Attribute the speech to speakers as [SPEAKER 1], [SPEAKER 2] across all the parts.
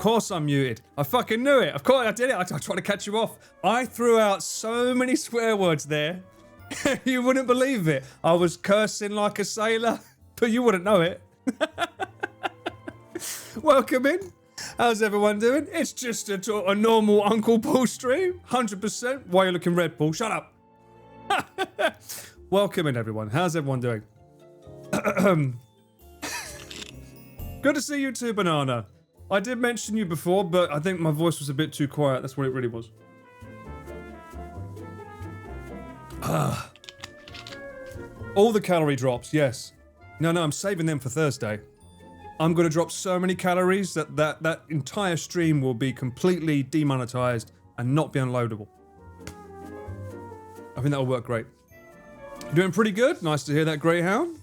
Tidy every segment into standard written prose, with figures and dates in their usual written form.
[SPEAKER 1] course I'm muted. I fucking knew it. Of course I did it. I tried to catch you off. I threw out so many swear words there. You wouldn't believe it. I was cursing like a sailor, but you wouldn't know it. Welcome in. How's everyone doing? It's just a normal Uncle Paul stream. 100%. Why are you looking red, Paul? Shut up. Welcome in, everyone. How's everyone doing? Good to see you too, Banana. I did mention you before, but I think my voice was a bit too quiet. That's what it really was. All the calorie drops, yes. No, I'm saving them for Thursday. I'm going to drop so many calories that entire stream will be completely demonetized and not be unloadable. I think that'll work great. You're doing pretty good. Nice to hear that, Greyhound.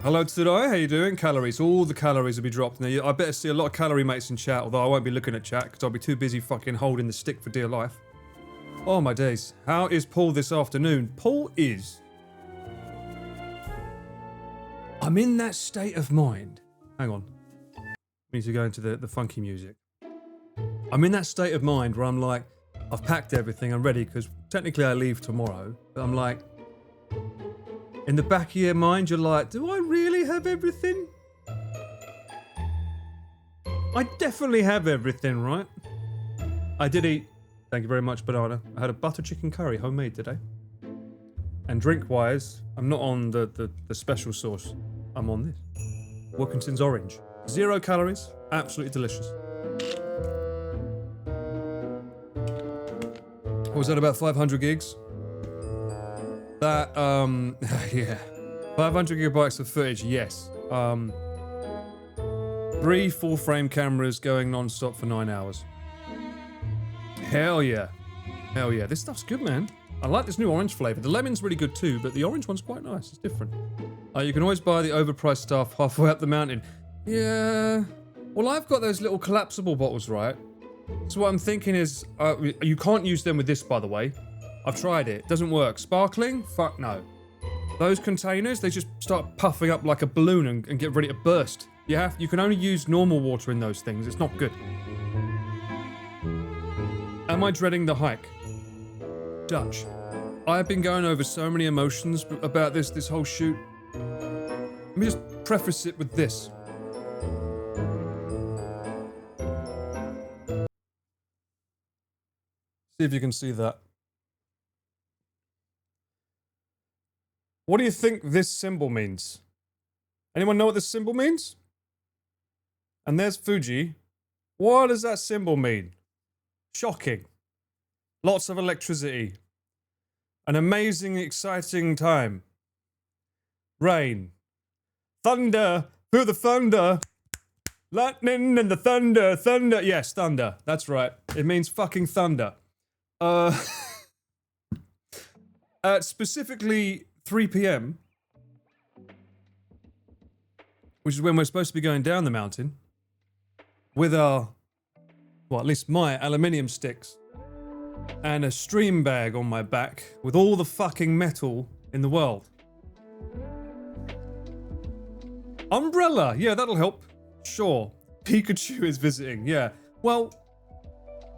[SPEAKER 1] Hello, Tsurai. How you doing? Calories. All the calories will be dropped. Now, I better see a lot of calorie mates in chat, although I won't be looking at chat because I'll be too busy fucking holding the stick for dear life. Oh, my days. How is Paul this afternoon? Paul is... I'm in that state of mind. Hang on. I need to go into the funky music. I'm in that state of mind where I'm like, I've packed everything, I'm ready, because technically I leave tomorrow, but I'm like... In the back of your mind, you're like, do I really have everything? I definitely have everything, right? I did eat. Thank you very much, Banana. I had a butter chicken curry, homemade today. And drink-wise, I'm not on the special sauce. I'm on this. Wilkinson's Orange. 0 calories. Absolutely delicious. What was that, about 500 gigs? That, yeah. 500 gigabytes of footage, yes. 3 full-frame cameras going non-stop for 9 hours. Hell yeah. Hell yeah. This stuff's good, man. I like this new orange flavor. The lemon's really good too, but the orange one's quite nice. It's different. You can always buy the overpriced stuff halfway up the mountain. Yeah. Well, I've got those little collapsible bottles, right? So what I'm thinking is, you can't use them with this, by the way. I've tried it. It doesn't work. Sparkling? Fuck no. Those containers, they just start puffing up like a balloon and get ready to burst. You can only use normal water in those things. It's not good. Am I dreading the hike? Dutch. I've been going over so many emotions about this whole shoot. Let me just preface it with this. See if you can see that. What do you think this symbol means? Anyone know what this symbol means? And there's Fuji. What does that symbol mean? Shocking. Lots of electricity. An amazing, exciting time. Rain. Thunder. Through the thunder. Lightning and the thunder. Thunder. Yes, thunder. That's right. It means fucking thunder. At specifically 3 p.m, which is when we're supposed to be going down the mountain, with our, well, at least my aluminium sticks, and a stream bag on my back with all the fucking metal in the world. Umbrella, yeah, that'll help. Sure. Pikachu is visiting, yeah. Well,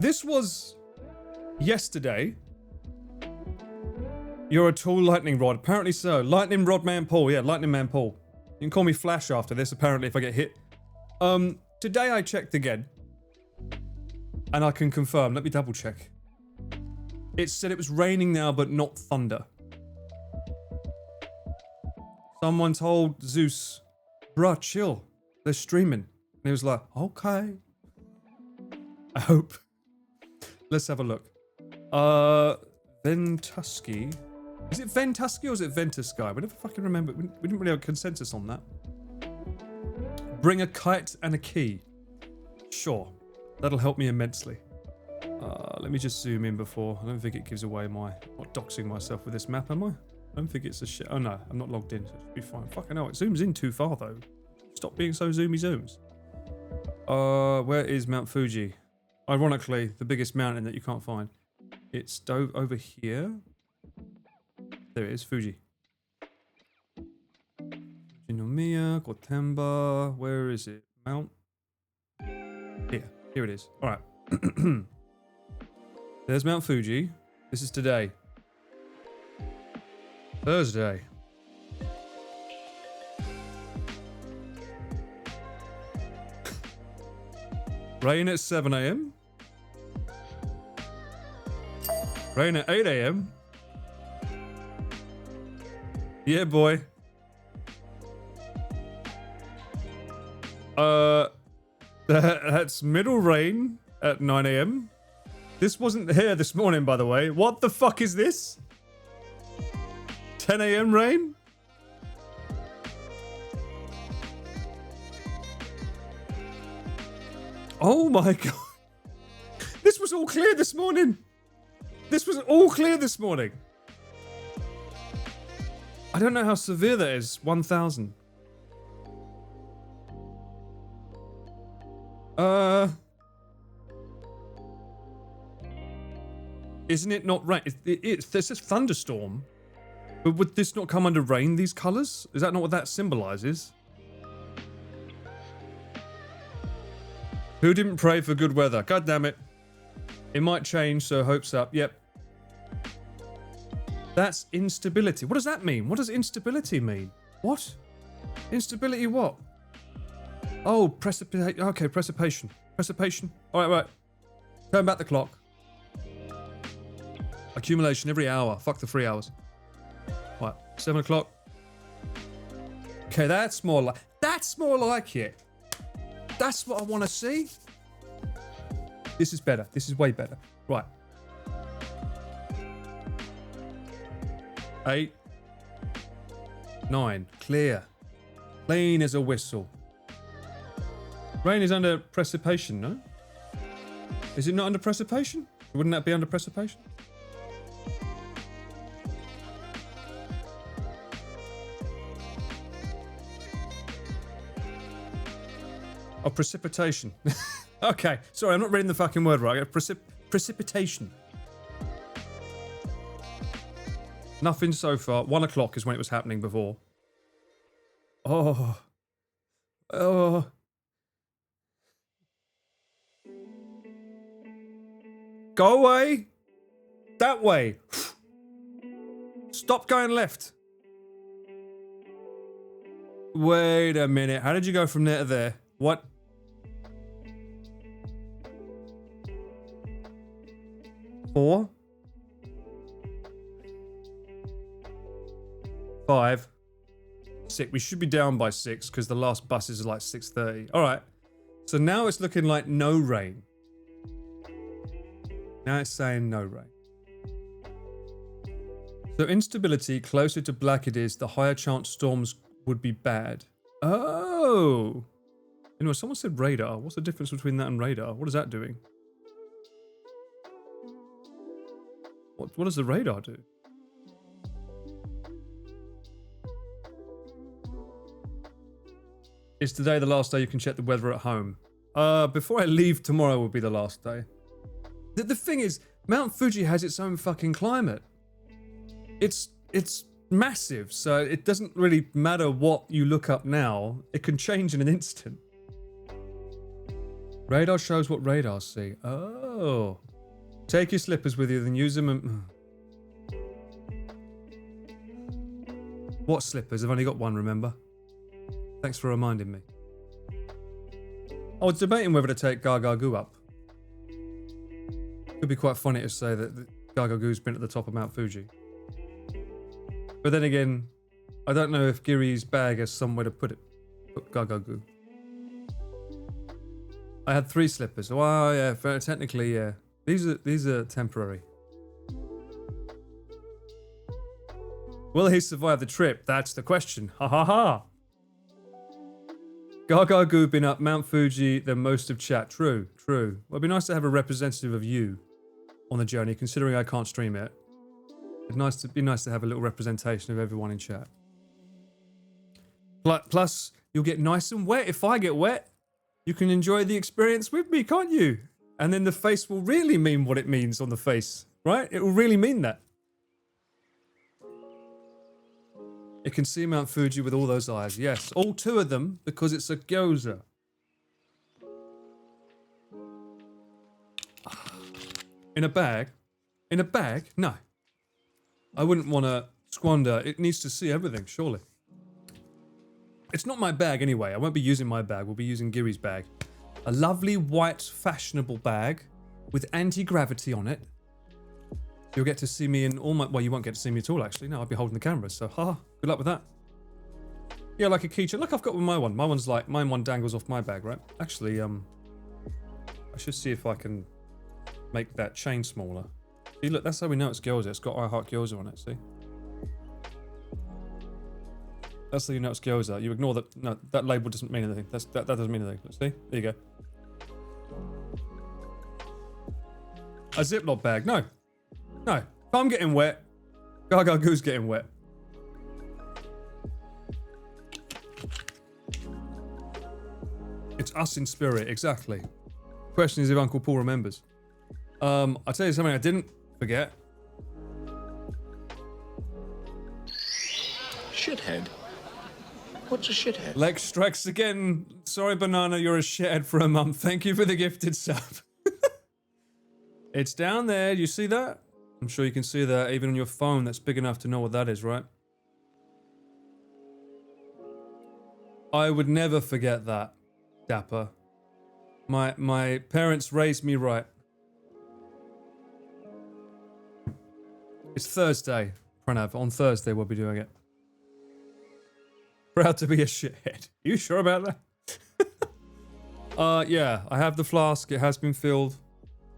[SPEAKER 1] this was yesterday. You're a tall lightning rod. Apparently so. Lightning Rod Man Paul. Yeah, Lightning Man Paul. You can call me Flash after this, apparently, if I get hit. Today I checked again. And I can confirm. Let me double check. It said it was raining now, but not thunder. Someone told Zeus, bruh, chill. They're streaming. And he was like, okay. I hope. Let's have a look. Ventusky. Is it Ventusky or is it Ventusky? We never fucking remember. We didn't really have a consensus on that. Bring a kite and a key. Sure. That'll help me immensely. Let me just zoom in before. I don't think it gives away my... I'm not doxing myself with this map, am I? I don't think it's a shit... Oh no, I'm not logged in, so it should be fine. Fucking hell, it zooms in too far though. Stop being so zoomy zooms. Where is Mount Fuji? Ironically, the biggest mountain that you can't find. It's over here. There it is, Fuji. Fujinomiya, Gotemba, where is it? Mount? Here. Here it is. All right. There's Mount Fuji. This is today. Thursday. Rain at 7 a.m. Rain at 8 a.m. Yeah, boy. That's middle rain at 9 a.m. This wasn't here this morning, by the way. What the fuck is this? 10 a.m. rain? Oh my god. This was all clear this morning. This was all clear this morning. I don't know how severe that is. 1,000. Isn't it not rain? This is thunderstorm. But would this not come under rain, these colours? Is that not what that symbolises? Who didn't pray for good weather? God damn it. It might change, so hopes up. Yep. That's instability. What does that mean? What does instability mean? What? Instability what? Oh, precipitation. Okay, precipitation. Precipitation. All right. Turn back the clock. Accumulation every hour. Fuck the 3 hours. Right, 7 o'clock. Okay, that's more like it. That's what I want to see. This is better. This is way better. Right. 8, 9, clear. Clean as a whistle. Rain is under precipitation, no? Is it not under precipitation? Wouldn't that be under precipitation? Oh, precipitation. Okay, sorry, I'm not reading the fucking word right. Precipitation. Nothing so far. 1 o'clock is when it was happening before. Oh. Go away. That way. Stop going left. Wait a minute. How did you go from there to there? What? Four? 5? 6. We should be down by 6 because the last bus is like 6:30. All right. So now it's looking like no rain. Now it's saying no rain. So instability, closer to black it is, the higher chance storms would be bad. Oh. Anyway, someone said radar. What's the difference between that and radar? What is that doing? What does the radar do? Is today the last day you can check the weather at home? Before I leave tomorrow will be the last day. The thing is, Mount Fuji has its own fucking climate. It's massive, so it doesn't really matter what you look up now. It can change in an instant. Radar shows what radars see. Oh. Take your slippers with you, then use them and... What slippers? I've only got one, remember? Thanks for reminding me. I was debating whether to take Gaga Goo up. Could be quite funny to say that Gaga Goo's been at the top of Mount Fuji. But then again, I don't know if Giri's bag has somewhere to put Gaga Goo. I had 3 slippers. Well, yeah, technically, yeah. These are temporary. Will he survive the trip? That's the question. Ha ha ha. Gaga Goo been up Mount Fuji than most of chat. True. Well, it'd be nice to have a representative of you on the journey, considering I can't stream it. It'd be nice to have a little representation of everyone in chat. Plus, you'll get nice and wet. If I get wet, you can enjoy the experience with me, can't you? And then the face will really mean what it means on the face, right? It will really mean that. It can see Mount Fuji with all those eyes. Yes, all 2 of them, because it's a gyoza. In a bag? In a bag? No. I wouldn't want to squander. It needs to see everything, surely. It's not my bag anyway. I won't be using my bag. We'll be using Giri's bag. A lovely white fashionable bag with anti-gravity on it. You'll get to see me in all my... Well, you won't get to see me at all, actually. No, I'll be holding the camera, so good luck with that. Yeah, like a keychain. Look, I've got with my one. My one's like... Mine one dangles off my bag, right? Actually, I should see if I can make that chain smaller. See, look, that's how we know it's gyoza. It's got I Heart Gyoza on it, see? That's how you know it's gyoza. You ignore that. No, that label doesn't mean anything. That doesn't mean anything. See? There you go. A Ziploc bag. No. No. If I'm getting wet, Gaga Goo's getting wet. It's us in spirit, exactly. Question is if Uncle Paul remembers. I'll tell you something I didn't forget.
[SPEAKER 2] Shithead. What's a shithead?
[SPEAKER 1] Lex strikes again. Sorry, Banana, you're a shithead for a month. Thank you for the gifted sub. It's down there. You see that? I'm sure you can see that even on your phone. That's big enough to know what that is, right? I would never forget that, Dapper. My parents raised me right. It's Thursday, Pranav. On Thursday we'll be doing it. Proud to be a shithead. You sure about that? Yeah, I have the flask. It has been filled.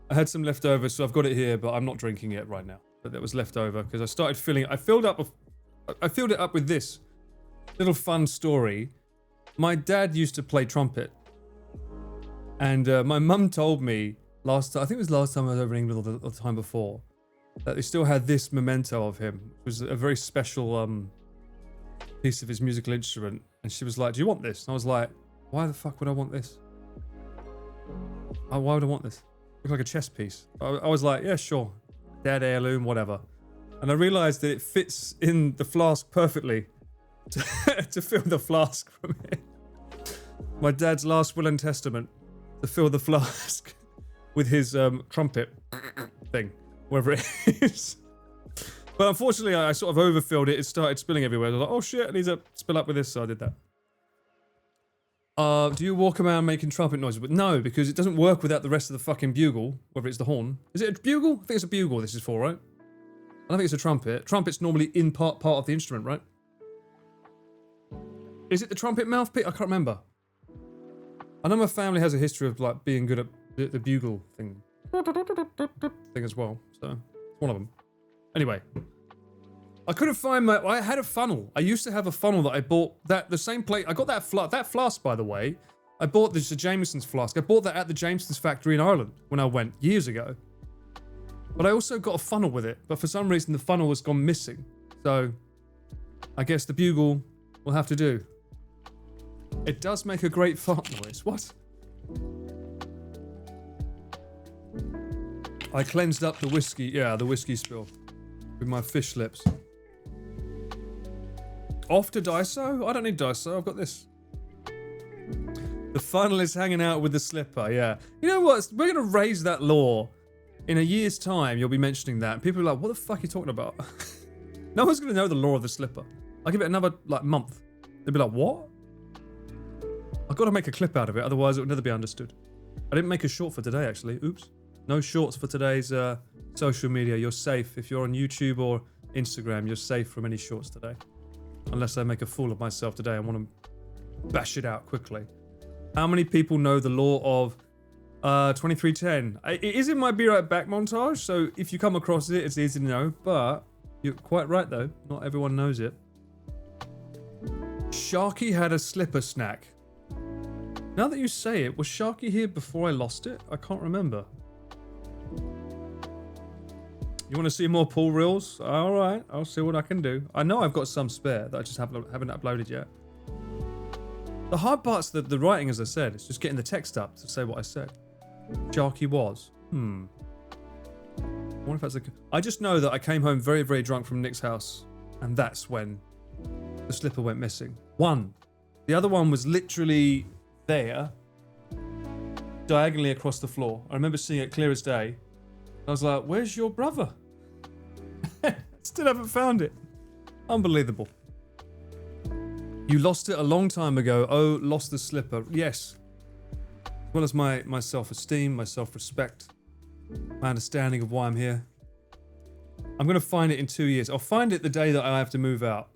[SPEAKER 1] I had some leftovers, so I've got it here, but I'm not drinking it right now. But that was left over because I started filling it. I filled it up with this little fun story. My dad used to play trumpet. And my mum told me last time, I think it was last time I was over in England or the time before, that they still had this memento of him. It was a very special piece of his musical instrument. And she was like, do you want this? And I was like, why the fuck would I want this? Why would I want this? Looks like a chess piece. I was like, yeah, sure. Dad heirloom, whatever. And I realized that it fits in the flask perfectly to fill the flask from it. My dad's last will and testament to fill the flask with his trumpet thing, whatever it is. But unfortunately, I sort of overfilled it. It started spilling everywhere. I was like, oh shit, I need to spill up with this, so I did that. Do you walk around making trumpet noises? But no, because it doesn't work without the rest of the fucking bugle, whether it's the horn. Is it a bugle? I think it's a bugle this is for, right? I don't think it's a trumpet. Trumpet's normally in part of the instrument, right? Is it the trumpet mouthpiece? I can't remember. I know my family has a history of like being good at the bugle thing as well, so it's one of them. Anyway, I couldn't find I had a funnel. I used to have a funnel that I bought, the same plate. I got that flask, by the way. I bought this, the Jameson's flask. I bought that at the Jameson's factory in Ireland when I went years ago. But I also got a funnel with it, but for some reason the funnel has gone missing. So I guess the bugle will have to do. It does make a great fart noise. What? I cleansed up the whiskey. Yeah, the whiskey spill with my fish lips. Off to Daiso? I don't need Daiso. I've got this. The funnel is hanging out with the slipper. Yeah. You know what? We're going to raise that law. In a year's time, you'll be mentioning that. And people are like, what the fuck are you talking about? No one's going to know the law of the slipper. I'll give it another month. They'll be like, what? I've got to make a clip out of it, otherwise it would never be understood. I didn't make a short for today, actually. Oops. No shorts for today's social media. You're safe. If you're on YouTube or Instagram, you're safe from any shorts today. Unless I make a fool of myself today. I want to bash it out quickly. How many people know the law of 2310? It is in my Be Right Back montage, so if you come across it, it's easy to know. But you're quite right, though. Not everyone knows it. Sharky had a slipper snack. Now that you say it, was Sharky here before I lost it? I can't remember. You want to see more pool reels? Alright, I'll see what I can do. I know I've got some spare that I just haven't uploaded yet. The hard part's the writing, as I said. It's just getting the text up to say what I said. Sharky was. I wonder if that's I just know that I came home very, very drunk from Nick's house. And that's when the slipper went missing. One. The other one was literally there, diagonally across the floor. I remember seeing it clear as day. I was like, where's your brother? Still haven't found it. Unbelievable. You lost it a long time ago. Oh, lost the slipper. Yes. As well as my self-esteem, my self-respect, my understanding of why I'm here. I'm going to find it in 2 years. I'll find it the day that I have to move out.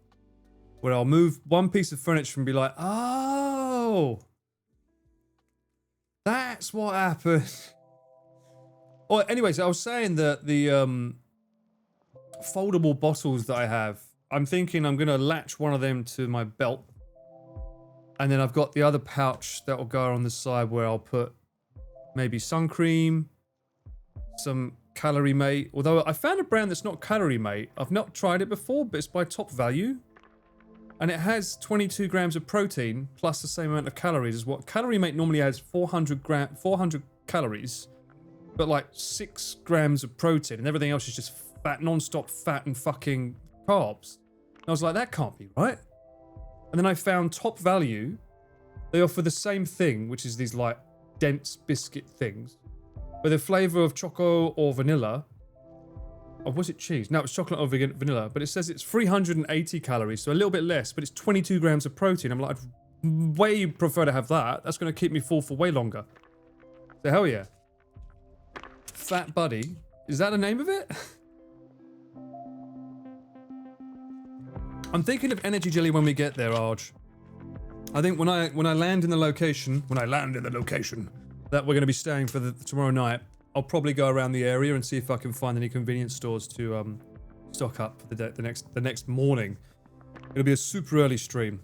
[SPEAKER 1] Where I'll move one piece of furniture and be like, oh, that's what happened. Well, anyways, I was saying that the foldable bottles that I have, I'm thinking I'm going to latch one of them to my belt. And then I've got the other pouch that will go on the side where I'll put maybe sun cream, some Calorie Mate. Although I found a brand that's not Calorie Mate. I've not tried it before, but it's by Top Value. And it has 22 grams of protein plus the same amount of calories as what Calorie Mate normally has 400 calories, but like 6 grams of protein and everything else is just fat, non-stop fat and fucking carbs. And I was like, that can't be right. And then I found Top Value. They offer the same thing, which is these like dense biscuit things, with a flavor of choco or vanilla. Or was it cheese? No, it was chocolate or vanilla, but it says it's 380 calories, so a little bit less, but it's 22 grams of protein. I'm like, I'd way prefer to have that. That's going to keep me full for way longer. So hell yeah. Fat Buddy. Is that the name of it? I'm thinking of energy jelly when we get there, Arj. I think when I land in the location, that we're going to be staying for tomorrow night, I'll probably go around the area and see if I can find any convenience stores to stock up for the next morning. It'll be a super early stream.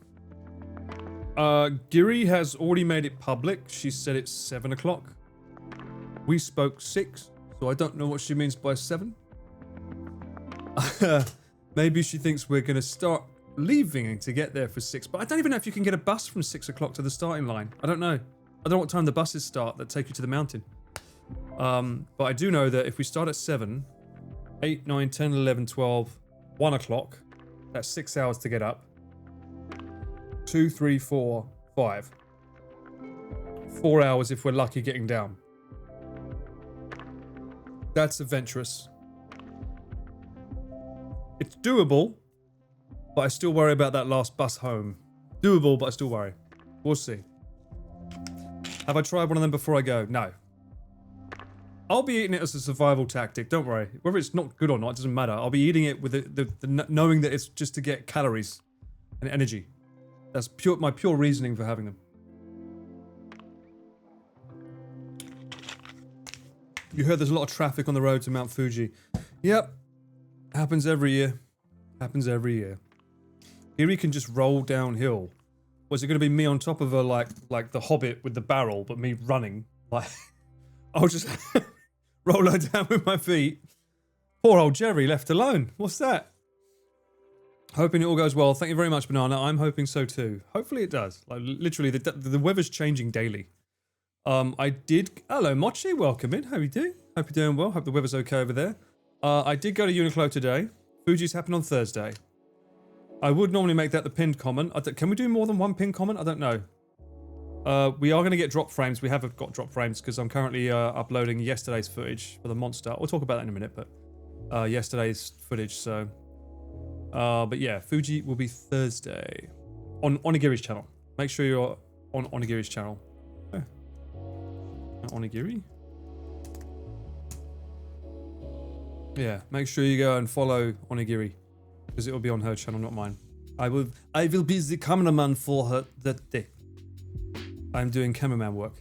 [SPEAKER 1] Giri has already made it public. She said it's 7 o'clock. We spoke 6, so I don't know what she means by 7. Maybe she thinks we're going to start leaving to get there for 6, but I don't even know if you can get a bus from 6 o'clock to the starting line. I don't know. I don't know what time the buses start that take you to the mountain. But I do know that if we start at 7, 8, 9, 10, 11, 12, 1 o'clock, that's 6 hours to get up. 2, 3, 4, 5. 4 hours if we're lucky getting down. That's adventurous. It's doable, but I still worry about that last bus home. Doable, but I still worry. We'll see. Have I tried one of them before I go? No. I'll be eating it as a survival tactic, don't worry. Whether it's not good or not, it doesn't matter. I'll be eating it with the knowing that it's just to get calories and energy. That's my pure reasoning for having them. You heard there's a lot of traffic on the road to Mount Fuji. Yep. Happens every year. Happens every year. Giri can just roll downhill. Was it going to be me on top of her like the Hobbit with the barrel, but me running? Like, I'll just roll her down with my feet. Poor old Jerry left alone. What's that? Hoping it all goes well. Thank you very much, Banana. I'm hoping so too. Hopefully it does. Like literally, the weather's changing daily. Hello, Mochi. Welcome in. How are you doing? Hope you're doing well. Hope the weather's okay over there. I did go to Uniqlo today. Fuji's happened on Thursday. I would normally make that the pinned comment. Can we do more than one pinned comment? I don't know. We are going to get drop frames. We have got drop frames because I'm currently uploading yesterday's footage for the monster. We'll talk about that in a minute, but yesterday's footage. So, but yeah, Fuji will be Thursday on Onigiri's channel. Make sure you're on Onigiri's channel. Oh. Onigiri. Yeah, make sure you go and follow Onigiri because it will be on her channel, not mine. I will be the cameraman for her that day. I'm doing cameraman work.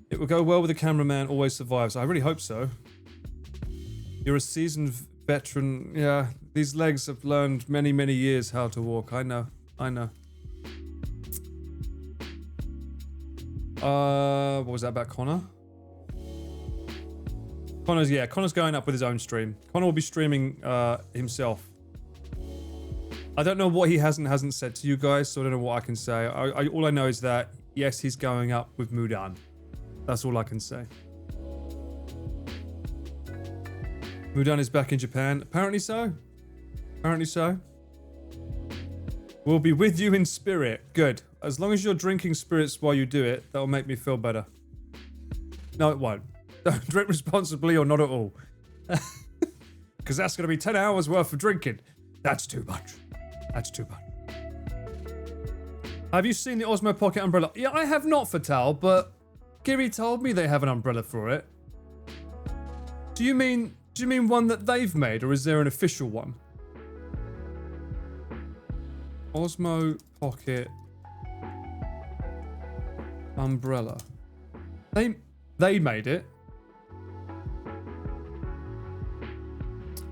[SPEAKER 1] It will go well with the cameraman, always survives. I really hope so. You're a seasoned veteran. Yeah, these legs have learned many, many years how to walk. I know. What was that about Connor? Connor's going up with his own stream. Connor will be streaming himself. I don't know what he hasn't said to you guys, so I don't know what I can say. All I know is that, yes, he's going up with Mudan. That's all I can say. Mudan is back in Japan. Apparently so. We'll be with you in spirit. Good. As long as you're drinking spirits while you do it, that'll make me feel better. No, it won't. Don't drink responsibly or not at all. Because that's going to be 10 hours worth of drinking. That's too much. That's too much. Have you seen the Osmo Pocket umbrella? Yeah, I have not, Fatal, but Giri told me they have an umbrella for it. Do you mean one that they've made, or is there an official one? Osmo Pocket umbrella. They made it.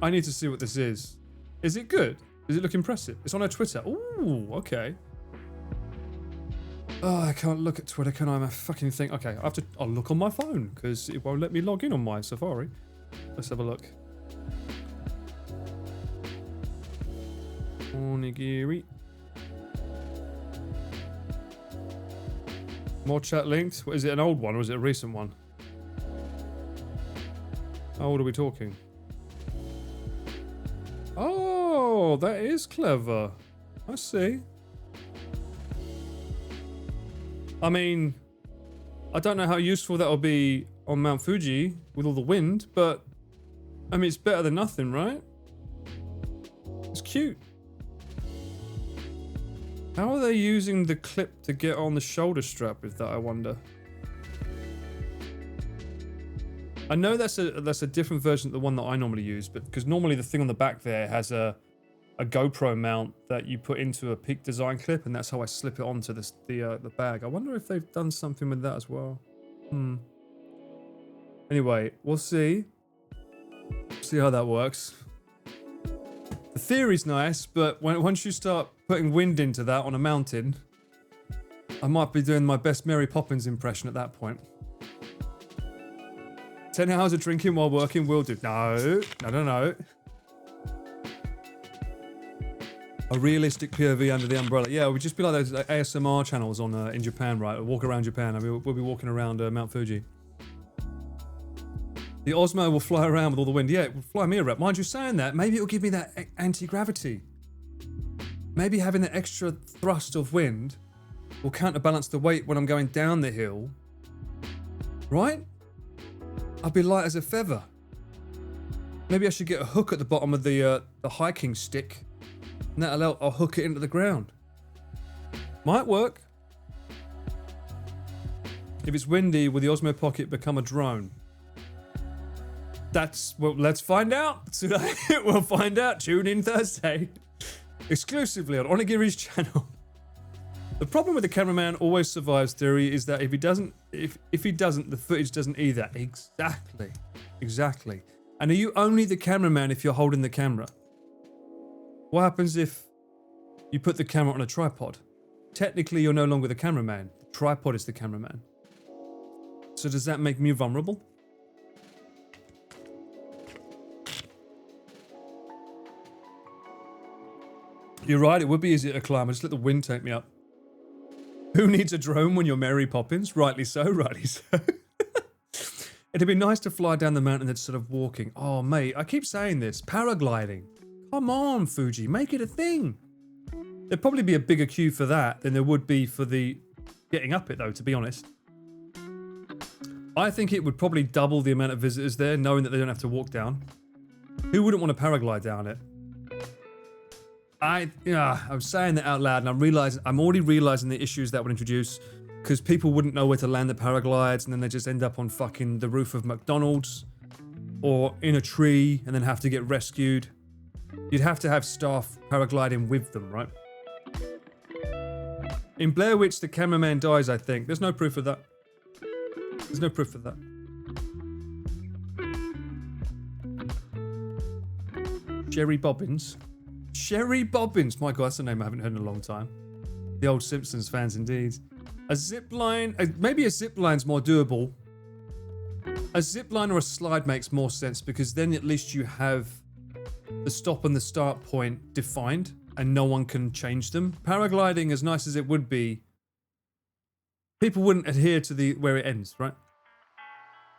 [SPEAKER 1] I need to see what this is. Is it good? Does it look impressive? It's on her Twitter. Ooh, okay. Oh, I can't look at Twitter, can I? I'm a fucking thing. Okay, I'll look on my phone because it won't let me log in on my Safari. Let's have a look. Onigiri. More chat linked. What, is it an old one or is it a recent one? How old are we talking? Oh, that is clever. I see. I mean, I don't know how useful that'll be on Mount Fuji with all the wind, but I mean, it's better than nothing, right? It's cute. How are they using the clip to get on the shoulder strap with that, I wonder? I know that's a different version of the one that I normally use, but because normally the thing on the back there has a GoPro mount that you put into a Peak Design clip, and that's how I slip it onto the bag. I wonder if they've done something with that as well. Anyway, we'll see. See how that works. The theory's nice, but once you start putting wind into that on a mountain, I might be doing my best Mary Poppins impression at that point. 10 hours of drinking while working will do. No. A realistic POV under the umbrella. Yeah, it would just be like those ASMR channels on in Japan, right? Walk around Japan. I mean, we'll be walking around Mount Fuji. The Osmo will fly around with all the wind. Yeah, it will fly me around. Mind you saying that, maybe it'll give me that anti-gravity. Maybe having the extra thrust of wind will counterbalance the weight when I'm going down the hill. Right? I'll be light as a feather. Maybe I should get a hook at the bottom of the hiking stick, and I'll hook it into the ground. Might work. If it's windy, will the Osmo Pocket become a drone? Well, let's find out. We'll find out. Tune in Thursday. Exclusively on Onigiri's channel. The problem with the cameraman always survives theory is that if he doesn't, the footage doesn't either. Exactly. And are you only the cameraman if you're holding the camera? What happens if you put the camera on a tripod? Technically, you're no longer the cameraman. The tripod is the cameraman. So does that make me vulnerable? You're right, it would be easier to climb. Just let the wind take me up. Who needs a drone when you're Mary Poppins? Rightly so. It'd be nice to fly down the mountain instead of walking. Oh, mate, I keep saying this. Paragliding. Come on, Fuji, make it a thing. There'd probably be a bigger queue for that than there would be for the getting up it, though, to be honest. I think it would probably double the amount of visitors there, knowing that they don't have to walk down. Who wouldn't want to paraglide down it? I'm saying that out loud, and I'm already realizing the issues that would introduce, because people wouldn't know where to land the paraglides, and then they just end up on fucking the roof of McDonald's, or in a tree, and then have to get rescued. You'd have to have staff paragliding with them, right? In Blair Witch, the cameraman dies, I think. There's no proof of that. Sherry Bobbins. Sherry Bobbins. My God, that's a name I haven't heard in a long time. The old Simpsons fans, indeed. A zip line. Maybe a zip line's more doable. A zip line or a slide makes more sense because then at least you have the stop and the start point defined and no one can change them. Paragliding, as nice as it would be, people wouldn't adhere to where it ends, right?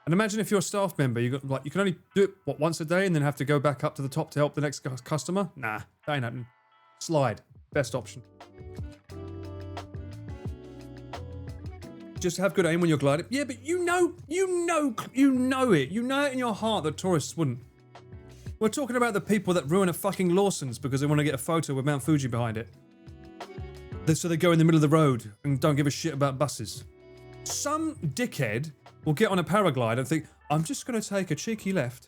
[SPEAKER 1] And imagine if you're a staff member, you can only do it once a day and then have to go back up to the top to help the next customer. Nah, that ain't happening. Slide, best option. Just have good aim when you're gliding. Yeah, but you know it. You know it in your heart that tourists wouldn't. We're talking about the people that ruin a fucking Lawson's because they want to get a photo with Mount Fuji behind it. So they go in the middle of the road and don't give a shit about buses. Some dickhead will get on a paraglide and think, I'm just going to take a cheeky left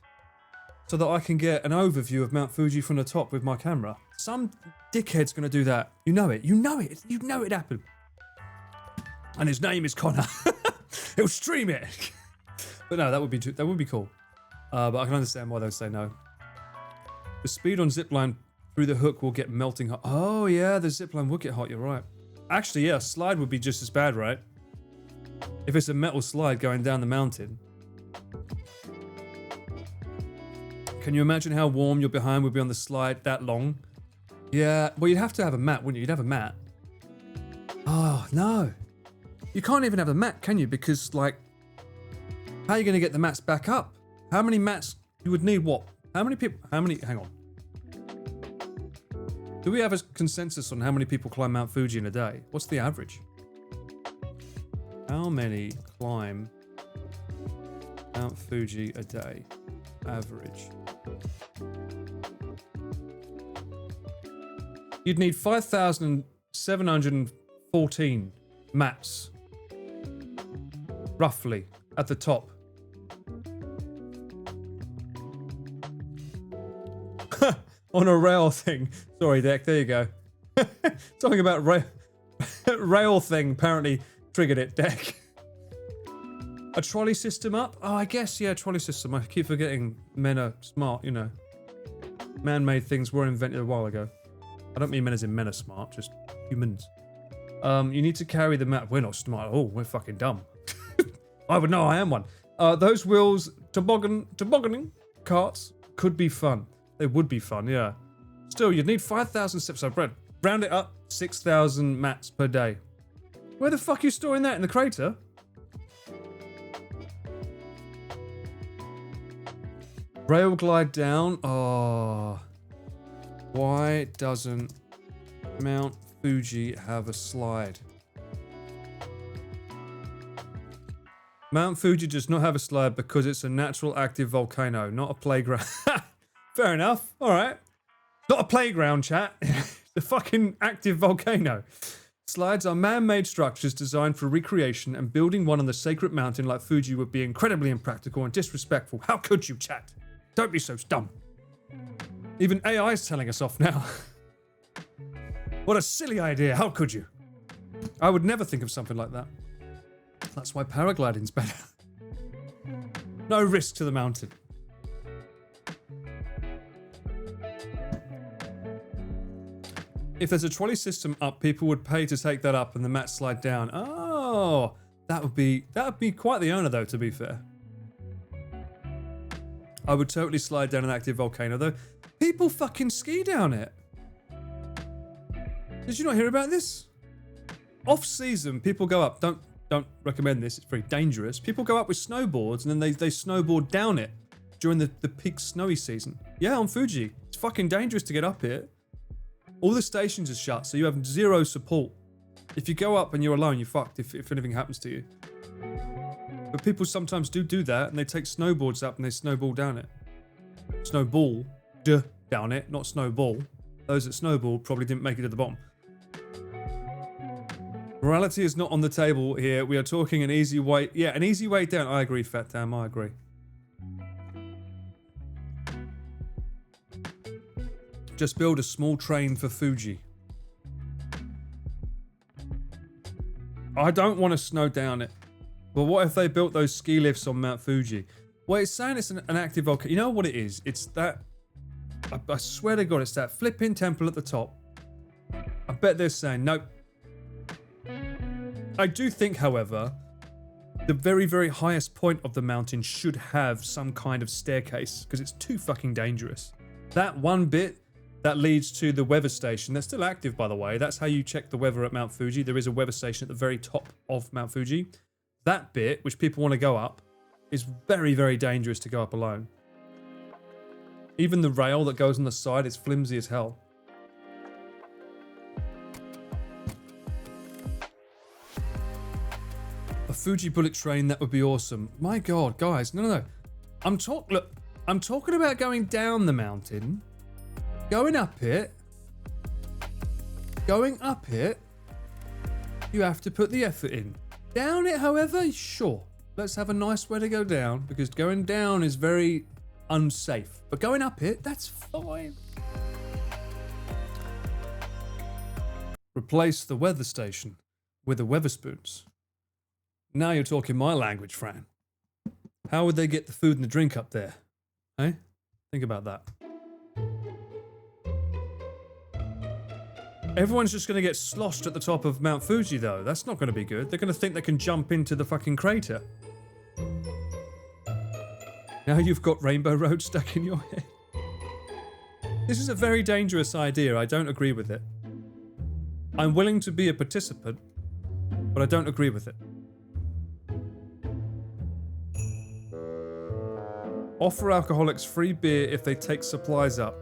[SPEAKER 1] so that I can get an overview of Mount Fuji from the top with my camera. Some dickhead's going to do that. You know it. You know it. You know it happened. And his name is Connor. He'll stream it. But no, that would be cool. But I can understand why they'd say no. The speed on zipline through the hook will get melting hot. Oh yeah, the zipline will get hot, you're right. Actually, yeah, a slide would be just as bad, right? If it's a metal slide going down the mountain. Can you imagine how warm your behind would be on the slide that long? Yeah, well, you'd have to have a mat, wouldn't you? You'd have a mat. Oh, no. You can't even have a mat, can you? Because, like, how are you going to get the mats back up? How many mats you would need? What? Hang on. Do we have a consensus on how many people climb Mount Fuji in a day? What's the average? How many climb Mount Fuji a day? Average. You'd need 5,714 mats. Roughly, at the top. On a rail thing. Sorry, Deck, there you go. Talking about rail thing apparently triggered it, Deck. A trolley system up? Oh, I guess, yeah, trolley system. I keep forgetting men are smart, you know. Man-made things were invented a while ago. I don't mean men as in men are smart, just humans. You need to carry the mat. We're not smart. Oh, we're fucking dumb. I would know I am one. Those wheels, tobogganing carts could be fun. They would be fun, yeah. Still, you'd need 5,000 steps. So round it up, 6,000 mats per day. Where the fuck are you storing that? In the crater? Rail glide down. Oh. Why doesn't Mount Fuji have a slide? Mount Fuji does not have a slide because it's a natural active volcano, not a playground. Fair enough. All right. Not a playground, chat. It's a fucking active volcano. Slides are man-made structures designed for recreation, and building one on the sacred mountain like Fuji would be incredibly impractical and disrespectful. How could you, chat? Don't be so dumb. Even AI is telling us off now. What a silly idea. How could you? I would never think of something like that. That's why paragliding's better. No risk to the mountain. If there's a trolley system up, people would pay to take that up and the mats slide down. Oh, that would be quite the owner though, to be fair. I would totally slide down an active volcano though. People fucking ski down it. Did you not hear about this? Off season, people go up. Don't recommend this. It's very dangerous. People go up with snowboards and then they snowboard down it during the peak snowy season. Yeah, on Fuji. It's fucking dangerous to get up here. All the stations are shut, so you have zero support. If you go up and you're alone, you're fucked if anything happens to you. But people sometimes do that, and they take snowboards up and they snowball down it. Snowball down it, not snowball. Those that snowball probably didn't make it to the bottom. Morality is not on the table here. We are talking an easy way. Yeah, an easy way down. I agree, Fat Tam. I agree. Just build a small train for Fuji. I don't want to snow down it. But what if they built those ski lifts on Mount Fuji? Well, it's saying it's an active volcano. You know what it is? It's that... I swear to God, it's that flipping temple at the top. I bet they're saying, nope. I do think, however, the very, very highest point of the mountain should have some kind of staircase, because it's too fucking dangerous. That one bit that leads to the weather station, that's still active, by the way. That's how you check the weather at Mount Fuji. There is a weather station at the very top of Mount Fuji. That bit, which people want to go up, is very, very dangerous to go up alone. Even the rail that goes on the side is flimsy as hell. A Fuji bullet train, that would be awesome. My God, guys, no. I'm talking about going down the mountain, going up it. You have to put the effort in. Down it, however, sure. Let's have a nice way to go down, because going down is very unsafe. But going up it, that's fine. Replace the weather station with the Weatherspoons. Now you're talking my language, Fran. How would they get the food and the drink up there? Eh? Think about that. Everyone's just going to get sloshed at the top of Mount Fuji, though. That's not going to be good. They're going to think they can jump into the fucking crater. Now you've got Rainbow Road stuck in your head. This is a very dangerous idea. I don't agree with it. I'm willing to be a participant, but I don't agree with it. Offer alcoholics free beer if they take supplies up.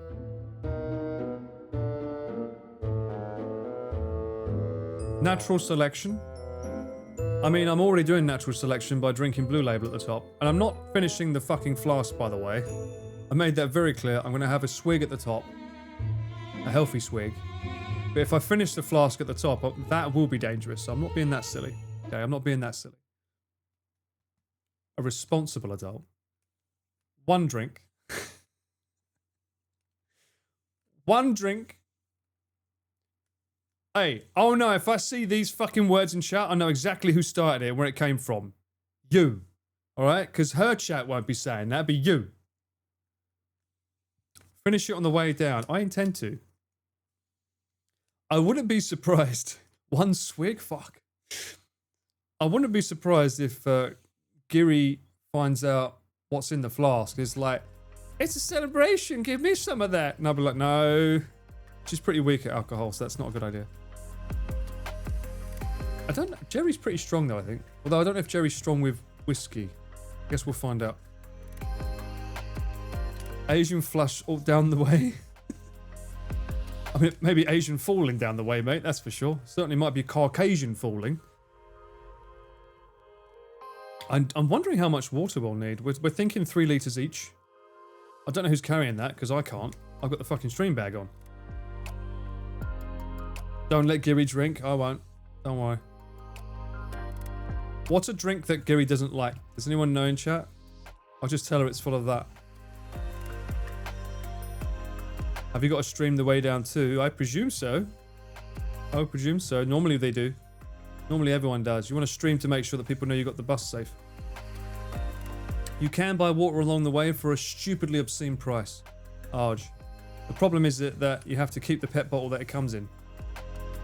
[SPEAKER 1] Natural selection. I mean, I'm already doing natural selection by drinking Blue Label at the top. And I'm not finishing the fucking flask, by the way. I made that very clear. I'm going to have a swig at the top. A healthy swig. But if I finish the flask at the top, that will be dangerous. So I'm not being that silly. Okay, I'm not being that silly. A responsible adult. One drink. One drink. Hey, oh no, if I see these fucking words in chat, I know exactly who started it and where it came from. You. Alright? Because her chat won't be saying that, it'd be you. Finish it on the way down. I intend to. I wouldn't be surprised. One swig? Fuck. I wouldn't be surprised if Giri finds out what's in the flask. It's like, it's a celebration, give me some of that. And I'll be like, no. She's pretty weak at alcohol, so that's not a good idea. I don't know. Jerry's pretty strong though, I think. Although I don't know if Jerry's strong with whiskey. Guess we'll find out. Asian flush all down the way. I mean, maybe Asian falling down the way, mate. That's for sure. Certainly might be Caucasian falling. I'm wondering how much water we'll need. We're thinking 3 litres each. I don't know who's carrying that, because I can't. I've got the fucking stream bag on. Don't let Giri drink. I won't. Don't worry. What's a drink that Giri doesn't like? Does anyone know in chat? I'll just tell her it's full of that. Have you got to stream the way down too? I presume so. I presume so. Normally they do. Normally everyone does. You want to stream to make sure that people know you got the bus safe. You can buy water along the way for a stupidly obscene price. Arge. The problem is that you have to keep the pet bottle that it comes in.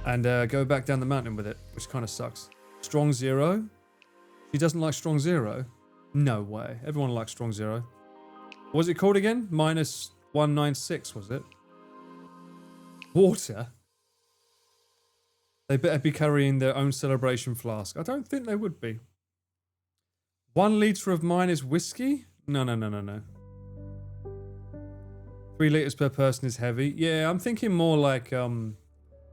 [SPEAKER 1] And go back down the mountain with it, which kind of sucks. Strong Zero? She doesn't like Strong Zero? No way. Everyone likes Strong Zero. What was it called again? Minus 196, was it? Water? They better be carrying their own celebration flask. I don't think they would be. 1 litre of mine is whiskey? No. 3 litres per person is heavy. Yeah, I'm thinking more like, I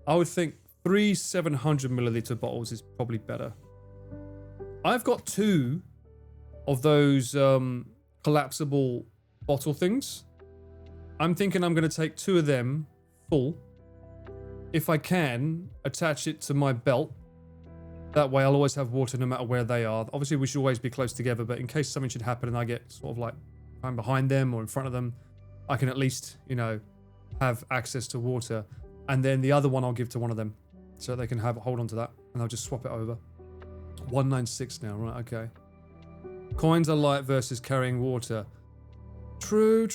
[SPEAKER 1] would think 3 700 milliliter bottles is probably better. I've got 2 of those collapsible bottle things. I'm thinking I'm going to take 2 of them full. If I can, attach it to my belt. That way I'll always have water no matter where they are. Obviously we should always be close together, but in case something should happen and I get sort of like, I'm behind them or in front of them, I can at least, you know, have access to water. And then the other one I'll give to one of them so they can hold on to that and I'll just swap it over. 196 now, right? Okay. Coins are light versus carrying water. True.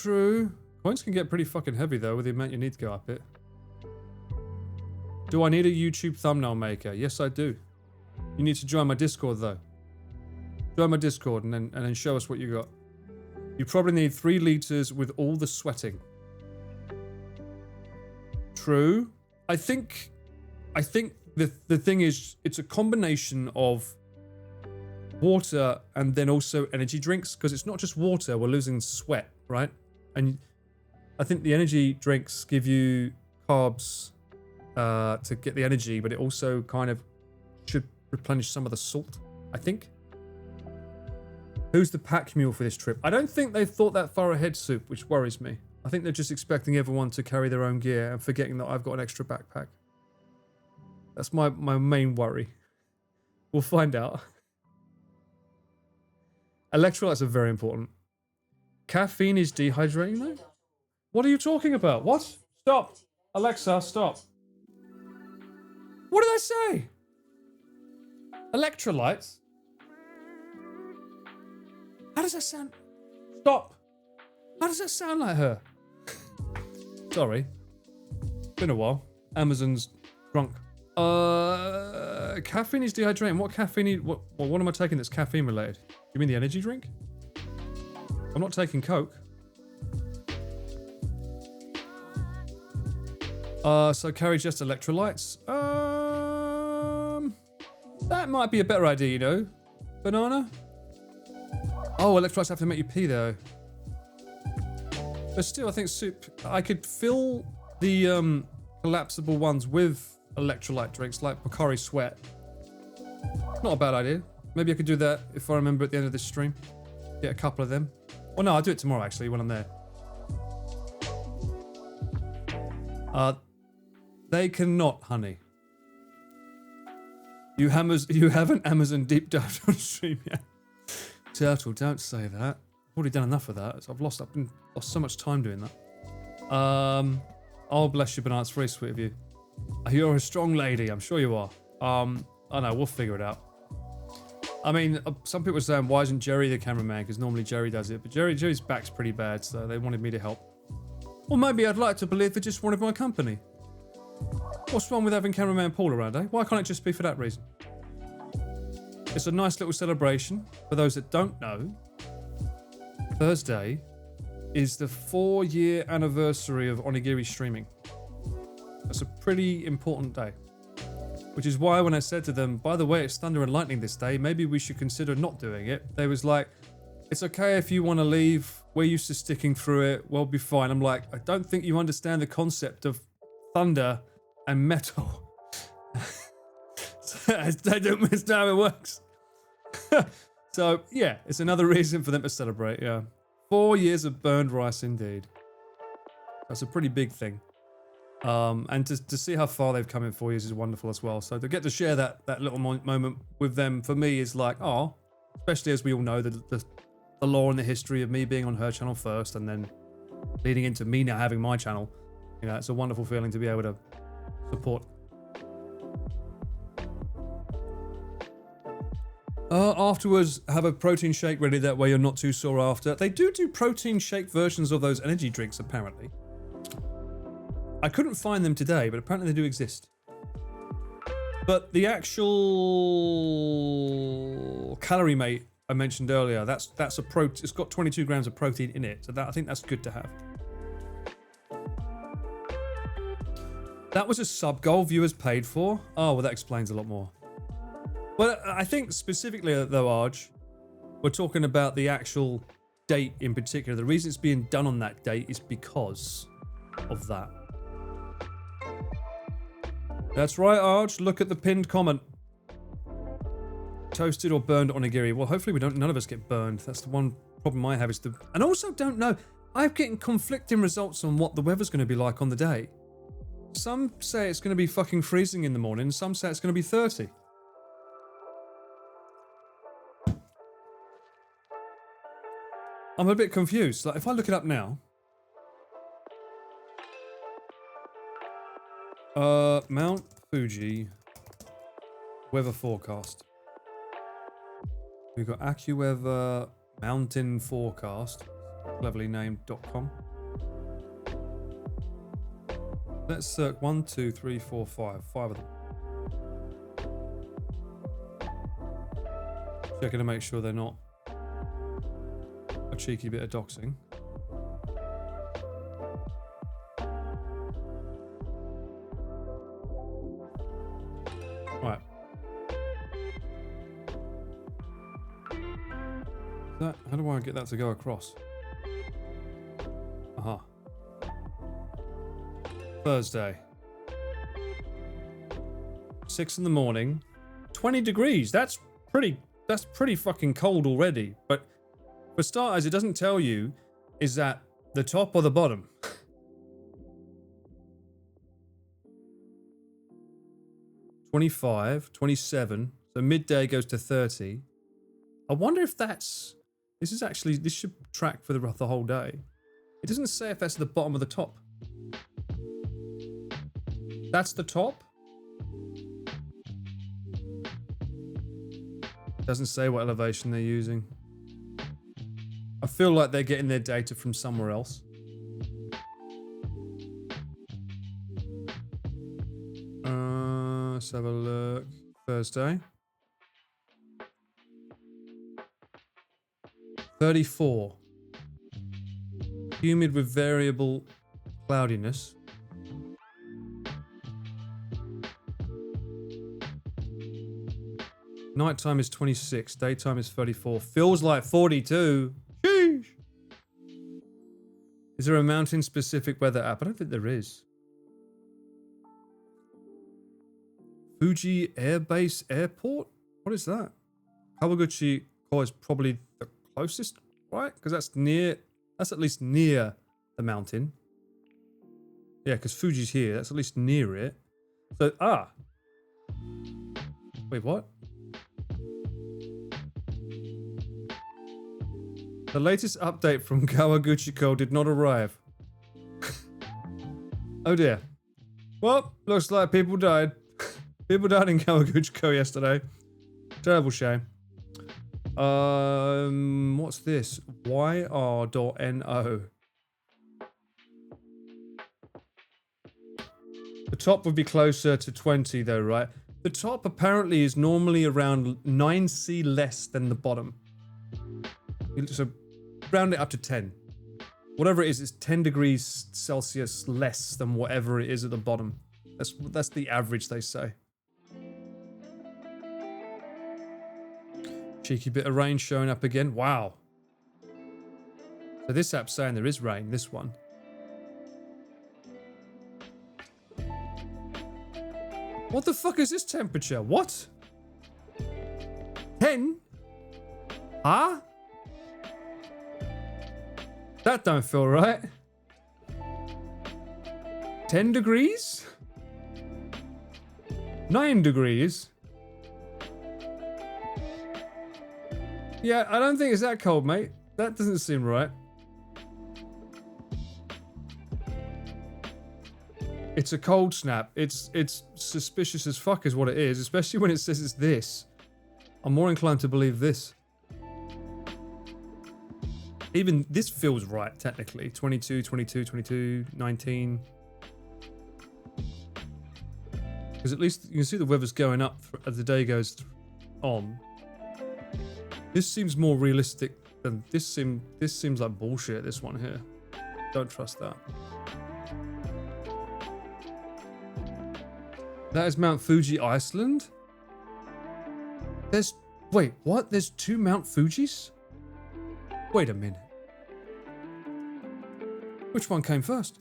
[SPEAKER 1] Coins can get pretty fucking heavy though with the amount you need to go up it. Do I need a YouTube thumbnail maker? Yes, I do. You need to join my Discord though. Join my Discord and then show us what you got. You probably need 3 litres with all the sweating. True. I think the thing is, it's a combination of water and then also energy drinks, because it's not just water, we're losing sweat, right? And I think the energy drinks give you carbs to get the energy, but it also kind of should replenish some of the salt, I think. Who's the pack mule for this trip? I don't think they've thought that far ahead, Soup, which worries me. I think they're just expecting everyone to carry their own gear and forgetting that I've got an extra backpack. That's my main worry. We'll find out. Electrolytes are very important. Caffeine is dehydrating, though? What are you talking about? What? Stop. Alexa, stop. What did I say? Electrolytes? How does that sound? Stop. How does that sound like her? Sorry. Been a while. Amazon's drunk. Caffeine is dehydrating. What caffeine? What am I taking that's caffeine related? You mean the energy drink? I'm not taking Coke. So carry just electrolytes. That might be a better idea, you know. Banana? Oh, electrolytes have to make you pee though. But still, I think Soup, I could fill the collapsible ones with electrolyte drinks like Pocari Sweat. Not a bad idea. Maybe I could do that if I remember at the end of this stream. Get a couple of them. Well, no, I'll do it tomorrow actually when I'm there. They cannot, honey. You haven't Amazon deep dived on stream yet. Turtle, don't say that. I've already done enough of that. I've lost so much time doing that. Oh, bless you, Banana. It's very sweet of you. You're a strong lady. I'm sure you are. I know. We'll figure it out. I mean, some people are saying, why isn't Jerry the cameraman? Because normally Jerry does it. But Jerry's back's pretty bad, so they wanted me to help. Or maybe I'd like to believe they just wanted my company. What's wrong with having cameraman Paul around, eh? Why can't it just be for that reason? It's a nice little celebration. For those that don't know, Thursday is the 4-year anniversary of Onigiri streaming. That's a pretty important day. Which is why when I said to them, by the way, it's thunder and lightning this day, maybe we should consider not doing it. They was like, it's okay if you want to leave. We're used to sticking through it. We'll be fine. I'm like, I don't think you understand the concept of thunder and metal. I don't understand how it works. So, yeah, it's another reason for them to celebrate, yeah. 4 years of burned rice indeed. That's a pretty big thing. And to see how far they've come in 4 years is wonderful as well. So to get to share that little moment with them, for me, is like, oh, especially as we all know, the lore and the history of me being on her channel first and then leading into me now having my channel. You know, it's a wonderful feeling to be able to support. Afterwards, have a protein shake ready, that way you're not too sore after. They do protein shake versions of those energy drinks, apparently. I couldn't find them today, but apparently they do exist. But the actual calorie mate I mentioned earlier, that's a it's got 22 grams of protein in it, so I think that's good to have. That was a sub goal viewers paid for. Oh, well, that explains a lot more. Well, I think specifically though, Arj, we're talking about the actual date in particular. The reason it's being done on that date is because of that. That's right, Arj. Look at the pinned comment. Toasted or burned onigiri. Well, hopefully none of us get burned. That's the one problem I have is and also don't know. I'm getting conflicting results on what the weather's going to be like on the day. Some say it's going to be fucking freezing in the morning. Some say it's going to be 30. I'm a bit confused. Like, if I look it up now. Mount Fuji weather forecast. We've got AccuWeather Mountain Forecast, cleverly named.com. Let's search 1, 2, 3, 4, 5 of them. Checking to make sure they're not a cheeky bit of doxing. Right. How do I get that to go across? Aha. Thursday. 6 in the morning. 20 degrees. That's pretty fucking cold already. But For starters, it doesn't tell you is that the top or the bottom. 25, 27. So midday goes to 30. I wonder if that's... This should track for the whole day. It doesn't say if that's the bottom or the top. That's the top? Doesn't say what elevation they're using. I feel like they're getting their data from somewhere else. Let's have a look. Thursday. 34. Humid with variable cloudiness. Nighttime is 26. Daytime is 34. Feels like 42. Sheesh. Is there a mountain-specific weather app? I don't think there is. Fuji Air Base Airport? What is that? Kawaguchi is probably the closest, right? Because that's at least near the mountain. Yeah, because Fuji's here. That's at least near it. So, Wait, what? The latest update from Kawaguchiko did not arrive. Oh dear. Well, looks like people died. People died in Kawaguchiko yesterday. Terrible shame. What's this? YR.NO. The top would be closer to 20 though, right? The top apparently is normally around 9C less than the bottom. So round it up to 10. Whatever it is, it's 10 degrees Celsius less than whatever it is at the bottom. That's the average, they say. Cheeky bit of rain showing up again. Wow. So this app's saying there is rain, this one. What the fuck is this temperature? What? 10? Huh? That don't feel right. 10 degrees? 9 degrees? Yeah, I don't think it's that cold, mate. That doesn't seem right. It's a cold snap. It's suspicious as fuck is what it is, especially when it says it's this. I'm more inclined to believe this. Even this feels right, technically. 22, 22, 22, 19. Because at least you can see the weather's going up as the day goes on. This seems more realistic than this seems like bullshit, this one here. Don't trust that. That is Mount Fuji, Iceland? Wait, what? There's 2 Mount Fujis? Wait a minute. Which one came first?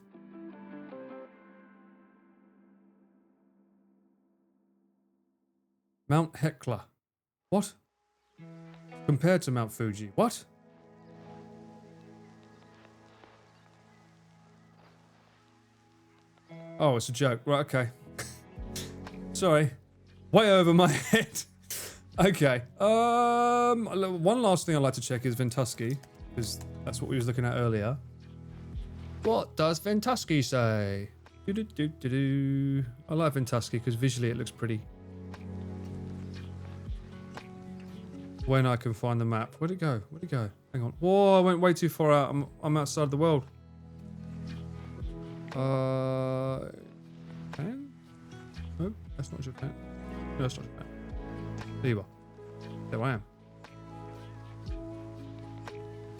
[SPEAKER 1] Mount Hekla. What? Compared to Mount Fuji. What? Oh, it's a joke. Right, okay. Sorry. Way over my head. Okay. One last thing I'd like to check is Ventusky, because that's what we was looking at earlier. What does Ventusky say? I like Ventusky because visually it looks pretty. When I can find the map. Where'd it go? Where'd it go? Hang on. Whoa, I went way too far out. I'm outside the world. Japan? No, that's not Japan. No, that's not Japan. There you are. There I am.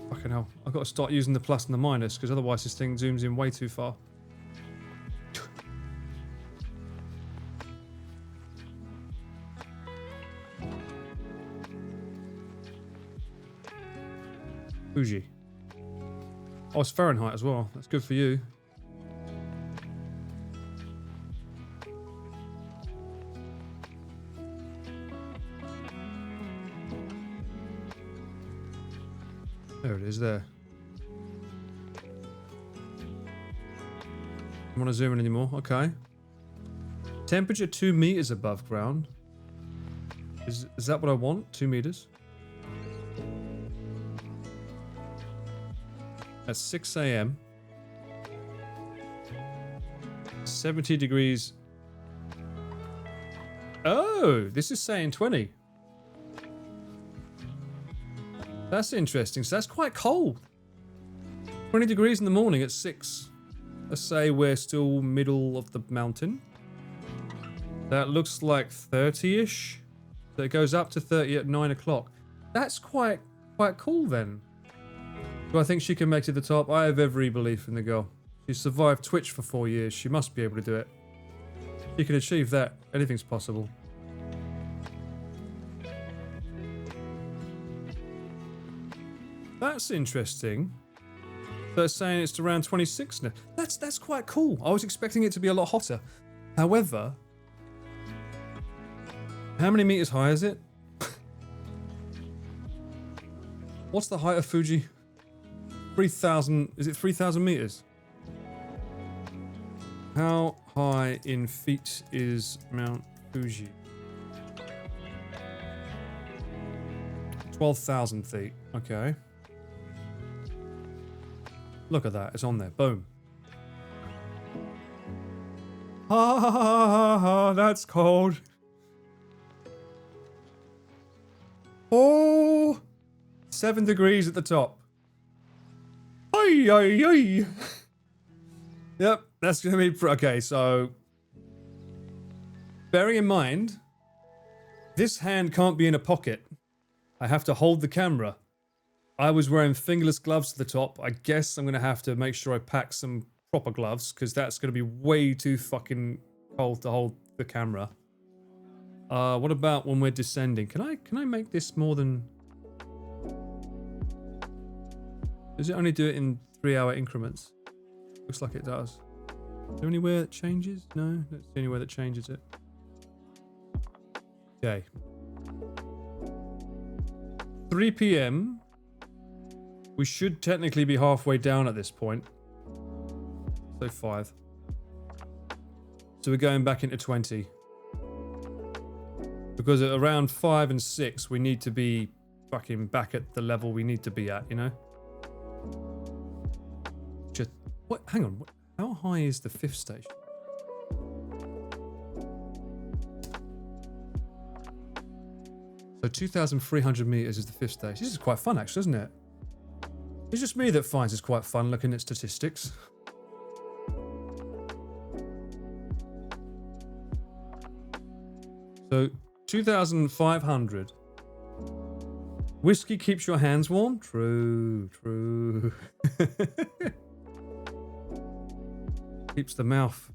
[SPEAKER 1] Fucking hell. I've got to start using the plus and the minus because otherwise this thing zooms in way too far. Fuji. Oh, it's Fahrenheit as well. That's good for you. it is there. Don't want to zoom in anymore. Okay. Temperature 2 meters above ground. Is that what I want? 2 meters? At 6 a.m. 70 degrees. Oh, this is saying 20. That's interesting. So that's quite cold. 20 degrees in the morning at 6. Let's say we're still middle of the mountain. That looks like 30-ish. So it goes up to 30 at 9 o'clock. That's quite cool then. Do I think she can make it to the top? I have every belief in the girl. She survived Twitch for 4 years. She must be able to do it. She can achieve that. Anything's possible. That's interesting. They're saying it's around 26 now. That's quite cool. I was expecting it to be a lot hotter. However, how many meters high is it? What's the height of Fuji? 3,000. Is it 3,000 meters? How high in feet is Mount Fuji? 12,000 feet. Okay. Look at that. It's on there. Boom. Ah, that's cold. Oh, 7 degrees at the top. Ay, ay, ay. Yep, that's going to be... Okay, so... Bearing in mind, this hand can't be in a pocket. I have to hold the camera. I was wearing fingerless gloves to the top. I guess I'm going to have to make sure I pack some proper gloves, because that's going to be way too fucking cold to hold the camera. What about when we're descending? Can I make this more than... Does it only do it in 3-hour increments? Looks like it does. Is there anywhere that changes? No, that's the only way that changes it. Okay. 3 p.m. We should technically be halfway down at this point. So 5. So we're going back into 20. Because at around 5 and 6, we need to be fucking back at the level we need to be at, you know? Just... What? Hang on. How high is the 5th station? So 2,300 meters is the 5th station. This is quite fun, actually, isn't it? It's just me that finds it's quite fun looking at statistics. So 2,500. Whiskey keeps your hands warm? True, true. Keeps the mouth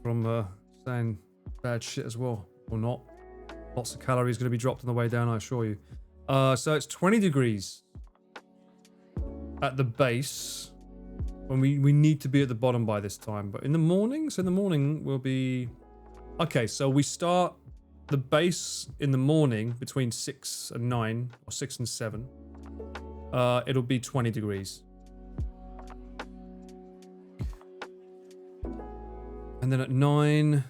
[SPEAKER 1] from saying bad shit as well. Or not. Lots of calories going to be dropped on the way down, I assure you. So it's 20 degrees at the base. When we need to be at the bottom by this time. But in the morning? So in the morning we'll be... Okay, so we start the base in the morning between 6 and 9. Or 6 and 7. It'll be 20 degrees. And then at 9...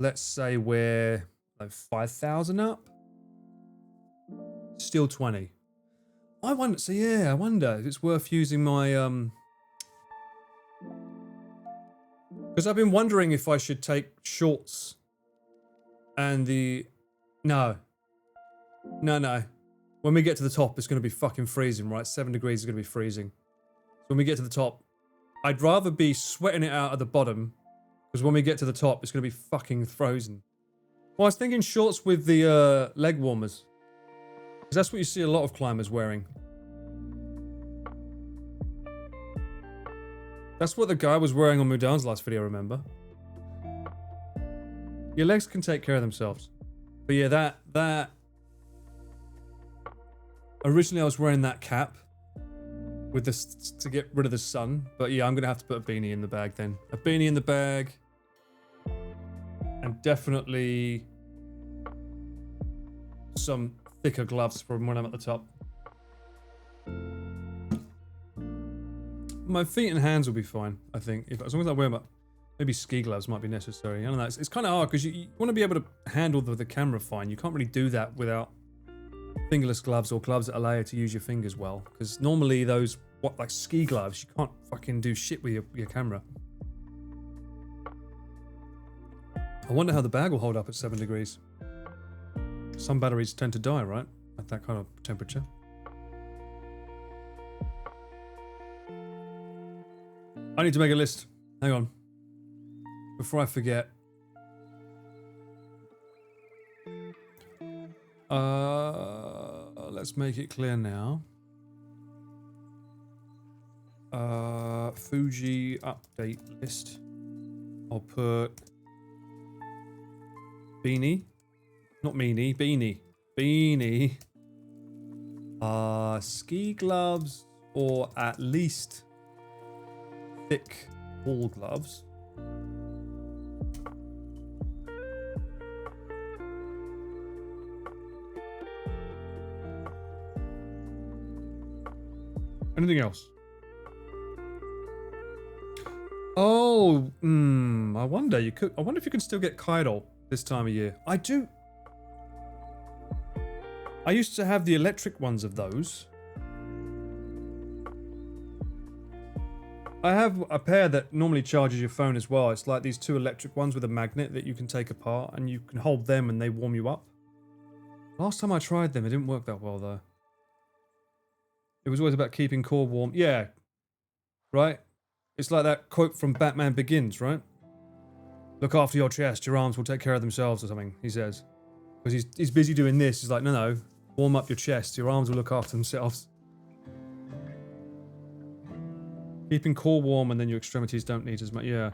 [SPEAKER 1] Let's say we're like 5,000 up. Still 20. I wonder, so yeah, I wonder if it's worth using my, because I've been wondering if I should take shorts and the, no. When we get to the top, it's going to be fucking freezing, right? 7 degrees is going to be freezing. So when we get to the top, I'd rather be sweating it out at the bottom, because when we get to the top, it's going to be fucking frozen. Well, I was thinking shorts with the leg warmers. Because that's what you see a lot of climbers wearing. That's what the guy was wearing on Mudan's last video, remember? Your legs can take care of themselves. But yeah, that... Originally I was wearing that cap. With this, to get rid of the sun. But yeah, I'm going to have to put a beanie in the bag then. A beanie in the bag. And definitely... some thicker gloves from when I'm at the top. My feet and hands will be fine, I think. If, as long as I wear my... Maybe ski gloves might be necessary. I don't know. It's kind of hard because you want to be able to handle the camera fine. You can't really do that without fingerless gloves or gloves that allow you to use your fingers well. Because normally those, like ski gloves, you can't fucking do shit with your camera. I wonder how the bag will hold up at 7 degrees. Some batteries tend to die, right? At that kind of temperature. I need to make a list. Hang on. Before I forget. Let's make it clear now. Fuji update list. I'll put beanie. Not meanie, beanie. Beanie. Ski gloves or at least thick wool gloves. Anything else? Oh, I wonder if you can still get Kydol this time of year. I do. I used to have the electric ones of those. I have a pair that normally charges your phone as well. It's like these two electric ones with a magnet that you can take apart and you can hold them and they warm you up. Last time I tried them, it didn't work that well though. It was always about keeping core warm. Yeah. Right? It's like that quote from Batman Begins, right? Look after your chest, your arms will take care of themselves or something, he says. Because he's busy doing this. He's like, no, warm up your chest, your arms will look after themselves. Keeping core warm and then your extremities don't need as much. Yeah.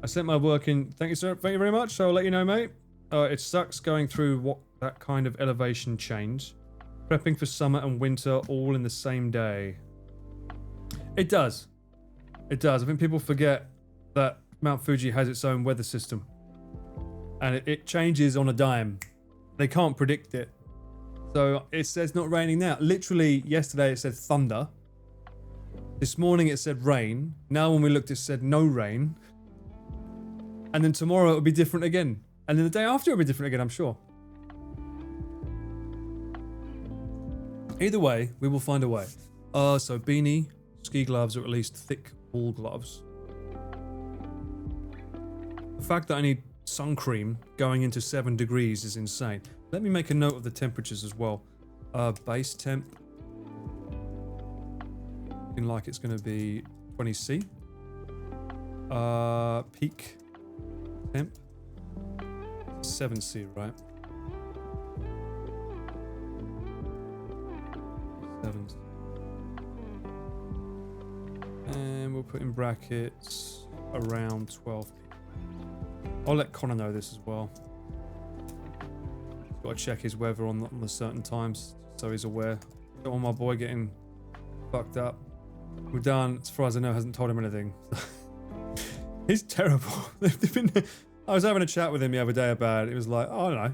[SPEAKER 1] I sent my work in. Thank you, sir. Thank you very much. So I'll let you know, mate. It sucks going through that kind of elevation change. Prepping for summer and winter all in the same day. It does. It does. I think people forget that Mount Fuji has its own weather system. And it changes on a dime. They can't predict it. So it says not raining now. Literally, yesterday it said thunder. This morning it said rain. Now when we looked it said no rain. And then tomorrow it'll be different again. And then the day after it'll be different again, I'm sure. Either way, we will find a way. So beanie, ski gloves, or at least thick wool gloves. The fact that I need sun cream going into 7 degrees is insane. Let me make a note of the temperatures as well. Base temp. Looking like it's going to be 20C. Peak temp. 7C, right? 7. And we'll put in brackets around 12. I'll let Connor know this as well. Got to check his weather on the certain times so he's aware. Don't want my boy getting fucked up. Dan, as far as I know, hasn't told him anything. He's terrible. I was having a chat with him the other day about it. He was like, oh, I don't know.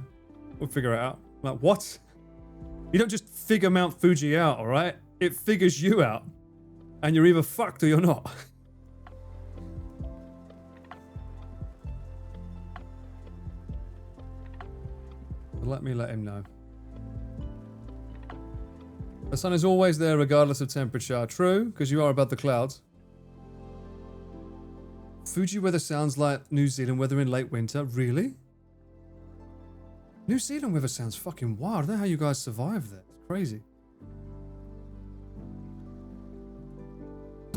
[SPEAKER 1] We'll figure it out. I'm like, what? You don't just figure Mount Fuji out, alright? It figures you out. And you're either fucked or you're not. Let me let him know. The sun is always there regardless of temperature. True, because you are above the clouds. Fuji weather sounds like New Zealand weather in late winter. Really? New Zealand weather sounds fucking wild. I don't know how you guys survive that. It's crazy.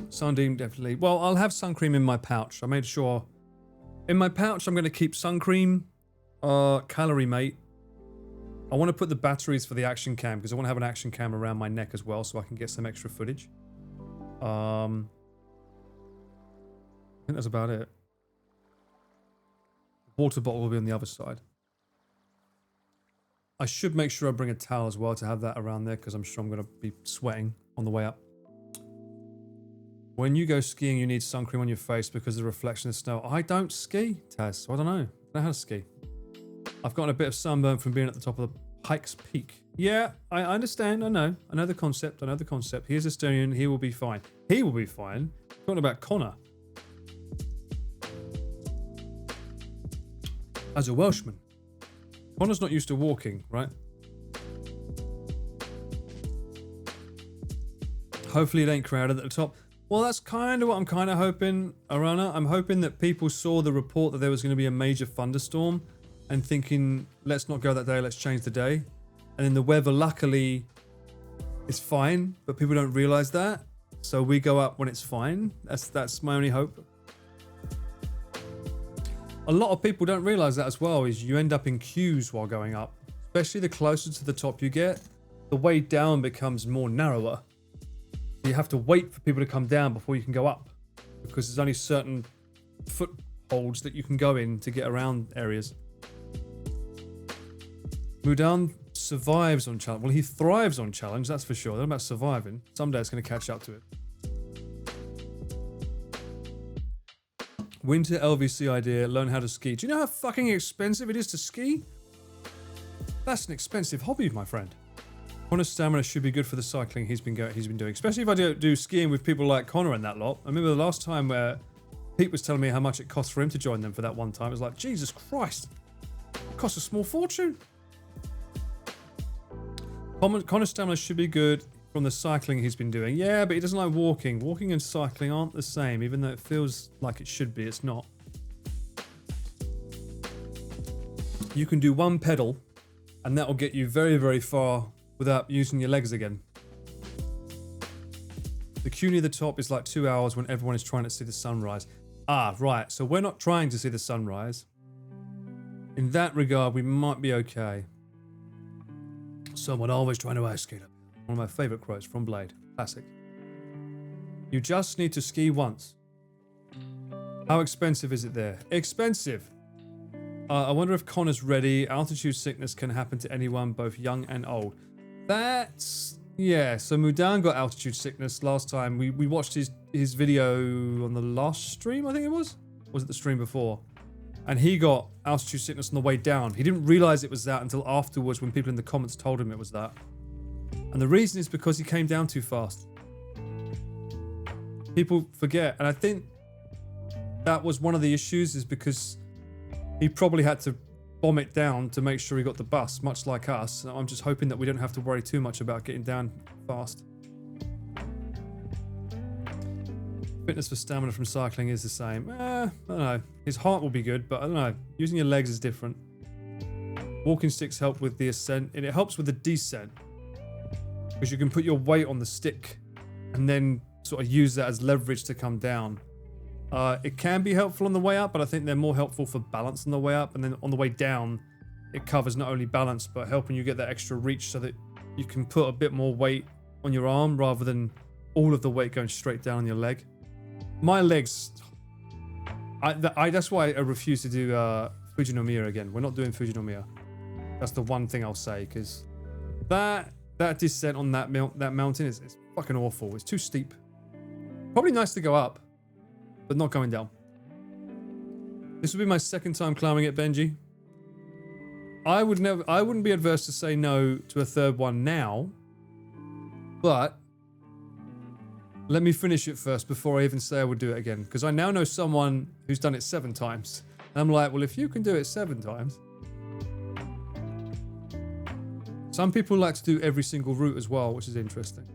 [SPEAKER 1] Sunbeam, definitely. Well, I'll have sun cream in my pouch. I made sure. In my pouch, I'm going to keep sun cream, Calorie Mate. I want to put the batteries for the action cam because I want to have an action cam around my neck as well so I can get some extra footage. I think that's about it. Water bottle will be on the other side. I should make sure I bring a towel as well to have that around there because I'm sure I'm going to be sweating on the way up. When you go skiing, you need sun cream on your face because of the reflection of snow. I don't ski, Taz, so I don't know. I don't know how to ski. I've gotten a bit of sunburn from being at the top of the Pikes Peak. Yeah, I understand. I know the concept. He is Estonian. He will be fine. He will be fine. Talking about Connor. As a Welshman, Connor's not used to walking, right? Hopefully it ain't crowded at the top. Well, that's kind of what I'm kind of hoping, Arana. I'm hoping that people saw the report that there was going to be a major thunderstorm and thinking, let's not go that day, let's change the day. And then the weather, luckily, is fine, but people don't realize that. So we go up when it's fine. That's my only hope. A lot of people don't realize that as well, is you end up in queues while going up. Especially the closer to the top you get, the way down becomes more narrower. You have to wait for people to come down before you can go up, because there's only certain footholds that you can go in to get around areas. Mudan survives on challenge. Well, he thrives on challenge, that's for sure. I don't know about surviving. Someday it's going to catch up to it. Winter LVC idea, learn how to ski. Do you know how fucking expensive it is to ski? That's an expensive hobby, my friend. Connor's stamina should be good for the cycling he's been doing, especially if I do skiing with people like Connor and that lot. I remember the last time where Pete was telling me how much it cost for him to join them for that one time. It was like, Jesus Christ, it costs a small fortune. Connor's stamina should be good from the cycling he's been doing. Yeah, but he doesn't like walking. Walking and cycling aren't the same, even though it feels like it should be. It's not. You can do one pedal, and that will get you very, very far without using your legs again. The queue near the top is like 2 hours when everyone is trying to see the sunrise. Ah, right. So we're not trying to see the sunrise. In that regard, we might be okay. Someone always trying to ice skate up. One of my favourite quotes from Blade. Classic. You just need to ski once. How expensive is it there? Expensive. I wonder if Connor's ready. Altitude sickness can happen to anyone, both young and old. That's... yeah, so Mudan got altitude sickness last time. We watched his video on the last stream, I think it was? Or was it the stream before? And he got altitude sickness on the way down. He didn't realise it was that until afterwards when people in the comments told him it was that. And the reason is because he came down too fast. People forget, and I think that was one of the issues, is because he probably had to bomb it down to make sure he got the bus, much like us. I'm just hoping that we don't have to worry too much about getting down fast. Fitness for stamina from cycling is the same. I don't know. His heart will be good, but I don't know. Using your legs is different. Walking sticks help with the ascent, and it helps with the descent. Because you can put your weight on the stick and then sort of use that as leverage to come down. It can be helpful on the way up, but I think they're more helpful for balance on the way up. And then on the way down, it covers not only balance, but helping you get that extra reach so that you can put a bit more weight on your arm rather than all of the weight going straight down on your leg. My legs... that's why I refuse to do Fujinomiya again. We're not doing Fujinomiya. That's the one thing I'll say, because that descent on that mountain is fucking awful. It's too steep. Probably nice to go up, but not going down. This will be my second time climbing it, Benji. I wouldn't be adverse to say no to a third one now, but let me finish it first before I even say I would do it again, because I now know someone who's done it 7 times. And I'm like, well, if you can do it 7 times. Some people like to do every single route as well, which is interesting.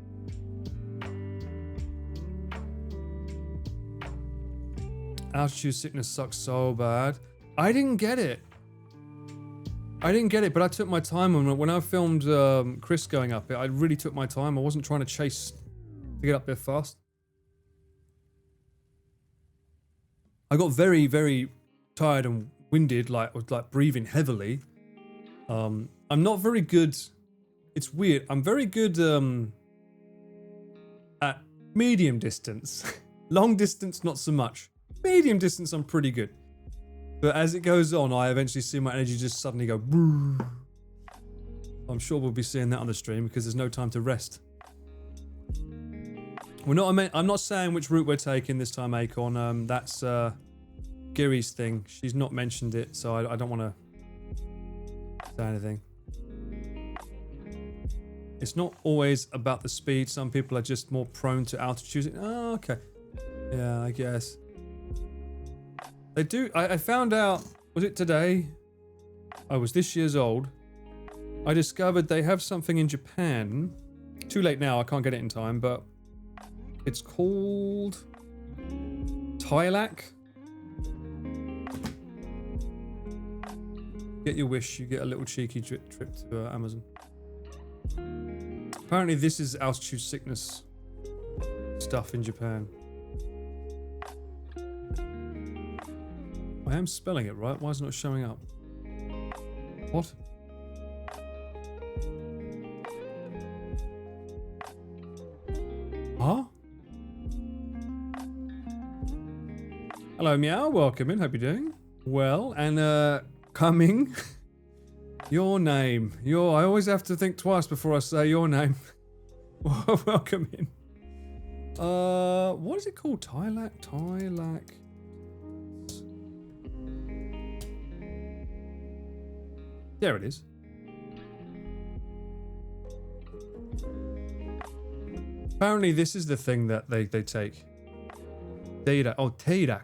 [SPEAKER 1] Altitude sickness sucks so bad. I didn't get it. But I took my time when I filmed Chris going up it. I really took my time. I wasn't trying to chase to get up there fast. I got very, very tired and winded, like breathing heavily. I'm not very good. It's weird. I'm very good at medium distance. Long distance, not so much. Medium distance, I'm pretty good. But as it goes on, I eventually see my energy just suddenly go. Brrr. I'm sure we'll be seeing that on the stream because there's no time to rest. I'm not saying which route we're taking this time, Acorn. That's Giri's thing. She's not mentioned it, so I don't want to say anything. It's not always about the speed. Some people are just more prone to altitude. Oh, okay. Yeah, I guess. They do. I found out, was it today? I was this year's old. I discovered they have something in Japan. Too late now, I can't get it in time, but it's called Tylak. Get your wish, you get a little cheeky trip to Amazon. Apparently this is altitude sickness stuff in Japan. I am spelling it right, why is it not showing up? What? Huh? Hello, Meow. Welcome in. Hope you're doing well. And coming. Your name. I always have to think twice before I say your name. Welcome in. What is it called? Tylak. There it is. Apparently this is the thing that they take. Teirak. Oh, Teirak.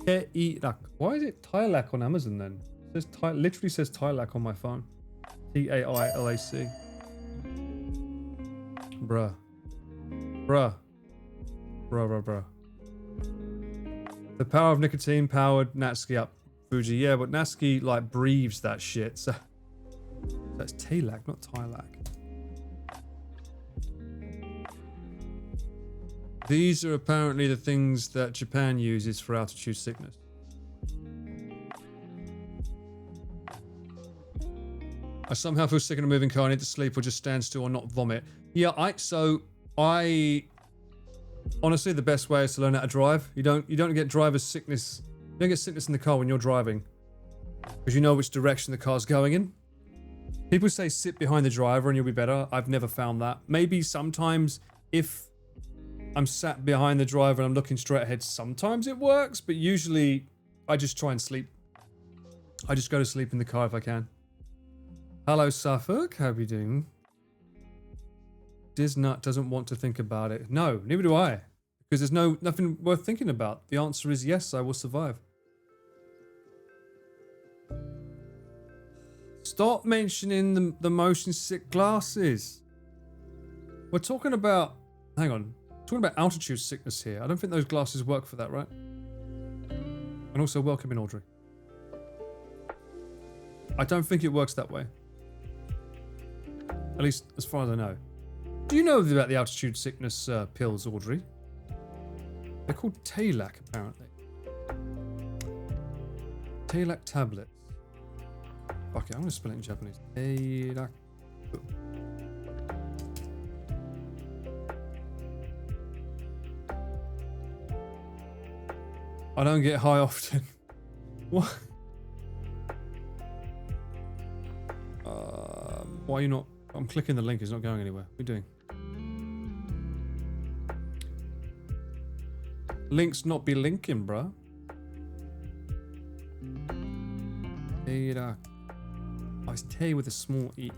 [SPEAKER 1] Teirak. Why is it Tylak on Amazon then? It says literally says Tylak on my phone. T-A-I-L-A-C. Bruh. The power of nicotine powered Natsuki up Fuji. Yeah, but Natsuki like breathes that shit. So that's Teirak, not Tylak. These are apparently the things that Japan uses for altitude sickness. I somehow feel sick in a moving car. I need to sleep or just stand still or not vomit. Yeah, I honestly, the best way is to learn how to drive. You don't get driver's sickness. You don't get sickness in the car when you're driving because you know which direction the car's going in. People say sit behind the driver and you'll be better. I've never found that. Maybe sometimes if I'm sat behind the driver and I'm looking straight ahead, sometimes it works, but usually I just try and sleep. I just go to sleep in the car if I can. Hello, Suffolk. How are you doing? Diznut doesn't want to think about it. No, neither do I. Because there's nothing worth thinking about. The answer is yes, I will survive. Stop mentioning the motion sick glasses. We're talking about... Hang on. Talking about altitude sickness here. I don't think those glasses work for that, right? And also, welcome in, Audrey. I don't think it works that way. At least, as far as I know. Do you know about the altitude sickness pills, Audrey? They're called Tylak, apparently. Tylak tablets. Okay, I'm going to spell it in Japanese. Tylak. I don't get high often. What? Why are you not... I'm clicking the link, it's not going anywhere. What are you doing? Links not be linking, bruh. Oh, it's T with a small E.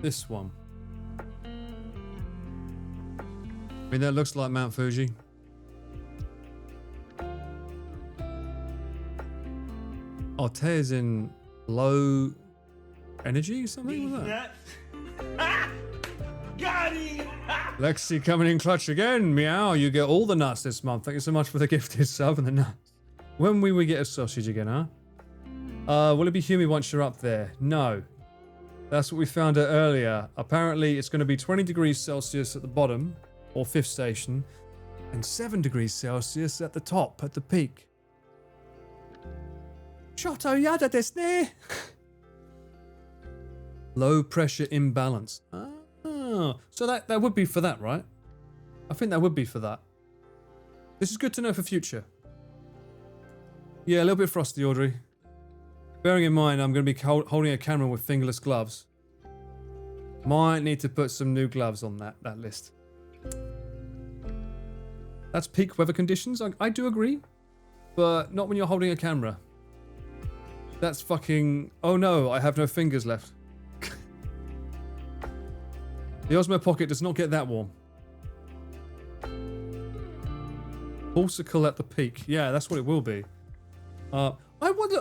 [SPEAKER 1] This one. I mean, that looks like Mount Fuji. Oh, Te is in low energy or something? What was that?
[SPEAKER 3] Got him!
[SPEAKER 1] Lexi coming in clutch again. Meow, you get all the nuts this month. Thank you so much for the gifted sub and the nuts. When will we get a sausage again, huh? Will it be humid once you're up there? No. That's what we found out earlier. Apparently, it's going to be 20 degrees Celsius at the bottom, or fifth station, and 7 degrees Celsius at the top, at the peak. Shoto yada desu ne. Low pressure imbalance. Ah, so that would be for that, right? I think that would be for that. This is good to know for future. Yeah, a little bit frosty, Audrey. Bearing in mind, I'm going to be holding a camera with fingerless gloves. Might need to put some new gloves on that list. That's peak weather conditions. I do agree. but not when you're holding a camera. That's fucking... Oh no, I have no fingers left. The Osmo Pocket does not get that warm. Popsicle at the peak. Yeah, that's what it will be. I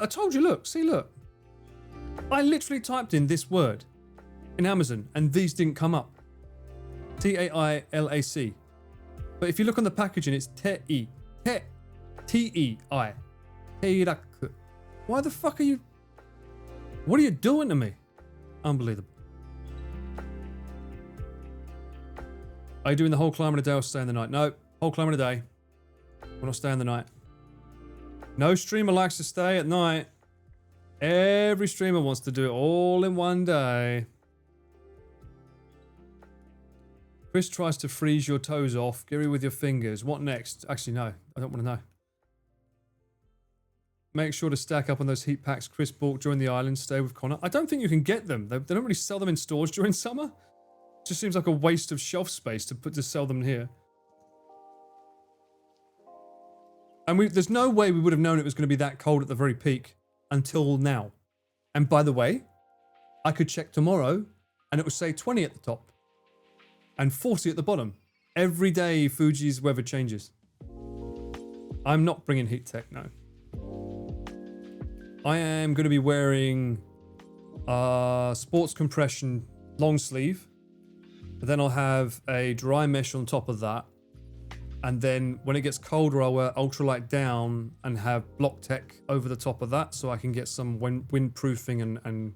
[SPEAKER 1] told you, look, see, look. I literally typed in this word in Amazon and these didn't come up. T-A-I-L-A-C. But if you look on the packaging, it's T-E. T-E-I. Teiraku. Why the fuck are you... What are you doing to me? Unbelievable. Are you doing the whole climb in a day or staying the night? No, whole climb in a day. We're not staying the night. No streamer likes to stay at night. Every streamer wants to do it all in one day. Chris tries to freeze your toes off. Gary with your fingers. What next? Actually, no. I don't want to know. Make sure to stack up on those heat packs Chris bought during the island stay with Connor. I don't think you can get them. They don't really sell them in stores during summer. It just seems like a waste of shelf space to sell them here. And there's no way we would have known it was going to be that cold at the very peak until now. And by the way, I could check tomorrow and it would say 20 at the top and 40 at the bottom. Every day Fuji's weather changes. I'm not bringing heat tech, no. I am going to be wearing sports compression long sleeve. But then I'll have a dry mesh on top of that. And then when it gets colder, I'll wear ultralight down and have block tech over the top of that so I can get some windproofing and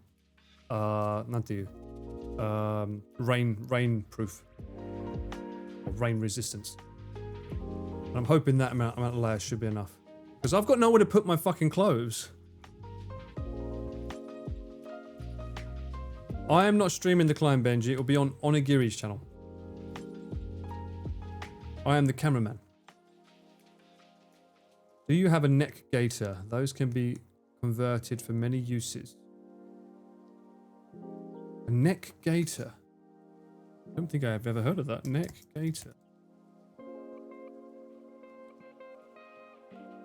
[SPEAKER 1] rain proof or rain resistance. And I'm hoping that amount of layers should be enough. Because I've got nowhere to put my fucking clothes. I am not streaming the climb, Benji. It will be on Onigiri's channel. I am the cameraman. Do you have a neck gaiter? Those can be converted for many uses. A neck gaiter? I don't think I've ever heard of that. Neck gaiter.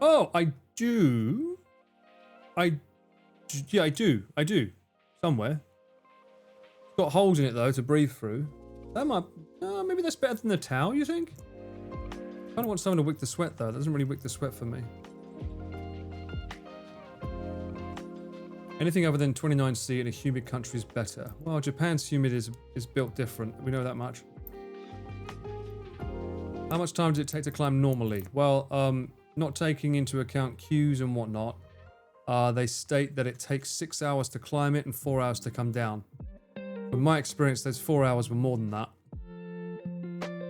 [SPEAKER 1] Oh, I do. Yeah, I do. Somewhere. It's got holes in it though to breathe through. That might... maybe that's better than the towel, you think? I don't want someone to wick the sweat though. That doesn't really wick the sweat for me. Anything other than 29C in a humid country is better. Well, Japan's humid is built different. We know that much. How much time does it take to climb normally? Well, not taking into account queues and whatnot, they state that it takes 6 hours to climb it and 4 hours to come down. From my experience, those 4 hours were more than that.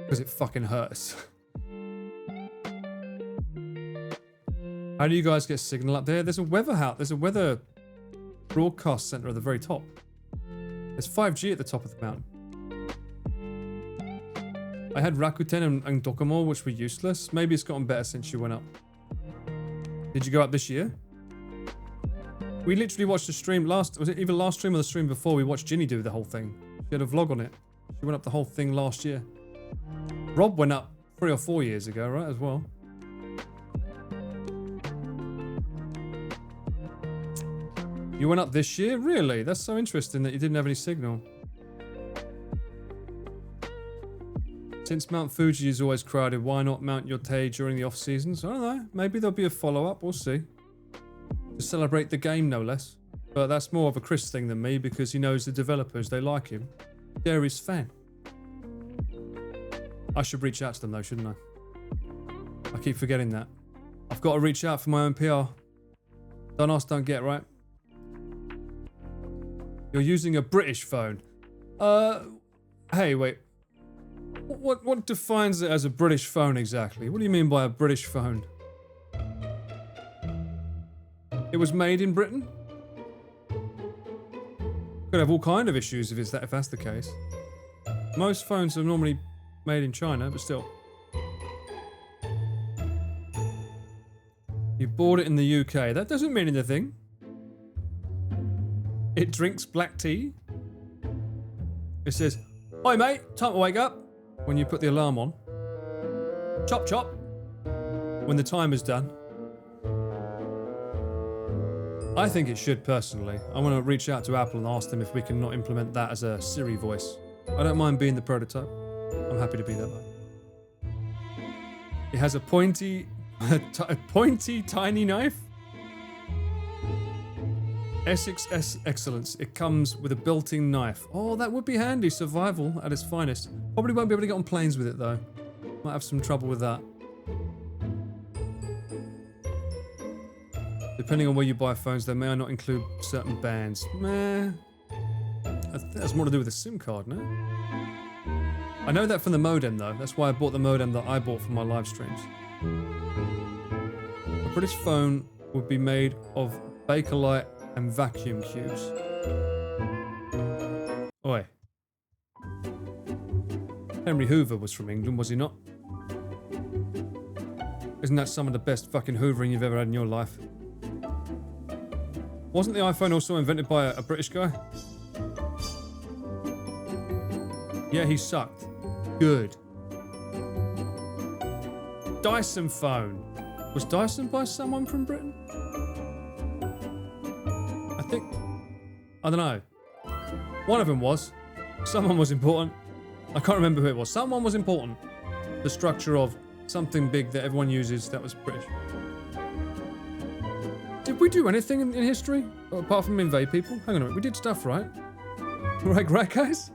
[SPEAKER 1] Because it fucking hurts. How do you guys get signal up there? There's a weather house. There's a weather broadcast center at the very top. There's 5G at the top of the mountain. I had Rakuten and Docomo, which were useless. Maybe it's gotten better since you went up. Did you go up this year? We literally watched the stream was it either last stream or the stream before? We watched Ginny do the whole thing. She had a vlog on it. She went up the whole thing last year. Rob went up 3 or 4 years ago, right, as well. You went up this year? Really? That's so interesting that you didn't have any signal. Since Mount Fuji is always crowded, why not Mount Yotei during the off seasons? I don't know. Maybe there'll be a follow-up. We'll see. To celebrate the game, no less. But that's more of a Chris thing than me because he knows the developers. They like him. Gary's fan. I should reach out to them though, shouldn't I? I keep forgetting that. I've got to reach out for my own PR. Don't ask, don't get, right? You're using a British phone. Hey, wait. What defines it as a British phone exactly? What do you mean by a British phone? It was made in Britain? Could have all kind of issues if that's the case. Most phones are normally made in China, but still. You bought it in the UK. That doesn't mean anything. It drinks black tea. It says, "Hi mate, time to wake up." When you put the alarm on. Chop chop. When the timer's done. I think it should, personally. I want to reach out to Apple and ask them if we can not implement that as a Siri voice. I don't mind being the prototype. I'm happy to be that though. It has a pointy tiny knife. Essex Excellence. It comes with a built-in knife. Oh, that would be handy. Survival at its finest. Probably won't be able to get on planes with it though. Might have some trouble with that. Depending on where you buy phones, they may or not include certain bands. Meh. I think that's more to do with the SIM card, no? I know that from the modem though. That's why I bought the modem that I bought for my live streams. A British phone would be made of Bakelite and vacuum cubes. Oi. Henry Hoover was from England, was he not? Isn't that some of the best fucking hoovering you've ever had in your life? Wasn't the iPhone also invented by a British guy? Yeah, he sucked. Good. Dyson phone. Was Dyson by someone from Britain? I think... I don't know. One of them was. Someone was important. I can't remember who it was. Someone was important. The structure of something big that everyone uses that was British. Did we do anything in history? Apart from invade people? Hang on a minute. We did stuff, right? Right, guys?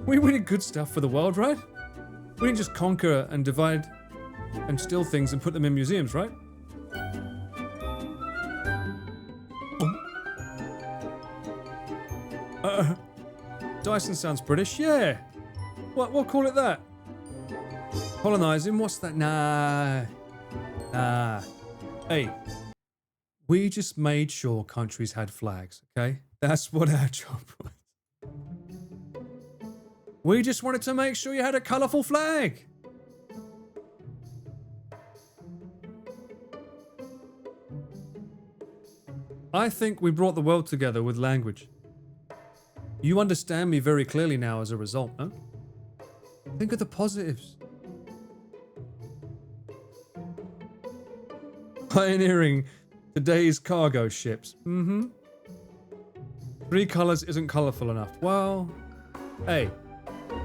[SPEAKER 1] We did good stuff for the world, right? We didn't just conquer and divide and steal things and put them in museums, right? Dyson sounds British, yeah. We'll call it that. Colonizing, what's that? Nah. Hey, we just made sure countries had flags, okay? That's what our job was. We just wanted to make sure you had a colourful flag. I think we brought the world together with language. You understand me very clearly now as a result, no? Think of the positives. Pioneering today's cargo ships. Mm-hmm. 3 colours isn't colourful enough. Well, hey,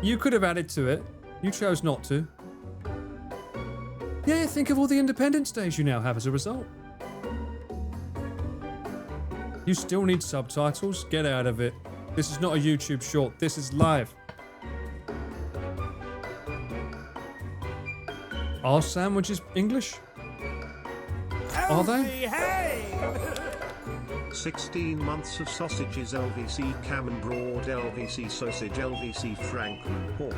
[SPEAKER 1] you could have added to it. You chose not to. Yeah, think of all the Independence Days you now have as a result. You still need subtitles? Get out of it. This is not a YouTube short. This is live. Are sandwiches English? Are they?
[SPEAKER 4] 16 months of sausages, LVC Camembert, LVC sausage, LVC Franklin pork.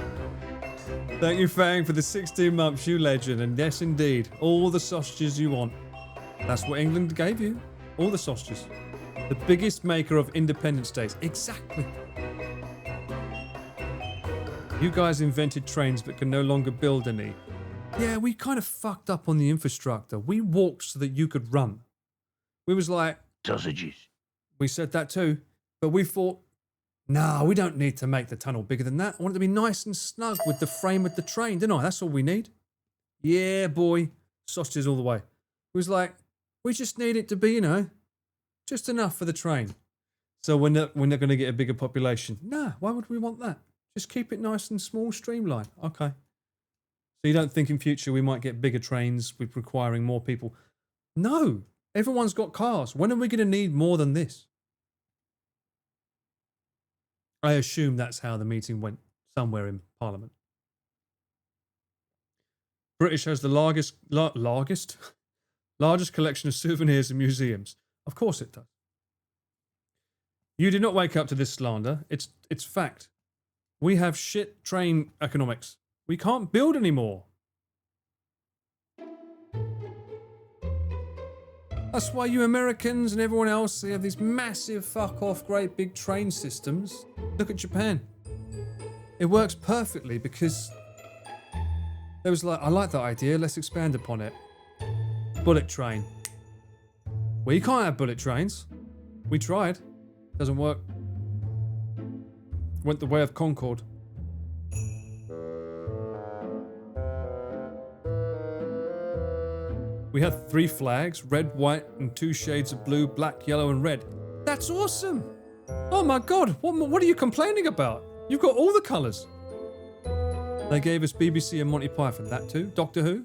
[SPEAKER 1] Thank you, Fang, for the 16 months, you legend. And yes, indeed, all the sausages you want. That's what England gave you. All the sausages. The biggest maker of Independence Days. Exactly. You guys invented trains but can no longer build any. Yeah, we kind of fucked up on the infrastructure. We walked so that you could run. We was like...
[SPEAKER 2] Sausages.
[SPEAKER 1] We said that too. But we thought, nah, we don't need to make the tunnel bigger than that. I want it to be nice and snug with the frame of the train, didn't I? That's all we need. Yeah, boy. Sausages all the way. It was like, we just need it to be, you know, just enough for the train. So we're not going to get a bigger population. Nah, why would we want that? Just keep it nice and small, streamlined. Okay. So you don't think in future we might get bigger trains with requiring more people? No. Everyone's got cars. When are we going to need more than this? I assume that's how the meeting went, somewhere in Parliament. British has the largest collection of souvenirs and museums. Of course it does. You did not wake up to this slander. It's fact. We have shit train economics. We can't build anymore. That's why you Americans and everyone else, they have these massive fuck-off great big train systems. Look at Japan. It works perfectly because there was like, I like that idea, let's expand upon it. Bullet train. We can't have bullet trains. We tried. Doesn't work. Went the way of Concorde. We had 3 flags, red, white, and 2 shades of blue, black, yellow, and red. That's awesome! Oh my god, what are you complaining about? You've got all the colours. They gave us BBC and Monty Python, that too. Doctor Who.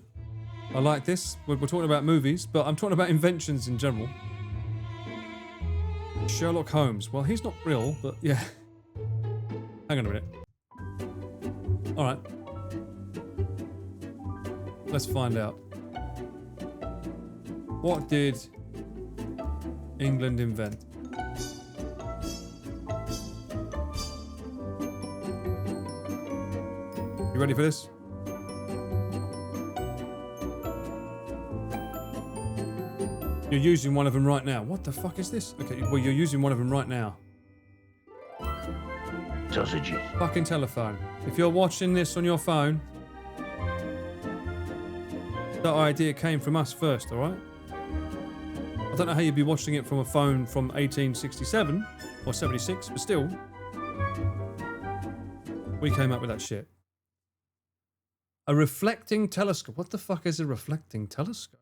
[SPEAKER 1] I like this. We're talking about movies, but I'm talking about inventions in general. Sherlock Holmes. Well, he's not real, but yeah. Hang on a minute. Alright. Let's find out. What did England invent? You ready for this? You're using one of them right now. What the fuck is this? Okay, well, you're using one of them right now.
[SPEAKER 2] Sausages.
[SPEAKER 1] Fucking telephone. If you're watching this on your phone, that idea came from us first, alright? I don't know how you'd be watching it from a phone from 1867 or 76, but still, we came up with that shit. A reflecting telescope. What the fuck is a reflecting telescope?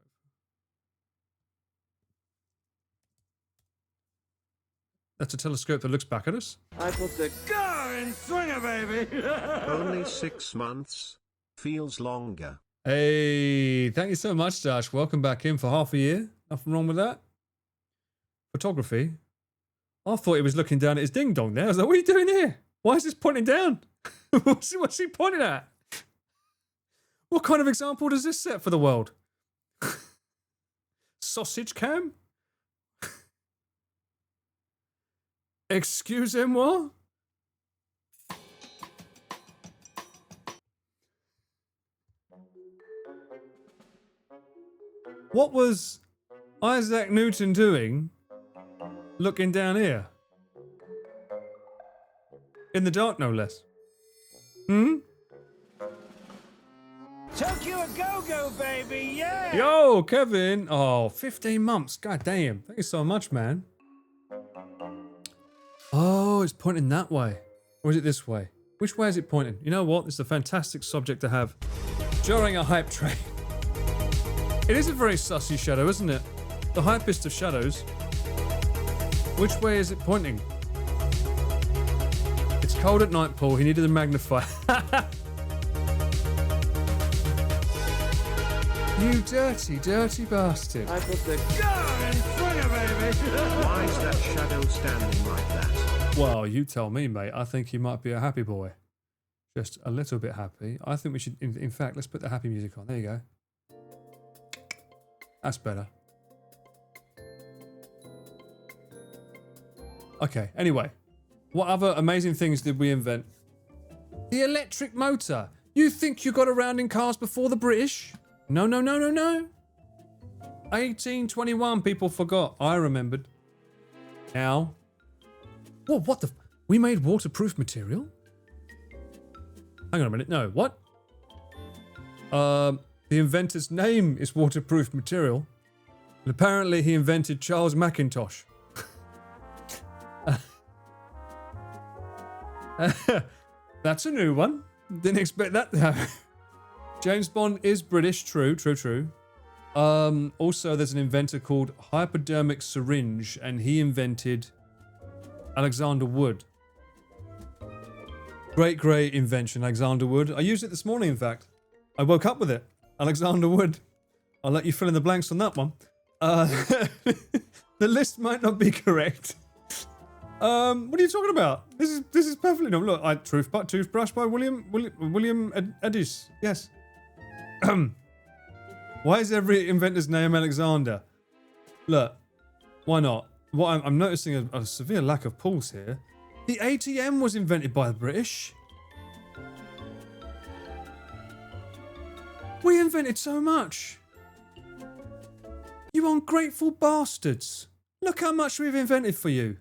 [SPEAKER 1] That's a telescope that looks back at us?
[SPEAKER 3] I put the car in swinger, baby.
[SPEAKER 4] Only 6 months. Feels longer.
[SPEAKER 1] Hey, thank you so much, Josh. Welcome back in for half a year. Nothing wrong with that. Photography. I thought he was looking down at his ding dong there. I was like, what are you doing here? Why is this pointing down? What's he pointing at? What kind of example does this set for the world? Sausage cam? Excusez-moi? What was Isaac Newton doing looking down here? In the dark, no less. Hmm?
[SPEAKER 3] Tokyo a go-go, baby, yeah!
[SPEAKER 1] Yo, Kevin! Oh, 15 months. God damn. Thank you so much, man. Oh, it's pointing that way. Or is it this way? Which way is it pointing? You know what? This is a fantastic subject to have during a hype train. It is a very sussy shadow, isn't it? The hypest of shadows. Which way is it pointing? It's cold at night, Paul. He needed a magnifier. You dirty, dirty bastard.
[SPEAKER 3] I put the car in swinger, baby.
[SPEAKER 4] Why is that shadow standing like that?
[SPEAKER 1] Well, you tell me, mate. I think he might be a happy boy. Just a little bit happy. I think we should, in fact, let's put the happy music on. There you go. That's better. Okay, anyway. What other amazing things did we invent? The electric motor. You think you got around in cars before the British? No, no, no, no, no. 1821, people forgot. I remembered. Now. Whoa, what the? We made waterproof material? Hang on a minute. No, what? The inventor's name is waterproof material. And apparently he invented Charles Macintosh. That's a new one. Didn't expect that to happen. James Bond is British. True, true, true. Also, there's an inventor called Hypodermic Syringe, and he invented Alexander Wood. Great, great invention, Alexander Wood. I used it this morning, in fact. I woke up with it. Alexander Wood. I'll let you fill in the blanks on that one. The list might not be correct. What are you talking about? This is perfectly normal. Look, toothbrush by William Edis. Yes. Why is every inventor's name Alexander? Look, why not? What I'm noticing a severe lack of pulse here. The ATM was invented by the British. We invented so much. You ungrateful bastards. Look how much we've invented for you.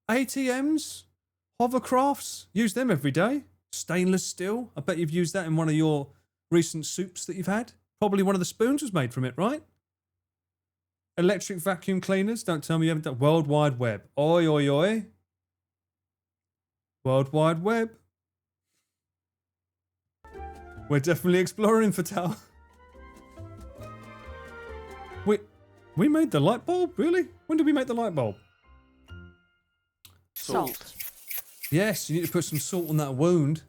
[SPEAKER 1] ATMs, hovercrafts, use them every day. Stainless steel, I bet you've used that in one of your recent soups that you've had. Probably one of the spoons was made from it, right? Electric vacuum cleaners, don't tell me you haven't done. World Wide Web, oi oi oi. World Wide Web. We're definitely exploring, Fatal. We made the light bulb? Really? When did we make the light bulb?
[SPEAKER 5] Salt.
[SPEAKER 1] Yes, you need to put some salt on that wound.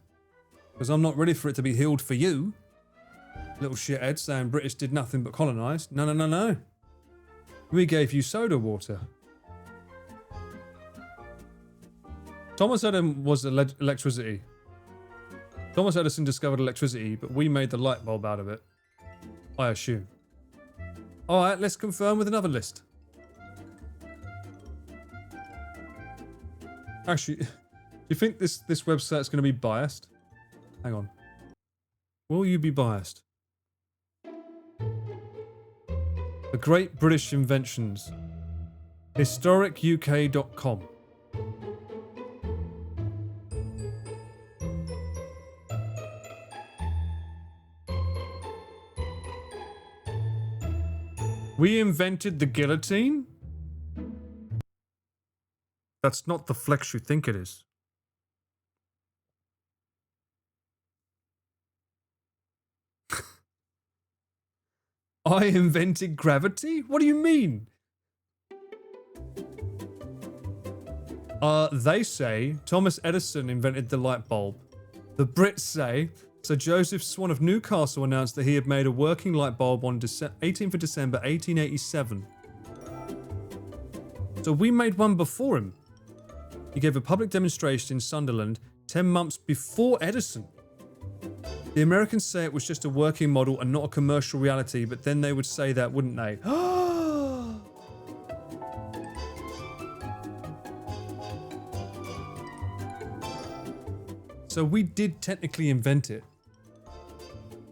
[SPEAKER 1] Because I'm not ready for it to be healed for you. Little shithead saying British did nothing but colonise. No, no, no, no. We gave you soda water. Thomas Edison was electricity. Thomas Edison discovered electricity, but we made the light bulb out of it. I assume. Alright, let's confirm with another list. Actually, do you think this website's going to be biased? Hang on. Will you be biased? The Great British Inventions. HistoricUK.com. We invented the guillotine? That's not the flex you think it is. I invented gravity? What do you mean? They say Thomas Edison invented the light bulb. The Brits say Sir Joseph Swan of Newcastle announced that he had made a working light bulb on 18th of December 1887. So we made one before him. He gave a public demonstration in Sunderland 10 months before Edison. The Americans say it was just a working model and not a commercial reality, but then they would say that, wouldn't they? So we did technically invent it.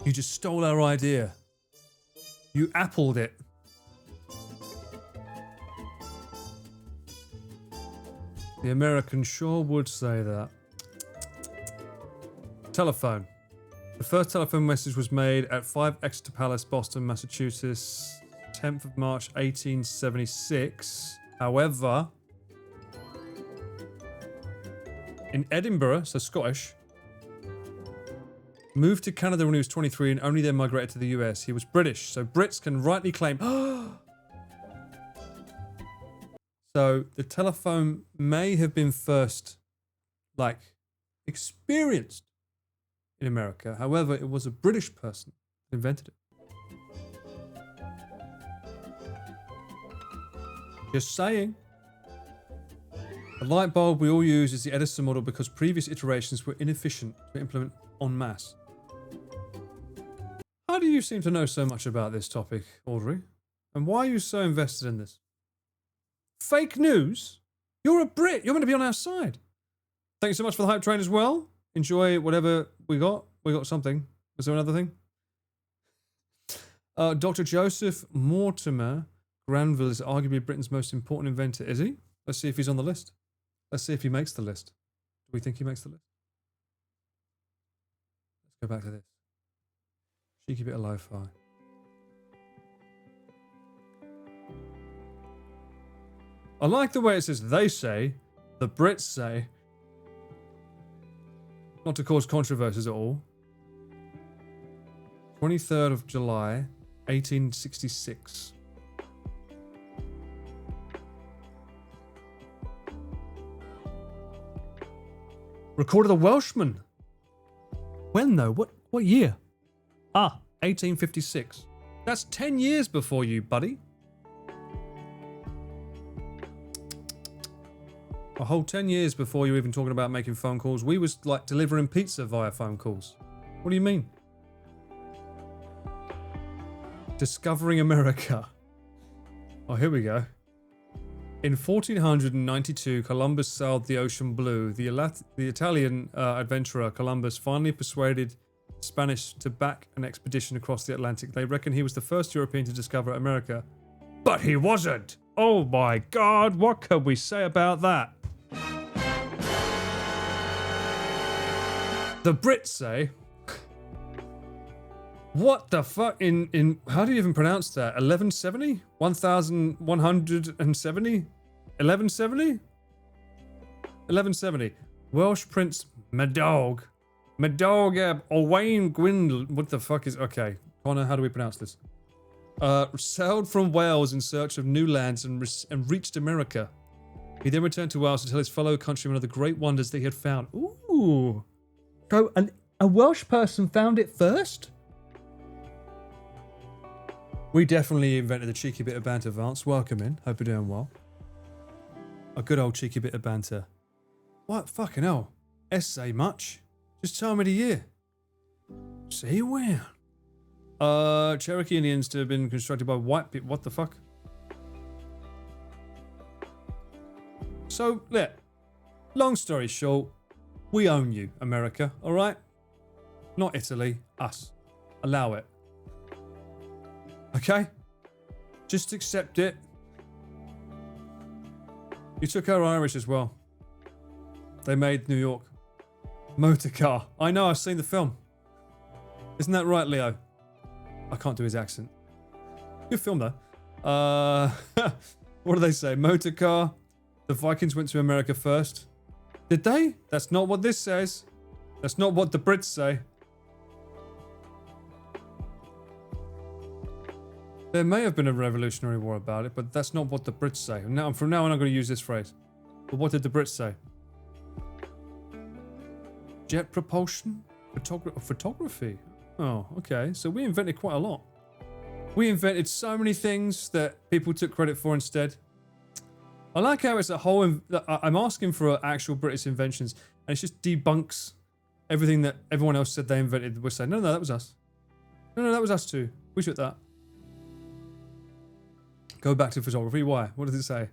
[SPEAKER 1] You just stole our idea. You appled it. The Americans sure would say that. Telephone. The first telephone message was made at 5 Exeter Palace, Boston, Massachusetts, 10th of March, 1876. However, in Edinburgh, so Scottish, moved to Canada when he was 23 and only then migrated to the US. He was British, so Brits can rightly claim... So the telephone may have been first, like, experienced in America. However, it was a British person who invented it. Just saying. The light bulb we all use is the Edison model because previous iterations were inefficient to implement en masse. How do you seem to know so much about this topic, Audrey? And why are you so invested in this? Fake news? You're a Brit. You're meant to be on our side. Thank you so much for the hype train as well. Enjoy whatever we got. We got something. Was there another thing? Dr. Joseph Mortimer Granville is arguably Britain's most important inventor. Is he? Let's see if he's on the list. Let's see if he makes the list. Do we think he makes the list? Let's go back to this. Cheeky bit of lo-fi. I like the way it says they say, the Brits say. Not to cause controversies at all. 23rd of July, 1866. Recorded a Welshman. When though? What year? 1856. That's 10 years before you, buddy. A whole 10 years before you were even talking about making phone calls. We was like delivering pizza via phone calls. What do you mean? Discovering America. Oh, here we go. In 1492, Columbus sailed the ocean blue. The Italian adventurer Columbus finally persuaded the Spanish to back an expedition across the Atlantic. They reckon he was the first European to discover America. But he wasn't! Oh my God, what can we say about that? The Brits say... What the fuck? In how do you even pronounce that? 1170? 1170? 1170? 1170. Welsh Prince Madog Owain Gwynedd. What the fuck is... Okay. Connor, how do we pronounce this? sailed from Wales in search of new lands and reached America. He then returned to Wales to tell his fellow countrymen of the great wonders that he had found. Ooh. So a Welsh person found it first? We definitely invented a cheeky bit of banter, Vance. Welcome in. Hope you're doing well. A good old cheeky bit of banter. What? Fucking hell. Essay much? Just tell me the year. See when? Cherokee Indians to have been constructed by white people. What the fuck? So, look. Long story short, we own you, America, alright? Not Italy, us. Allow it. Okay? Just accept it. You took our Irish as well. They made New York. Motor car. I know, I've seen the film. Isn't that right, Leo? I can't do his accent. Good film, though. What do they say? Motor car. The Vikings went to America first. Did they? That's not what this says. That's not what the Brits say. There may have been a Revolutionary War about it, but that's not what the Brits say. Now, from now on, I'm going to use this phrase. But what did the Brits say? Jet propulsion? Photography? Oh, okay. So we invented quite a lot. We invented so many things that people took credit for instead. I like how it's a whole... I'm asking for actual British inventions, and it just debunks everything that everyone else said they invented. We're saying, no, that was us. No, that was us too. We took that. Go back to photography. Why? What does it say?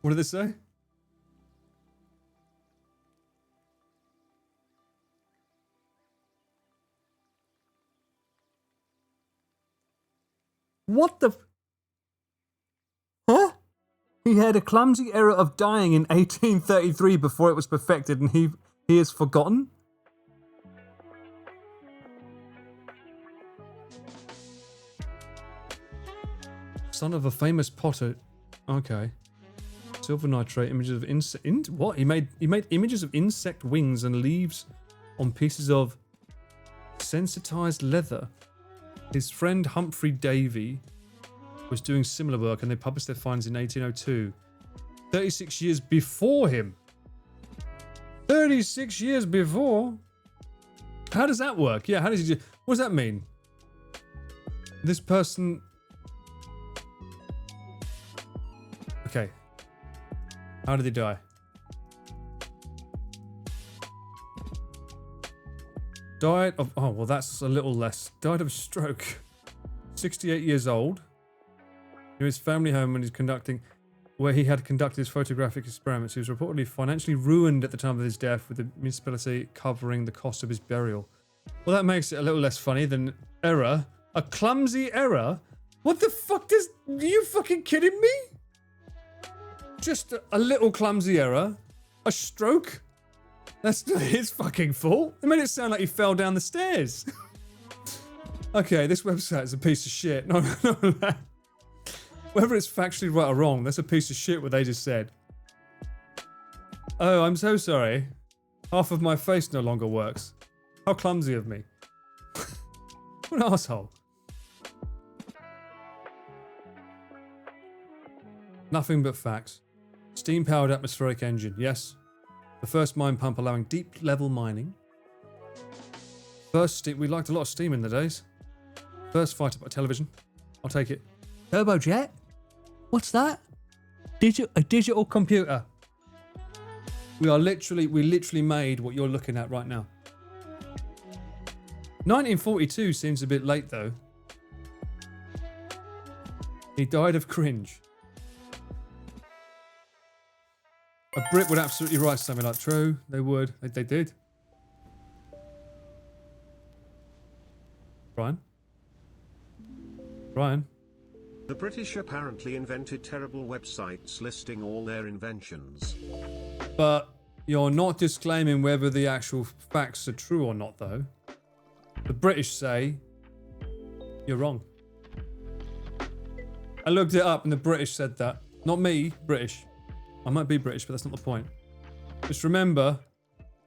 [SPEAKER 1] What did it say? What the... Huh? He had a clumsy error of dying in 1833 before it was perfected, and he is forgotten? Son of a famous potter. Okay. Silver nitrate, images of insect... what? He made images of insect wings and leaves on pieces of sensitized leather. His friend Humphrey Davy was doing similar work, and they published their finds in 1802. 36 years before him. 36 years before? How does that work? Yeah, how does he do... What does that mean? This person... Okay. How did he die? Died of... Oh, well, that's a little less. Died of stroke. 68 years old. In his family home when he's where he had conducted his photographic experiments. He was reportedly financially ruined at the time of his death, with the municipality covering the cost of his burial. Well, that makes it a little less funny than error. A clumsy error? What the fuck does... Are you fucking kidding me? Just a little clumsy error. A stroke? That's not his fucking fault. It made it sound like he fell down the stairs. Okay, this website is a piece of shit. No. Whether it's factually right or wrong, that's a piece of shit what they just said. Oh, I'm so sorry. Half of my face no longer works. How clumsy of me. What an asshole. Nothing but facts. Steam-powered atmospheric engine, yes. The first mine pump allowing deep-level mining. First steam... We liked a lot of steam in the days. First fighter by television. I'll take it. Turbojet? What's that? A digital computer. We literally made what you're looking at right now. 1942 seems a bit late, though. He died of cringe. A Brit would absolutely write something like true. They would. They did. Brian?
[SPEAKER 4] The British apparently invented terrible websites listing all their inventions.
[SPEAKER 1] But you're not disclaiming whether the actual facts are true or not, though. The British say you're wrong. I looked it up and the British said that. Not me, British. I might be British, but that's not the point. Just remember,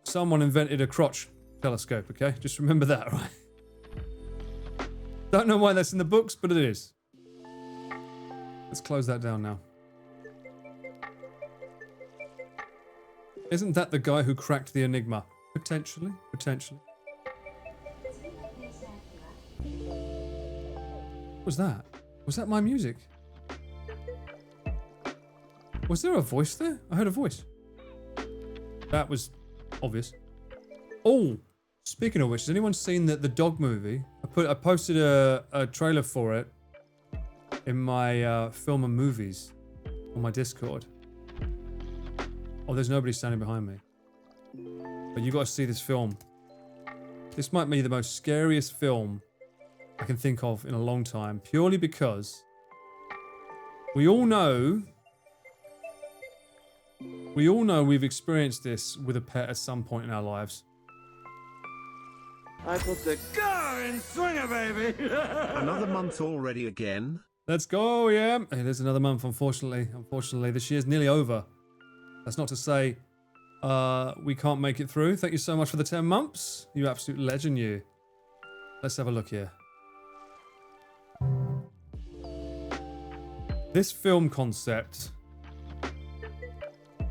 [SPEAKER 1] someone invented a crotch telescope, okay? Just remember that, right? Don't know why that's in the books, but it is. Let's close that down now. Isn't that the guy who cracked the enigma? Potentially, potentially. What was that? Was that my music? Was there a voice there? I heard a voice. That was obvious. Oh, speaking of which, has anyone seen the dog movie? I posted a trailer for it in my film and movies on my Discord. Oh, there's nobody standing behind me. But you got to see this film. This might be the most scariest film I can think of in a long time, purely because we all know we've experienced this with a pet at some point in our lives.
[SPEAKER 3] I put the car in swinger, baby.
[SPEAKER 4] Another month already again.
[SPEAKER 1] Let's go, yeah. Hey, there's another month, unfortunately. Unfortunately, this year's nearly over. That's not to say we can't make it through. Thank you so much for the 10 months. You absolute legend, you. Let's have a look here. This film concept,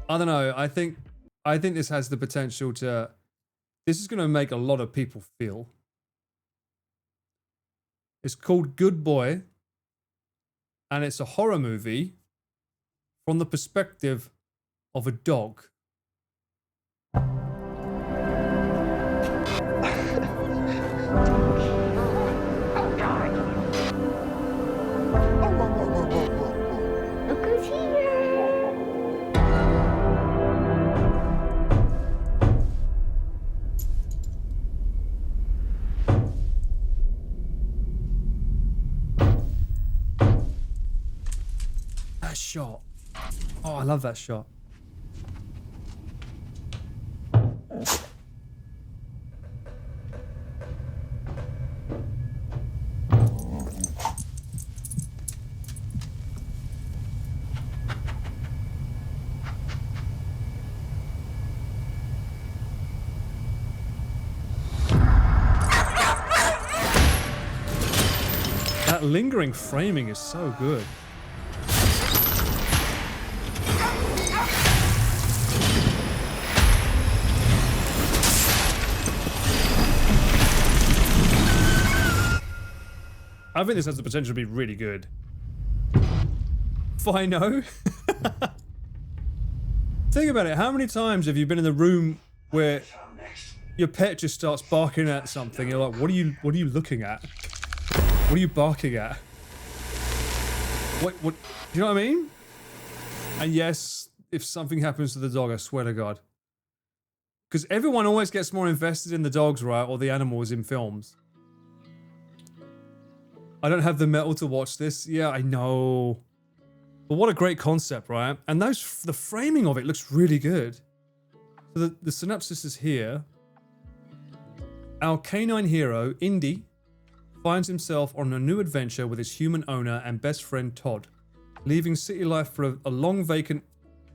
[SPEAKER 1] I don't know. I think this has the potential to. This is going to make a lot of people feel. It's called Good Boy, and it's a horror movie from the perspective of a dog.
[SPEAKER 5] Look who's here.
[SPEAKER 1] That shot. Oh, I love that shot. That lingering framing is so good. I think this has the potential to be really good. Fino. Think about it. How many times have you been in the room where your pet just starts barking at something? You're like, what are you looking at? What are you barking at? What, do you know what I mean? And yes, if something happens to the dog, I swear to God. Because everyone always gets more invested in the dogs, right? Or the animals in films. I don't have the metal to watch this. Yeah, I know. But what a great concept, right? And the framing of it looks really good. So the synopsis is here. Our canine hero, Indy, finds himself on a new adventure with his human owner and best friend Todd, leaving city life for a long vacant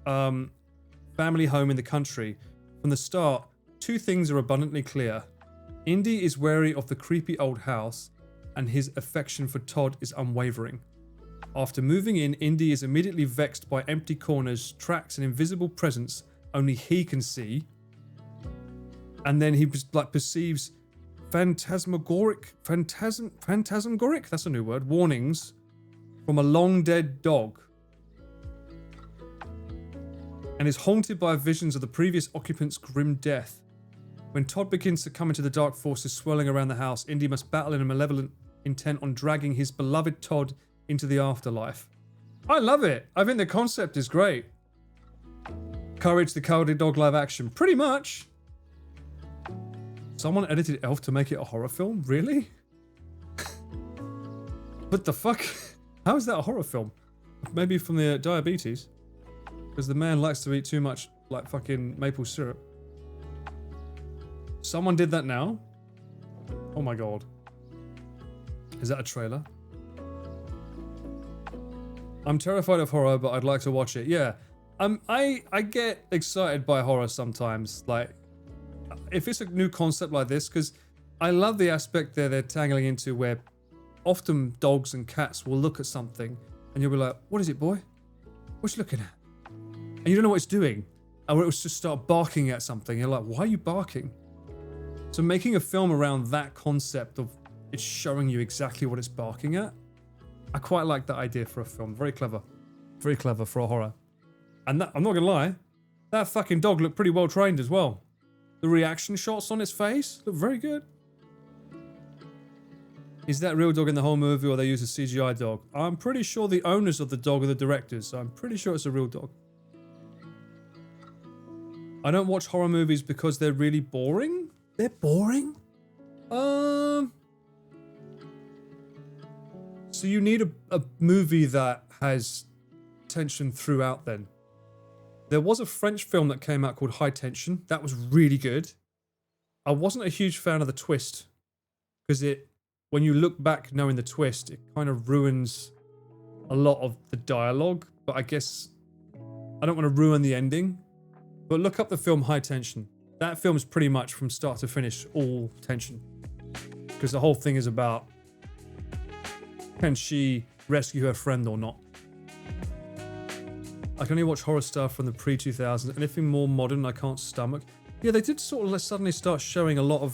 [SPEAKER 1] family home in the country. From the start, two things are abundantly clear. Indy is wary of the creepy old house, and his affection for Todd is unwavering. After moving in, Indy is immediately vexed by empty corners, tracks, and invisible presence only he can see. And then he perceives phantasmagoric, that's a new word, warnings from a long dead dog, and is haunted by visions of the previous occupant's grim death. When Todd begins to come into the dark forces swirling around the house, Indy must battle in a malevolent intent on dragging his beloved Todd into the afterlife. I love it. I think the concept is great. Courage the Cowardly Dog live action. Pretty much. Someone edited Elf to make it a horror film? Really? What the fuck? How is that a horror film? Maybe from the diabetes. Because the man likes to eat too much, like, fucking maple syrup. Someone did that now? Oh my God. Is that a trailer? I'm terrified of horror, but I'd like to watch it. Yeah. I get excited by horror sometimes. Like, if it's a new concept like this, because I love the aspect there they're tangling into where often dogs and cats will look at something and you'll be like, what is it, boy? What's you looking at? And you don't know what it's doing. Or it will just start barking at something. You're like, why are you barking? So making a film around that concept of it's showing you exactly what it's barking at, I quite like that idea for a film. Very clever. Very clever for a horror. And that, I'm not gonna lie, that fucking dog looked pretty well trained as well. The reaction shots on its face look very good. Is that real dog in the whole movie or they use a CGI dog? I'm pretty sure the owners of the dog are the directors, so I'm pretty sure it's a real dog. I don't watch horror movies because they're really boring. They're boring? So you need a movie that has tension throughout then. There was a French film that came out called High Tension. That was really good. I wasn't a huge fan of the twist because when you look back knowing the twist, it kind of ruins a lot of the dialogue. But I guess I don't want to ruin the ending. But look up the film High Tension. That film is pretty much from start to finish all tension. Because the whole thing is about can she rescue her friend or not? I can only watch horror stuff from the pre-2000s. Anything more modern I can't stomach. Yeah, they did sort of suddenly start showing a lot of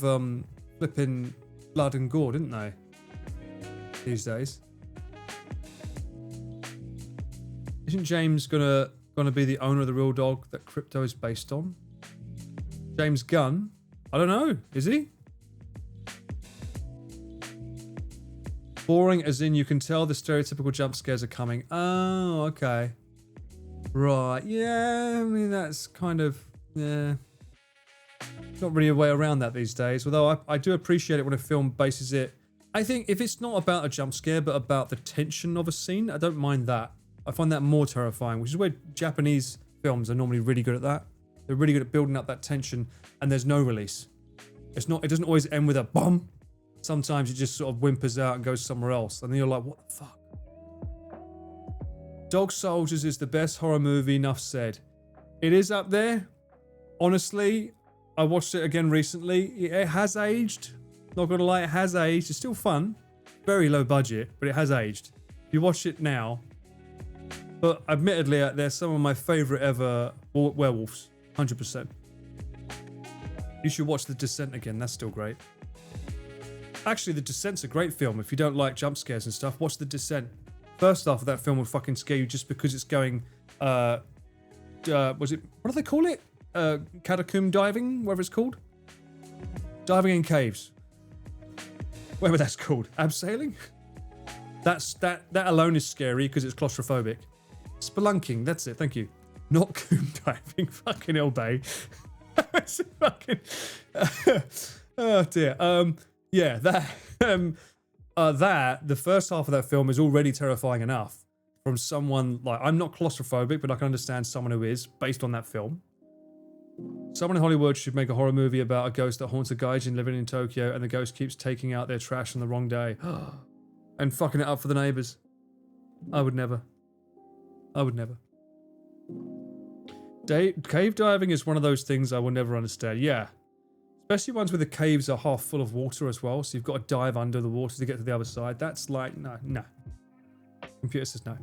[SPEAKER 1] flipping blood and gore, didn't they? These days. Isn't James gonna be the owner of the real dog that Crypto is based on? James Gunn? I don't know. Is he? Boring as in you can tell the stereotypical jump scares are coming. Oh, okay. Right. Yeah, I mean, that's kind of, yeah. Not really a way around that these days. Although I do appreciate it when a film bases it. I think if it's not about a jump scare, but about the tension of a scene, I don't mind that. I find that more terrifying, which is where Japanese films are normally really good at that. They're really good at building up that tension, and there's no release. It doesn't always end with a bomb. Sometimes it just sort of whimpers out and goes somewhere else, and then you're like, what the fuck? Dog Soldiers is the best horror movie, enough said. It is up there. Honestly, I watched it again recently. It has aged. Not gonna lie, it has aged. It's still fun. Very low budget, but it has aged. If you watch it now, but admittedly, they're some of my favourite ever werewolves. 100%. You should watch The Descent again. That's still great. Actually, The Descent's a great film. If you don't like jump scares and stuff, watch The Descent. First half of that film will fucking scare you just because it's going, what do they call it? Catacomb diving, whatever it's called. Diving in caves. Whatever that's called. Abseiling? That alone is scary because it's claustrophobic. Spelunking, that's it, thank you. Not coombe diving, fucking hell, babe. It's fucking... oh dear. Yeah, the first half of that film is already terrifying enough from someone like, I'm not claustrophobic, but I can understand someone who is, based on that film. Someone in Hollywood should make a horror movie about a ghost that haunts a gaijin living in Tokyo and the ghost keeps taking out their trash on the wrong day. And fucking it up for the neighbours. I would never. Cave diving is one of those things I will never understand. Yeah. Especially ones where the caves are half full of water as well, so you've got to dive under the water to get to the other side. That's like, no. Computer says no.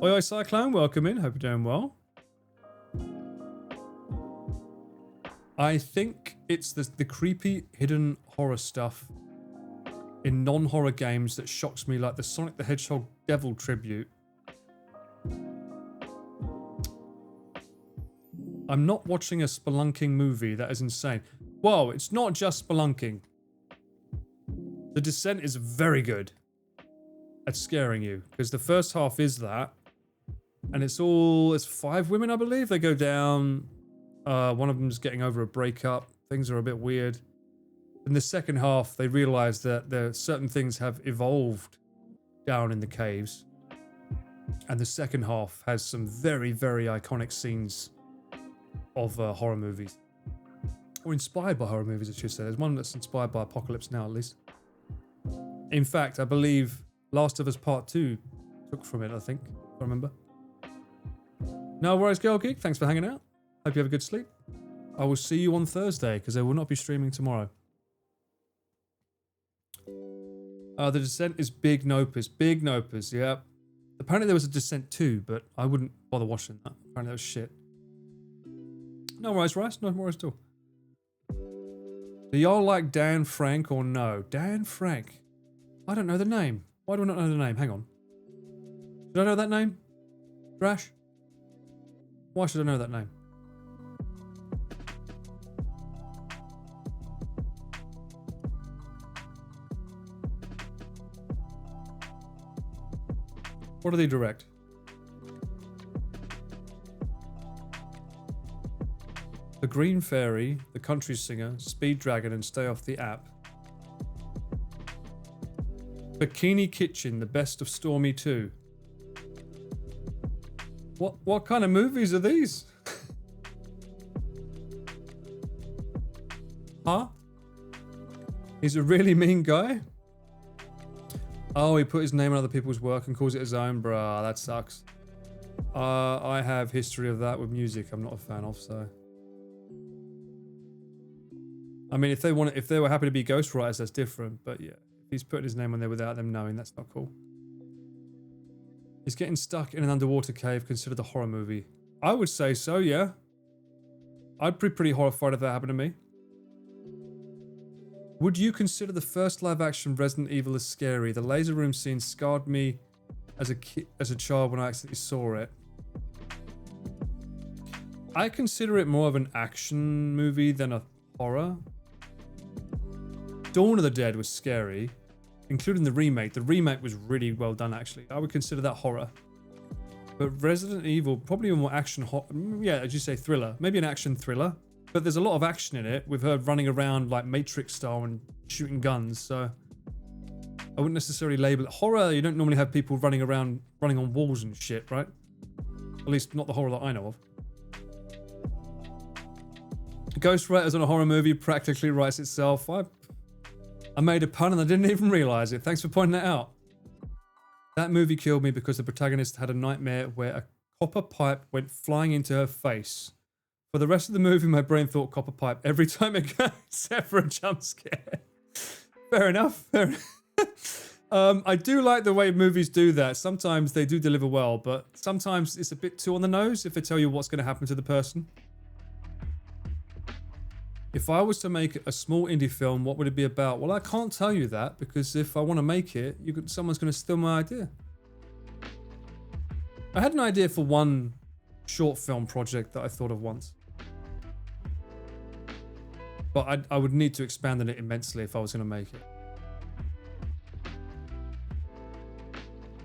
[SPEAKER 1] Oi, Cyclone, welcome in. Hope you're doing well. I think it's the creepy hidden horror stuff in non-horror games that shocks me, like the Sonic the Hedgehog Devil tribute. I'm not watching a spelunking movie. That is insane. Whoa, it's not just spelunking. The Descent is very good at scaring you, because the first half is that, and it's 5 women, I believe. They go down. One of them's getting over a breakup. Things are a bit weird. In the second half, they realize that certain things have evolved down in the caves, and the second half has some very, very iconic scenes of horror movies, or inspired by horror movies, I should say. There's one that's inspired by Apocalypse Now, at least. In fact, I believe Last of Us Part 2 took from it, I think, if I remember. No worries, Girl Geek. Thanks for hanging out. Hope you have a good sleep. I will see you on Thursday, because I will not be streaming tomorrow. The Descent is big nopers. Big nopers, yeah. Apparently there was a Descent 2, but I wouldn't bother watching that. Apparently that was shit. No worries, Rice. No worries at all. Do y'all like Dan Frank or no? Dan Frank. I don't know the name. Why do I not know the name? Hang on. Should I know that name? Drash? Why should I know that name? What do they direct? The Green Fairy, The Country Singer, Speed Dragon, and Stay Off the App. Bikini Kitchen, The Best of Stormy 2. What kind of movies are these? Huh? He's a really mean guy? Oh, he put his name on other people's work and calls it his own? Bruh, that sucks. I have history of that with music I'm not a fan of, so... I mean, if they were happy to be ghostwriters, that's different, but yeah. If he's putting his name on there without them knowing, that's not cool. Is getting stuck in an underwater cave considered a horror movie? I would say so, yeah. I'd be pretty horrified if that happened to me. Would you consider the first live-action Resident Evil as scary? The laser room scene scarred me as a child when I accidentally saw it. I consider it more of an action movie than a horror. Dawn of the Dead was scary, including the remake. The remake was really well done, actually. I would consider that horror. But Resident Evil, probably a more action, yeah, as you say, thriller. Maybe an action thriller. But there's a lot of action in it, with her running around like Matrix style and shooting guns, so... I wouldn't necessarily label it horror. You don't normally have people running around, running on walls and shit, right? At least not the horror that I know of. Ghostwriters on a horror movie practically writes itself. I made a pun and I didn't even realize it. Thanks for pointing that out. That movie killed me because the protagonist had a nightmare where a copper pipe went flying into her face. For the rest of the movie, my brain thought copper pipe every time it goes, except for a jump scare. Fair enough. Fair enough. I do like the way movies do that. Sometimes they do deliver well, but sometimes it's a bit too on the nose if they tell you what's going to happen to the person. If I was to make a small indie film, what would it be about? Well, I can't tell you that because if I want to make it, someone's going to steal my idea. I had an idea for one short film project that I thought of once. But I would need to expand on it immensely if I was going to make it.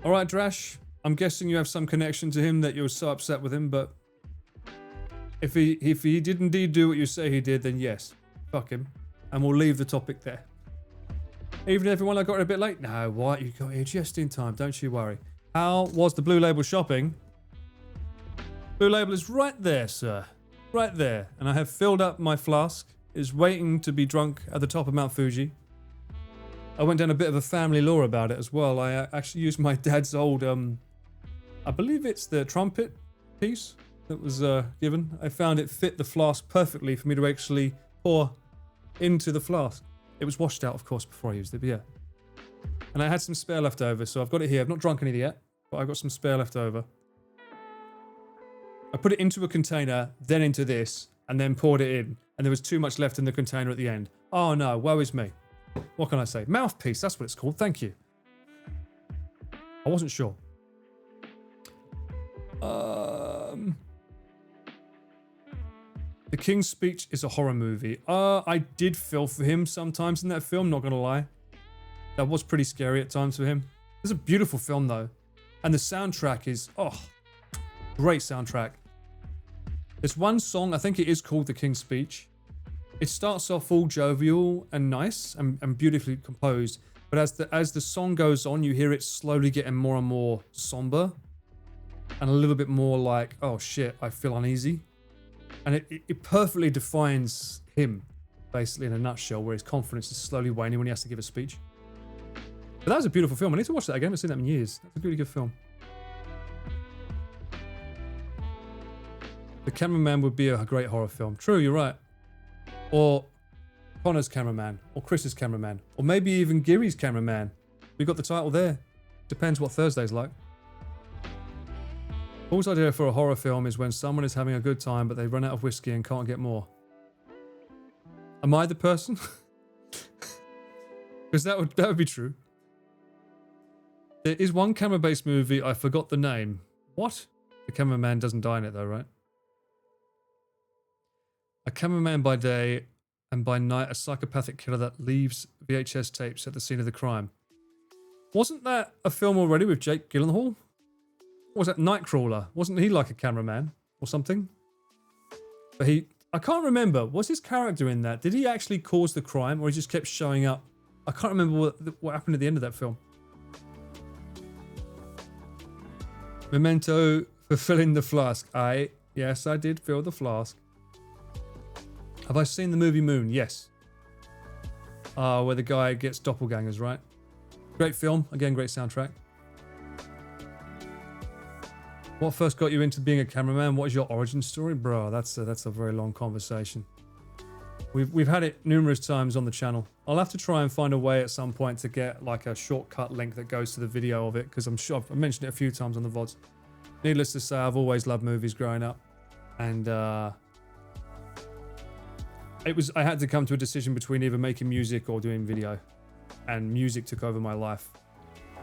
[SPEAKER 1] Alright, Drash. I'm guessing you have some connection to him that you're so upset with him, but... If he did indeed do what you say he did, then yes. Fuck him. And we'll leave the topic there. Even everyone I got here a bit late? No, what? You got here just in time, don't you worry. How was the Blue Label shopping? Blue Label is right there, sir. Right there. And I have filled up my flask. It's waiting to be drunk at the top of Mount Fuji. I went down a bit of a family lore about it as well. I actually used my dad's old, I believe it's the trumpet piece that was given. I found it fit the flask perfectly for me to actually pour into the flask. It was washed out, of course, before I used it, but yeah. And I had some spare left over, so I've got it here. I've not drunk any yet, but I've got some spare left over. I put it into a container, then into this, and then poured it in. And there was too much left in the container at the end. Oh no, woe is me. What can I say? Mouthpiece, that's what it's called. Thank you. I wasn't sure. The King's Speech is a horror movie. I did feel for him sometimes in that film, not gonna lie. That was pretty scary at times for him. It's a beautiful film though. And the soundtrack is, great soundtrack. There's one song, I think it is called The King's Speech. It starts off all jovial and nice and beautifully composed. But as the song goes on, you hear it slowly getting more and more somber. And a little bit more like, oh shit, I feel uneasy. And it perfectly defines him, basically in a nutshell, where his confidence is slowly waning when he has to give a speech. But that was a beautiful film. I need to watch that again. I haven't seen that in years. That's a really good film. The Cameraman would be a great horror film. True, you're right. Or Connor's Cameraman. Or Chris's Cameraman. Or maybe even Giri's Cameraman. We got the title there. Depends what Thursday's like. Paul's idea for a horror film is when someone is having a good time but they run out of whiskey and can't get more. Am I the person? Because that would be true. There is one camera-based movie, I forgot the name. What? The cameraman doesn't die in it though, right? A cameraman by day and by night a psychopathic killer that leaves VHS tapes at the scene of the crime. Wasn't that a film already with Jake Gyllenhaal? Or was that Nightcrawler? Wasn't he like a cameraman or something? But I can't remember. Was his character in that? Did he actually cause the crime or he just kept showing up? I can't remember what happened at the end of that film. Memento for filling the flask. Yes, I did fill the flask. Have I seen the movie Moon? Yes. Where the guy gets doppelgangers, right? Great film. Again, great soundtrack. What first got you into being a cameraman? What is your origin story? Bro, that's a very long conversation. We've had it numerous times on the channel. I'll have to try and find a way at some point to get like a shortcut link that goes to the video of it, because I'm sure I've mentioned it a few times on the VODs. Needless to say, I've always loved movies growing up. And I had to come to a decision between either making music or doing video. And music took over my life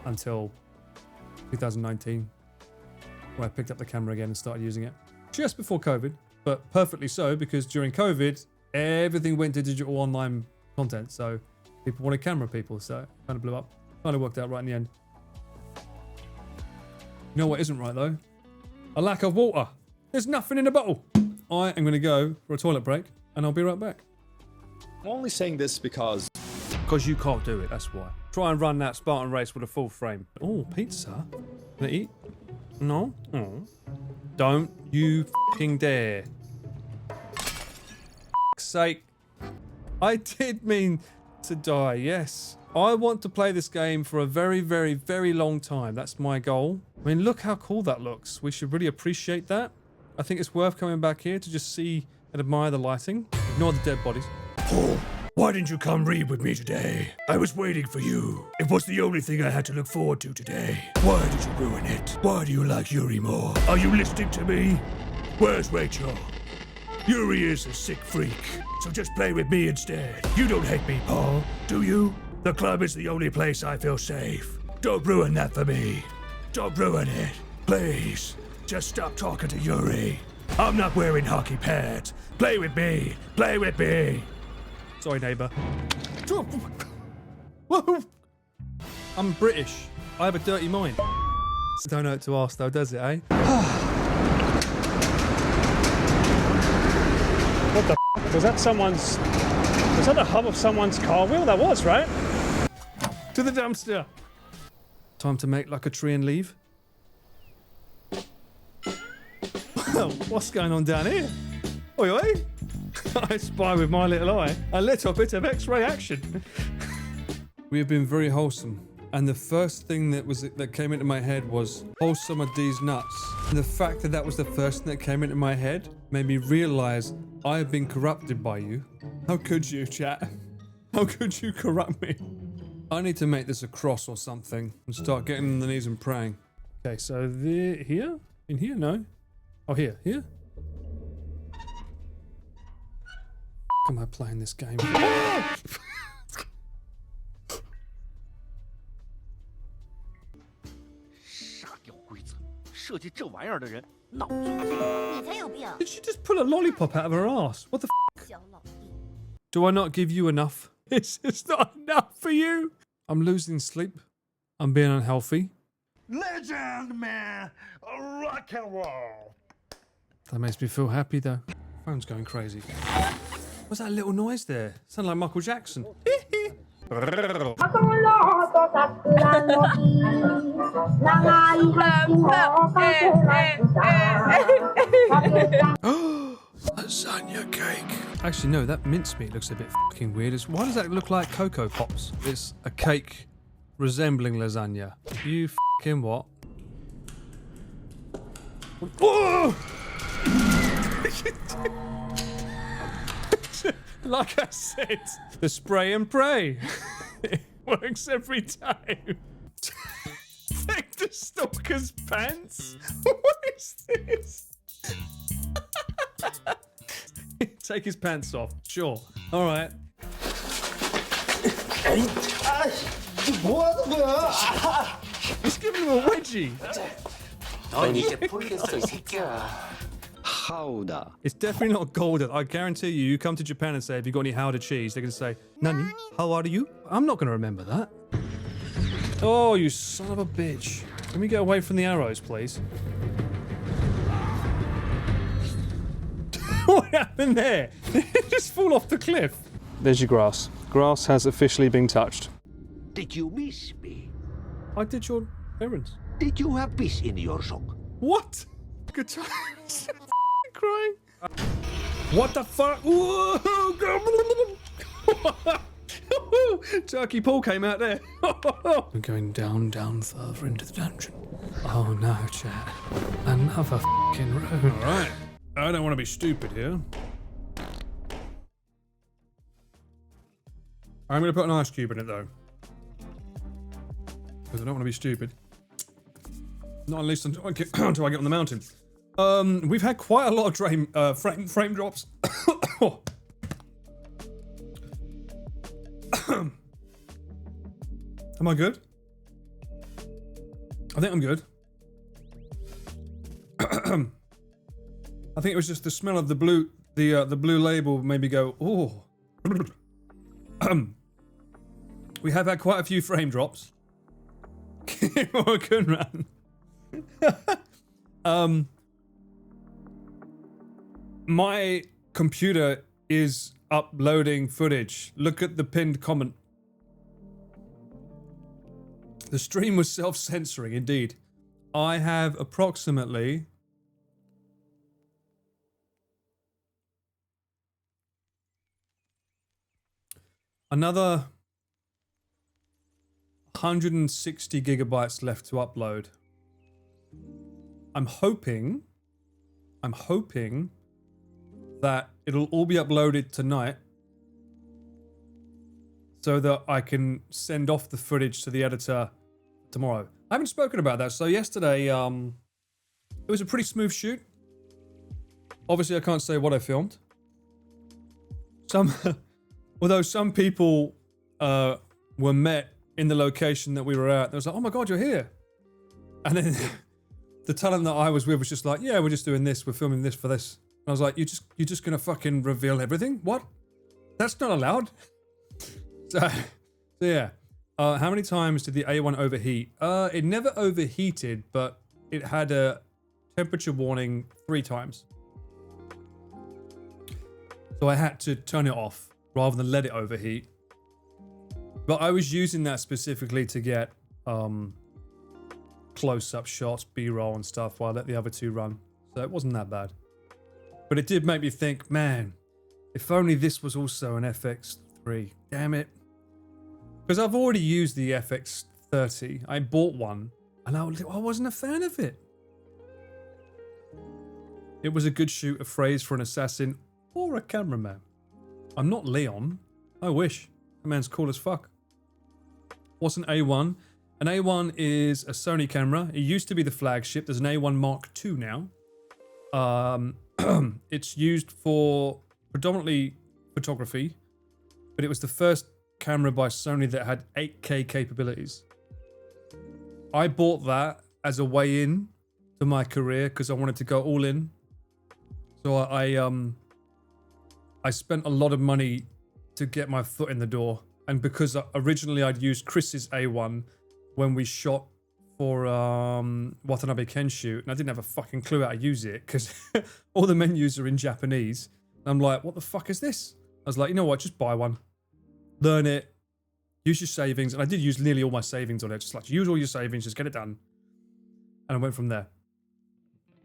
[SPEAKER 1] until 2019, where I picked up the camera again and started using it. Just before COVID, but perfectly so, because during COVID, everything went to digital online content. So people wanted camera people, so it kind of blew up. Kind of worked out right in the end. You know what isn't right though? A lack of water. There's nothing in the bottle. I am going to go for a toilet break and I'll be right back.
[SPEAKER 6] I'm only saying this because
[SPEAKER 1] you can't do it, that's why. Try and run that Spartan race with a full frame. Oh, pizza. Can I eat? No? Oh. Don't you f***ing dare. For sake. I did mean to die, yes. I want to play this game for a very, very, very long time. That's my goal. I mean, look how cool that looks. We should really appreciate that. I think it's worth coming back here to just see and admire the lighting. Ignore the dead bodies.
[SPEAKER 7] Paul, why didn't you come read with me today? I was waiting for you. It was the only thing I had to look forward to today. Why did you ruin it? Why do you like Yuri more? Are you listening to me? Where's Rachel? Yuri is a sick freak, so just play with me instead. You don't hate me, Paul, do you? The club is the only place I feel safe. Don't ruin that for me. Don't ruin it. Please, just stop talking to Yuri. I'm not wearing hockey pads. Play with me. Play with me.
[SPEAKER 1] Sorry, neighbour. Whoa! I'm British. I have a dirty mind. Don't know what to ask though, does it, eh?
[SPEAKER 8] What the f***? Was that the hub of someone's car wheel? That was, right?
[SPEAKER 1] To the dumpster. Time to make like a tree and leave. What's going on down here? Oi, oi. I spy with my little eye a little bit of X-ray action. We have been very wholesome. And the first thing that came into my head was wholesome are these nuts. And the fact that was the first thing that came into my head made me realize I have been corrupted by you. How could you, chat? How could you corrupt me? I need to make this a cross or something and start getting on the knees and praying. Okay, so here? In here? No. Oh, here. Here? Am I playing this game?
[SPEAKER 3] 设计这玩意儿的人脑子有病。
[SPEAKER 5] 你才有病，
[SPEAKER 1] Did she just pull a lollipop out of her ass? What the f***?
[SPEAKER 5] 小老弟。
[SPEAKER 1] Do I not give you enough? It's not enough for you. I'm losing sleep. I'm being unhealthy.
[SPEAKER 3] Legend, man, rock and roll.
[SPEAKER 1] That makes me feel happy though. Phone's going crazy. What's that little noise there? Sound like Michael Jackson.
[SPEAKER 7] Lasagna cake.
[SPEAKER 1] Actually, no, that mincemeat looks a bit fucking weird. Why does that look like Cocoa Pops? It's a cake resembling lasagna. You fucking what? Whoa! Like I said, the spray and pray. works every time. Take the stalker's pants? What is this? Take his pants off. Sure. All right. He's giving him a wedgie.
[SPEAKER 6] Howda.
[SPEAKER 1] It's definitely not golden. I guarantee you, you come to Japan and say, have you got any Howda cheese? They're going to say, Nani? How are you? I'm not going to remember that. Oh, you son of a bitch. Let me get away from the arrows, please. What happened there? Did it just fall off the cliff?
[SPEAKER 8] There's your grass. Grass has officially been touched.
[SPEAKER 3] Did you miss me?
[SPEAKER 1] I did your errands.
[SPEAKER 3] Did you have peace in your song?
[SPEAKER 1] What? Good times. Crying. What the fuck? Turkey Paul came out there. We're going down further into the dungeon. Oh no, chat. Another fucking road. Alright. I don't want to be stupid here. I'm going to put an ice cube in it though. Because I don't want to be stupid. Not at least until I get on the mountain. We've had quite a lot of frame drops. Am I good? I think I'm good. I think it was just the smell of the blue label made me go, oh. We have had quite a few frame drops. Oh, good run. My computer is uploading footage. Look at the pinned comment. The stream was self-censoring, indeed. I have approximately another 160 gigabytes left to upload. I'm hoping that it'll all be uploaded tonight so that I can send off the footage to the editor tomorrow. I haven't spoken about that. So yesterday, it was a pretty smooth shoot. Obviously, I can't say what I filmed. Although some people were met in the location that we were at. They was like, oh my God, you're here. And then the talent that I was with was just like, yeah, we're just doing this. We're filming this for this. And I was like, you're just going to fucking reveal everything? What? That's not allowed. So yeah. How many times did the A1 overheat? It never overheated, but it had a temperature warning 3 times. So I had to turn it off rather than let it overheat. But I was using that specifically to get close-up shots, B-roll and stuff while I let the other 2 run. So it wasn't that bad. But it did make me think, man, if only this was also an FX3. Damn it. Because I've already used the FX30. I bought one, and I wasn't a fan of it. It was a good shoot, a phrase for an assassin or a cameraman. I'm not Leon. I wish. That man's cool as fuck. What's an A1? An A1 is a Sony camera. It used to be the flagship. There's an A1 Mark II now. It's used for predominantly photography, but it was the first camera by Sony that had 8K capabilities. I bought that as a way in to my career because I wanted to go all in. So I spent a lot of money to get my foot in the door. And because originally I'd used Chris's A1 when we shot for Watanabe Ken shoot, and I didn't have a fucking clue how to use it because all the menus are in Japanese. And I'm like, what the fuck is this? I was like, you know what, just buy one. Learn it. Use your savings. And I did use nearly all my savings on it. Just like, use all your savings, just get it done. And I went from there.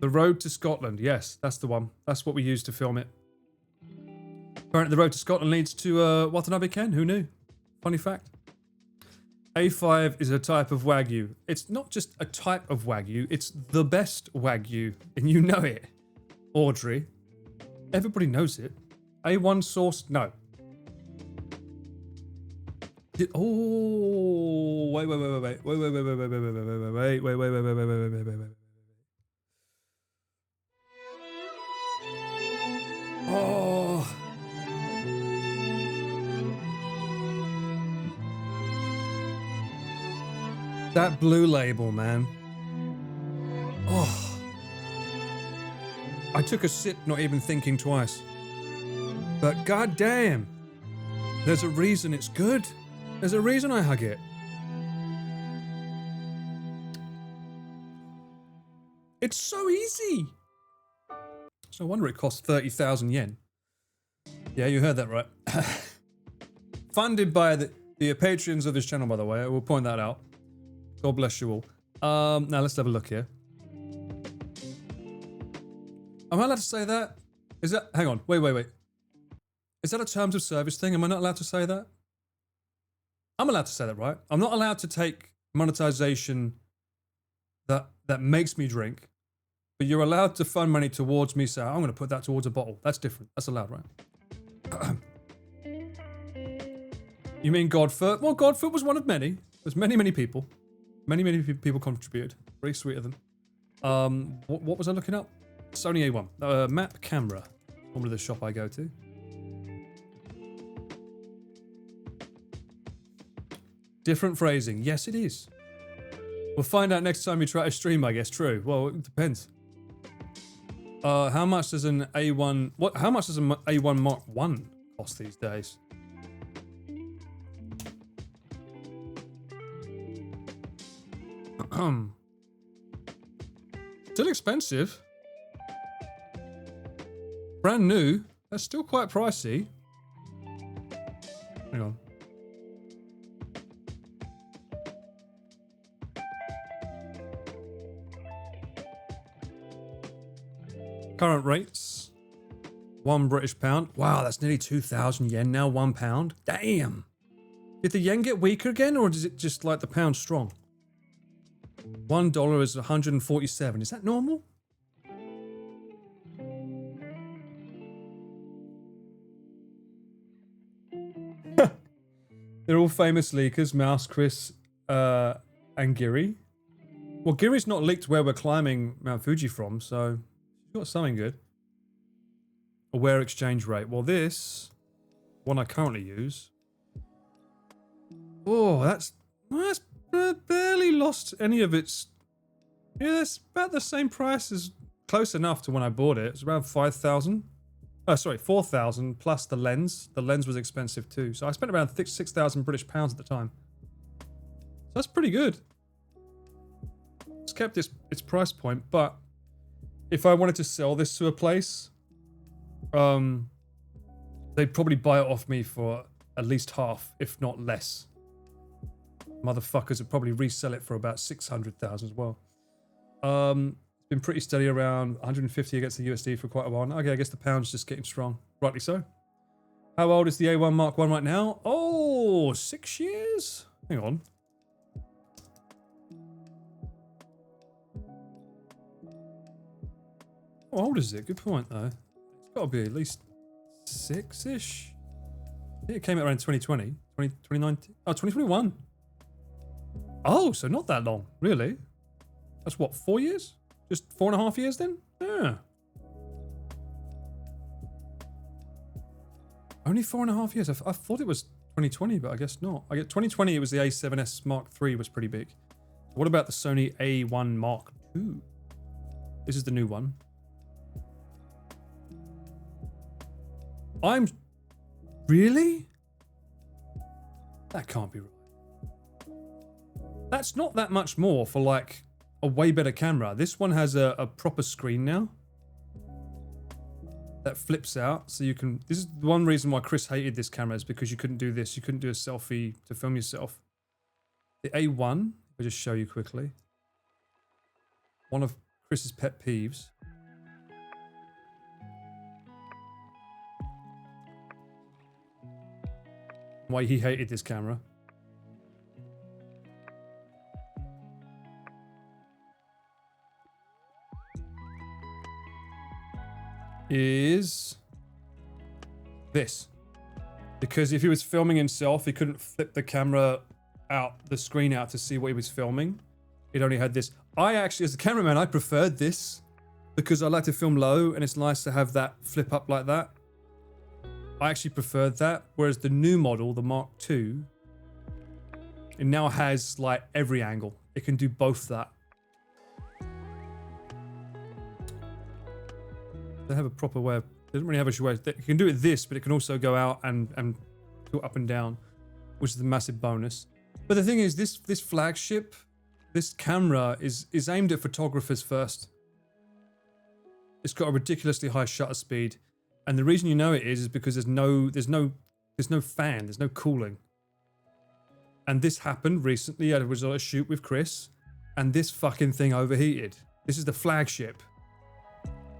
[SPEAKER 1] The Road to Scotland. Yes, that's the one. That's what we used to film it. Apparently the Road to Scotland leads to Watanabe Ken. Who knew? Funny fact. A5 is a type of Wagyu. It's not just a type of Wagyu, it's the best Wagyu. And you know it, Audrey. Everybody knows it. A1 sauce, no. did. Oh, wait. Oh. That blue label, man. Oh. I took a sip, not even thinking twice. But goddamn, there's a reason it's good. There's a reason I hug it. It's so easy. It's no wonder it costs 30,000 yen. Yeah, you heard that right. Funded by the patrons of this channel, by the way. I will point that out. God bless you all. Now let's have a look here. Am I allowed to say that? Is that... Hang on. Wait. Is that a terms of service thing? Am I not allowed to say that? I'm allowed to say that, right? I'm not allowed to take monetization that makes me drink, but you're allowed to fund money towards me, so I'm going to put that towards a bottle. That's different. That's allowed, right? You mean Godfoot? Well, Godfoot was one of many. There's many people. Many people contributed. Very sweet of them. What was I looking up? Sony A1. Map camera. Normally the shop I go to. Different phrasing. Yes, it is. We'll find out next time you try to stream, I guess. True. Well, it depends. How much does an A1... How much does an A1 Mark 1 cost these days? Still expensive. Brand new. That's still quite pricey. Hang on. Current rates. £1 British. Wow, that's nearly 2,000 yen now, £1. Damn. Did the yen get weaker again, or is it just like the pound strong? $1 is 147. Is that normal? They're all famous leakers, Mouse, Chris, and Giri. Well, Giri's not leaked where we're climbing Mount Fuji from, so she's got something good. Aware exchange rate. Well, this one I currently use. Oh, that's barely lost any of its. Yeah, it's about the same price as close enough to when I bought it. It's around 5,000. Oh, sorry, 4,000 plus the lens. The lens was expensive too. So I spent around 6,000 British pounds at the time. So that's pretty good. It's kept its price point, but if I wanted to sell this to a place, they'd probably buy it off me for at least half, if not less. Motherfuckers would probably resell it for about 600,000 as well. It's been pretty steady around 150 against the USD for quite a while now. Okay, I guess the pound's just getting strong. Rightly so. How old is the A1 Mark 1 right now? Oh, 6 years? Hang on. How old is it? Good point, though. It's got to be at least 6-ish. I think it came out around 2020, 2019. Oh, 2021. Oh, so not that long, really. That's what, 4 years? Just 4.5 years then? Yeah. Only 4.5 years. I thought it was 2020, but I guess not. I get 2020, it was the A7S Mark III was pretty big. What about the Sony A1 Mark II? This is the new one. Really? That can't be right. That's not that much more for like a way better camera. This one has a proper screen now that flips out, so you can. This is one reason why Chris hated this camera, is because you couldn't do this. You couldn't do a selfie to film yourself. The A1, I'll just show you quickly. One of Chris's pet peeves. Why he hated this camera. Is this. Because if he was filming himself, he couldn't flip the camera out, the screen out to see what he was filming. It only had this. I actually, as a cameraman, I preferred this because I like to film low and it's nice to have that flip up like that. I actually preferred that. Whereas the new model, the Mark II, it now has like every angle. It can do both that. They have a proper way of, they don't really have a way. It can do it this, but it can also go out and go up and down, which is a massive bonus. But the thing is, this flagship, this camera is aimed at photographers first. It's got a ridiculously high shutter speed, and the reason you know it is because there's no fan, there's no cooling. And this happened recently. I was on a shoot with Chris, and this fucking thing overheated. This is the flagship.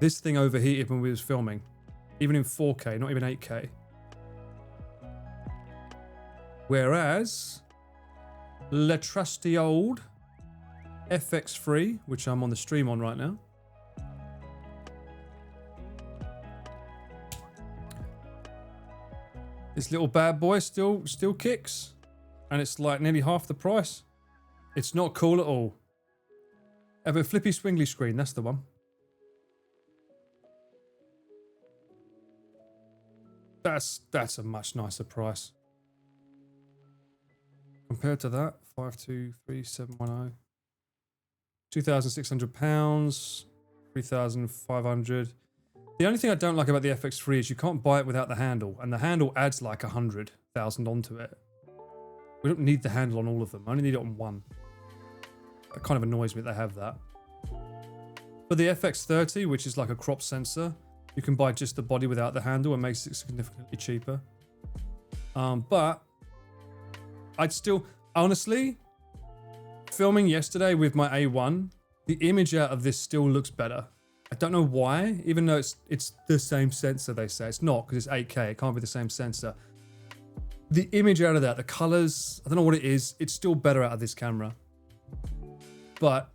[SPEAKER 1] This thing overheated when we was filming, even in 4K, not even 8K. Whereas, the trusty old FX3, which I'm on the stream on right now, this little bad boy still kicks, and it's like nearly half the price. It's not cool at all. Have a flippy swingly screen, that's the one. That's a much nicer price. Compared to that, 523710. £2,600, 3,500. The only thing I don't like about the FX3 is you can't buy it without the handle, and the handle adds like 100,000 onto it. We don't need the handle on all of them. I only need it on one. That kind of annoys me that they have that. For the FX30, which is like a crop sensor, you can buy just the body without the handle and makes it significantly cheaper. But I'd still, honestly, filming yesterday with my A1, the image out of this still looks better. I don't know why, even though it's the same sensor, they say. It's not, because it's 8K. It can't be the same sensor. The image out of that, the colors, I don't know what it is. It's still better out of this camera. But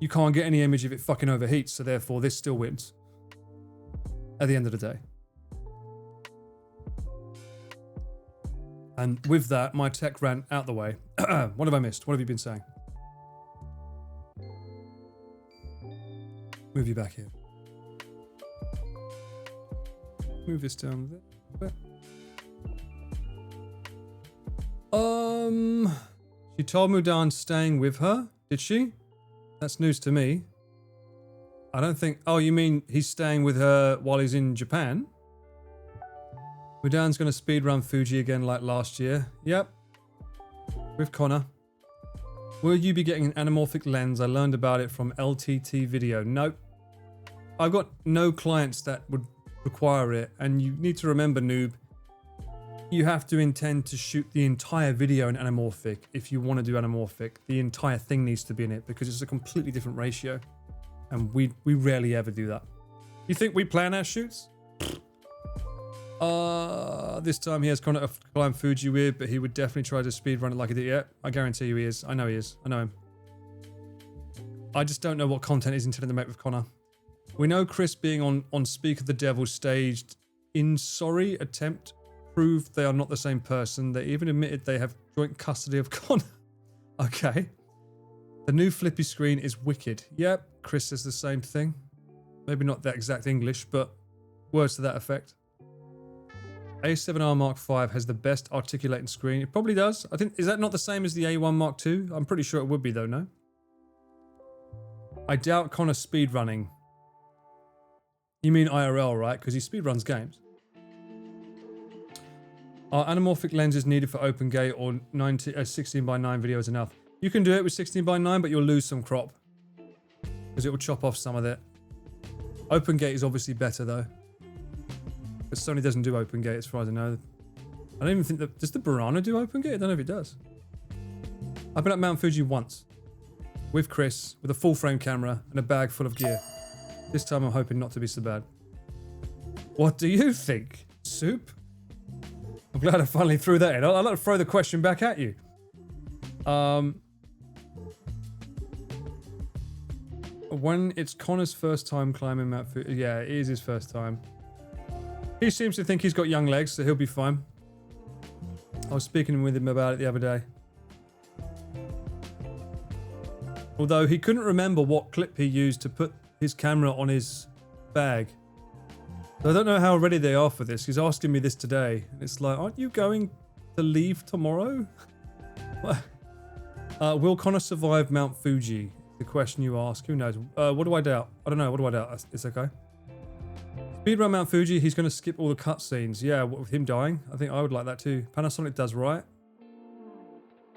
[SPEAKER 1] you can't get any image if it fucking overheats, so therefore this still wins. At the end of the day. And with that, my tech rant out the way. What have I missed? What have you been saying? Move you back here. Move this down there. She told Mudan's staying with her, did she? That's news to me. I don't think... Oh, you mean he's staying with her while he's in Japan? Mudan's going to speedrun Fuji again like last year. Yep. With Connor. Will you be getting an anamorphic lens? I learned about it from LTT video. Nope. I've got no clients that would require it. And you need to remember, noob, you have to intend to shoot the entire video in anamorphic if you want to do anamorphic. The entire thing needs to be in it because it's a completely different ratio. And we rarely ever do that. You think we plan our shoots? This time he has Connor to climb Fuji with, but he would definitely try to speedrun it like he did. Yeah, I guarantee you he is. I know he is. I know him. I just don't know what content he's intending to make with Connor. We know Chris being on Speak of the Devil staged in sorry attempt proved they are not the same person. They even admitted they have joint custody of Connor. Okay. The new flippy screen is wicked. Yep, Chris says the same thing. Maybe not that exact English, but words to that effect. A7R Mark V has the best articulating screen. It probably does. I think, is that not the same as the A1 Mark II? I'm pretty sure it would be though, no? I doubt Connor's speedrunning. You mean IRL, right? Because he speedruns games. Are anamorphic lenses needed for open gate or 16:9 video is enough? You can do it with 16:9, but you'll lose some crop. Because it will chop off some of it. Open gate is obviously better though. But Sony doesn't do open gate as far as I know. I don't even think that... Does the Burana do open gate? I don't know if it does. I've been up Mount Fuji once. With Chris, with a full frame camera and a bag full of gear. This time I'm hoping not to be so bad. What do you think? Soup? I'm glad I finally threw that in. I'd like to throw the question back at you. When it's Connor's first time climbing Mount Fuji... Yeah, it is his first time. He seems to think he's got young legs, so he'll be fine. I was speaking with him about it the other day. Although he couldn't remember what clip he used to put his camera on his bag. So I don't know how ready they are for this. He's asking me this today. And it's like, aren't you going to leave tomorrow? Will Connor survive Mount Fuji? The question you ask. Who knows? What do I doubt? I don't know. What do I doubt? It's okay. Speedrun Mount Fuji, he's going to skip all the cutscenes. Yeah, with him dying. I think I would like that too. Panasonic does right.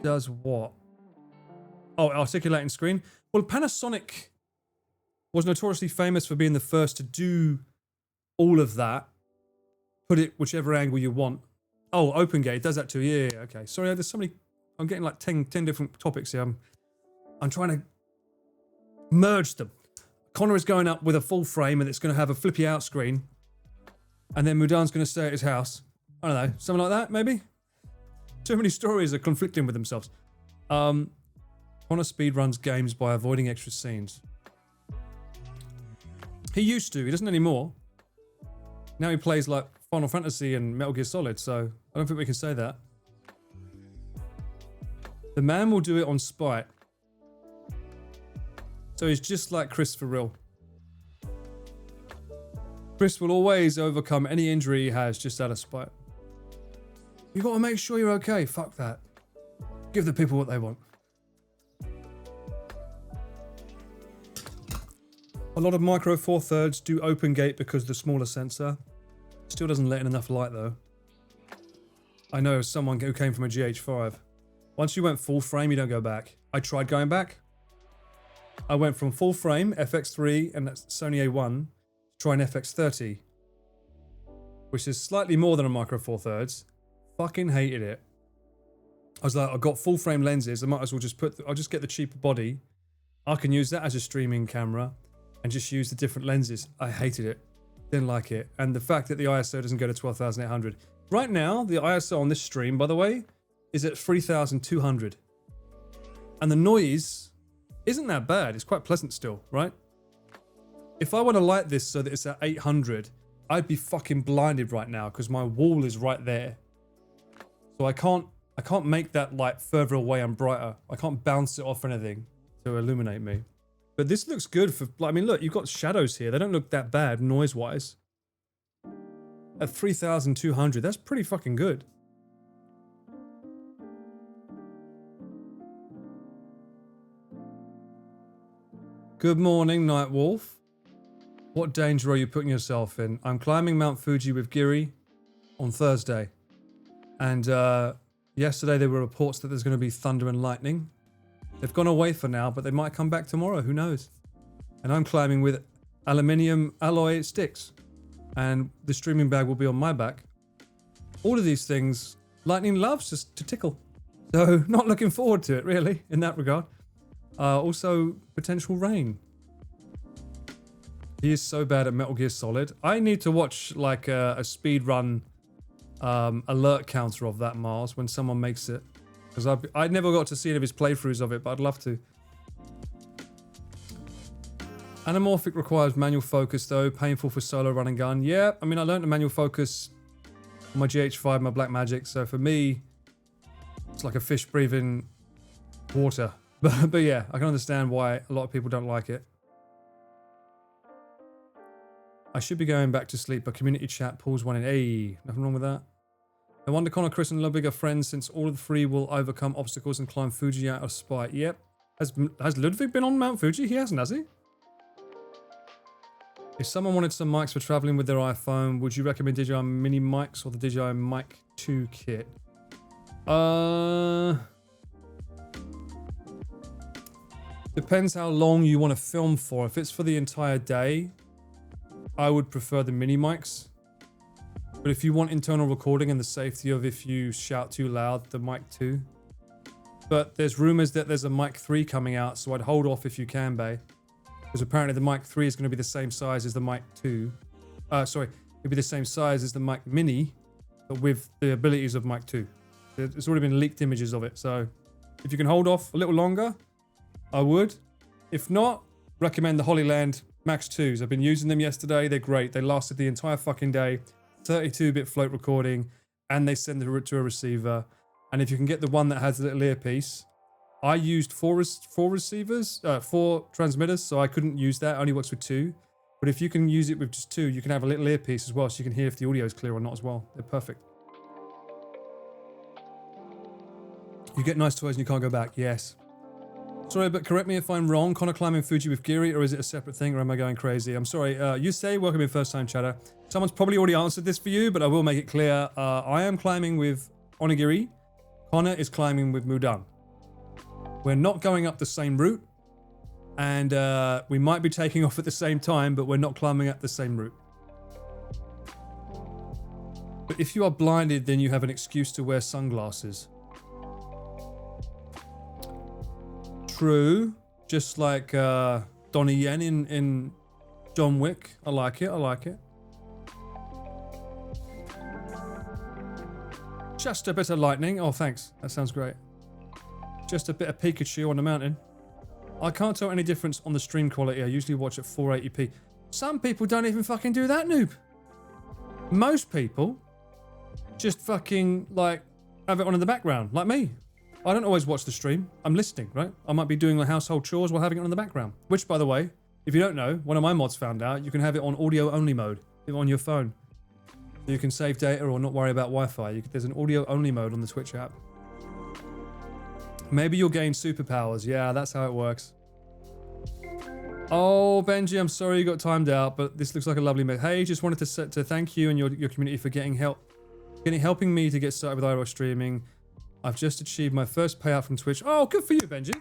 [SPEAKER 1] Does what? Oh, articulating screen. Well, Panasonic was notoriously famous for being the first to do all of that. Put it whichever angle you want. Oh, OpenGate does that too. Yeah, okay. Sorry, there's so many. I'm getting like 10 different topics here. I'm trying to merge them. Connor is going up with a full frame and it's going to have a flippy out screen. And then Mudan's going to stay at his house. I don't know. Something like that, maybe? Too many stories are conflicting with themselves. Connor speedruns games by avoiding extra scenes. He used to. He doesn't anymore. Now he plays like Final Fantasy and Metal Gear Solid, so I don't think we can say that. The man will do it on spite. So he's just like Chris for real. Chris will always overcome any injury he has just out of spite. You gotta make sure you're okay. Fuck that. Give the people what they want. A lot of Micro Four Thirds do OpenGate because of the smaller sensor. Still doesn't let in enough light though. I know someone who came from a GH5. Once you went full frame, you don't go back. I tried going back. I went from full frame, FX3 and that's Sony A1, to try an FX30. Which is slightly more than a Micro Four Thirds. Fucking hated it. I was like, I've got full frame lenses, I might as well just I'll just get the cheaper body. I can use that as a streaming camera and just use the different lenses. I hated it. Didn't like it. And the fact that the ISO doesn't go to 12,800. Right now, the ISO on this stream, by the way, is at 3,200. And the noise isn't that bad. It's quite pleasant still, right? If I want to light this so that it's at 800, I'd be fucking blinded right now because my wall is right there. So I can't make that light further away and brighter. I can't bounce it off anything to illuminate me. But this looks good for, I mean, look, you've got shadows here. They don't look that bad noise-wise. At 3,200, that's pretty fucking good. Good morning, Nightwolf. What danger are you putting yourself in? I'm climbing Mount Fuji with Giri on Thursday. And yesterday there were reports that there's going to be thunder and lightning. They've gone away for now, but they might come back tomorrow. Who knows? And I'm climbing with aluminium alloy sticks. And the streaming bag will be on my back. All of these things, lightning loves just to tickle. So not looking forward to it, really, in that regard. Also, potential rain. He is so bad at Metal Gear Solid. I need to watch like a speed run alert counter of that, Mars, when someone makes it. Because I never got to see any of his playthroughs of it, but I'd love to. Anamorphic requires manual focus though, painful for solo run and gun. Yeah, I mean I learned the manual focus on my GH5, my Blackmagic, so for me, it's like a fish breathing water. But yeah, I can understand why a lot of people don't like it. I should be going back to sleep, but community chat pulls one in. Hey, nothing wrong with that. No wonder Connor, Chris and Ludwig are friends since all of the three will overcome obstacles and climb Fuji out of spite. Yep. Has Ludwig been on Mount Fuji? He hasn't, has he? If someone wanted some mics for traveling with their iPhone, would you recommend DJI Mini mics or the DJI Mic 2 kit? Depends how long you want to film for. If it's for the entire day, I would prefer the mini mics. But if you want internal recording and the safety of if you shout too loud, the Mic 2. But there's rumors that there's a Mic 3 coming out, so I'd hold off if you can, bae. Because apparently the Mic 3 is going to be the same size as the Mic 2. Sorry, it'll be the same size as the Mic Mini, but with the abilities of Mic 2. There's already been leaked images of it, so if you can hold off a little longer, I would. If not, recommend the Holyland Max 2s. I've been using them yesterday. They're great. They lasted the entire fucking day. 32-bit float recording, and they send it to a receiver. And if you can get the one that has a little earpiece, I used four transmitters, so I couldn't use that. It only works with 2. But if you can use it with just 2, you can have a little earpiece as well, so you can hear if the audio is clear or not as well. They're perfect. You get nice toys and you can't go back. Yes. Sorry, but correct me if I'm wrong. Connor climbing Fuji with Geary, or is it a separate thing, or am I going crazy? I'm sorry. You say, welcome in first time chatter. Someone's probably already answered this for you, but I will make it clear. I am climbing with Onigiri. Connor is climbing with Mudan. We're not going up the same route, and we might be taking off at the same time, but we're not climbing up the same route. But if you are blinded, then you have an excuse to wear sunglasses. True, just like Donnie Yen in John Wick. I like it, I like it. Just a bit of lightning. Oh, thanks. That sounds great. Just a bit of Pikachu on the mountain. I can't tell any difference on the stream quality. I usually watch at 480p. Some people don't even fucking do that, noob. Most people just fucking, like, have it on in the background, like me. I don't always watch the stream. I'm listening, right? I might be doing the household chores while having it on in the background. Which, by the way, if you don't know, one of my mods found out, you can have it on audio-only mode on your phone. So you can save data or not worry about Wi-Fi. There's an audio-only mode on the Twitch app. Maybe you'll gain superpowers. Yeah, that's how it works. Oh, Benji, I'm sorry you got timed out, but this looks like a lovely message. Hey, just wanted to thank you and your community for helping me to get started with iOS streaming. I've just achieved my first payout from Twitch. Oh, good for you, Benji.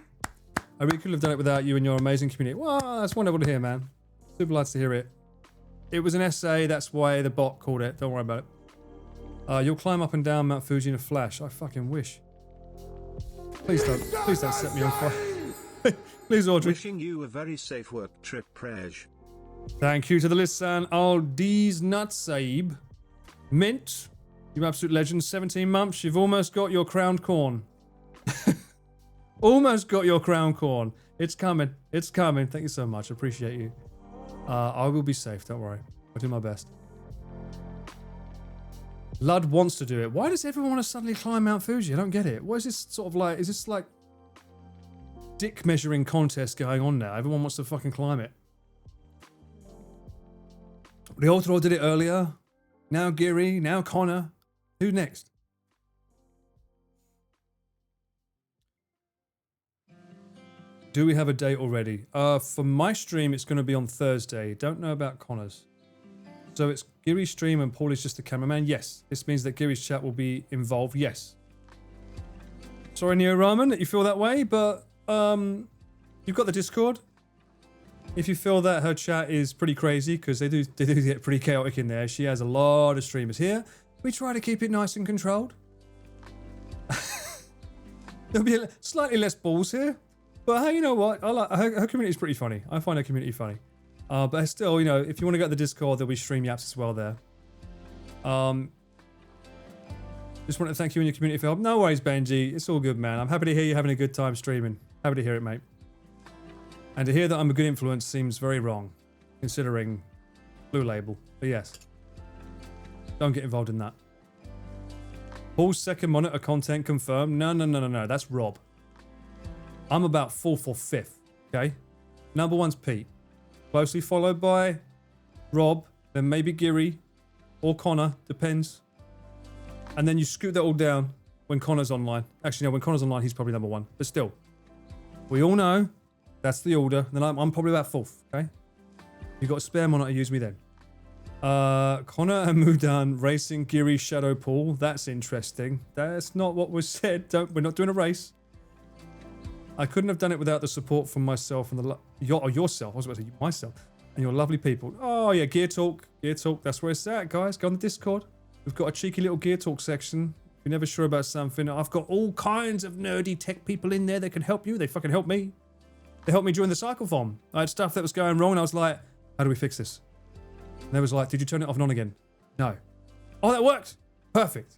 [SPEAKER 1] I really couldn't have done it without you and your amazing community. Well, that's wonderful to hear, man. Super glad to hear it. It was an essay, that's why the bot called it. Don't worry about it. You'll climb up and down Mount Fuji in a flash. I fucking wish. Please don't set me on fire. Please, Audrey.
[SPEAKER 4] Wishing you a very safe work trip, Prej.
[SPEAKER 1] Thank you to the Lissan Aldi's Nut Saib. Mint. You absolute legend. 17 months. You've almost got your crowned corn. Almost got your crown corn. It's coming. It's coming. Thank you so much. I appreciate you. I will be safe. Don't worry. I'll do my best. Lud wants to do it. Why does everyone want to suddenly climb Mount Fuji? I don't get it. What is this sort of like? Is this like dick measuring contest going on now? Everyone wants to fucking climb it. The Ultra did it earlier. Now Geary. Now Connor. Who next? Do we have a date already? For my stream, it's going to be on Thursday. Don't know about Connor's. So it's Geary's stream and Paul is just the cameraman? Yes. This means that Geary's chat will be involved? Yes. Sorry, Neo Ramen, that you feel that way, but you've got the Discord. If you feel that her chat is pretty crazy, because they do get pretty chaotic in there. She has a lot of streamers here. We try to keep it nice and controlled. There'll be slightly less balls here. But hey, you know what? I like her community is pretty funny. I find her community funny. But still, you know, if you want to go to the Discord, there'll be stream yaps as well there. Just want to thank you and your community for help. No worries, Benji. It's all good, man. I'm happy to hear you having a good time streaming. Happy to hear it, mate. And to hear that I'm a good influence seems very wrong, considering Blue Label. But yes, don't get involved in that. Paul's second monitor content confirmed. No. That's Rob. I'm about 4th or 5th, okay? Number 1's Pete. Closely followed by Rob, then maybe Geary or Connor, depends. And then you scoot that all down when Connor's online. Actually, no, when Connor's online, he's probably number 1. But still, we all know that's the order. Then I'm probably about 4th, okay? You got a spare monitor, use me then. Connor and Mudan racing Geary Shadow Pool. That's interesting. That's not what was said. We're not doing a race. I couldn't have done it without the support from myself and yourself. I was about to say myself and your lovely people. Oh yeah, Gear Talk. Gear Talk. That's where it's at, guys. Go on the Discord. We've got a cheeky little Gear Talk section. If you're never sure about something, I've got all kinds of nerdy tech people in there that can help you. They fucking help me. They helped me during the cycle farm. I had stuff that was going wrong and I was like, how do we fix this? And they was like, did you turn it off and on again? No. Oh, that worked. Perfect.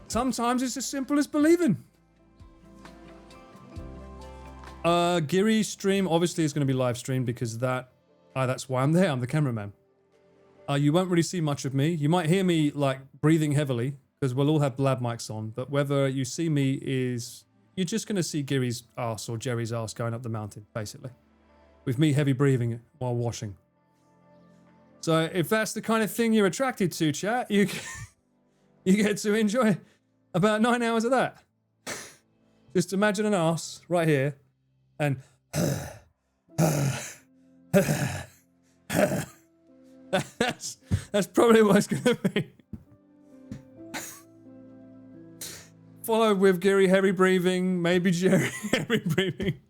[SPEAKER 1] Sometimes it's as simple as believing. Geary's stream obviously is going to be live streamed because that's why I'm there. I'm the cameraman. You won't really see much of me. You might hear me like breathing heavily because we'll all have blab mics on, but whether you see me is... You're just going to see Gary's arse or Jerry's arse going up the mountain, basically. With me heavy breathing while washing. So if that's the kind of thing you're attracted to, chat, you get to enjoy about 9 hours of that. Just imagine an arse right here and... that's probably what it's going to be. Followed with Gary heavy breathing, maybe Jerry heavy breathing.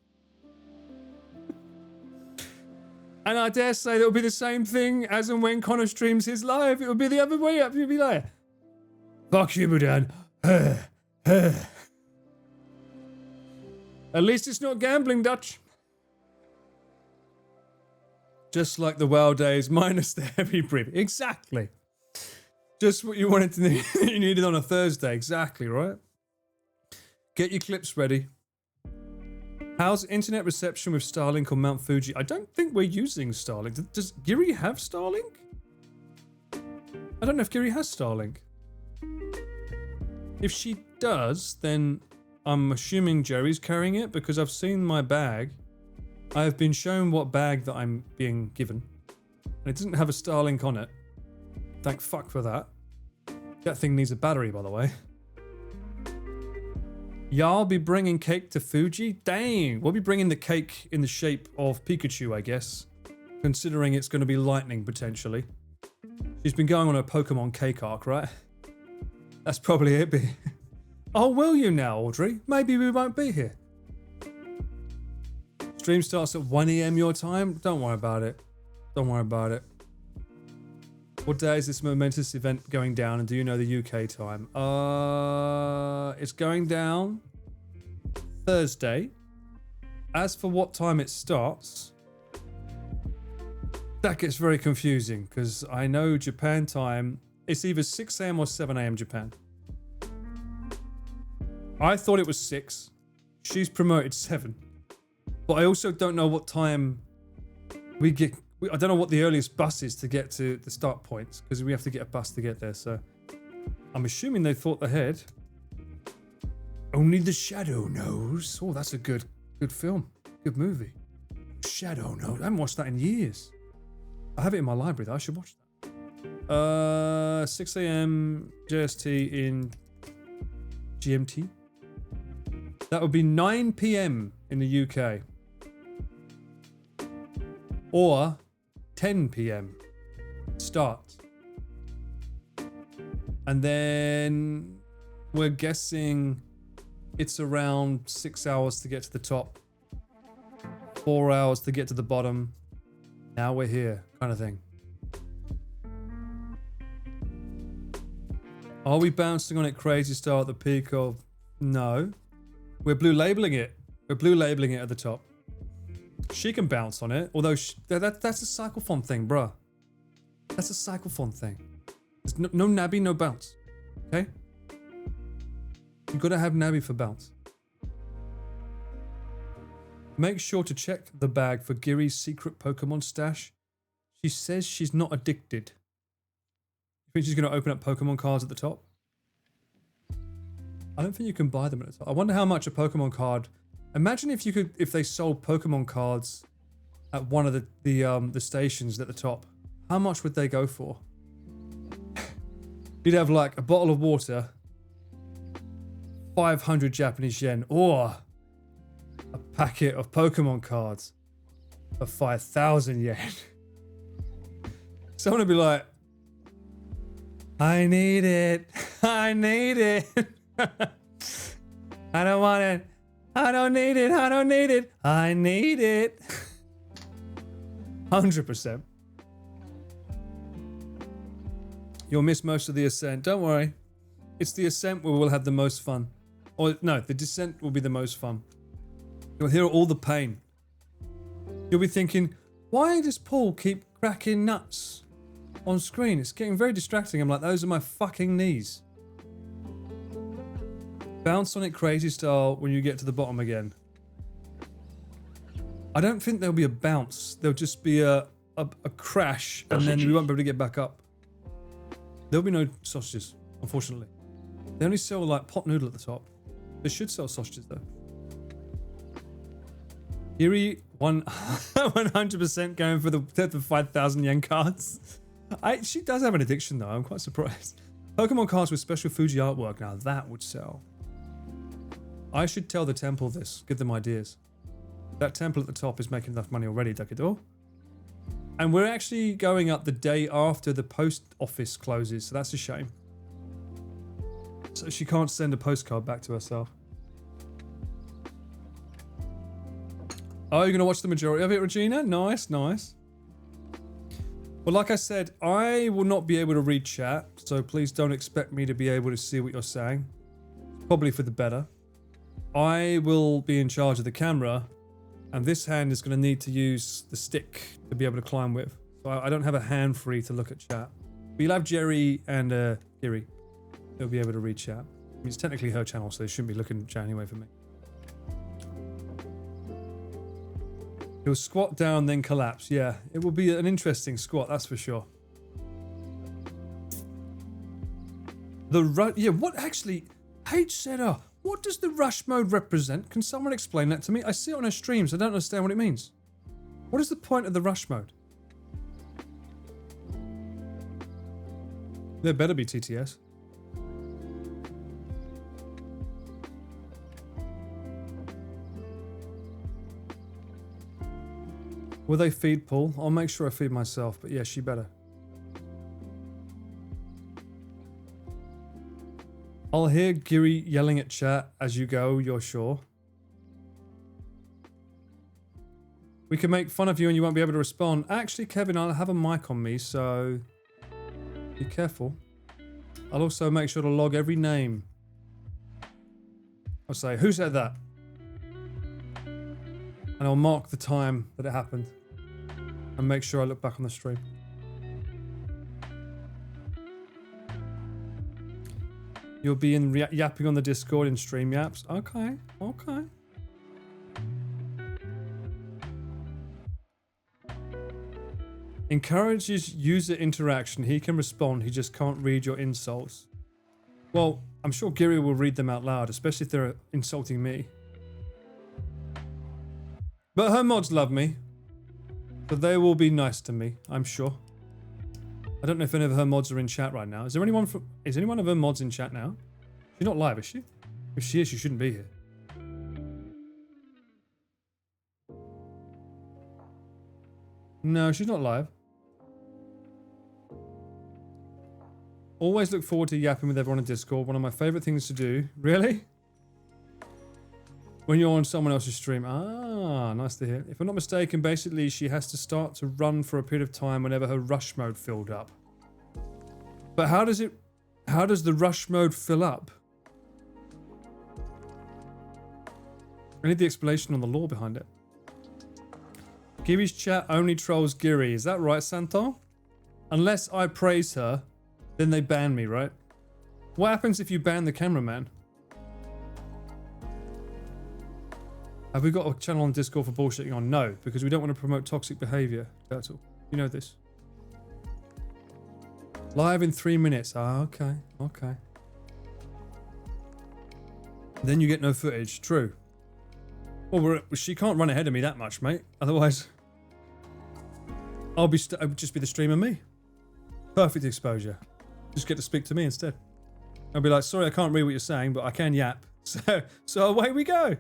[SPEAKER 1] And I dare say it'll be the same thing as and when Connor streams his live. It will be the other way up. You'll be like, fuck you, Budan. At least it's not gambling, Dutch. Just like the WoW days, minus the heavy breathing. Exactly. Just what you wanted to need. You needed on a Thursday. Exactly, right? Get your clips ready. How's internet reception with Starlink on Mount Fuji? I don't think we're using Starlink. Does Giri have Starlink? I don't know if Giri has Starlink. If she does, then I'm assuming Jerry's carrying it because I've seen my bag. I have been shown what bag that I'm being given. And it doesn't have a Starlink on it. Thank fuck for that. That thing needs a battery, by the way. Y'all be bringing cake to Fuji? Dang, we'll be bringing the cake in the shape of Pikachu, I guess. Considering it's going to be lightning, potentially. She's been going on a Pokemon cake arc, right? That's probably it, be. Oh, will you now, Audrey? Maybe we won't be here. Stream starts at 1 AM your time? Don't worry about it. Don't worry about it. What day is this momentous event going down, and do you know the UK time? It's going down Thursday. As for what time it starts, that gets very confusing because I know Japan time, it's either 6 AM or 7 AM Japan. I thought it was 6. She's promoted 7. But I also don't know what time we get. I don't know what the earliest bus is to get to the start points because we have to get a bus to get there. So I'm assuming they thought ahead. Only the Shadow knows. Oh, that's a good film. Good movie. Shadow knows. I haven't watched that in years. I have it in my library though. I should watch that. 6 AM JST in GMT. That would be 9 PM in the UK. Or 10 PM start. And then we're guessing it's around 6 hours to get to the top. 4 hours to get to the bottom. Now we're here, kind of thing. Are we bouncing on it crazy style at the peak of... No. We're blue labeling it. We're blue labeling it at the top. She can bounce on it, although that's a cyclophone thing, bruh. That's a cyclophone thing. There's no nabby, no bounce. Okay? You gotta have nabby for bounce. Make sure to check the bag for Giri's secret Pokemon stash. She says she's not addicted. You think she's gonna open up Pokemon cards at the top? I don't think you can buy them at the top. I wonder how much a Pokemon card... Imagine if they sold Pokemon cards at one of the stations at the top. How much would they go for? You'd have like a bottle of water, 500 Japanese yen, or a packet of Pokemon cards for 5,000 yen. Someone would be like, I need it. I need it. I don't want it. I don't need it. I don't need it. I need it. 100%. You'll miss most of the ascent. Don't worry. It's the ascent where we'll have the most fun. Or no, the descent will be the most fun. You'll hear all the pain. You'll be thinking, why does Paul keep cracking nuts on screen? It's getting very distracting. I'm like, those are my fucking knees. Bounce on it crazy style when you get to the bottom again. I don't think there'll be a bounce. There'll just be a crash and then we won't be able to get back up. There'll be no sausages, unfortunately. They only sell like pot noodle at the top. They should sell sausages though. Yuri 100% going for the 5,000 yen cards. She does have an addiction though. I'm quite surprised. Pokemon cards with special Fuji artwork. Now that would sell. I should tell the temple this. Give them ideas. That temple at the top is making enough money already, Dakido. And we're actually going up the day after the post office closes, so that's a shame. So she can't send a postcard back to herself. Oh, you're going to watch the majority of it, Regina? Nice, nice. Well, like I said, I will not be able to read chat, so please don't expect me to be able to see what you're saying. Probably for the better. I will be in charge of the camera, and this hand is going to need to use the stick to be able to climb with. So I don't have a hand free to look at chat. But you'll have Jerry and Kiri. They'll be able to read chat. I mean, it's technically her channel, so they shouldn't be looking at chat anyway for me. He'll squat down, then collapse. Yeah, it will be an interesting squat, that's for sure. Yeah, what actually... H-Setter, what does the rush mode represent? Can someone explain that to me? I see it on her streams. I don't understand what it means. What is the point of the rush mode? There better be TTS. Will they feed Paul? I'll make sure I feed myself, but yeah, she better. I'll hear Giri yelling at chat as you go, you're sure? We can make fun of you and you won't be able to respond. Actually, Kevin, I'll have a mic on me, so be careful. I'll also make sure to log every name. I'll say, who said that? And I'll mark the time that it happened and make sure I look back on the stream. You'll be in yapping on the Discord in stream yaps. Okay, okay. Encourages user interaction. He can respond. He just can't read your insults. Well, I'm sure Giri will read them out loud, especially if they're insulting me. But her mods love me. So they will be nice to me, I'm sure. I don't know if any of her mods are in chat right now. Is any one of her mods in chat now? She's not live, is she? If she is, she shouldn't be here. No, she's not live. Always look forward to yapping with everyone on Discord. One of my favorite things to do. Really? When you're on someone else's stream. Ah, nice to hear. If I'm not mistaken, basically she has to start to run for a period of time whenever her rush mode filled up. But how does the rush mode fill up? I need the explanation on the lore behind it. Giri's chat only trolls Giri. Is that right, Santo? Unless I praise her, then they ban me, right? What happens if you ban the cameraman? Have we got a channel on Discord for bullshitting on? No, because we don't want to promote toxic behavior. That's all. You know this. Live in 3 minutes. Ah, okay. Okay. Then you get no footage. True. Well, she can't run ahead of me that much, mate. Otherwise, I would just be the streamer me. Perfect exposure. Just get to speak to me instead. I'll be like, sorry, I can't read what you're saying, but I can yap. So away we go.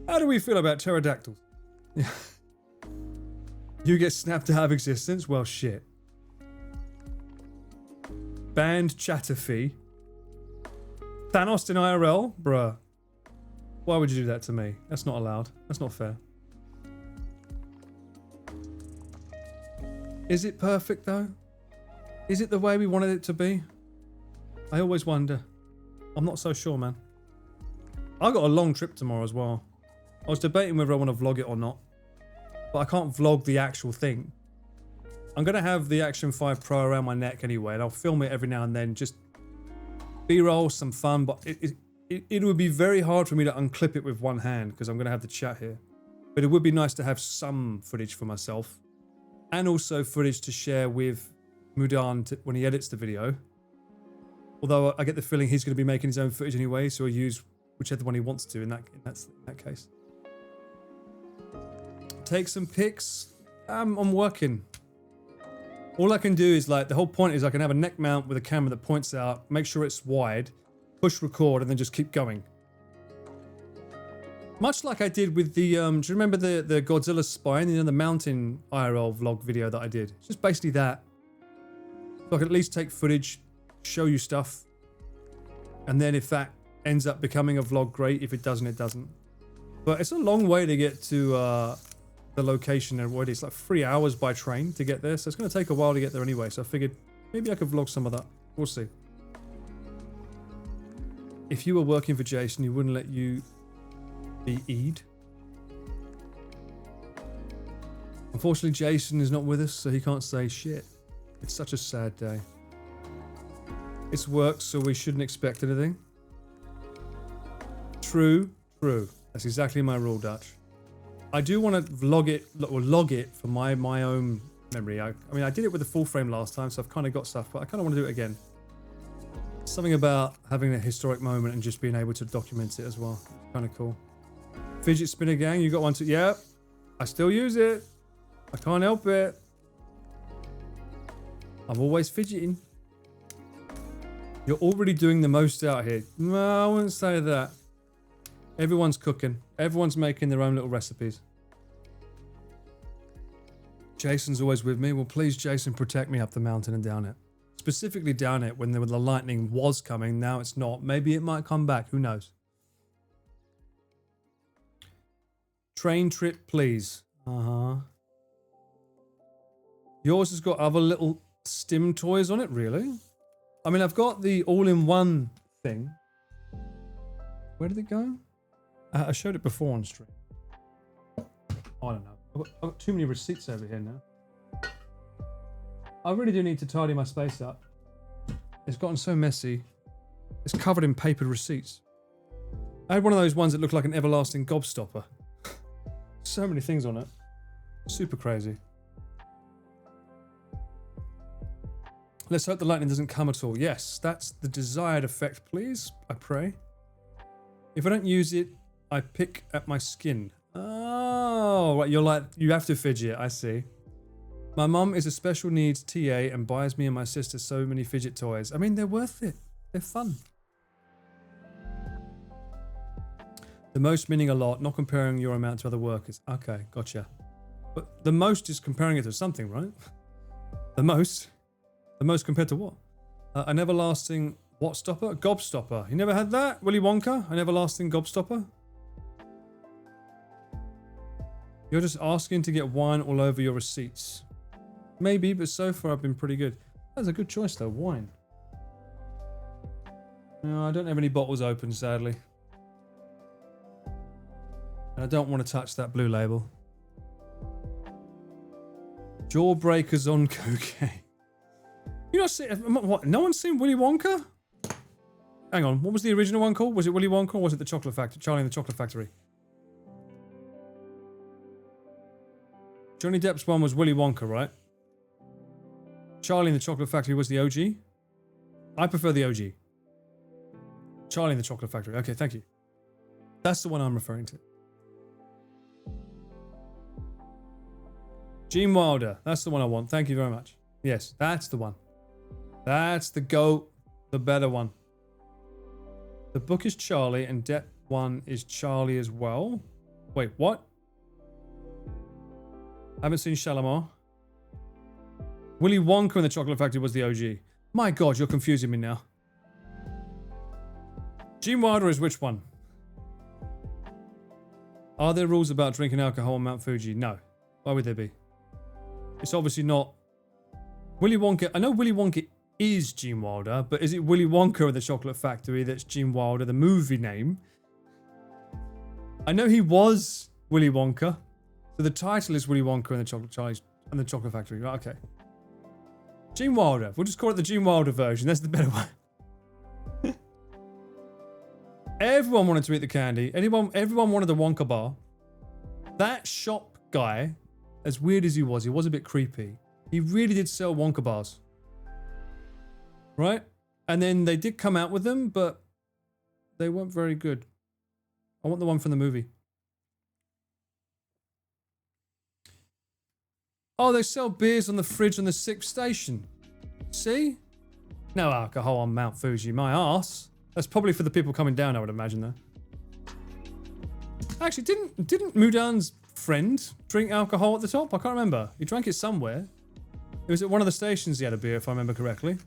[SPEAKER 1] How do we feel about pterodactyls? You get snapped out of existence? Well, shit. Banned chatter fee. Thanos in IRL? Bruh. Why would you do that to me? That's not allowed. That's not fair. Is it perfect, though? Is it the way we wanted it to be? I always wonder. I'm not so sure, man. I got a long trip tomorrow as well. I was debating whether I want to vlog it or not. But I can't vlog the actual thing. I'm going to have the Action 5 Pro around my neck anyway, and I'll film it every now and then. Just B-roll, some fun, but it would be very hard for me to unclip it with one hand because I'm going to have the chat here. But it would be nice to have some footage for myself. And also footage to share with Mudan when he edits the video. Although I get the feeling he's going to be making his own footage anyway, so he'll use whichever one he wants to in that case. Take some pics. I'm working. All I can do is, like, the whole point is I can have a neck mount with a camera that points out, make sure it's wide, push record, and then just keep going. Much like I did with the, do you remember the Godzilla spine, you know, the mountain IRL vlog video that I did? It's just basically that. So I can at least take footage, show you stuff, and then if that ends up becoming a vlog, great. If it doesn't, it doesn't. But it's a long way to get to the location and what it's like 3 hours by train to get there, so it's going to take a while to get there anyway. So I figured maybe I could vlog some of that. We'll see. If you were working for Jason, he wouldn't let you be Eid. Unfortunately, Jason is not with us, so he can't say shit. It's such a sad day. It's work, so we shouldn't expect anything. True, true. That's exactly my rule, Dutch. I do want to vlog it, or log it for my own memory. I mean, I did it with the full frame last time, so I've kind of got stuff, but I kind of want to do it again. Something about having a historic moment and just being able to document it as well. Kind of cool. Fidget spinner gang, you got one too? Yep. I still use it. I can't help it. I'm always fidgeting. You're already doing the most out here. No, I wouldn't say that. Everyone's cooking. Everyone's making their own little recipes. Jason's always with me. Well, please, Jason, protect me up the mountain and down it. Specifically down it when the lightning was coming. Now it's not. Maybe it might come back. Who knows? Train trip, please. Uh-huh. Yours has got other little stim toys on it, really? I mean, I've got the all-in-one thing. Where did it go? I showed it before on stream. I don't know. I've got too many receipts over here now. I really do need to tidy my space up. It's gotten so messy. It's covered in papered receipts. I had one of those ones that looked like an everlasting gobstopper. So many things on it. Super crazy. Let's hope the lightning doesn't come at all. Yes, that's the desired effect, please. I pray. If I don't use it, I pick at my skin. Oh, right, you're like, you have to fidget, I see. My mum is a special needs TA and buys me and my sister so many fidget toys. I mean, they're worth it. They're fun. The most meaning a lot, not comparing your amount to other workers. Okay, gotcha. But the most is comparing it to something, right? The most? The most compared to what? An everlasting what stopper? Gobstopper. You never had that? Willy Wonka? An everlasting gobstopper? You're just asking to get wine all over your receipts. Maybe, but so far I've been pretty good. That's a good choice though, wine. No, I don't have any bottles open, sadly. And I don't want to touch that blue label. Jawbreakers on cocaine. You not see what? No one's seen Willy Wonka? Hang on, what was the original one called? Was it Willy Wonka or was it the Chocolate Factory? Charlie and the Chocolate Factory. Johnny Depp's one was Willy Wonka, right? Charlie and the Chocolate Factory was the OG. I prefer the OG. Charlie and the Chocolate Factory. Okay, thank you. That's the one I'm referring to. Gene Wilder. That's the one I want. Thank you very much. Yes, that's the one. That's the GOAT. The better one. The book is Charlie and Depp one is Charlie as well. Wait, what? Haven't seen Shalimar. Willy Wonka and the Chocolate Factory was the OG. My God, you're confusing me now. Gene Wilder is which one? Are there rules about drinking alcohol on Mount Fuji? No. Why would there be? It's obviously not. Willy Wonka. I know Willy Wonka is Gene Wilder, but is it Willy Wonka and the Chocolate Factory that's Gene Wilder, the movie name? I know he was Willy Wonka. So the title is Willy Wonka and the Chocolate Factory. Right, okay. Gene Wilder. We'll just call it the Gene Wilder version. That's the better one. Everyone wanted to eat the candy. Everyone wanted the Wonka bar. That shop guy, as weird as he was a bit creepy. He really did sell Wonka bars. Right? And then they did come out with them, but they weren't very good. I want the one from the movie. Oh, they sell beers on the fridge on the 6th station. See? No alcohol on Mount Fuji, my arse. That's probably for the people coming down, I would imagine, though. Actually, didn't Mudan's friend drink alcohol at the top? I can't remember. He drank it somewhere. It was at one of the stations he had a beer, if I remember correctly.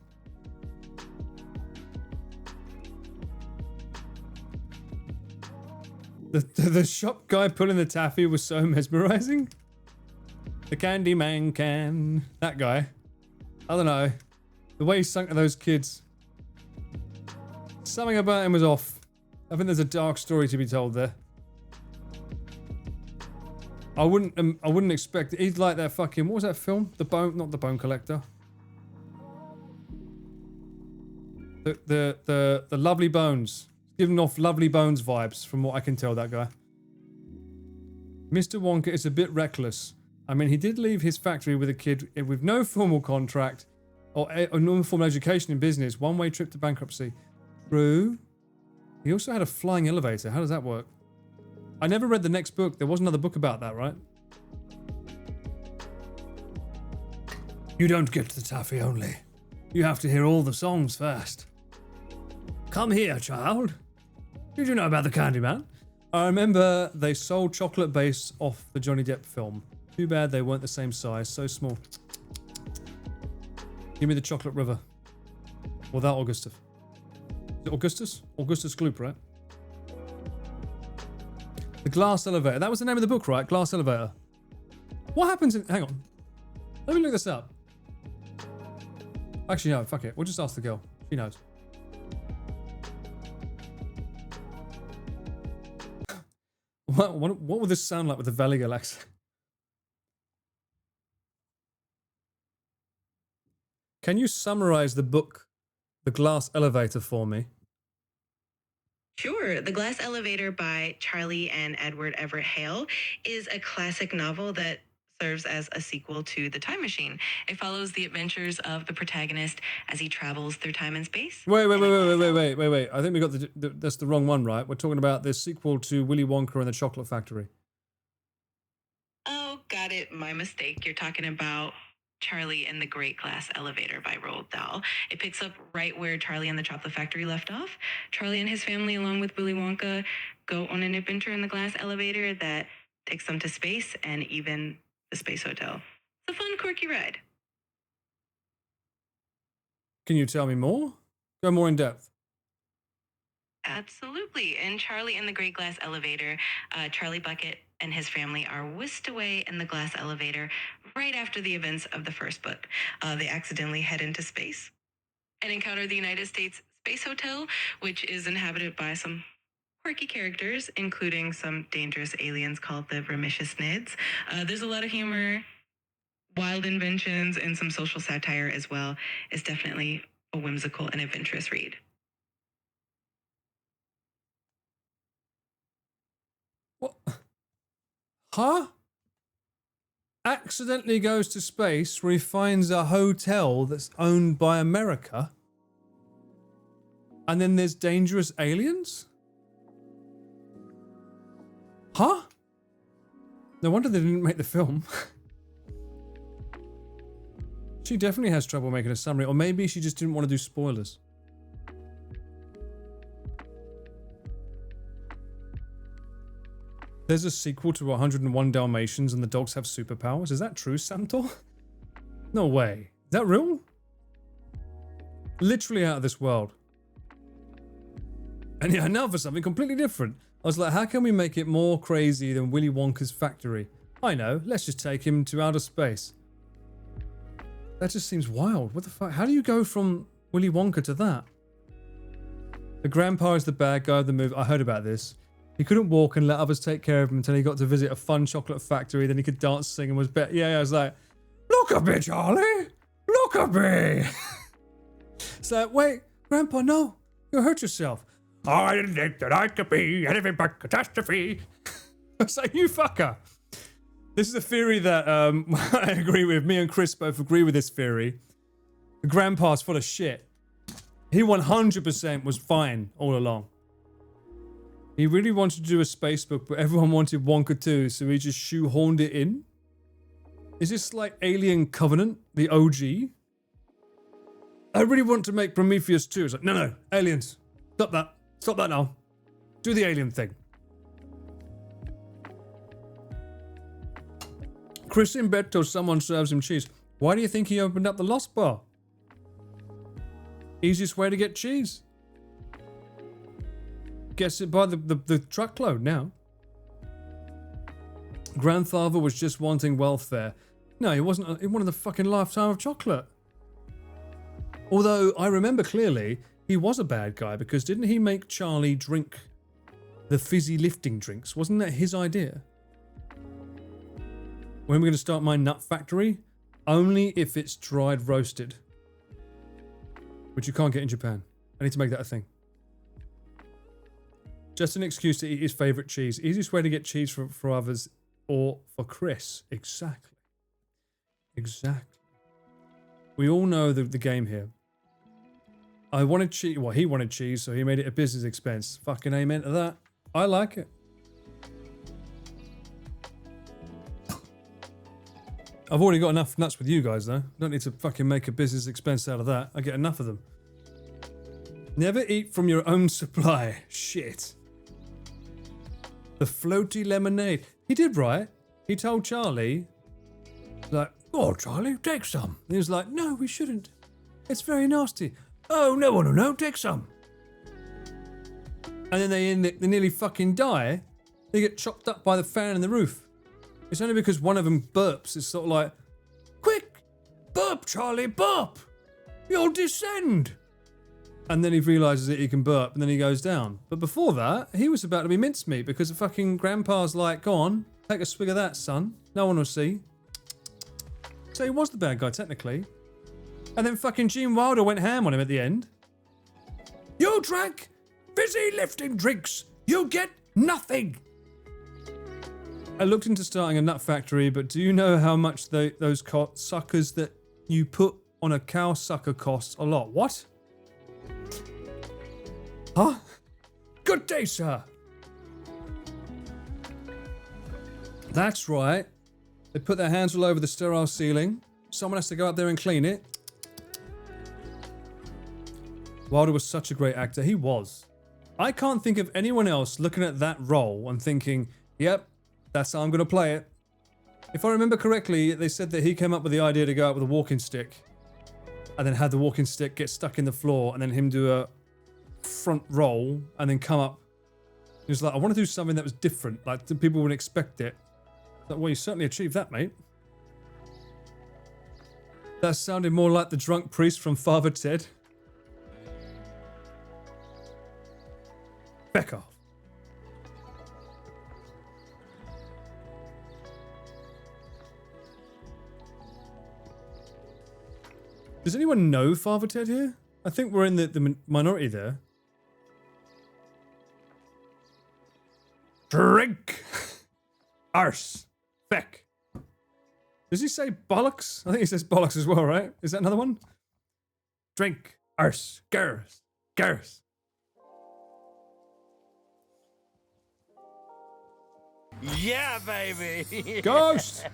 [SPEAKER 1] The shop guy pulling the taffy was so mesmerizing. The Candyman can. That guy. I don't know. The way he sunk to those kids. Something about him was off. I think there's a dark story to be told there. I wouldn't expect it. He's like that fucking, what was that film? Not the Bone Collector. The Lovely Bones. Giving off Lovely Bones vibes from what I can tell, that guy. Mr. Wonka is a bit reckless. I mean, he did leave his factory with a kid with no formal contract or no formal education in business. One-way trip to bankruptcy. True. He also had a flying elevator. How does that work? I never read the next book. There was another book about that, right? You don't get the taffy only. You have to hear all the songs first. Come here, child. Did you know about the Candyman? I remember they sold chocolate base off the Johnny Depp film. Too bad they weren't the same size. So small. Give me the chocolate river. Or that Augustus. Is it Augustus? Augustus Gloop, right? The glass elevator. That was the name of the book, right? Glass elevator. What happens in... Hang on. Let me look this up. Actually, no. Fuck it. We'll just ask the girl. She knows. What would this sound like with the Valley Girl accent? Can you summarize the book, The Glass Elevator, for me?
[SPEAKER 9] Sure. The Glass Elevator by Charlie and Edward Everett Hale is a classic novel that serves as a sequel to The Time Machine. It follows the adventures of the protagonist as he travels through time and space.
[SPEAKER 1] Wait. I think we got that's the wrong one, right? We're talking about the sequel to Willy Wonka and the Chocolate Factory.
[SPEAKER 9] Oh, got it. My mistake. You're talking about Charlie and the Great Glass Elevator by Roald Dahl. It picks up right where Charlie and the Chocolate Factory left off. Charlie and his family, along with Willy Wonka, go on an adventure in the glass elevator that takes them to space and even the Space Hotel. It's a fun, quirky ride.
[SPEAKER 1] Can you tell me more? Go more in depth.
[SPEAKER 9] Absolutely. In Charlie and the Great Glass Elevator, Charlie Bucket and his family are whisked away in the glass elevator right after the events of the first book. They accidentally head into space and encounter the United States Space Hotel, which is inhabited by some quirky characters, including some dangerous aliens called the Remishusnids. There's a lot of humor, wild inventions, and some social satire as well. It's definitely a whimsical and adventurous read.
[SPEAKER 1] What? Huh? Accidentally goes to space where he finds a hotel that's owned by America? And then there's dangerous aliens? Huh? No wonder they didn't make the film. She definitely has trouble making a summary, or maybe she just didn't want to do spoilers. There's a sequel to 101 Dalmatians and the dogs have superpowers. Is that true, Samtor? No way. Is that real? Literally out of this world. And yeah, now for something completely different. I was like, how can we make it more crazy than Willy Wonka's factory? I know, let's just take him to outer space. That just seems wild. What the fuck? How do you go from Willy Wonka to that? The grandpa is the bad guy of the movie. I heard about this. He couldn't walk and let others take care of him until he got to visit a fun chocolate factory. Then he could dance, sing, and was better. Yeah, I was like, look at me, Charlie. Look at me. It's like, wait, Grandpa, no. You'll hurt yourself. I didn't think that I could be anything but catastrophe. It's like, you fucker. This is a theory that I agree with. Me and Chris both agree with this theory. The grandpa's full of shit. He 100% was fine all along. He really wanted to do a space book, but everyone wanted Wonka 2, so he just shoehorned it in. Is this like Alien Covenant, the OG? I really want to make Prometheus 2. It's like, no, aliens. Stop that. Stop that now. Do the alien thing. Chris in bed till someone serves him cheese. Why do you think he opened up the Lost Bar? Easiest way to get cheese. Gets it by the truckload now. Grandfather was just wanting welfare. No, he wasn't. He wanted the fucking lifetime of chocolate. Although I remember clearly he was a bad guy because didn't he make Charlie drink the fizzy lifting drinks? Wasn't that his idea? When are we going to start my nut factory? Only if it's dried roasted. Which you can't get in Japan. I need to make that a thing. Just an excuse to eat his favourite cheese. Easiest way to get cheese for others or for Chris. Exactly. Exactly. We all know the game here. I wanted cheese. Well, he wanted cheese, so he made it a business expense. Fucking amen to that. I like it. I've already got enough nuts with you guys, though. Don't need to fucking make a business expense out of that. I get enough of them. Never eat from your own supply. Shit. The floaty lemonade. He did right. He told Charlie, like, oh, Charlie, take some. And he was like, no, we shouldn't. It's very nasty. Oh, no, take some. And then they nearly fucking die. They get chopped up by the fan in the roof. It's only because one of them burps. It's sort of like, quick, burp, Charlie, burp. You'll descend. And then he realizes that he can burp and then he goes down. But before that, he was about to be mincemeat because the fucking grandpa's like, go on, take a swig of that, son. No one will see. So he was the bad guy, technically. And then fucking Gene Wilder went ham on him at the end. You drank fizzy lifting drinks. You get nothing. I looked into starting a nut factory, but do you know how much those suckers that you put on a cow sucker costs a lot? What? Huh? Good day, sir. That's right. They put their hands all over the sterile ceiling. Someone has to go up there and clean it. Wilder was such a great actor. He was. I can't think of anyone else looking at that role and thinking, yep, that's how I'm going to play it. If I remember correctly, they said that he came up with the idea to go out with a walking stick and then had the walking stick get stuck in the floor and then him do a front roll and then come up. He was like, I want to do something that was different, like people wouldn't expect it. Like, well, you certainly achieved that, mate. That sounded more like the drunk priest from Father Ted. Back off. Does anyone know Father Ted here? I think we're in the minority there. Drink! Arse! Feck! Does he say bollocks? I think he says bollocks as well, right? Is that another one? Drink! Arse! Garse! Garse!
[SPEAKER 3] Yeah, baby.
[SPEAKER 1] Ghost!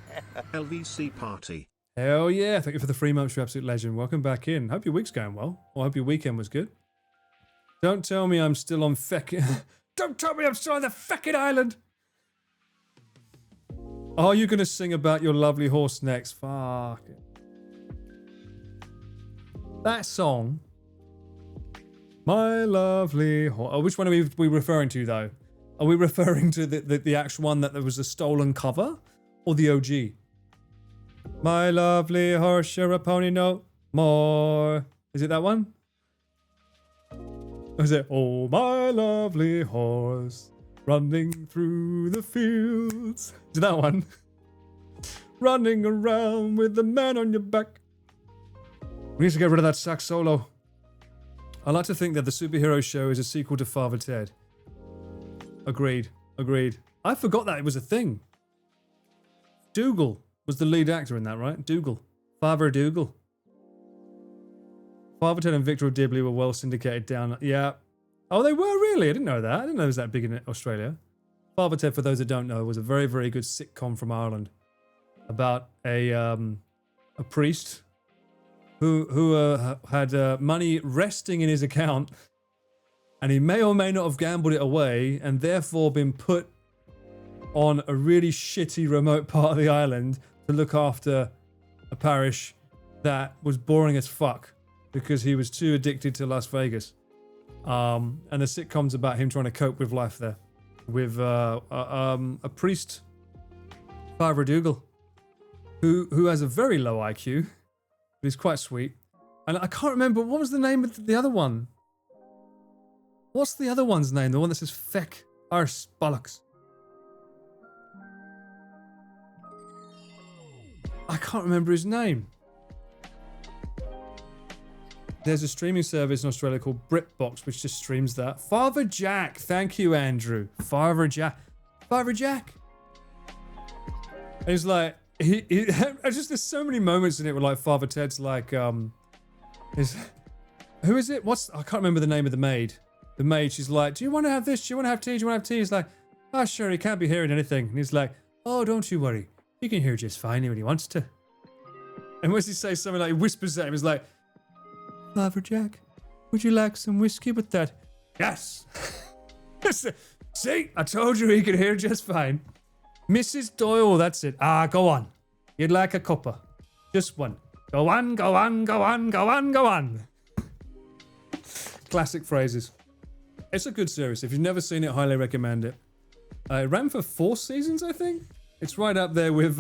[SPEAKER 4] LVC party.
[SPEAKER 1] Hell yeah. Thank you for the 3 months, you absolute legend. Welcome back in. Hope your week's going well. Or I hope your weekend was good. Don't tell me I'm still on feckin'... Don't tell me I'm still on the feckin' island! Are you going to sing about your lovely horse next? Fuck it. That song... My lovely horse... Oh, which one are we referring to, though? Are we referring to the actual one that there was a stolen cover? Or the OG? My lovely horse, you're a pony no more. Is it that one? Or is it, oh, my lovely horse, running through the fields? Is it that one? Running around with the man on your back. We need to get rid of that sax solo. I like to think that the superhero show is a sequel to Father Ted. Agreed. Agreed. I forgot that it was a thing. Dougal was the lead actor in that, right? Dougal. Father Dougal. Father Ted and Victor Dibley were well syndicated down. Yeah. Oh, they were really? I didn't know that. I didn't know it was that big in Australia. Father Ted, for those that don't know, was a very, very good sitcom from Ireland about a priest who had money resting in his account, and he may or may not have gambled it away and therefore been put on a really shitty remote part of the island to look after a parish that was boring as fuck because he was too addicted to Las Vegas. And the sitcom's about him trying to cope with life there with a priest, Father Dougal, who has a very low IQ, but he's quite sweet. And I can't remember, what was the name of the other one? What's the other one's name? The one that says feck arse bollocks. I can't remember his name. There's a streaming service in Australia called BritBox, which just streams that. Father Jack. Thank you, Andrew. Father Jack. Father Jack. And he's like, he just, there's so many moments in it where like Father Ted's like, who is it? I can't remember the name of the maid. The maid, she's like, do you want to have this? Do you want to have tea? Do you want to have tea? He's like, oh, sure, he can't be hearing anything. And he's like, oh, don't you worry. He can hear just fine when he wants to. And once he says something like, he whispers at him, he's like, Father Jack, would you like some whiskey with that? Yes. See, I told you he could hear just fine. Mrs. Doyle, that's it. Go on. You'd like a cuppa. Just one. Go on, go on, go on, go on, go on. Classic phrases. It's a good series. If you've never seen it, highly recommend it. It ran for 4 seasons, I think. It's right up there with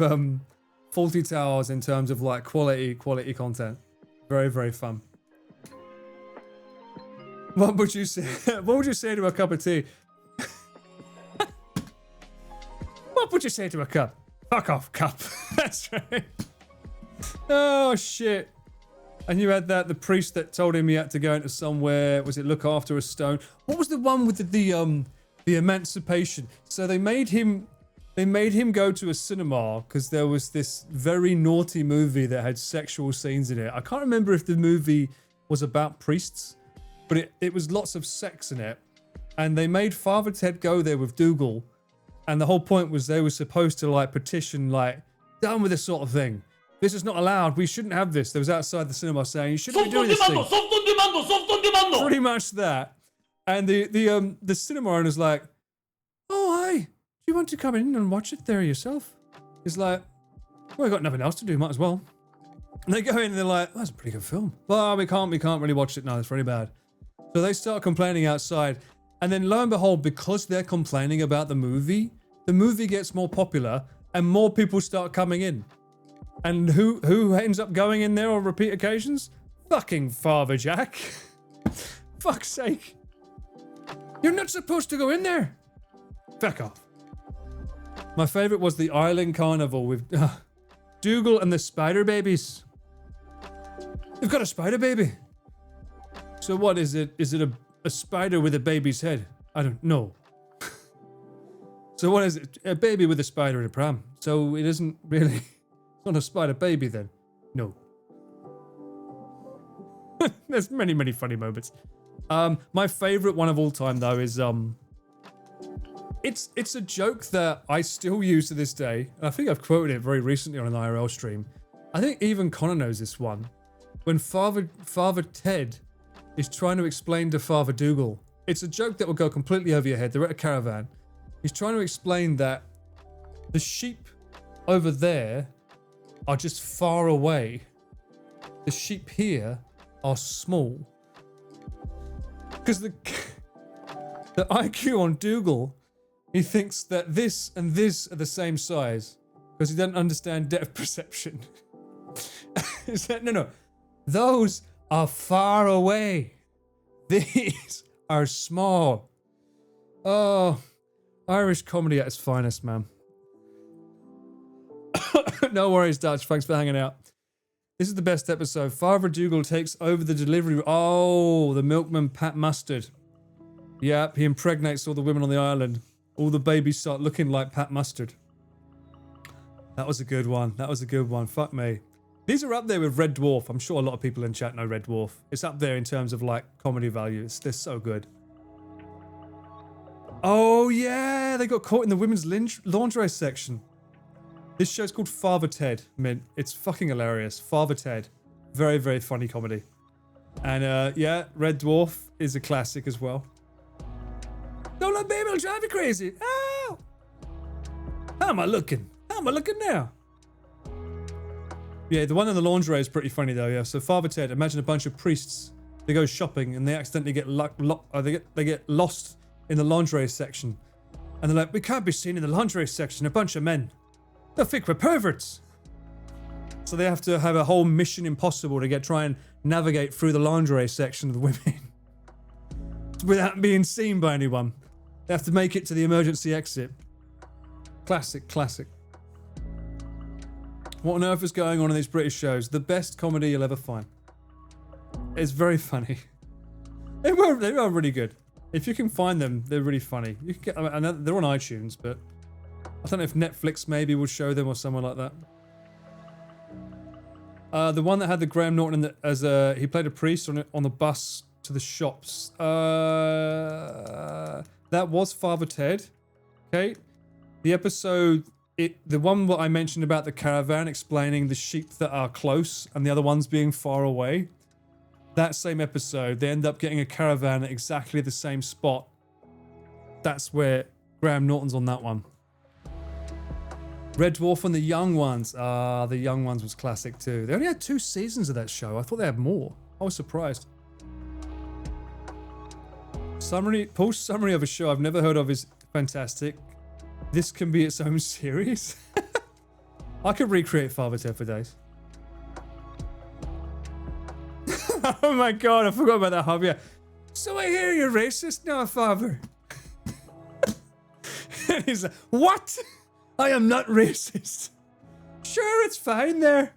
[SPEAKER 1] Fawlty Towers in terms of like quality content. Very, very fun. What would you say? What would you say to a cup of tea? What would you say to a cup? Fuck off, cup. That's right. Oh shit. And you had the priest that told him he had to go into somewhere. Was it look after a stone? What was the one with the emancipation? So they made him go to a cinema because there was this very naughty movie that had sexual scenes in it. I can't remember if the movie was about priests, but it was lots of sex in it. And they made Father Ted go there with Dougal. And the whole point was they were supposed to like petition, like, down with this sort of thing. This is not allowed. We shouldn't have this. They was outside the cinema saying, you shouldn't be doing this thing. Pretty much that. And the cinema owner's like, oh, hi. Do you want to come in and watch it there yourself? He's like, well, we've got nothing else to do. Might as well. And they go in and they're like, oh, that's a pretty good film. Well, we can't really watch it now. It's very bad. So they start complaining outside. And then lo and behold, because they're complaining about the movie gets more popular and more people start coming in. And who ends up going in there on repeat occasions? Fucking Father Jack. Fuck's sake. You're not supposed to go in there. Fuck off. My favourite was the Island Carnival with Dougal and the Spider Babies. They've got a spider baby. So what is it? Is it a spider with a baby's head? I don't know. So what is it? A baby with a spider in a pram. So it isn't really... It's not a spider baby then. No. There's many, many funny moments. My favourite one of all time though is... It's a joke that I still use to this day. I think I've quoted it very recently on an IRL stream. I think even Connor knows this one. When Father Ted is trying to explain to Father Dougal. It's a joke that will go completely over your head. They're at a caravan. He's trying to explain that the sheep over there are just far away. The sheep here are small. Because the IQ on Dougal, he thinks that this and this are the same size. Because he doesn't understand depth perception. He said, no. Those are far away. These are small. Oh, Irish comedy at its finest, man. No worries, Dutch. Thanks for hanging out. This is the best episode. Father Dougal takes over the delivery. Oh, the milkman Pat Mustard. Yep, he impregnates all the women on the island. All the babies start looking like Pat Mustard. That was a good one. Fuck me. These are up there with Red Dwarf. I'm sure a lot of people in chat know Red Dwarf. It's up there in terms of like comedy value. They're so good. Oh yeah, they got caught in the women's lingerie section. This show's called Father Ted, Mint. It's fucking hilarious. Father Ted. Very, very funny comedy. And yeah, Red Dwarf is a classic as well. Don't let baby, it'll drive you crazy. Ow! How am I looking? How am I looking now? Yeah, the one in the lingerie is pretty funny though, yeah. So Father Ted, imagine a bunch of priests. They go shopping and they accidentally get they get lost in the lingerie section. And they're like, we can't be seen in the lingerie section, a bunch of men. They'll think we're perverts. So they have to have a whole mission impossible to try and navigate through the lingerie section of the women without being seen by anyone. They have to make it to the emergency exit. Classic, classic. What on earth is going on in these British shows? The best comedy you'll ever find. It's very funny. They are really good. If you can find them, they're really funny. You can get. I know they're on iTunes, but I don't know if Netflix maybe will show them or someone like that. The one that had the Graham Norton as he played a priest on the bus to the shops. That was Father Ted. Okay, the episode, the one that I mentioned about the caravan explaining the sheep that are close and the other ones being far away. That same episode, they end up getting a caravan at exactly the same spot. That's where Graham Norton's on that one. Red Dwarf and the Young Ones. The Young Ones was classic too. They only had 2 seasons of that show. I thought they had more. I was surprised. Paul's summary of a show I've never heard of is fantastic. This can be its own series. I could recreate Father Ted for days. Oh my god, I forgot about that, Javier. So I hear you're racist now, Father. And he's like, what? I am not racist. Sure, it's fine there.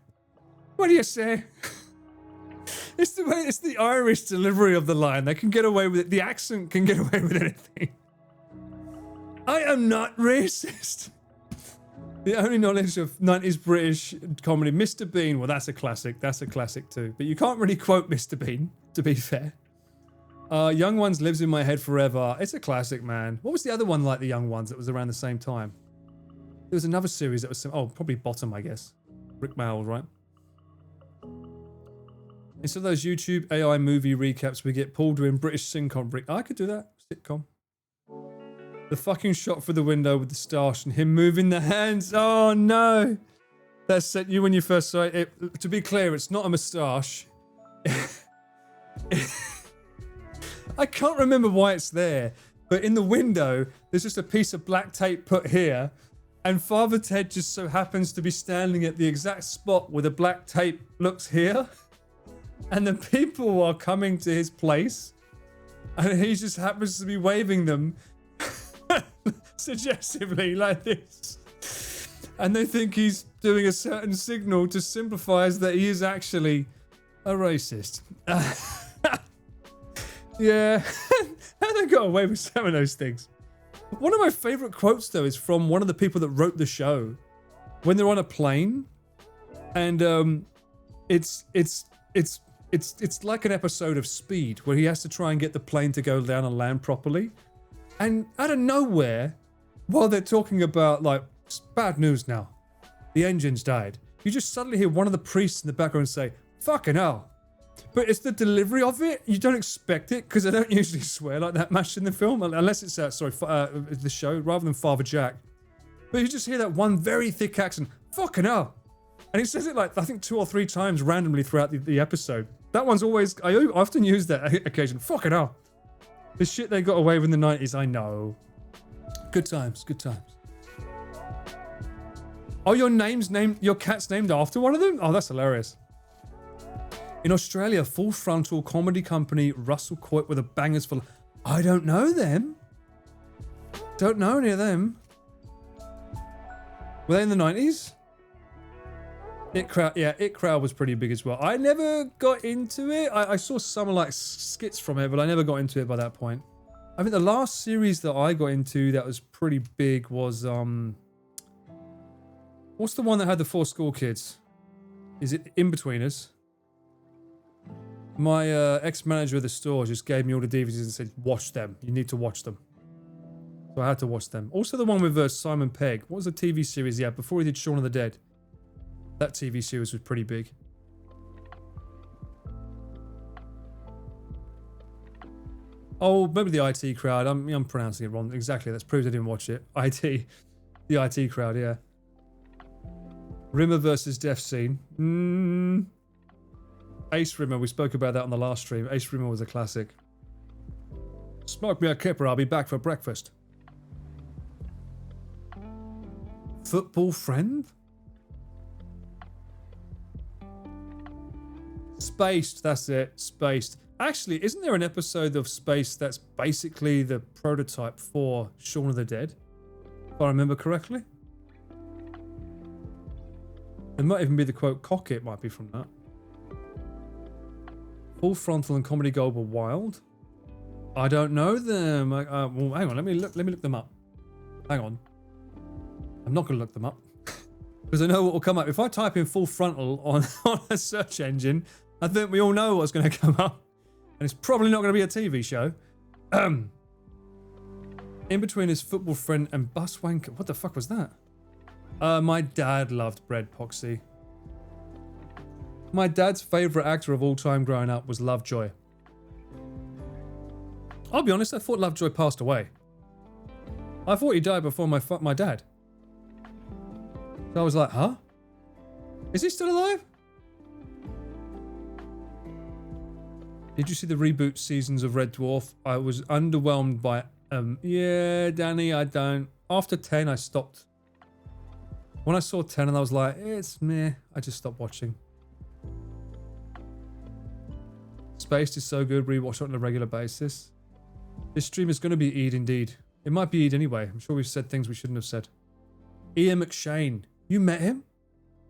[SPEAKER 1] What do you say? It's the Irish delivery of the line. They can get away with it. The accent can get away with anything. I am not racist. The only knowledge of 90s British comedy, Mr. Bean. Well, that's a classic. That's a classic too. But you can't really quote Mr. Bean, to be fair. Young Ones lives in my head forever. It's a classic, man. What was the other one like the Young Ones that was around the same time? There was another series that was... probably Bottom, I guess. Rick Mayall, right? Instead of those YouTube AI movie recaps, we get Paul doing British sitcom. I could do that. Sitcom. The fucking shot through the window with the stash and him moving the hands. Oh, no. That set you when you first saw it. To be clear, it's not a moustache. I can't remember why it's there. But in the window, there's just a piece of black tape put here. And Father Ted just so happens to be standing at the exact spot where the black tape looks here. And the people are coming to his place. And he just happens to be waving them suggestively like this. And they think he's doing a certain signal to simplify that he is actually a racist. Yeah. How they got away with some of those things? One of my favorite quotes though is from one of the people that wrote the show when they're on a plane, and it's like an episode of Speed where he has to try and get the plane to go down and land properly, and out of nowhere, while they're talking about like bad news now, the engine's died, you just suddenly hear one of the priests in the background say "fucking hell." But it's the delivery of it. You don't expect it because they don't usually swear like that much in the film, unless it's the show rather than Father Jack. But you just hear that one very thick accent, "fucking hell," and he says it like I think 2 or 3 times randomly throughout the episode. That one's always, I often use that occasion. Fucking hell. The shit they got away with in the 90s, I know. Good times, good times. Oh, your cat's named after one of them? Oh, that's hilarious. In Australia, Full Frontal comedy company Russell Coight with a bangers for... I don't know them. Don't know any of them. Were they in the 90s? It Crowd was pretty big as well. I never got into it. I saw some like skits from it, but I never got into it by that point. I think the last series that I got into that was pretty big was what's the one that had the 4 school kids? Is it In Between Us? My ex-manager of the store just gave me all the DVDs and said, watch them. You need to watch them. So I had to watch them. Also the one with Simon Pegg. What was the TV series he had before he did Shaun of the Dead? That TV series was pretty big. Oh, maybe the IT crowd. I'm pronouncing it wrong. Exactly. That's proves I didn't watch it. The IT crowd, yeah. Rimmer versus Death Scene. Ace Rimmer, we spoke about that on the last stream. Ace Rimmer was a classic. Smoke me a kipper, I'll be back for breakfast. Football Friend? Spaced, that's it. Spaced. Actually, isn't there an episode of Spaced that's basically the prototype for Shaun of the Dead? If I remember correctly. It might even be the quote, cock it might be from that. Full Frontal and Comedy Gold were wild. I don't know them. Well, hang on, let me look them up. Hang on. I'm not going to look them up. Because I know what will come up. If I type in Full Frontal on a search engine, I think we all know what's going to come up. And it's probably not going to be a TV show. In Between His Football Friend and Bus Wanker. What the fuck was that? My dad loved Bread Poxy. My dad's favourite actor of all time growing up was Lovejoy. I'll be honest, I thought Lovejoy passed away. I thought he died before my dad. So I was like, huh? Is he still alive? Did you see the reboot seasons of Red Dwarf? I was underwhelmed by... yeah, Danny, I don't. After 10, I stopped. When I saw 10 and I was like, it's meh, I just stopped watching. Spaced is so good, rewatch it on a regular basis. This stream is going to be Eid indeed. It might be Eid anyway. I'm sure we've said things we shouldn't have said. Ian McShane. You met him?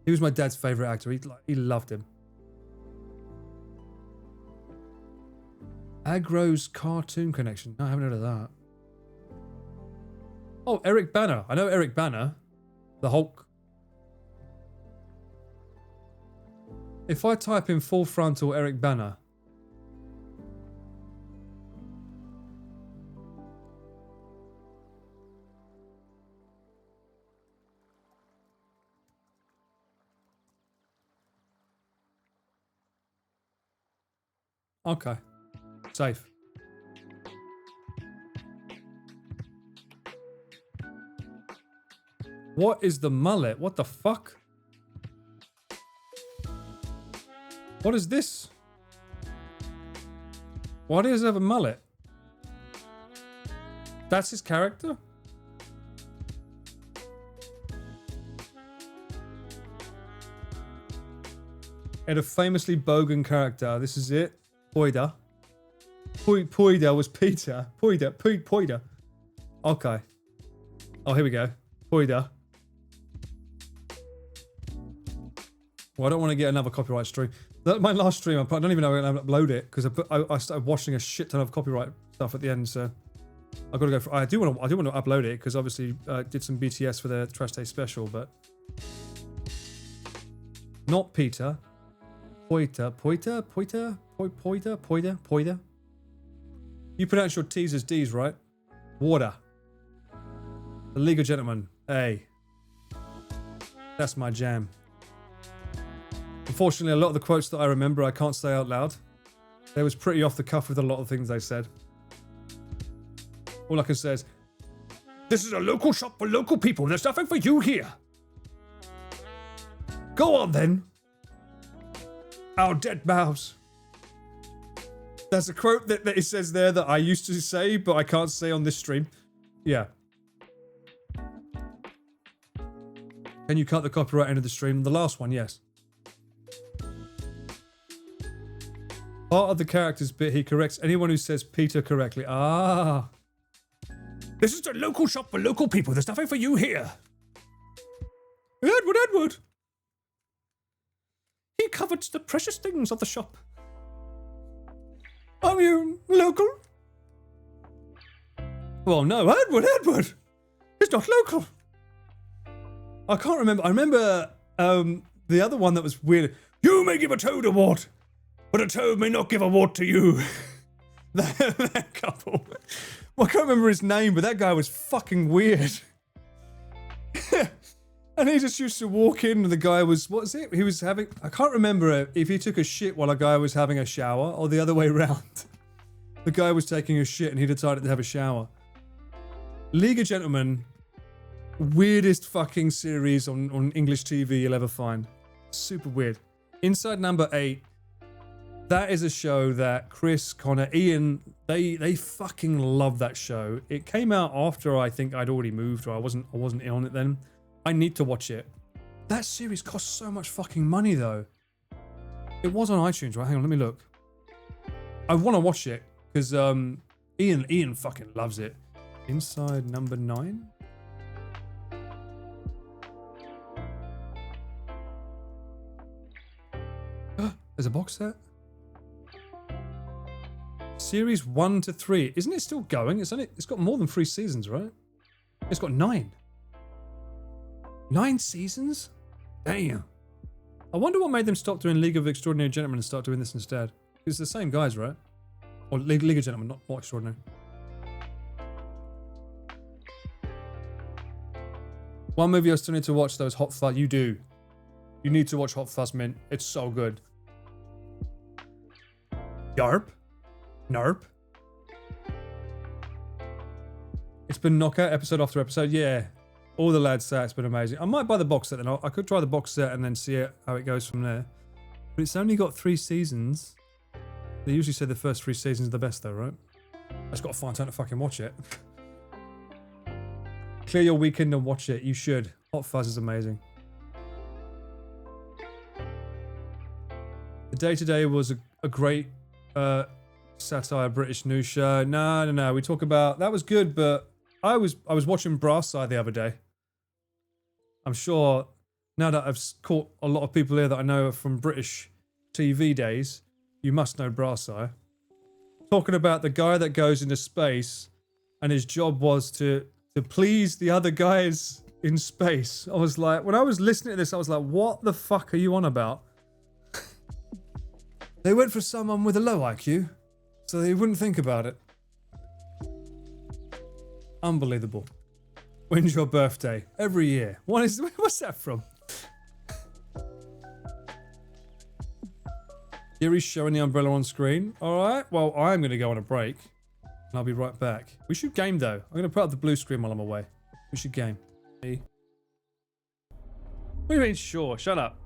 [SPEAKER 1] He was my dad's favourite actor. He loved him. Agro's Cartoon Connection. No, I haven't heard of that. Oh, Eric Banner. I know Eric Banner. The Hulk. If I type in Full Frontal Eric Banner... Okay. Safe. What is the mullet? What the fuck? What is this? Why does he have a mullet? That's his character? And a famously bogan character. This is it. Poida. Poida was Peter. Poida. Okay. Oh, here we go. Poida. Well, I don't want to get another copyright stream. My last stream, I don't even know when I'm going to upload it because I started watching a shit ton of copyright stuff at the end. So I've got to go for. I do want to upload it because obviously did some BTS for the Trash Day special, but not Peter. Poita. You pronounce your T's as D's, right? Water. The League of Gentlemen. Hey. That's my jam. Unfortunately, a lot of the quotes that I remember, I can't say out loud. They was pretty off the cuff with a lot of things they said. All I can say is, this is a local shop for local people. There's nothing for you here. Go on then. Our dead mouths. There's a quote that it says there that I used to say, but I can't say on this stream. Yeah. Can you cut the copyright end of the stream? The last one, yes. Part of the character's bit, he corrects anyone who says Peter correctly. Ah. This is a local shop for local people. There's nothing for you here. Edward. He covets the precious things of the shop. Are you local? Well, no, Edward. He's not local. I can't remember. I remember The other one that was weird.
[SPEAKER 7] You may give a toad a wart, but a toad may not give a wart to you.
[SPEAKER 1] that couple. Well, I can't remember his name, but that guy was fucking weird. And he just used to walk in and the guy was, what is it? He was having, I can't remember if he took a shit while a guy was having a shower or the other way around. The guy was taking a shit and he decided to have a shower. League of Gentlemen, weirdest fucking series on English TV you'll ever find. Super weird. Inside Number 8, that is a show that Chris, Connor, Ian, they fucking love that show. It came out after I think I'd already moved or I wasn't in on it then. I need to watch it. That series costs so much fucking money though. It was on iTunes, right? Hang on, let me look. I want to watch it because Ian fucking loves it. Inside Number 9. There's a box set. Series 1 to 3. Isn't it still going? It's got more than 3 seasons, right? It's got 9. 9 seasons? Damn. I wonder what made them stop doing League of Extraordinary Gentlemen and start doing this instead. It's the same guys, right? Or League of Gentlemen, not Extraordinary. One movie I still need to watch though is Hot Fuzz. You do. You need to watch Hot Fuzz, Mint. It's so good. Yarp. Narp. It's been knockout episode after episode. Yeah. All the lads say it's been amazing. I might buy the box set then. I could try the box set and then see how it goes from there. But it's only got 3 seasons. They usually say the first 3 seasons are the best though, right? I just got to find time to fucking watch it. Clear your weekend and watch it. You should. Hot Fuzz is amazing. The Day Today was a great satire British news show. No. We talk about that was good, but I was watching Brass Eye the other day. I'm sure now that I've caught a lot of people here that I know from British TV days, you must know Brass Eye. Talking about the guy that goes into space and his job was to please the other guys in space. I was like, when I was listening to this, I was like, what the fuck are you on about? They went for someone with a low IQ, so they wouldn't think about it. Unbelievable. When's your birthday? Every year. What's that from? Yuri's showing the umbrella on screen. Alright, well, I'm going to go on a break. And I'll be right back. We should game, though. I'm going to put up the blue screen while I'm away. We should game. What do you mean, sure? Shut up.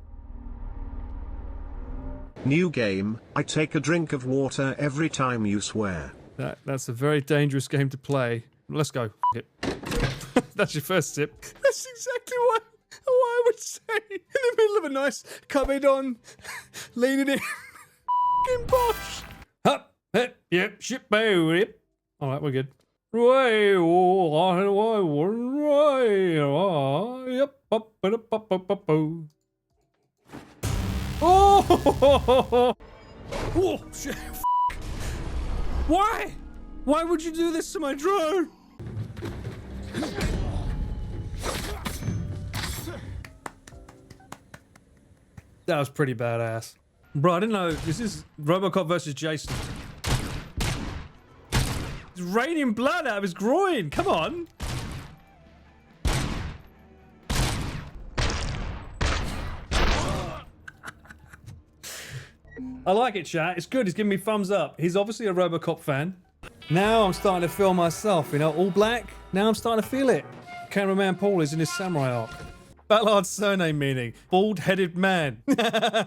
[SPEAKER 4] New game, I take a drink of water every time you swear.
[SPEAKER 1] That's a very dangerous game to play. Let's go. F it. That's your first sip. That's exactly what I would say. In the middle of a nice cupboard on, leaning in. F***ing posh. Hup, hip, yip, ship, yip. Alright, we're good. Oh! Oh, shit. Why? Why would you do this to my drone? That was pretty badass. Bro, I didn't know. This is Robocop versus Jason. It's raining blood out of his groin. Come on. I like it, chat. It's good. He's giving me thumbs up. He's obviously a Robocop fan. Now I'm starting to feel myself, you know, all black. Now I'm starting to feel it. Cameraman Paul is in his samurai arc. Ballard's surname meaning bald-headed man.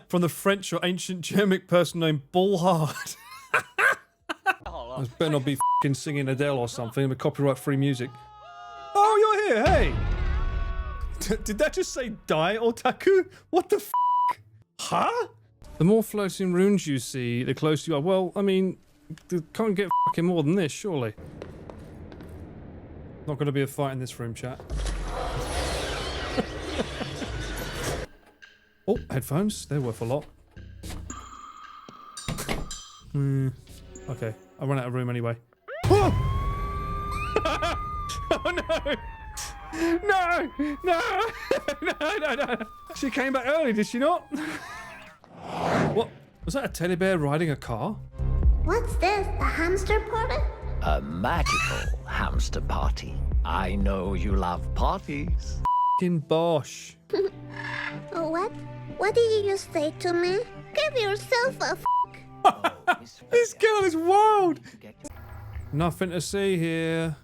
[SPEAKER 1] From the French or ancient Germanic person named Bullhard. I better not be f***ing singing Adele or something with copyright-free music. Oh, you're here, hey! Did that just say die otaku? What the f***? Huh? The more floating runes you see, the closer you are. Well, I mean, you can't get f***ing more than this, surely. Not going to be a fight in this room, chat. Oh, headphones. They're worth a lot. Okay, I run out of room anyway. Oh, oh no! No! No! No! No! No! She came back early, did she not? What? Was that a teddy bear riding a car?
[SPEAKER 5] What's this? A hamster party?
[SPEAKER 3] A magical hamster party. I know you love parties.
[SPEAKER 1] Fucking Bosh.
[SPEAKER 5] Oh, what? What did you just say to me? Give yourself a
[SPEAKER 1] This girl is wild. Nothing to see here.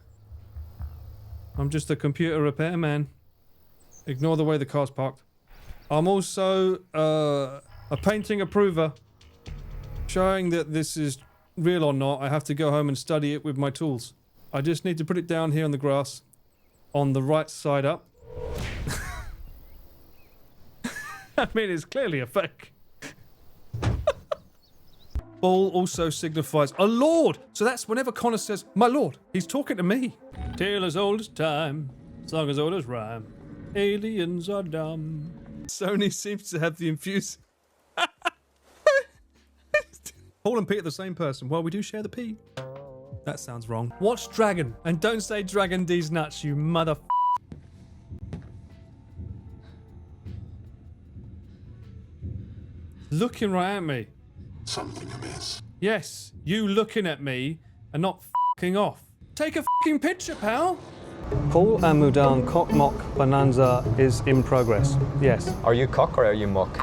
[SPEAKER 1] I'm just a computer repairman. Ignore the way the car's parked. I'm also a painting approver. Showing that this is real or not, I have to go home and study it with my tools. I just need to put it down here on the grass. On the right side up. I mean, it's clearly a fake. Ball also signifies a lord. So that's whenever Connor says, my lord, he's talking to me. Tale as old as time, song as old as rhyme. Aliens are dumb. Sony seems to have the infuse. Paul and Pete are the same person. Well, we do share the P. That sounds wrong. Watch Dragon, and don't say Dragon D's nuts, you mother. Looking right at me.
[SPEAKER 10] Something amiss.
[SPEAKER 1] Yes, you looking at me and not f***ing off. Take a f***ing picture, pal. Paul and Mudan cock mock bonanza is in progress. Yes.
[SPEAKER 6] Are you cock or are you mock?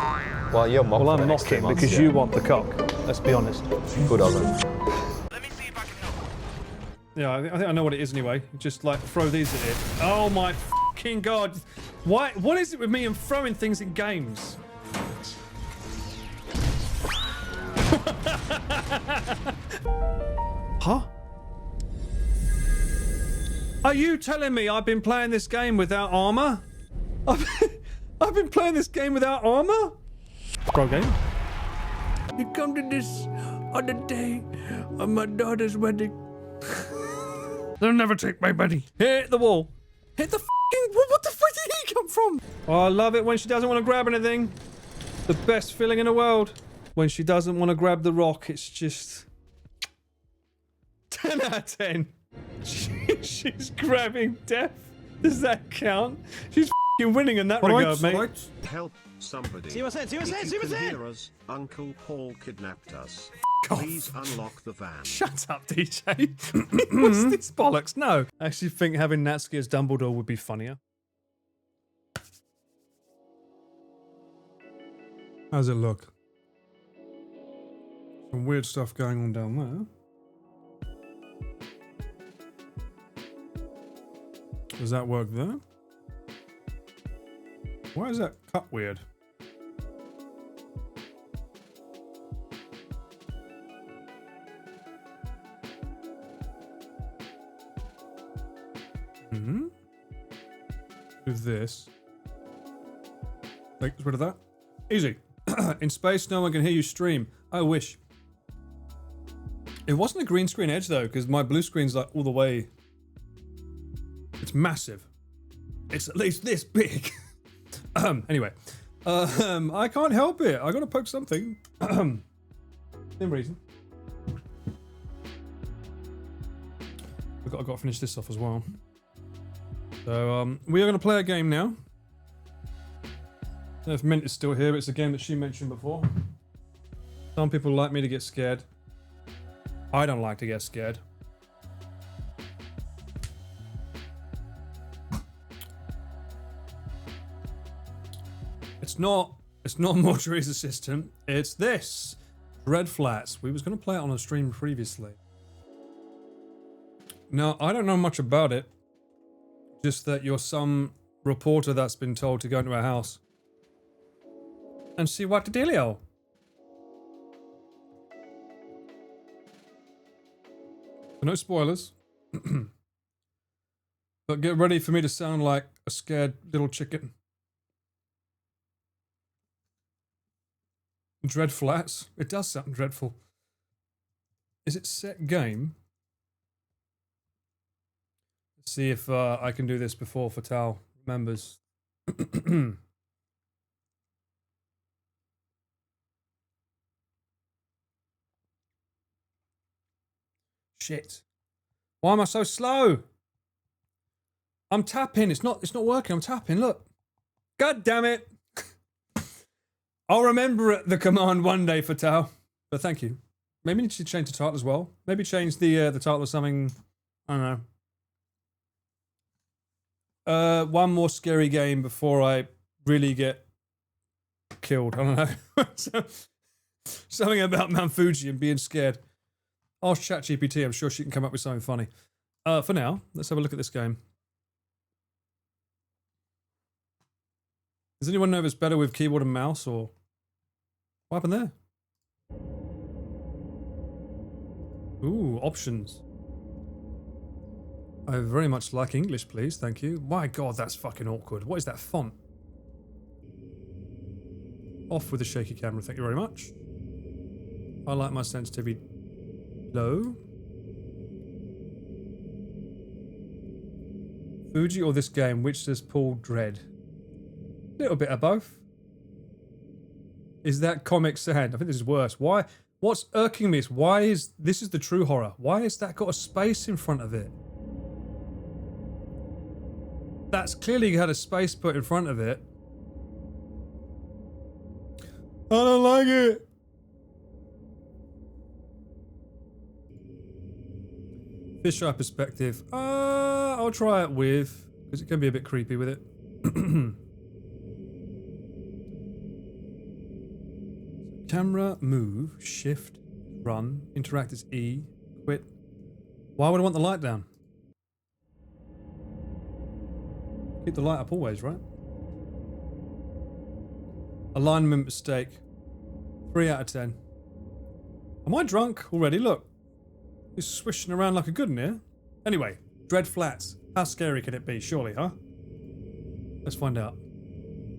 [SPEAKER 6] Well, you're mock.
[SPEAKER 1] Well,
[SPEAKER 6] for
[SPEAKER 1] I'm
[SPEAKER 6] the next 3
[SPEAKER 1] mocking
[SPEAKER 6] months,
[SPEAKER 1] because
[SPEAKER 6] yeah.
[SPEAKER 1] you want the cock. Let's be honest.
[SPEAKER 6] Good of it.
[SPEAKER 1] Yeah, I think I know what it is anyway. Just like throw these at it. Oh my f***ing god! Why? What is it with me and throwing things in games? Huh? Are you telling me I've been playing this game without armor? I've been playing this game without armor? Pro game. You come to this on the day of my daughter's wedding. They'll never take my money. Hit the wall. Hit the f***ing wall. What the fuck did he come from? Oh, I love it when she doesn't want to grab anything. The best feeling in the world. When she doesn't want to grab the rock, it's just 10 out of 10. She's grabbing death. Does that count? She's f***ing winning in that regard, mate.
[SPEAKER 4] Help somebody.
[SPEAKER 3] See what's in, see what's in,
[SPEAKER 4] If
[SPEAKER 3] see
[SPEAKER 4] you
[SPEAKER 3] what's
[SPEAKER 4] can
[SPEAKER 3] in.
[SPEAKER 4] hear us, Uncle Paul kidnapped us.
[SPEAKER 1] off.
[SPEAKER 4] Please unlock the van.
[SPEAKER 1] Shut up, DJ. What's this bollocks? No. I actually think having Natsuki as Dumbledore would be funnier. How's it look? Some weird stuff going on down there. Does that work there? Why is that cut weird? With this. Like, get rid of that. Easy. In space, no one can hear you stream. I wish. It wasn't a green screen edge though, because my blue screen's like all the way. It's massive. It's at least this big. Anyway. I can't help it. I gotta poke something. Same reason. I've got to finish this off as well. So, we are going to play a game now. I don't know if Mint is still here, but it's a game that she mentioned before. Some people like me to get scared. I don't like to get scared. It's not Mortuary's Assistant. It's this. Red Flats. We was going to play it on a stream previously. Now, I don't know much about it. Just that you're some reporter that's been told to go into a house and see what the dealio. No spoilers. But get ready for me to sound like a scared little chicken. Dread Flats. It does sound dreadful. Is it set game? Let's see if I can do this before Fatal remembers. Shit. Why am I so slow? I'm tapping. It's not working. I'm tapping. Look. God damn it. I'll remember the command one day for Tao. But thank you. Maybe you should change the title as well. Maybe change the title of something. I don't know. One more scary game before I really get killed. I don't know. Something about Mount Fuji and being scared. Ask ChatGPT. I'm sure she can come up with something funny. For now, let's have a look at this game. Does anyone know if it's better with keyboard and mouse or what happened there? Ooh, options. I very much like English, please. Thank you. My God, that's fucking awkward. What is that font? Off with the shaky camera. Thank you very much. I like my sensitivity low. Fuji or this game? Which does Paul dread? A little bit of both. Is that Comic Sans? I think this is worse. Why? What's irking me is why is this is the true horror? Why has that got a space in front of it? That's clearly had a space put in front of it. I don't like it. Fisheye perspective. I'll try it with, because it can be a bit creepy with it. Camera, move, shift, run, interact is E, quit. Why would I want the light down? Keep the light up always, right? Alignment mistake. 3 out of 10. Am I drunk already? Look. He's swishing around like a good one here. Anyway, Dread Flats. How scary can it be? Surely, huh? Let's find out.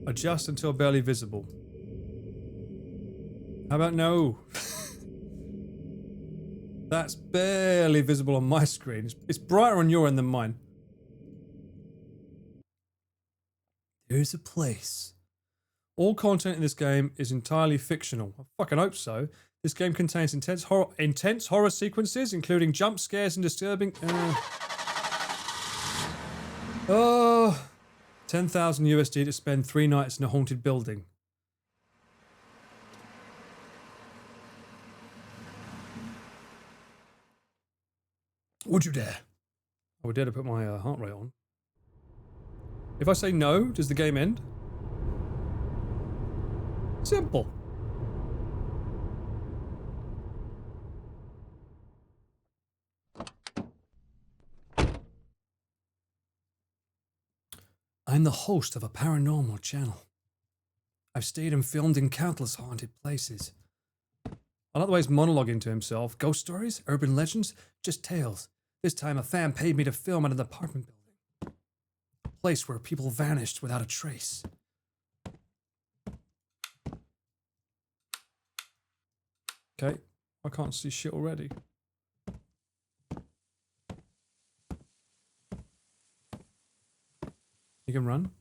[SPEAKER 1] Adjust until barely visible. How about no? That's barely visible on my screen. It's brighter on your end than mine. There's a place. All content in this game is entirely fictional. I fucking hope so. This game contains intense horror sequences, including jump scares and disturbing... 10,000 USD to spend 3 nights in a haunted building. Would you dare? I would dare to put my heart rate on. If I say no, does the game end? Simple. I'm the host of a paranormal channel. I've stayed and filmed in countless haunted places. I like the way he's monologuing to himself. Ghost stories? Urban legends? Just tales. This time a fan paid me to film at an apartment building. A place where people vanished without a trace. Okay, I can't see shit already. You can run.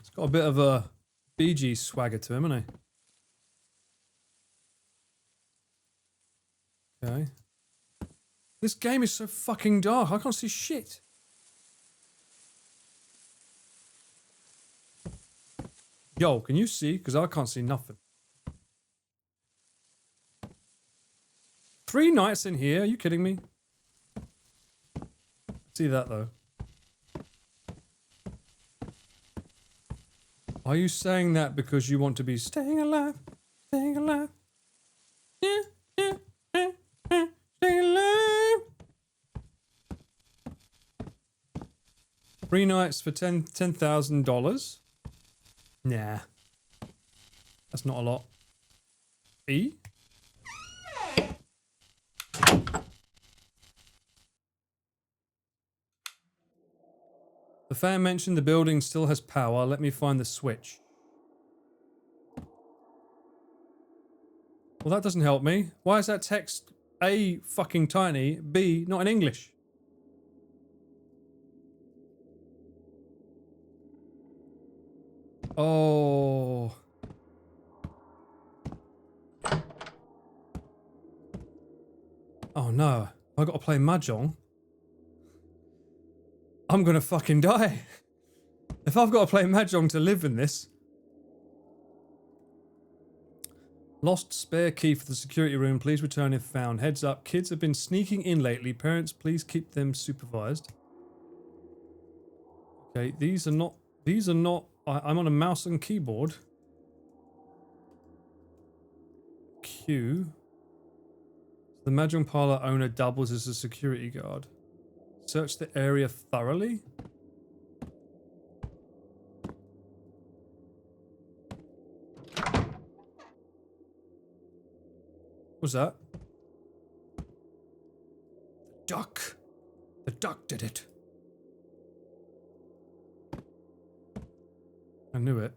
[SPEAKER 1] It's got a bit of a Bee Gees swagger to him, hasn't he? Okay. This game is so fucking dark. I can't see shit. Yo, can you see? Because I can't see nothing. 3 nights in here? Are you kidding me? See that though. Are you saying that because you want to be staying alive? Staying alive? Yeah, yeah, yeah, yeah, staying alive. 3 nights for $10,000? Nah. That's not a lot. E? The fan mentioned the building still has power. Let me find the switch. Well, that doesn't help me. Why is that text A, fucking tiny, B, not in English? Oh. Oh no. I gotta play Mahjong. I'm gonna fucking die. If I've got to play Mahjong to live in this. Lost spare key for the security room. Please return if found. Heads up. Kids have been sneaking in lately. Parents, please keep them supervised. Okay, these are not... I'm on a mouse and keyboard. Q. The Mahjong parlor owner doubles as a security guard. Search the area thoroughly? What's that? The duck. The duck did it. I knew it.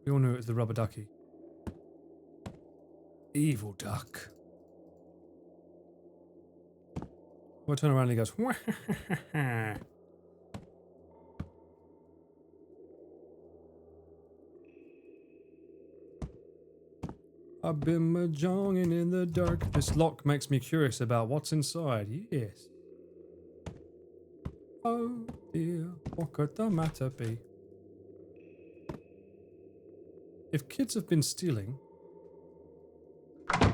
[SPEAKER 1] We all knew it was the rubber ducky. Evil duck. I turn around and he goes, I've been mahjonging in the dark. This lock makes me curious about what's inside. Yes. Oh dear, what could the matter be? If kids have been stealing, I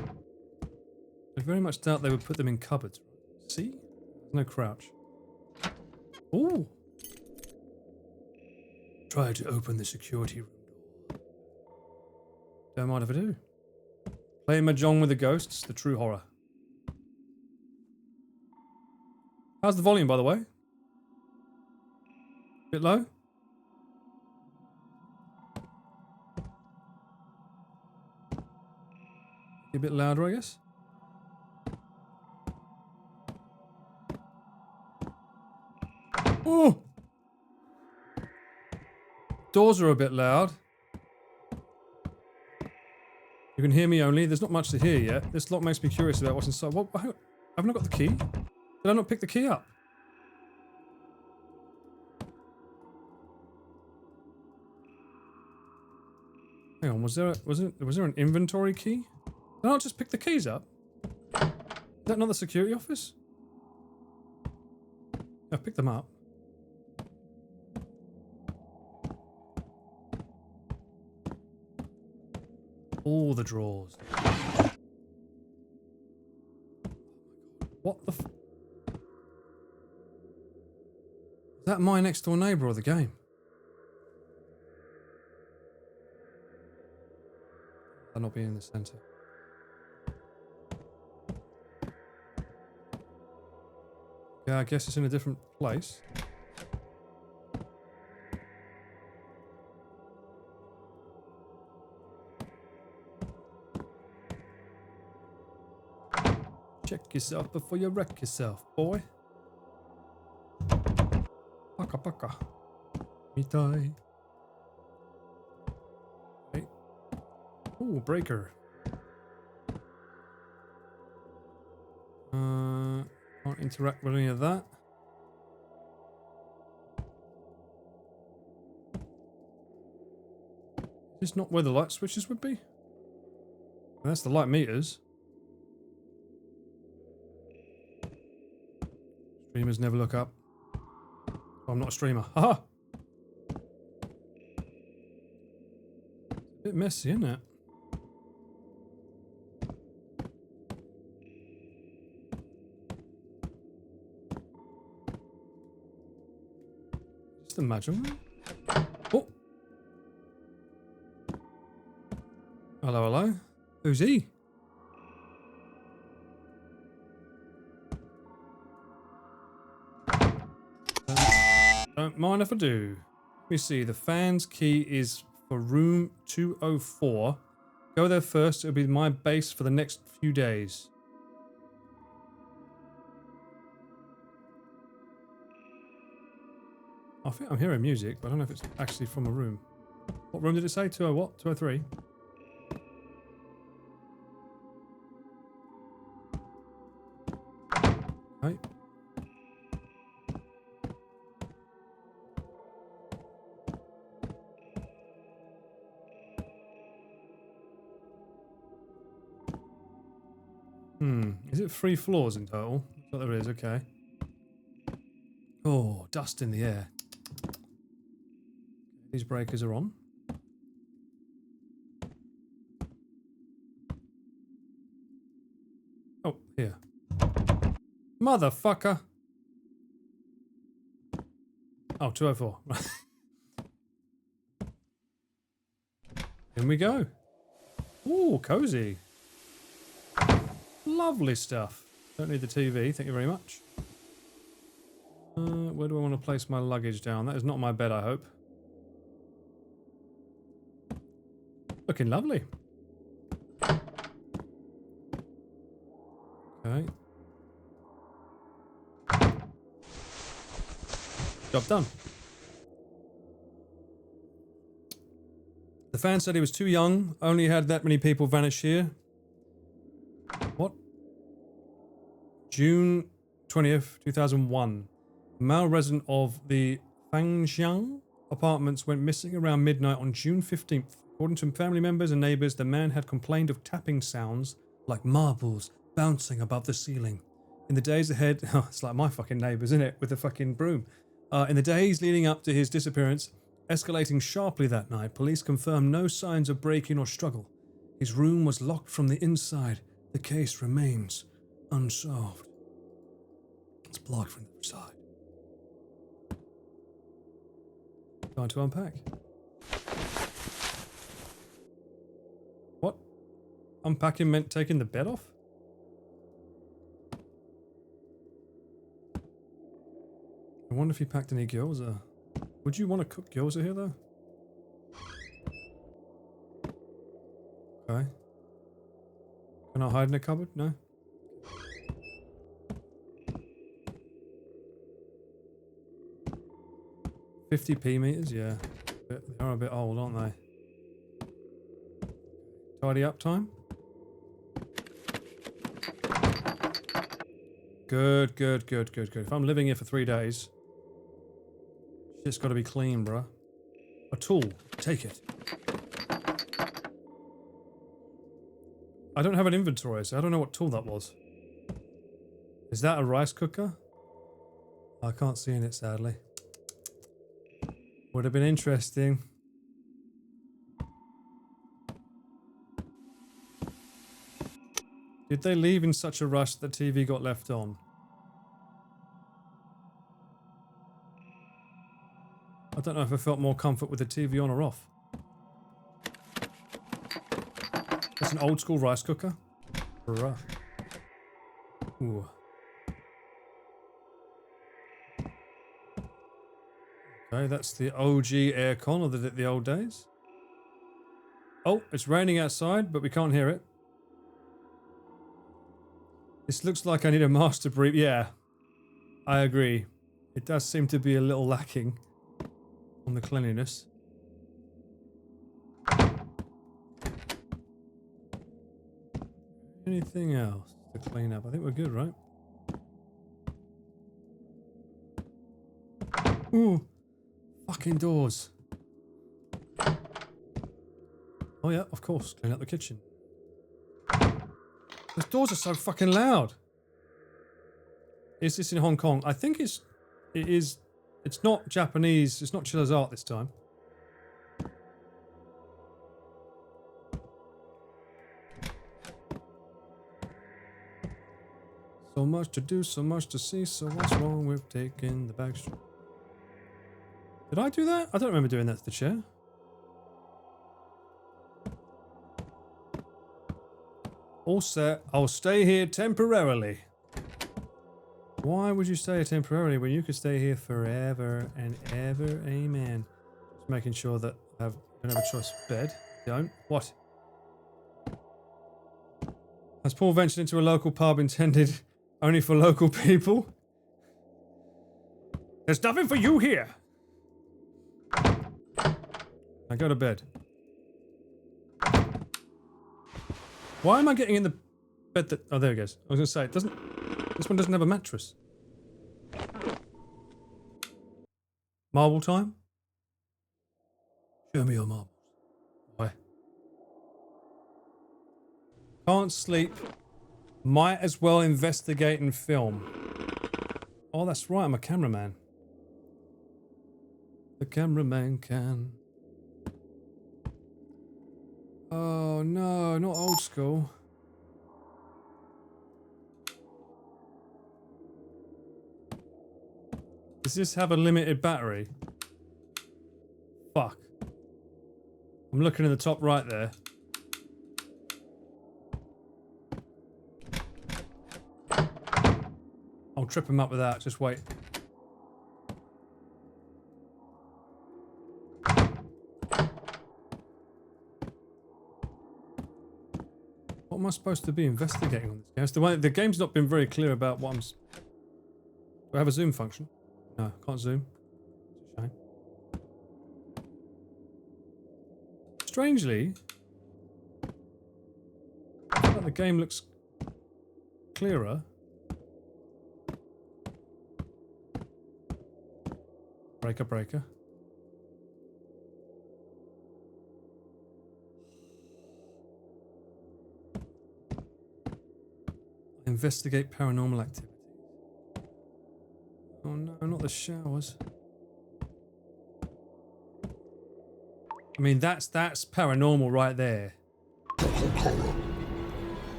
[SPEAKER 1] very much doubt they would put them in cupboards. See? There's no crouch. Ooh. Try to open the security room door. Don't mind if I do. Playing mahjong with the ghosts, the true horror. How's the volume, by the way? Bit low? A bit louder, I guess. Oh! Doors are a bit loud. You can hear me only. There's not much to hear yet. This lock makes me curious about what's inside. What? Haven't I got the key? Did I not pick the key up? Hang on, was there an inventory key? Did I not just pick the keys up? Is that not the security office? I picked them up. All the drawers. What the f... Is that my next door neighbour or the game? I'll not be in the centre. Yeah, I guess it's in a different place. Check yourself before you wreck yourself, boy. Paka paka. Mitai. Hey. Ooh, breaker. Can't interact with any of that. Is this not where the light switches would be? That's the light meters. Streamers never look up. Oh, I'm not a streamer. Haha! A bit messy, isn't it? Just imagine. Oh! Hello, hello. Who's he? Don't mind if I do. Let me see. The fan's key is for room 204. Go there first. It'll be my base for the next few days. I think I'm hearing music, but I don't know if it's actually from a room. What room did it say? 201 what? 203? Okay. Is it 3 floors in total? Looks like there is, okay. Oh, dust in the air. These breakers are on. Motherfucker. Oh, 204. In we go. Ooh, cozy. Lovely stuff. Don't need the TV, thank you very much. Where do I want to place my luggage down? That is not my bed, I hope. Looking lovely. Okay. Job done. The fan said he was too young, only had that many people vanish here. What? June 20th, 2001. A male resident of the Fangjiang apartments went missing around midnight on June 15th. According to family members and neighbors, the man had complained of tapping sounds like marbles bouncing above the ceiling. In the days ahead, oh, it's like my fucking neighbors, isn't it, with the fucking broom. In the days leading up to his disappearance, escalating sharply that night, police confirmed no signs of break-in or struggle. His room was locked from the inside. The case remains unsolved. It's blocked from the outside. Time to unpack. What? Unpacking meant taking the bed off? I wonder if he packed any gyoza. Would you want to cook gyoza here, though? Okay. Can I hide in a cupboard? No? $50p meters? Yeah. They are a bit old, aren't they? Tidy up time? Good, good, good, good, good. If I'm living here for 3 days, shit's got to be clean, bruh. A tool. Take it. I don't have an inventory, so I don't know what tool that was. Is that a rice cooker? I can't see in it, sadly. Would have been interesting. Did they leave in such a rush that the TV got left on? I don't know if I felt more comfort with the TV on or off. That's an old school rice cooker. Bruh. Ooh. Okay, that's the OG aircon of the old days. Oh, it's raining outside, but we can't hear it. This looks like I need a master brief. Yeah, I agree. It does seem to be a little lacking on the cleanliness. Anything else to clean up? I think we're good, right? Ooh, fucking doors. Oh yeah, of course, clean up the kitchen. Those doors are so fucking loud. Is this in Hong Kong? I think it is. It's not Japanese. It's not Chiller's art this time. So much to do, so much to see. So what's wrong with taking the back street? Did I do that? I don't remember doing that to the chair. All set. I'll stay here temporarily. Why would you stay here temporarily when you could stay here forever and ever? Amen. Just making sure that I don't have a choice. Bed. Don't. What? Has Paul ventured into a local pub intended only for local people? There's nothing for you here. Now go to bed. Why am I getting in the bed that... Oh, there it goes. I was going to say, it doesn't... This one doesn't have a mattress. Marble time? Show me your marbles. Why? Can't sleep. Might as well investigate and film. Oh, that's right. I'm a cameraman. The cameraman can... Oh no, not old school. Does this have a limited battery? Fuck. I'm looking in the top right there. I'll trip him up with that. Just wait. What am I supposed to be investigating on this game? The game's not been very clear about what I'm... Do I have a zoom function? No, can't zoom. It's a shame. Strangely, I feel like the game looks clearer. Breaker, breaker. Investigate paranormal activity. Oh no, not the showers. I mean, that's paranormal right there.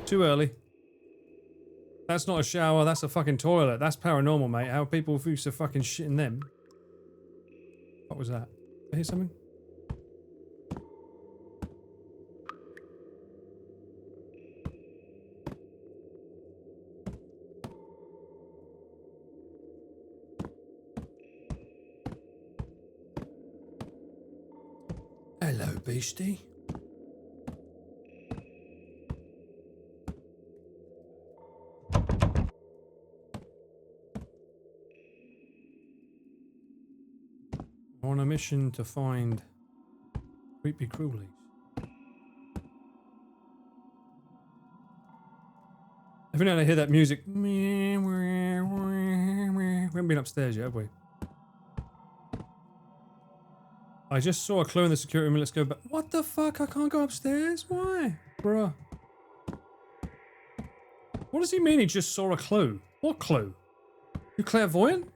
[SPEAKER 1] Too early. That's not a shower, that's a fucking toilet. That's paranormal, mate. How people used to fucking shit in them. What was that? Did I hear something? Hello, beastie. On a mission to find creepy crawlies. Every now and then I hear that music. We haven't been upstairs yet, have we? I just saw a clue in the security room. Let's go back. What the fuck? I can't go upstairs? Why? Bruh. What does he mean he just saw a clue? What clue? You clairvoyant?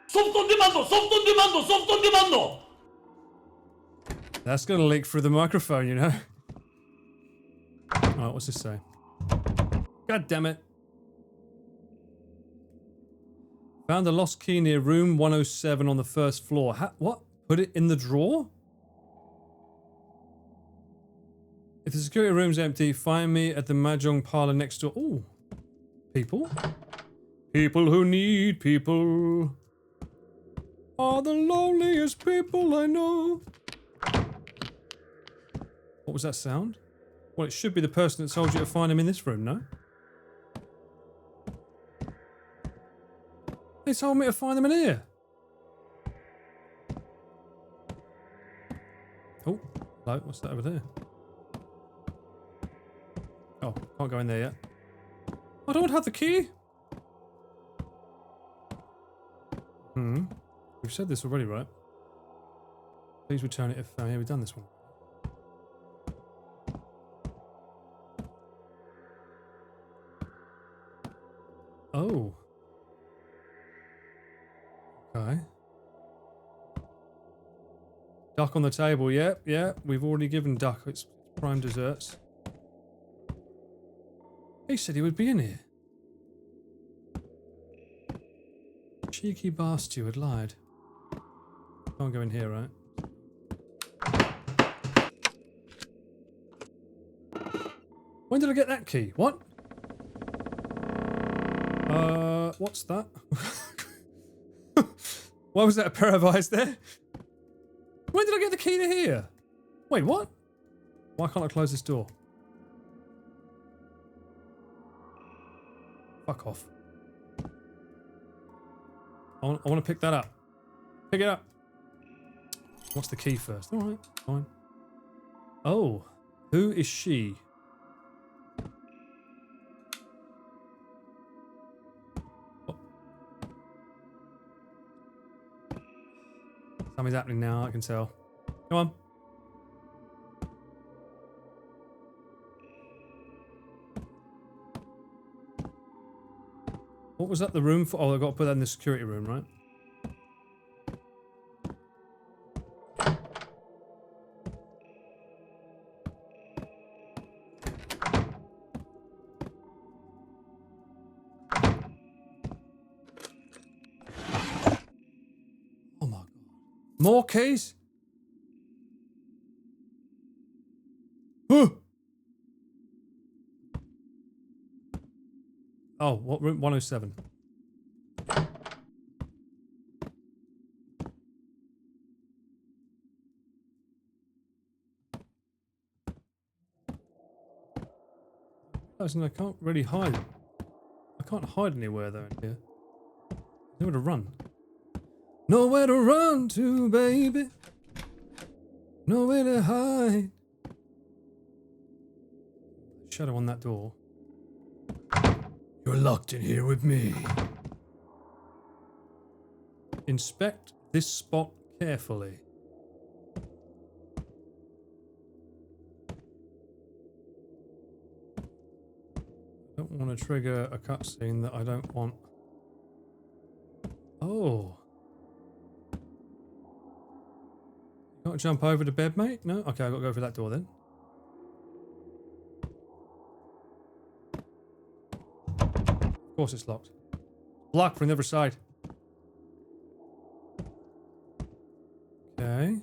[SPEAKER 7] Soft on demand! Soft on demand! Soft on demand!
[SPEAKER 1] That's gonna leak through the microphone, you know? Alright, what's this say? God damn it. Found a lost key near room 107 on the first floor. What? Put it in the drawer? If the security room's empty, find me at the mahjong parlor next door. Ooh. People? People who need people are the loneliest people I know. What was that sound? Well, it should be the person that told you to find him in this room, no? They told me to find them in here. Oh, hello, what's that over there? Oh, can't go in there yet. I don't have the key. We've said this already, right? Please return it if... yeah, we've done this one. Oh. Okay. Duck on the table, yep, we've already given duck its prime desserts. He said he would be in here. Cheeky bar steward lied. Can't go in here, right? When did I get that key? What? What's that? Why was that a pair of eyes there? When did I get the key to here? Wait, what? Why can't I close this door? Fuck off. I want to pick that up. Pick it up. What's the key first? Alright, fine. Oh, who is she? What? Something's happening now, I can tell. Come on. What was that the room for? Oh, I got to put that in the security room, right? More keys? Huh. Oh, what room? 107. I can't really hide. I can't hide anywhere though in here. Nowhere to run. Nowhere to run to, baby. Nowhere to hide. Shadow on that door.
[SPEAKER 7] You're locked in here with me.
[SPEAKER 1] Inspect this spot carefully. I don't want to trigger a cutscene that I don't want. Oh. You can't jump over the bed, mate? No? Okay, I've got to go through that door then. Of course it's locked. Locked from the other side. Okay.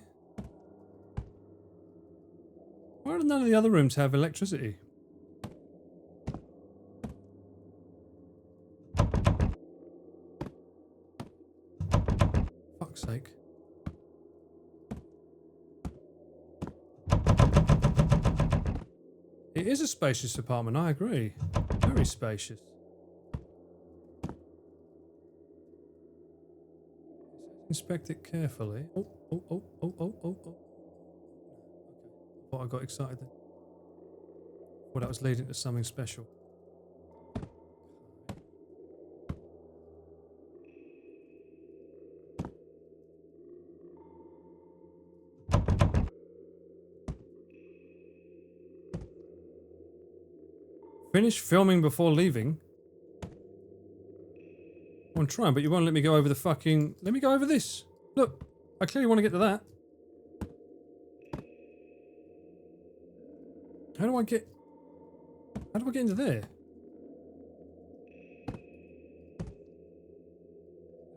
[SPEAKER 1] Why do none of the other rooms have electricity? Fuck's sake. It is a spacious apartment, I agree. Very spacious. Inspect it carefully. Oh, oh, oh, oh, oh, oh, oh. Okay. Thought I got excited then. Well, that was leading to something special. Finish filming before leaving? I'm trying, but you won't let me go over the fucking... Let me go over this. Look, I clearly want to get to that. How do I get into there?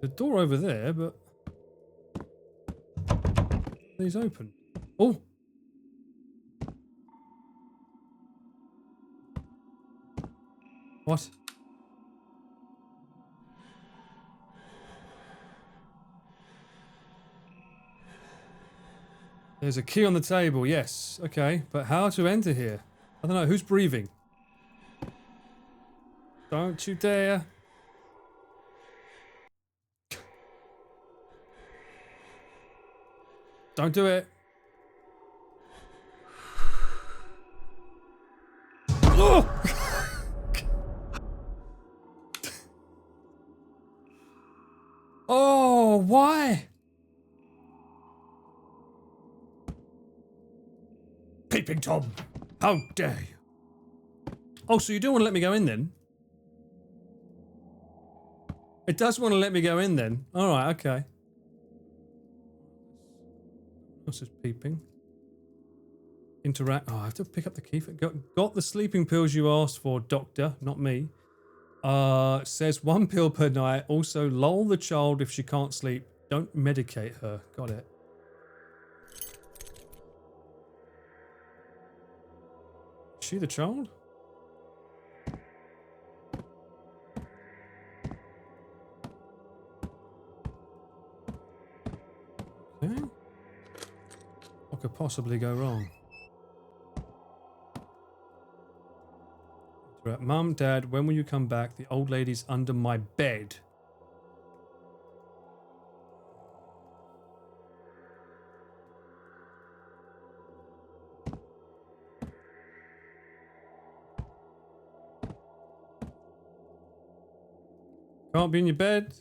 [SPEAKER 1] The door over there, but... These open. Oh! What? There's a key on the table, yes. Okay, but how to enter here? I don't know, who's breathing? Don't you dare. Don't do it. Oh! Oh, why?
[SPEAKER 7] Peeping Tom, how dare you?
[SPEAKER 1] Oh, so you do want to let me go in then? It does want to let me go in then. Alright, okay. What's this peeping? Interact. Oh, I have to pick up the key. Got the sleeping pills you asked for, doctor, not me. Says 1 pill per night. Also, lull the child if she can't sleep. Don't medicate her. Got it. Is she the child? Okay. What could possibly go wrong? Mum, Dad, when will you come back? The old lady's under my bed. Can't be in your bed.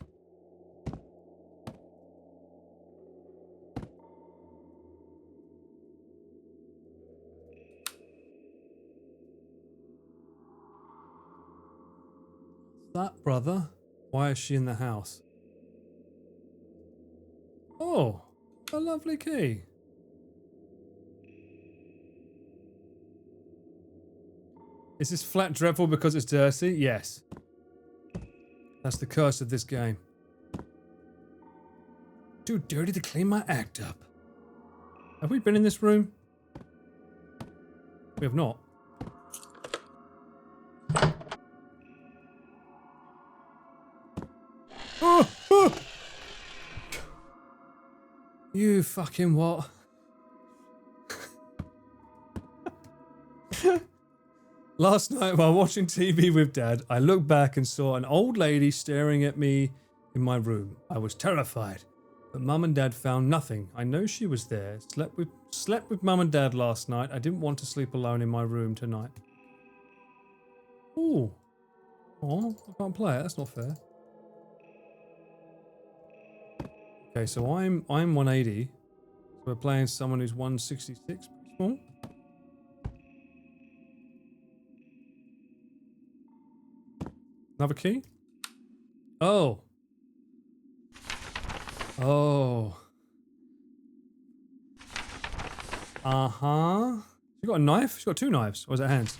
[SPEAKER 1] That brother? Why is she in the house? Oh, a lovely key. Is this flat dreadful because it's dirty? Yes. That's the curse of this game. Too dirty to clean my act up. Have we been in this room? We have not. Oh, oh. You fucking what? Last night while watching TV with Dad, I looked back and saw an old lady staring at me in my room. I was terrified, but Mum and Dad found nothing. I know she was there. Slept with Mum and Dad last night. I didn't want to sleep alone in my room tonight. Ooh. Oh, I can't play it. That's not fair. Okay, so I'm 180. So we're playing someone who's 166. Small. Another key? Oh. Oh. Uh-huh. You got a knife? She's got two knives. Or is it hands?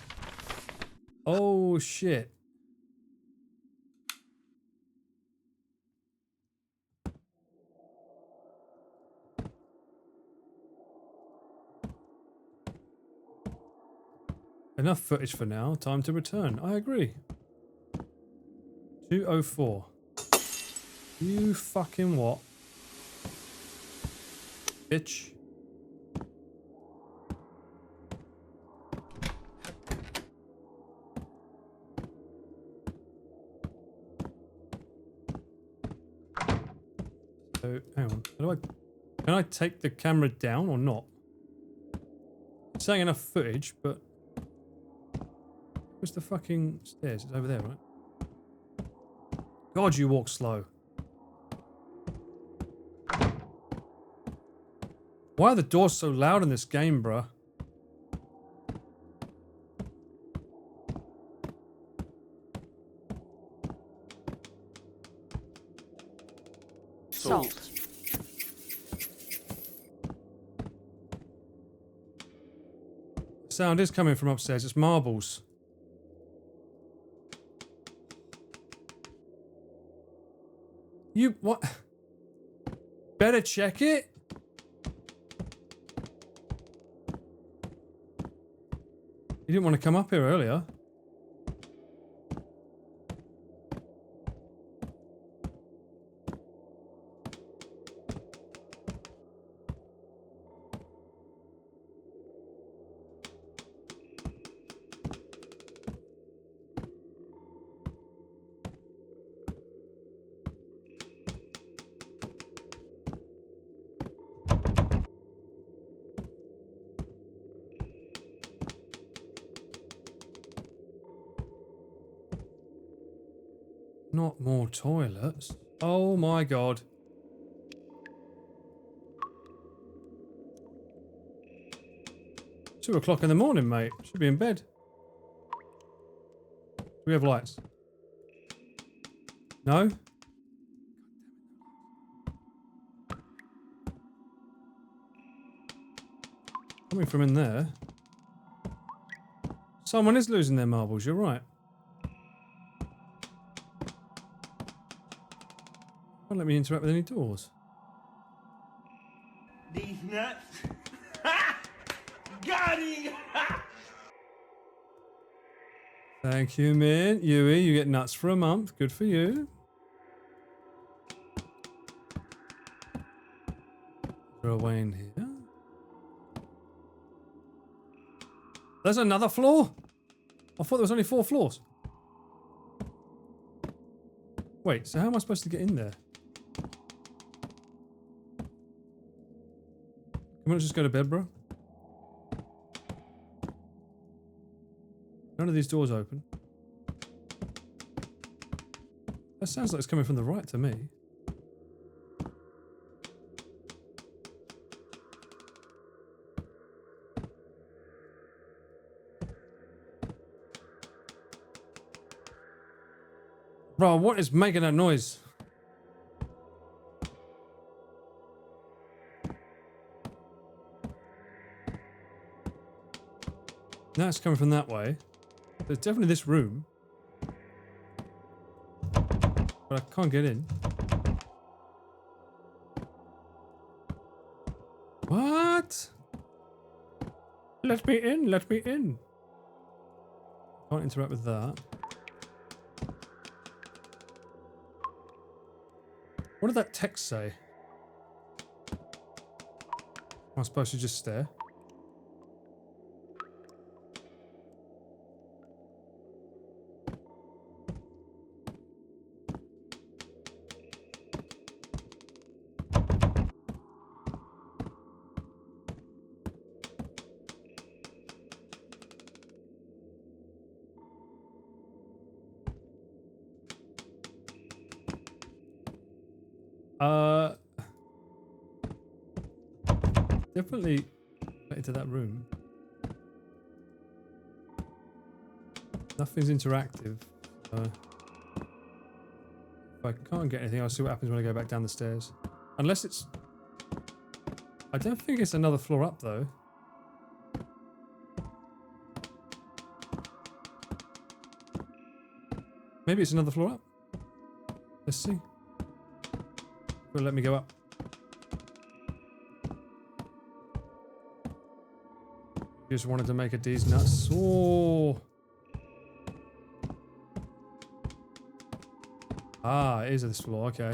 [SPEAKER 1] Oh, shit. Enough footage for now. Time to return. I agree. 204. You fucking what? Bitch. So, hang on. Can I take the camera down or not? It's saying enough footage, but... Where's the fucking stairs? It's over there, right? God, you walk slow. Why are the doors so loud in this game, bruh?
[SPEAKER 2] Salt.
[SPEAKER 1] Sound is coming from upstairs. It's marbles. You what? Better check it. You didn't want to come up here earlier. Not more toilets. Oh my god. Two o'clock in the morning, mate. Should be in bed. Do we have lights? No? Coming from in there. Someone is losing their marbles, you're right. Don't let me interact with any doors.
[SPEAKER 11] These nuts. Got him!
[SPEAKER 1] Thank you, man. Yui, you get nuts for a month. Good for you. Throw away in here. There's another floor? I thought there was only 4 floors. Wait, so how am I supposed to get in there? Can we just go to bed, bro? None of these doors open. That sounds like it's coming from the right to me. Bro, what is making that noise? Now it's coming from that way. There's definitely this room. But I can't get in. What?
[SPEAKER 8] Let me in, let me in.
[SPEAKER 1] Can't interact with that. What did that text say? Am I supposed to just stare? Definitely get into that room. Nothing's interactive. If I can't get anything, I'll see what happens when I go back down the stairs. Unless it's... I don't think it's another floor up, though. Maybe it's another floor up. Let's see. Will let me go up. Just wanted to make a D's nuts. Oh. Ah, it is this floor. Okay.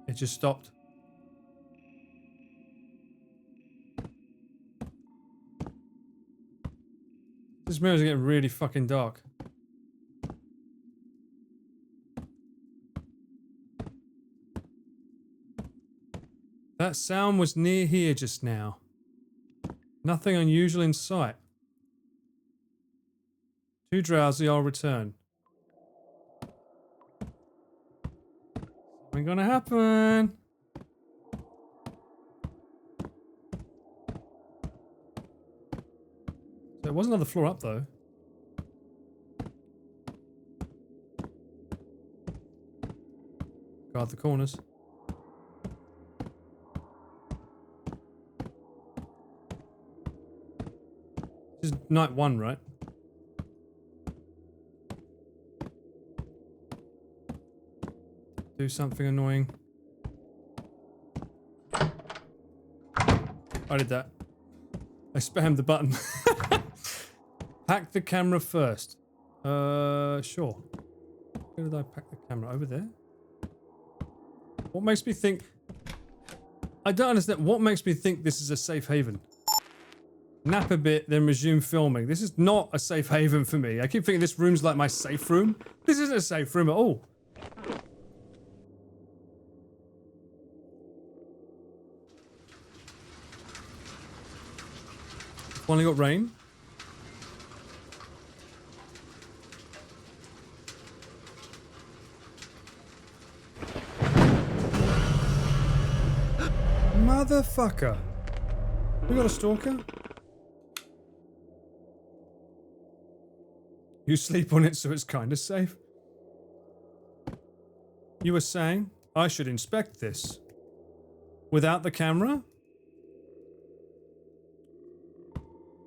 [SPEAKER 1] It just stopped. This mirror's getting really fucking dark. That sound was near here just now. Nothing unusual in sight. Too drowsy, I'll return. Something gonna happen. There was another floor up though. Guard the corners. This is night one, right? Do something annoying. I did that. I spammed the button. Pack the camera first. Sure. Where did I pack the camera? Over there? What makes me think... I don't understand. What makes me think this is a safe haven? Nap a bit, then resume filming. This is not a safe haven for me. I keep thinking this room's like my safe room. This isn't a safe room at all. Finally got rain. Motherfucker. We got a stalker? You sleep on it so it's kind of safe. You were saying I should inspect this. Without the camera?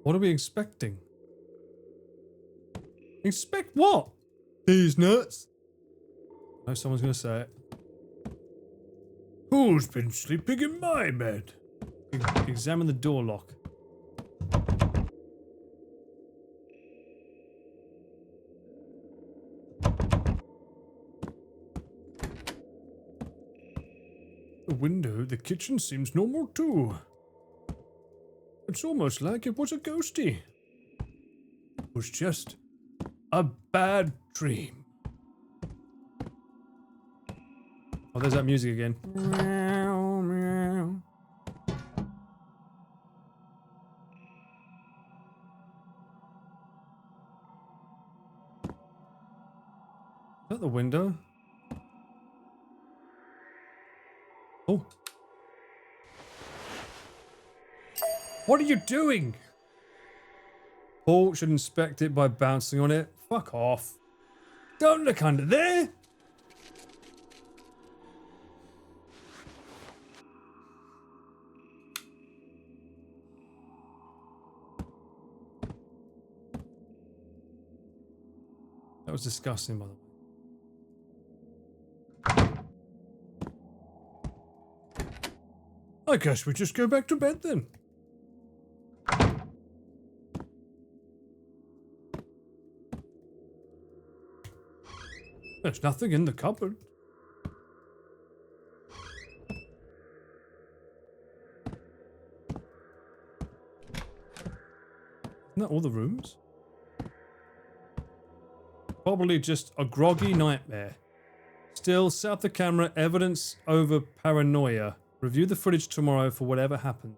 [SPEAKER 1] What are we expecting? Inspect what? These nuts? I know someone's gonna say it.
[SPEAKER 7] Who's been sleeping in my bed?
[SPEAKER 1] Examine the door lock.
[SPEAKER 7] The window, the kitchen seems normal too. It's almost like it was a ghosty. It was just a bad dream.
[SPEAKER 1] Oh, there's that music again.
[SPEAKER 7] Meow, meow.
[SPEAKER 1] Is that the window? Oh. What are you doing? Paul should inspect it by bouncing on it. Fuck off. Don't look under there. That was disgusting, by the way. I guess we just go back to bed then. There's nothing in the cupboard. Isn't that all the rooms? Probably just a groggy nightmare. Still, set up the camera, evidence over paranoia. Review the footage tomorrow for whatever happens.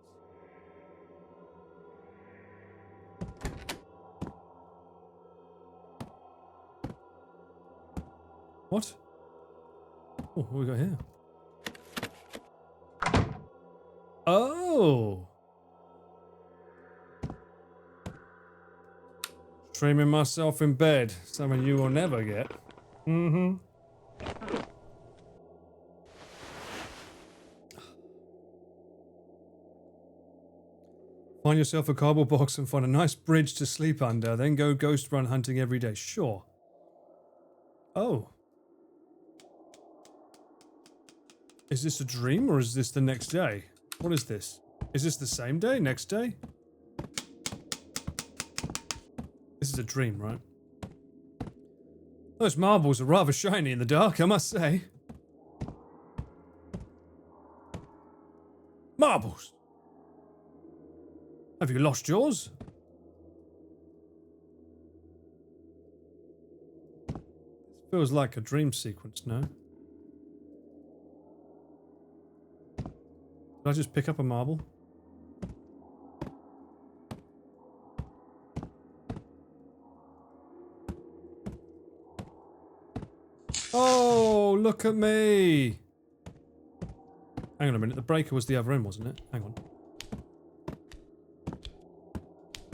[SPEAKER 1] What? Oh, what we got here? Oh! Streaming myself in bed. Something you will never get. Mm-hmm. Find yourself a cardboard box and find a nice bridge to sleep under, then go ghost run hunting every day. Sure. Oh. Is this a dream or is this the next day? What is this? Is this the same day? Next day? This is a dream, right? Those marbles are rather shiny in the dark, I must say. Marbles! Have you lost yours? This feels like a dream sequence, no? Did I just pick up a marble? Oh, look at me! Hang on a minute, the breaker was the other end, wasn't it? Hang on.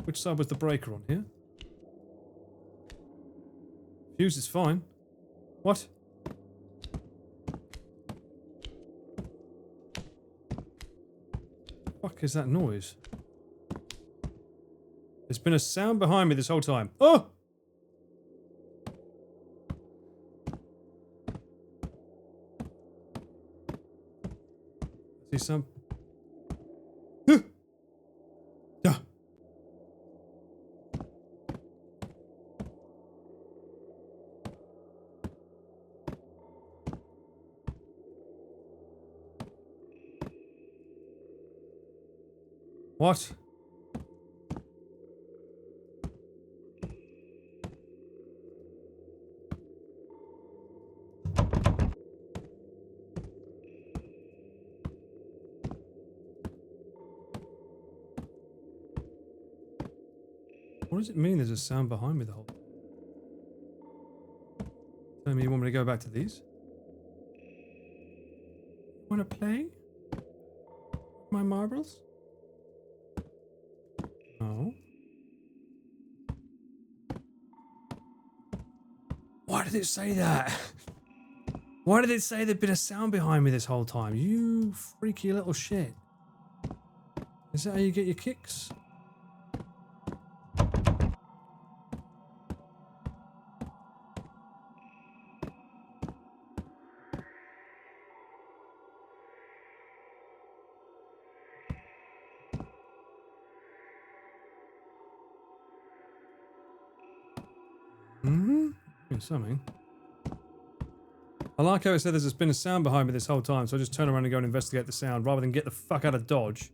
[SPEAKER 1] Which side was the breaker on here? Fuse is fine. What? Fuck is that noise? There's been a sound behind me this whole time. Oh! See some? Yeah. What? What does it mean there's a sound behind me the whole time? Tell me you want me to go back to these? Want to play? My marbles? No. Why did it say that? Why did it say there'd been a sound behind me this whole time? You freaky little shit. Is that how you get your kicks? Something. I like how it said there's been a sound behind me this whole time, so I just turn around and go and investigate the sound rather than get the fuck out of Dodge.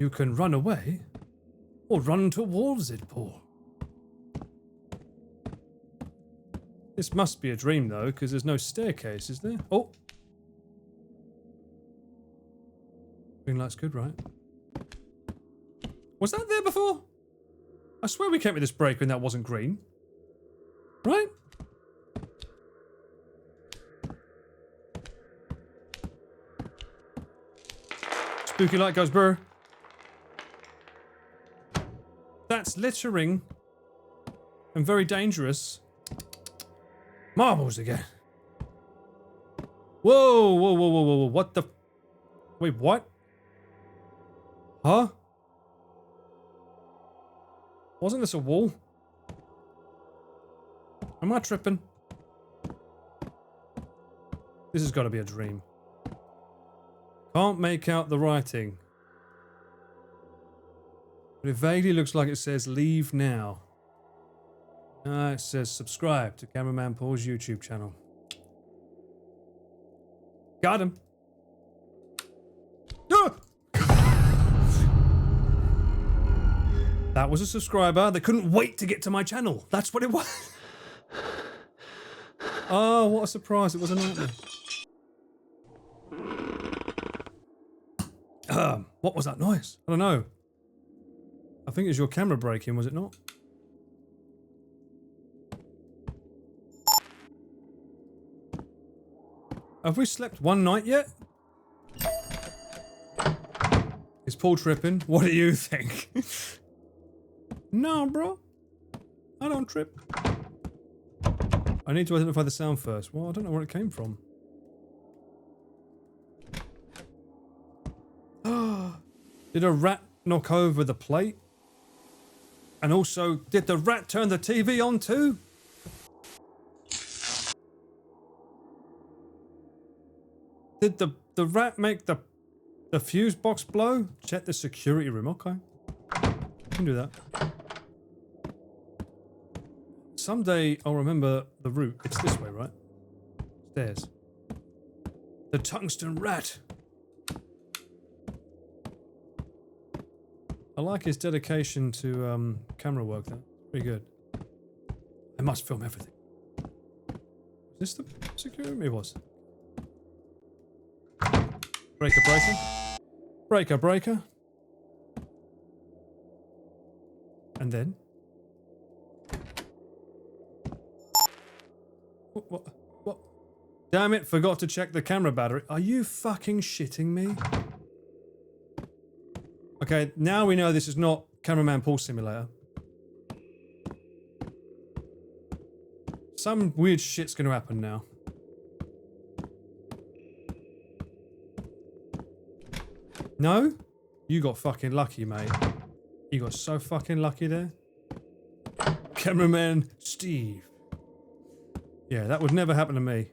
[SPEAKER 1] You can run away or run towards it, Paul. This must be a dream though, because there's no staircase, is there? Oh! Green light's good, right? Was that there before? I swear we came with this breaker and that wasn't green. Right? Spooky light goes brr. That's littering. And very dangerous. Marbles again. Whoa, whoa, whoa, whoa, whoa, what the... Wait, what? Huh? Wasn't this a wall? Am I tripping? This has got to be a dream. Can't make out the writing. But it vaguely looks like it says leave now. It says subscribe to Cameraman Paul's YouTube channel. Got him. Ah! That was a subscriber. They couldn't wait to get to my channel. That's what it was. Oh, what a surprise. It was a nightmare. What was that noise? I don't know. I think it was your camera breaking, was it not? Have we slept one night yet? Is Paul tripping? What do you think? No, bro. I don't trip. I need to identify the sound first. Well, I don't know where it came from. Did a rat knock over the plate? And also, did the rat turn the TV on too? Did the rat make the fuse box blow? Check the security room. Okay. I can do that. Someday I'll remember the route. It's this way, right? Stairs. The tungsten rat. I like his dedication to camera work there. Pretty good. I must film everything. Is this the security room? It was. Breaker, breaker. Breaker, breaker. And then? What? Damn it, forgot to check the camera battery. Are you fucking shitting me? Okay, now we know this is not Cameraman Paul Simulator. Some weird shit's gonna happen now. No? You got fucking lucky, mate. You got so fucking lucky there. Cameraman Steve. Yeah, that would never happen to me.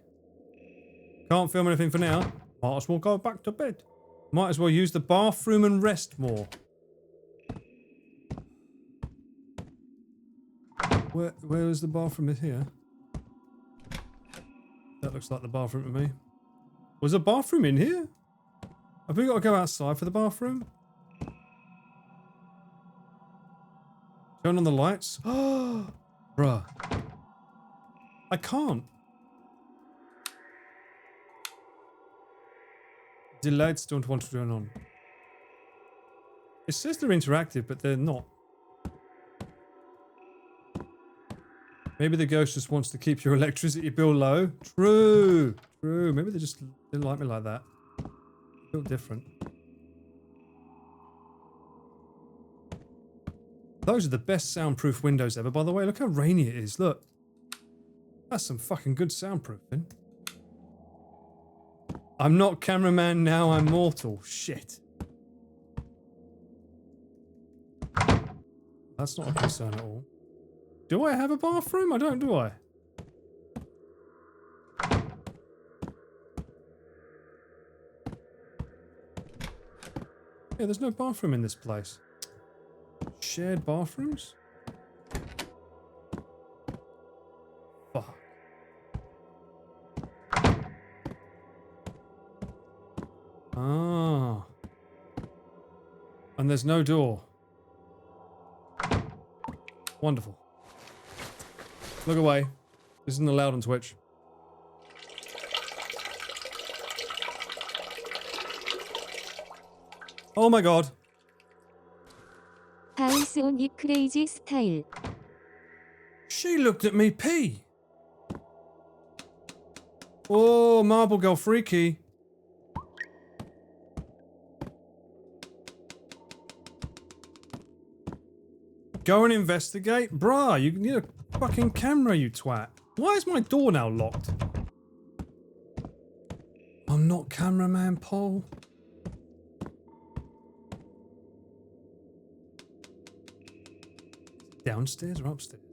[SPEAKER 1] Can't film anything for now. Might as well go back to bed. Might as well use the bathroom and rest more. Where is the bathroom? Is here? That looks like the bathroom to me. Was a bathroom in here? Have we got to go outside for the bathroom? Turn on the lights? Oh, bruh. I can't. The lights don't want to turn on. It says they're interactive, but they're not. Maybe the ghost just wants to keep your electricity bill low. True. True. Maybe they just didn't like me like that. I feel different. Those are the best soundproof windows ever, by the way. Look how rainy it is. Look. That's some fucking good soundproofing. I'm not cameraman now, I'm mortal. Shit. That's not a concern at all. Do I have a bathroom? I don't, do I? Yeah, there's no bathroom in this place. Shared bathrooms? Fuck. Ah. And there's no door. Wonderful. Look away. This isn't allowed on Twitch. Oh my god.
[SPEAKER 11] House on it crazy style.
[SPEAKER 1] She looked at me pee. Oh, Marble Girl freaky. Go and investigate? Bruh, you need a fucking camera, you twat. Why is my door now locked? I'm not cameraman Paul. Downstairs or upstairs?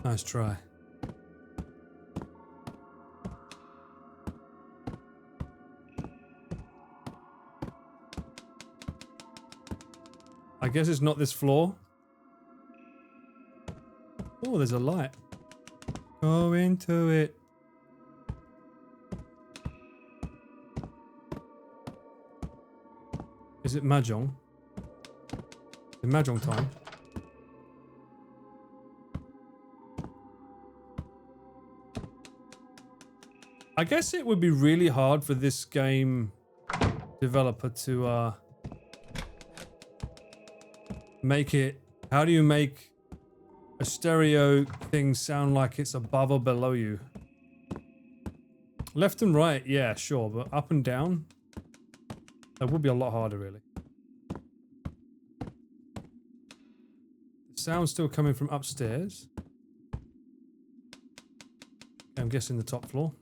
[SPEAKER 1] Nice try. I guess it's not this floor. Oh, there's a light. Go into it. Is it Mahjong? Is it Mahjong time? I guess it would be really hard for this game developer to make it. How do you make a stereo thing sound like it's above or below you? Left and right, yeah, sure, but up and down? That would be a lot harder, really. The sound's still coming from upstairs. I'm guessing the top floor.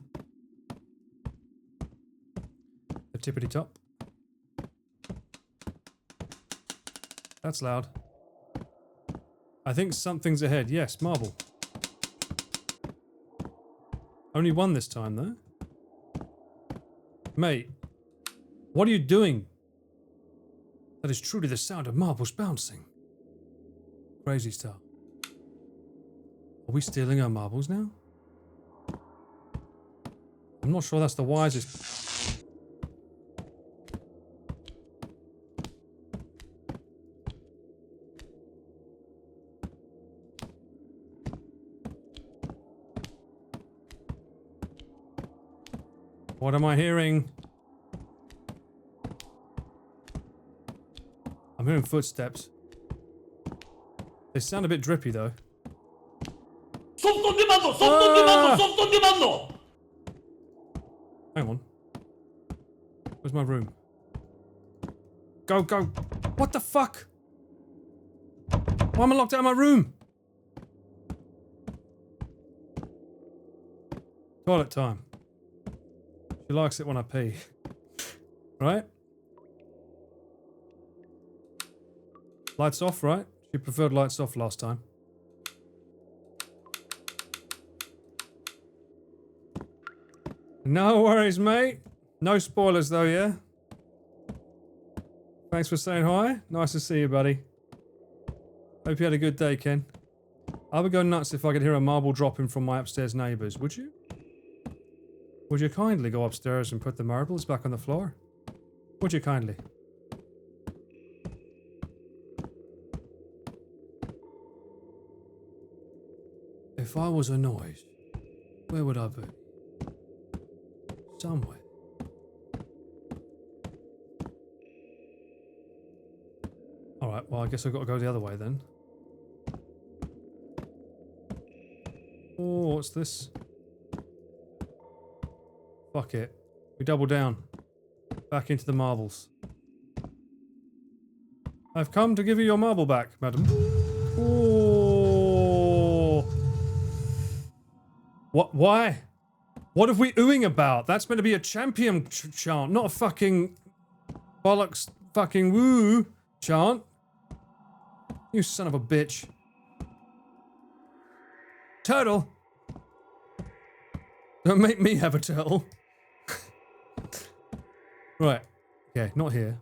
[SPEAKER 1] The tippity top. That's loud. I think something's ahead. Yes, marble. Only one this time, though. Mate, what are you doing? That is truly the sound of marbles bouncing. Crazy stuff. Are we stealing our marbles now? I'm not sure that's the wisest. What am I hearing? I'm hearing footsteps. They sound a bit drippy though. Hang on. Where's my room? Go, go. What the fuck? Why am I locked out of my room? Toilet time. She likes it when I pee. Right? Lights off, right? She preferred lights off last time. No worries, mate. No spoilers though, yeah? Thanks for saying hi. Nice to see you, buddy. Hope you had a good day, Ken. I would go nuts if I could hear a marble dropping from my upstairs neighbours, would you? Would you kindly go upstairs and put the marbles back on the floor? Would you kindly? If I was a noise, where would I be? Somewhere. Alright, well I guess I've got to go the other way then. Oh, what's this? Fuck it. We double down. Back into the marbles. I've come to give you your marble back, madam. Oh. What? Why? What are we oohing about? That's meant to be a champion chant, not a fucking bollocks fucking woo chant. You son of a bitch. Turtle. Don't make me have a turtle. Right. Okay, not here.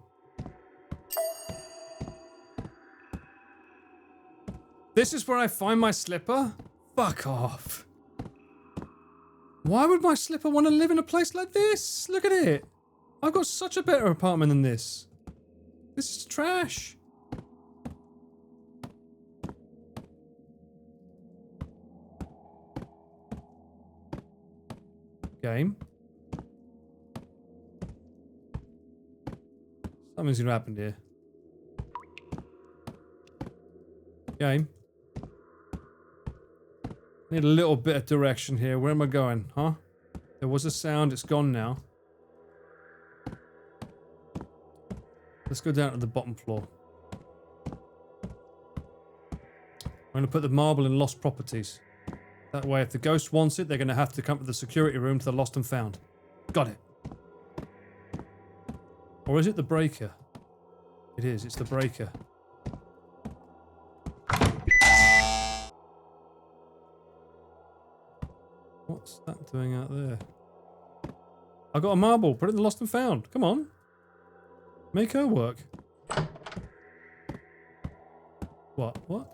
[SPEAKER 1] This is where I find my slipper? Fuck off. Why would my slipper want to live in a place like this? Look at it. I've got such a better apartment than this. This is trash. Game. Something's gonna happen here. Game. Need a little bit of direction here. Where am I going, huh? There was a sound, it's gone now. Let's go down to the bottom floor. I'm gonna put the marble in lost properties. That way, if the ghost wants it, they're gonna have to come to the security room to the lost and found. Got it. Or is it the breaker? It is, it's the breaker. What's that doing out there? I got a marble. Put it in the lost and found. Come on. Make her work. What? What?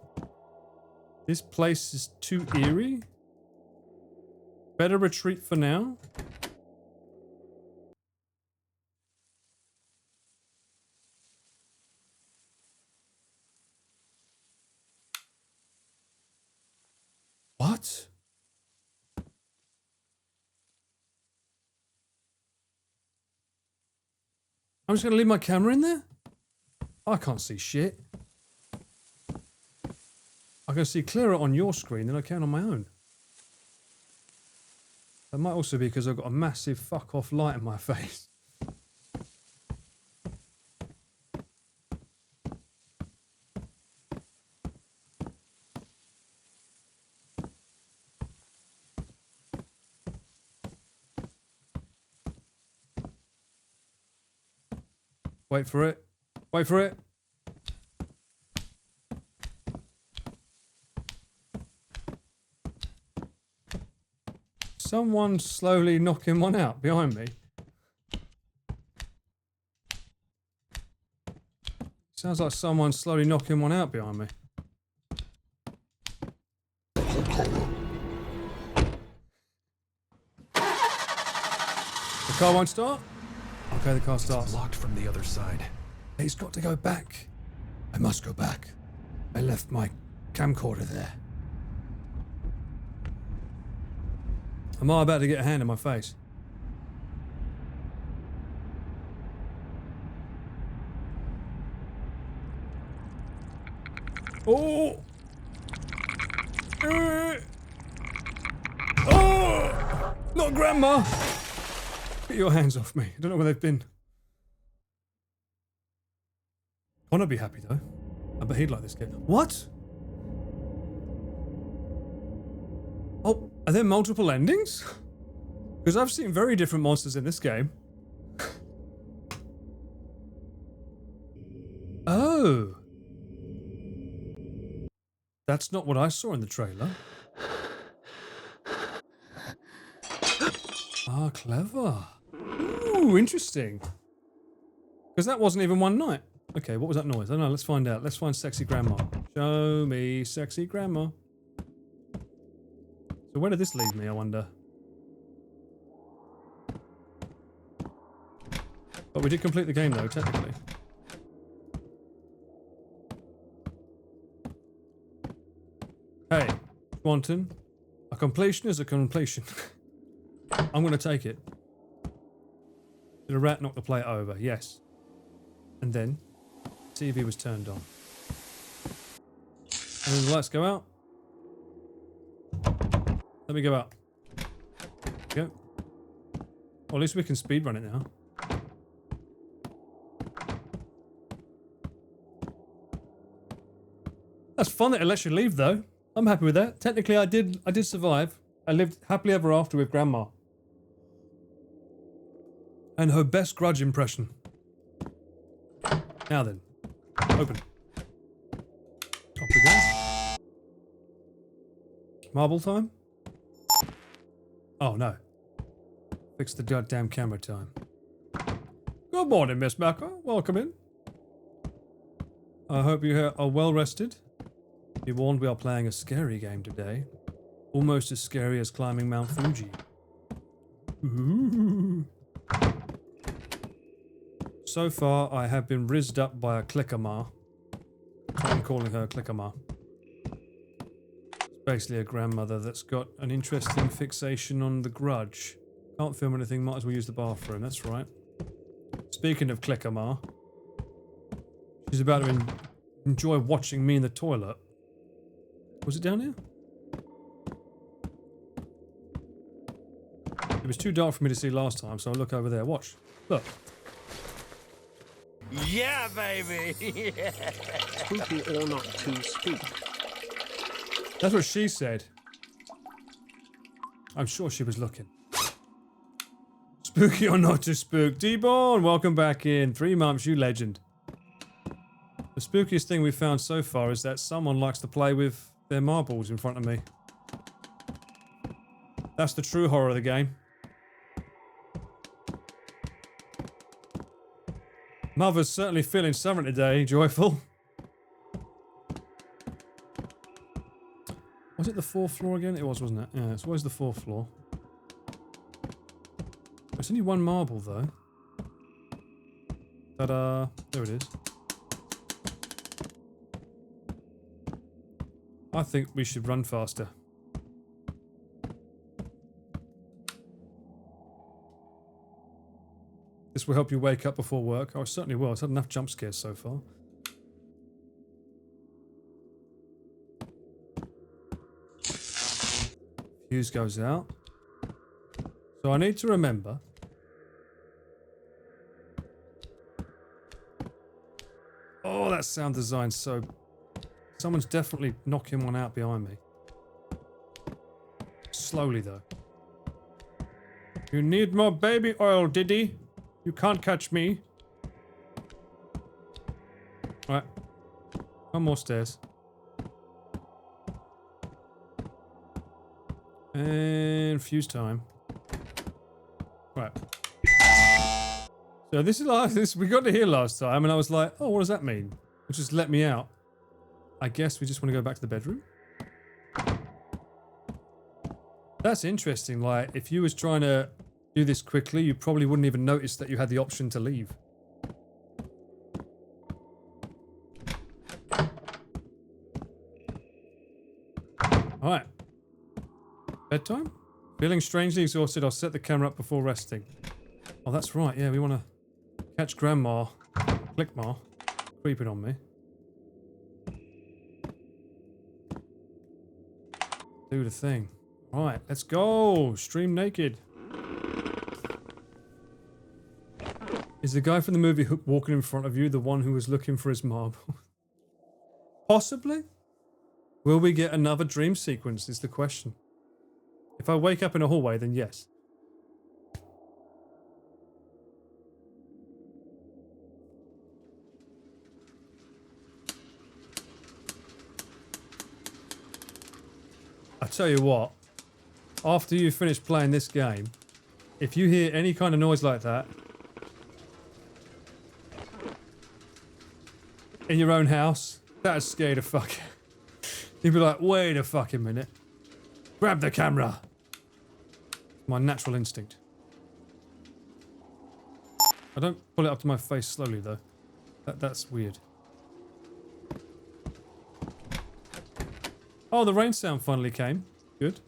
[SPEAKER 1] This place is too eerie? Better retreat for now? What? I'm just gonna leave my camera in there? I can't see shit. I can see clearer on your screen than I can on my own. That might also be because I've got a massive fuck off light in my face. Wait for it. Wait for it. Someone slowly knocking one out behind me. Sounds like someone slowly knocking one out behind me. The car won't start? Okay, the car starts.
[SPEAKER 7] Locked from the other side.
[SPEAKER 1] He's got to go back.
[SPEAKER 7] I must go back. I left my camcorder there.
[SPEAKER 1] Am I about to get a hand in my face? Oh! Oh! Not Grandma! Get your hands off me. I don't know where they've been. I'd be happy though. I bet he'd like this game. What? Oh, are there multiple endings? Because I've seen very different monsters in this game. Oh. That's not what I saw in the trailer. Ah, clever. Ooh, interesting. Because that wasn't even one night. Okay, what was that noise? I don't know, let's find out. Let's find sexy grandma. Show me sexy grandma. So where did this leave me, I wonder? But we did complete the game though, technically. Hey, Swanton. A completion is a completion. I'm gonna take it. Did a rat knock the plate over? Yes. And then, TV was turned on. And then the lights go out. Let me go out. Go. Well, at least we can speedrun it now. That's fun that it lets you leave, though. I'm happy with that. Technically, I did survive. I lived happily ever after with Grandma. And her best Grudge impression. Now then, open. Up we go. Marble time? Oh no. Fix the goddamn camera time. Good morning, Miss Macker. Welcome in. I hope you are well rested. Be warned, we are playing a scary game today. Almost as scary as climbing Mount Fuji. Ooh. So far, I have been rizzed up by a Clickama. I'm calling her Clickama. It's basically a grandmother that's got an interesting fixation on the Grudge. Can't film anything, might as well use the bathroom, that's right. Speaking of Clickama, she's about to enjoy watching me in the toilet. Was it down here? It was too dark for me to see last time, so I'll look over there. Watch. Look.
[SPEAKER 7] Yeah, baby!
[SPEAKER 4] Spooky or not to speak.
[SPEAKER 1] That's what she said. I'm sure she was looking. Spooky or not to spook. D-Born, welcome back in. 3 months, you legend. The spookiest thing we've found so far is that someone likes to play with their marbles in front of me. That's the true horror of the game. Mother's certainly feeling something today, Joyful. Was it the 4th floor again? It was, wasn't it? Yeah, it's always the 4th floor. It's only one marble, though. Ta-da! There it is. I think we should run faster. This will help you wake up before work. Oh, it certainly will. It's had enough jump scares so far. Fuse goes out. So I need to remember. Oh, that sound design's so... Someone's definitely knocking one out behind me. Slowly, though. You need more baby oil, Diddy. You can't catch me. Right. One more stairs. And fuse time. Right. So this is this we got to here last time, and I was like, oh, what does that mean? It just let me out. I guess we just want to go back to the bedroom. That's interesting. Like, if you was trying to do this quickly, you probably wouldn't even notice that you had the option to leave. Alright. Bedtime? Feeling strangely exhausted, I'll set the camera up before resting. Oh, that's right. Yeah, we want to catch Grandma. Clickma. Creeping on me. Do the thing. Alright, let's go. Stream naked. Is the guy from the movie Hook walking in front of you the one who was looking for his marble? Possibly. Will we get another dream sequence is the question. If I wake up in a hallway, then yes. I tell you what, after you finish playing this game, if you hear any kind of noise like that in your own house, that'd scare the fuck out. You'd be like, wait a fucking minute. Grab the camera. My natural instinct. I don't pull it up to my face slowly though. That's weird. Oh, the rain sound finally came. Good.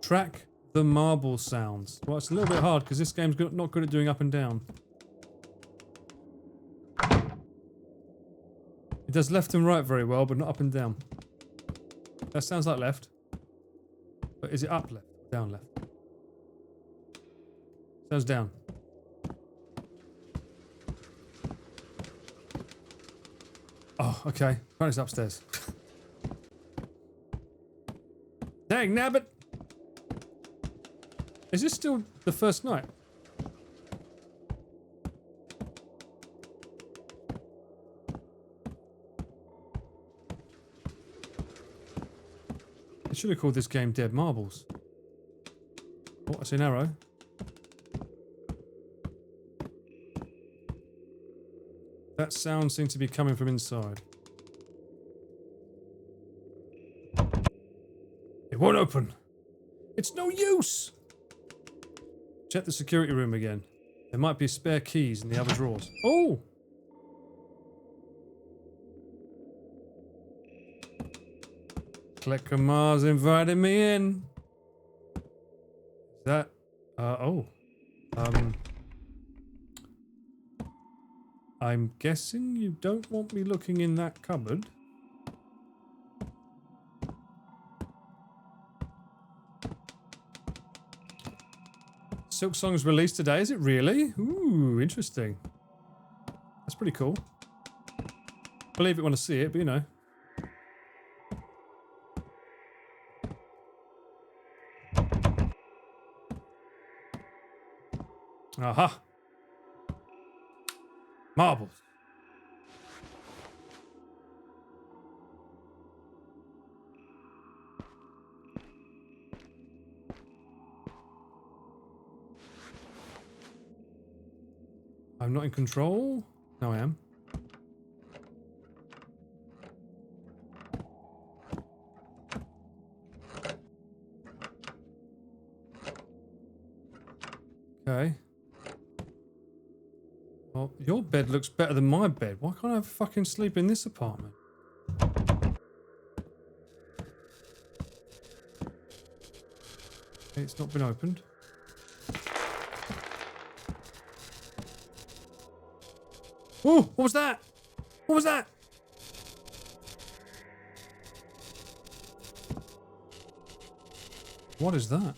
[SPEAKER 1] Track the marble sounds. Well, it's a little bit hard because this game's not good at doing up and down. It does left and right very well, but not up and down. That sounds like left. But is it up left? Down left? Sounds down. Oh, okay. Apparently it's upstairs. Dang, nabbit! Is this still the first night? I should have called this game Dead Marbles. Oh, I see an arrow. That sound seems to be coming from inside. It won't open. It's no use. Check the security room again. There might be spare keys in the other drawers. Oh! Clickermar's invited me in. Is that... I'm guessing you don't want me looking in that cupboard. Silk Song's released today, is it really? Ooh, interesting. That's pretty cool. Believe it when I see it, but you know. Aha. Marbles. I'm not in control. No, I am. Okay. Well, your bed looks better than my bed. Why can't I fucking sleep in this apartment? Okay, it's not been opened. Oh, what was that? What was that? What is that?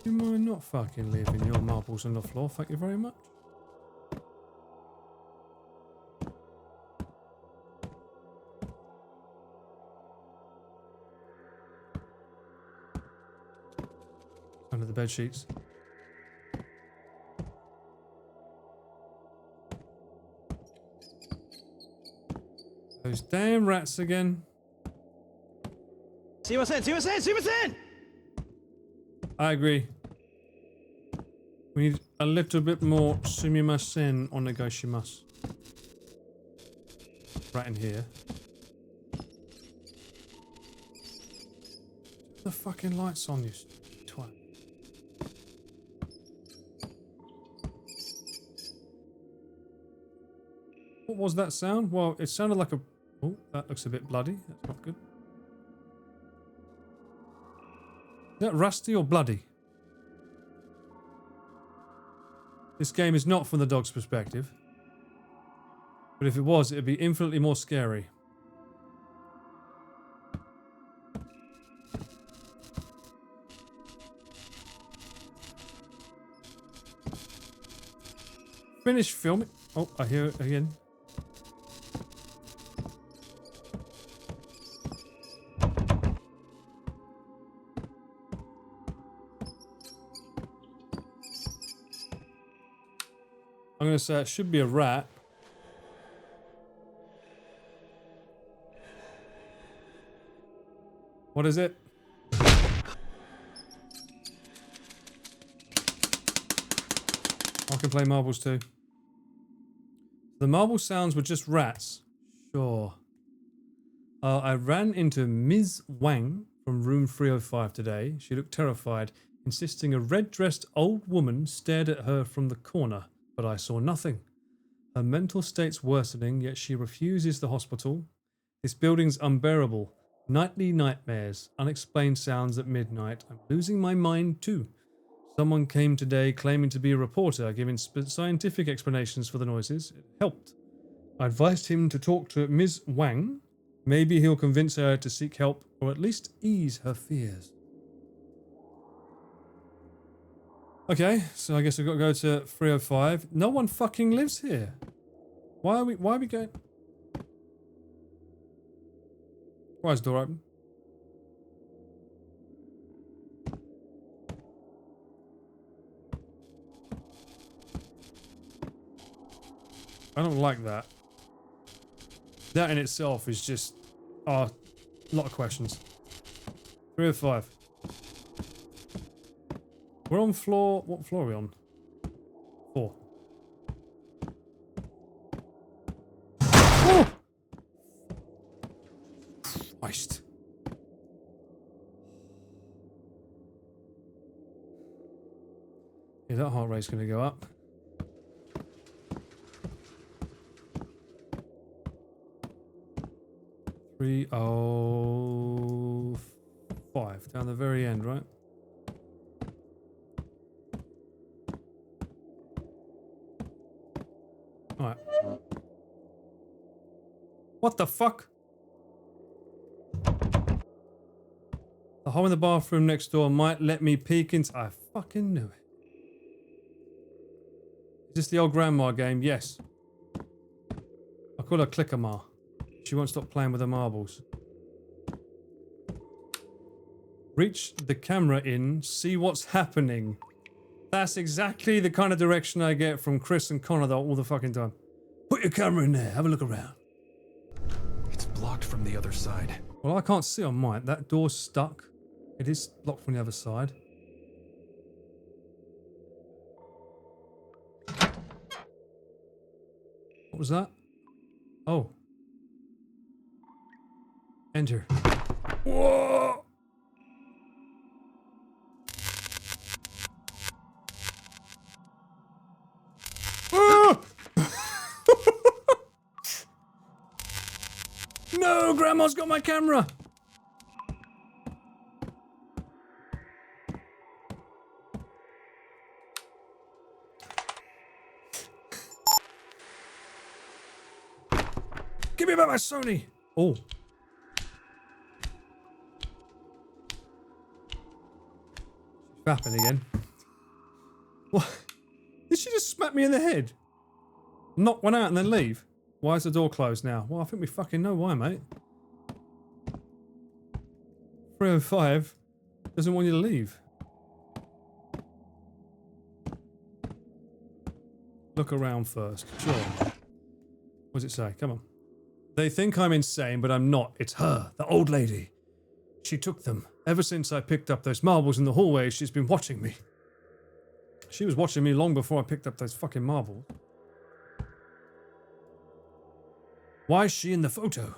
[SPEAKER 1] You mind not fucking leaving your marbles on the floor? Thank you very much. Under the bed sheets. Those damn rats again. I agree. We need a little bit more sumimasen onegaishimasu. Right in here. Turn the fucking lights on, you twat. What was that sound? Well, it sounded like a... Oh, that looks a bit bloody. That's not good. Is that rusty or bloody? This game is not from the dog's perspective. But if it was, it'd be infinitely more scary. Finish filming. Oh, I hear it again. I'm going to say it should be a rat. What is it? I can play marbles too. The marble sounds were just rats. Sure. I ran into Ms. Wang from room 305 today. She looked terrified, insisting a red-dressed old woman stared at her from the corner, but I saw nothing. Her mental state's worsening, yet she refuses the hospital. This building's unbearable. Nightly nightmares, unexplained sounds at midnight. I'm losing my mind too. Someone came today claiming to be a reporter, giving scientific explanations for the noises. It helped. I advised him to talk to Ms. Wang. Maybe he'll convince her to seek help, or at least ease her fears. Okay, so I guess we've got to go to 305. No one fucking lives here. Why are we going? Why is the door open? I don't like that. That in itself is just a lot of questions. 305. We're on floor... What floor are we on? 4. Oh! Christ. Yeah, that heart rate's going to go up. Three, oh, 5 down the very end, right? All right. What the fuck? The hole in the bathroom next door might let me peek into... I fucking knew it. Is this the old grandma game? Yes. I call her Clicker Ma. She won't stop playing with her marbles. Reach the camera in, see what's happening. That's exactly the kind of direction I get from Chris and Connor all the fucking time. Put your camera in there, have a look around.
[SPEAKER 12] It's blocked from the other side.
[SPEAKER 1] Well, I can't see on mine. That door's stuck. It is locked from the other side. What was that? Oh. Enter. Whoa! Ah! No, Grandma's got my camera. Give me back my Sony. Oh. Fapping again. What? Did she just smack me in the head? Knock one out and then leave? Why is the door closed now? Well, I think we fucking know why, mate. 305 doesn't want you to leave. Look around first. Sure. What does it say? Come on. They think I'm insane, but I'm not. It's her, the old lady. She took them. Ever since I picked up those marbles in the hallway, she's been watching me. She was watching me long before I picked up those fucking marbles. Why is she in the photo?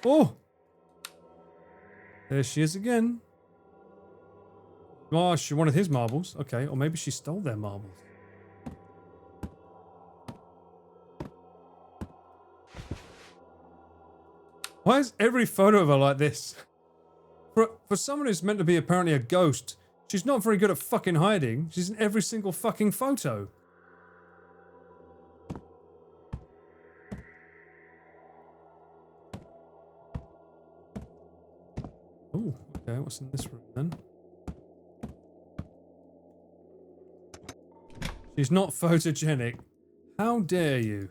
[SPEAKER 1] Oh! There she is again. Oh, she wanted his marbles. Okay, or maybe she stole their marbles. Why is every photo of her like this? For someone who's meant to be apparently a ghost, she's not very good at fucking hiding. She's in every single fucking photo. Oh, okay, what's in this room then? She's not photogenic. How dare you?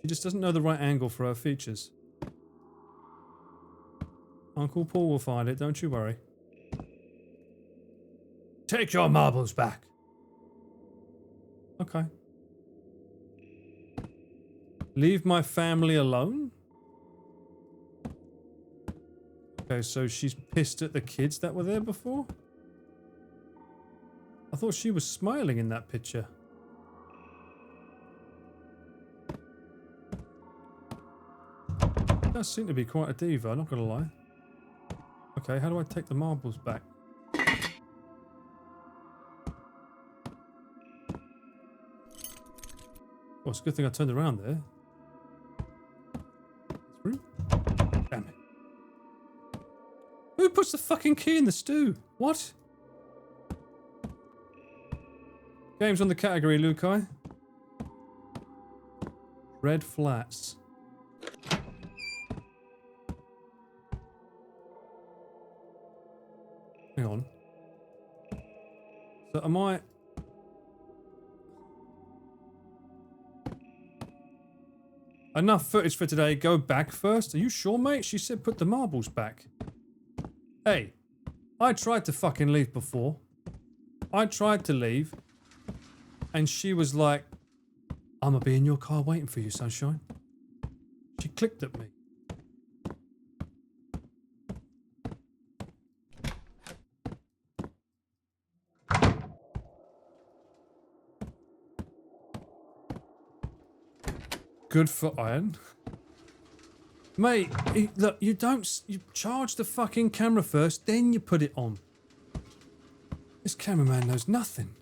[SPEAKER 1] She just doesn't know the right angle for her features. Uncle Paul will find it, don't you worry. Take your marbles back. Okay. Leave my family alone? Okay, so she's pissed at the kids that were there before? I thought she was smiling in that picture. Does seem to be quite a diva, not gonna lie. Okay, how do I take the marbles back? Well, it's a good thing I turned around there. Through? Damn it. Who puts the fucking key in the stew? What? Games on the category, Lukai. Red flats. Hang on. So am I... Enough footage for today. Go back first. Are you sure, mate? She said put the marbles back. Hey, I tried to fucking leave before. I tried to leave. And she was like, I'm gonna be in your car waiting for you, sunshine. She clicked at me. Good for iron. Mate, look, you charge the fucking camera first, then you put it on. This cameraman knows nothing.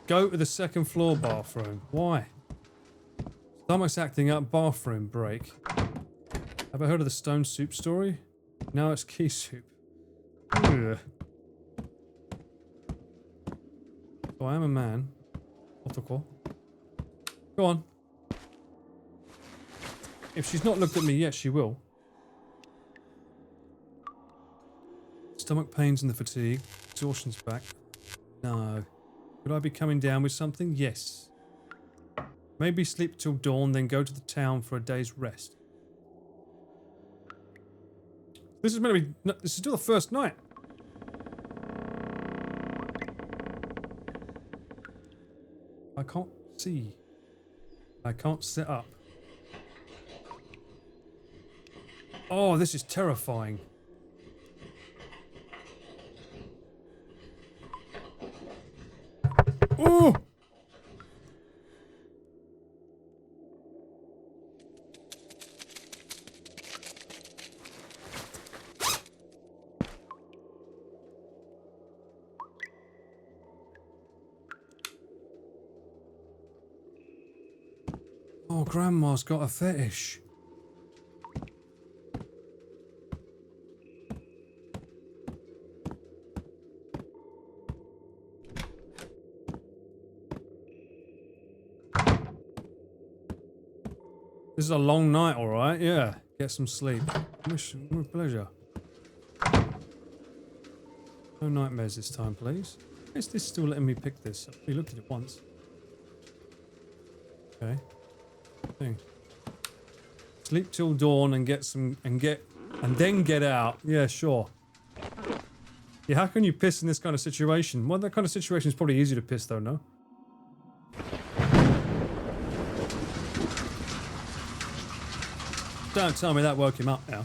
[SPEAKER 1] Go to the second floor bathroom. Why? Stomach's acting up, bathroom break. Have I heard of the stone soup story? Now it's key soup. Ugh. So I am a man. Go on. If she's not looked at me yet, she will. Stomach pains and the fatigue. Exhaustion's back. No. Could I be coming down with something? Yes. Maybe sleep till dawn, then go to the town for a day's rest. This is meant to be... No, this is still the first night. I can't see. I can't sit up. Oh, this is terrifying. Oh! Oh, Grandma's got a fetish. This is a long night, alright? Yeah. Get some sleep. With pleasure. No nightmares this time, please. Is this still letting me pick this? We looked at it once. Okay. Thing. Sleep till dawn and get some and then get out. Yeah, sure. Yeah, how can you piss in this kind of situation? Well, that kind of situation is probably easy to piss though, no? Don't tell me that woke him up now.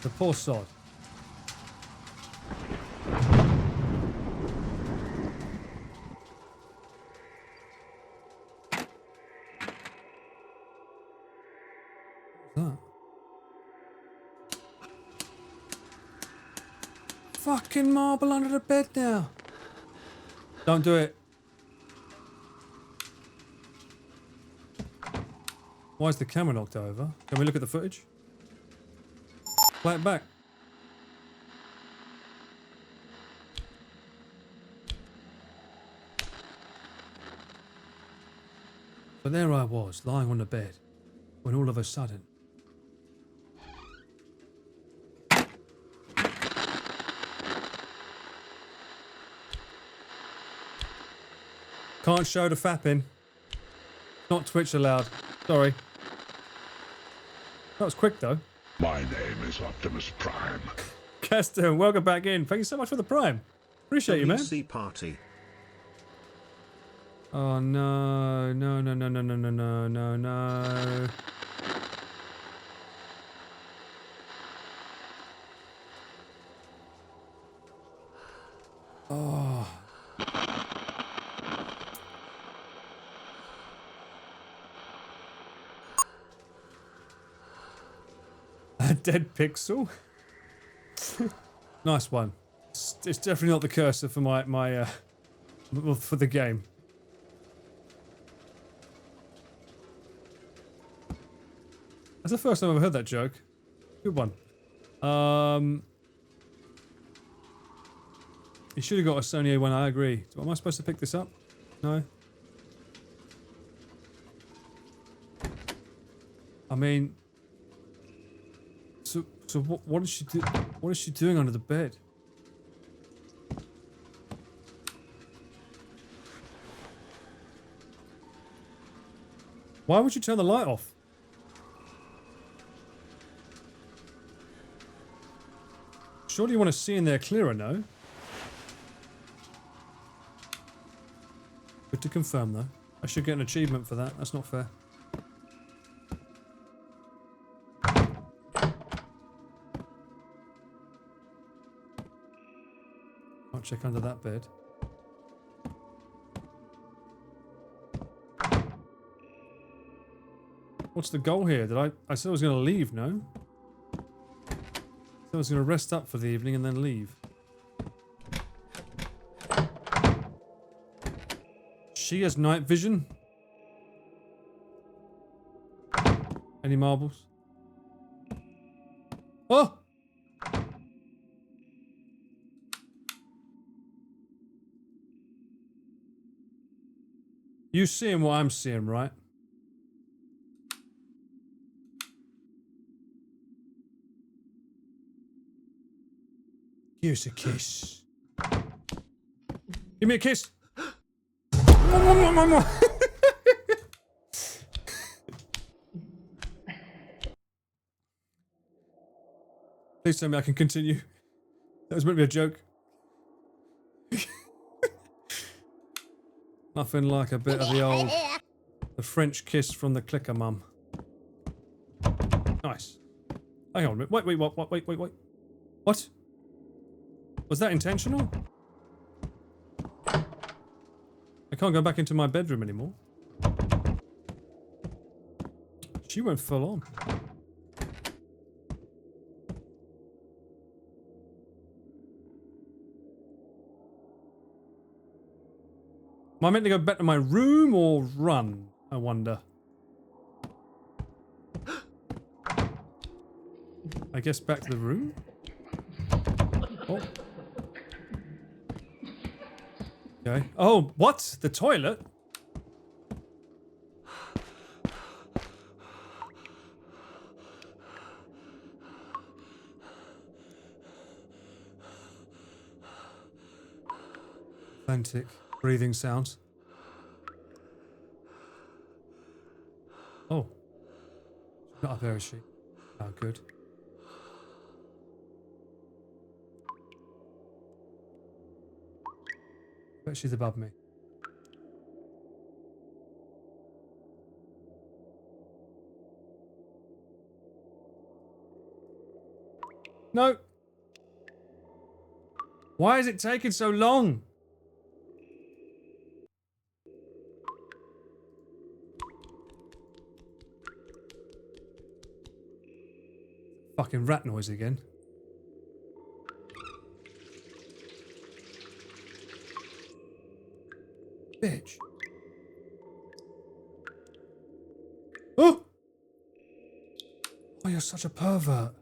[SPEAKER 1] The poor sod. What's that? Fucking marble under the bed now. Don't do it. Why is the camera knocked over? Can we look at the footage? Play it back. But there I was, lying on the bed, when all of a sudden... Can't show the fapping. Not Twitch allowed. Sorry. That was quick though.
[SPEAKER 10] My name is Optimus Prime.
[SPEAKER 1] Caston, welcome back in. Thank you so much for the Prime. Appreciate you, man.
[SPEAKER 4] WC party.
[SPEAKER 1] Oh no, no, no, no, no, no, no, no, no, no. Oh. A dead pixel. Nice one. It's definitely not the cursor for my for the game. That's the first time I've ever heard that joke. Good one. You should have got a Sony A1, I agree. So am I supposed to pick this up? No? I mean... So what is she do? What is she doing under the bed? Why would you turn the light off? Surely you want to see in there clearer, no? Good to confirm, though. I should get an achievement for that. That's not fair. I'll check under that bed. What's the goal here? I said I was going to leave, no? I was going to rest up for the evening and then leave. She has night vision. Any marbles? Oh! You seeing what I'm seeing, right? Here's a kiss. Give me a kiss. Please tell me I can continue. That was meant to be a joke. Nothing like a bit of the French kiss from the clicker mum. Nice. Hang on a minute. Wait. What? Was that intentional? I can't go back into my bedroom anymore. She went full on. Am I meant to go back to my room or run? I wonder. I guess back to the room? Oh. Okay. Oh, what? The toilet? Authentic breathing sounds. Oh. She's not up there, is she? Oh, good. Bet she's above me. No. Why is it taking so long? Fucking rat noise again. Bitch. Oh! Oh, you're such a pervert.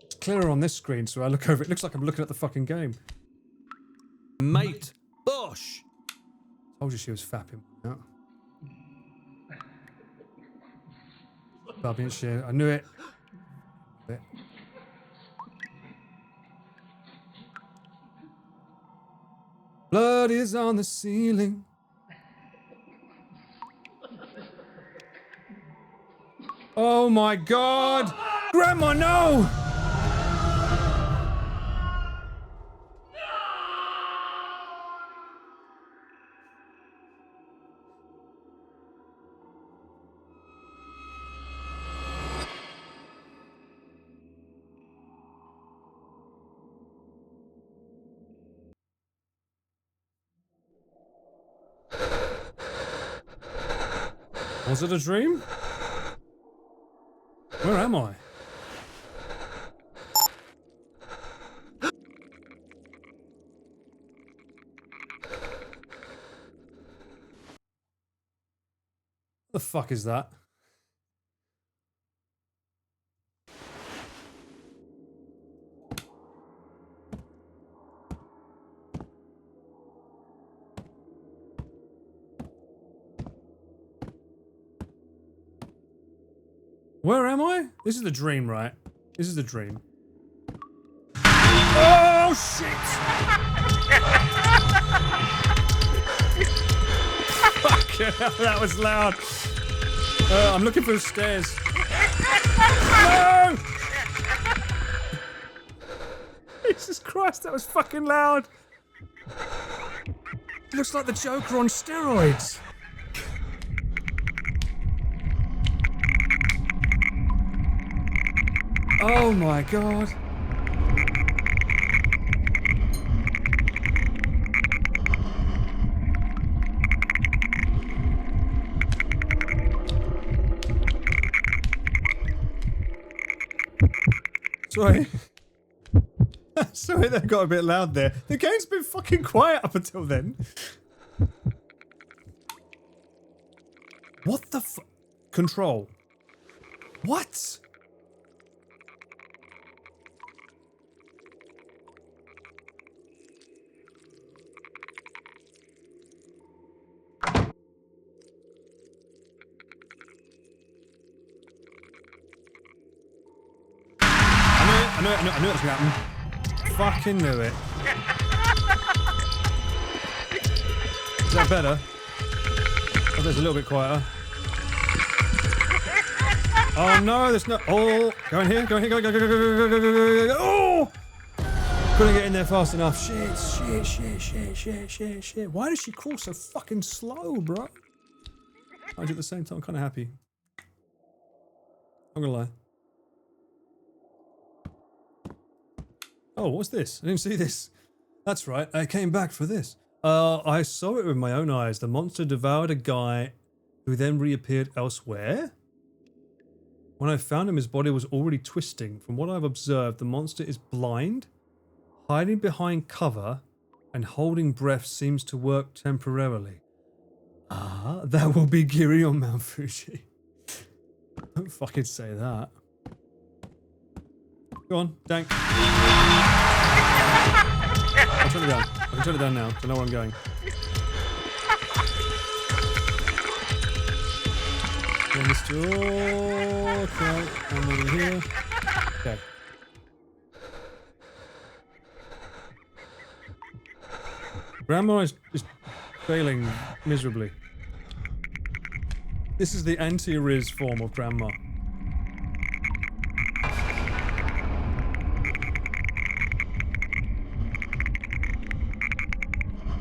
[SPEAKER 1] It's clearer on this screen, so I look over. It looks like I'm looking at the fucking game. Mate, Bosh! Told you she was fapping. Yeah. Bubby and shit. I knew it. Blood is on the ceiling. Oh my god! Grandma, no! Was it a dream? Where am I? What the fuck is that? Where am I? This is the dream, right? This is the dream. Oh, shit! Fucking hell, that was loud. I'm looking for the stairs. No! Jesus Christ, that was fucking loud. It looks like the Joker on steroids. Oh my god. Sorry. Sorry that got a bit loud there. The game's been fucking quiet up until then. What the fu- Control. What? I knew it was gonna happen. Fucking knew it. Is that better? Oh, there's a little bit quieter. Oh no, there's no. Oh, go in here, go in here, go. Oh! Couldn't get in there fast enough. Shit. Why does she crawl so fucking slow, bro? I do at the same time, I'm kind of happy. I'm gonna lie. Oh, what's this? I didn't see this. That's right, I came back for this. I saw it with my own eyes. The monster devoured a guy who then reappeared elsewhere. When I found him, his body was already twisting. From what I've observed, the monster is blind, hiding behind cover, and holding breath seems to work temporarily. Ah, that will be Giri on Mount Fuji. Don't fucking say that. Go on, Dank. I'll turn it down. I can turn it down now, so I know where I'm going. Okay, I'm over here. Okay. Grandma is failing miserably. This is the anti-Riz form of grandma.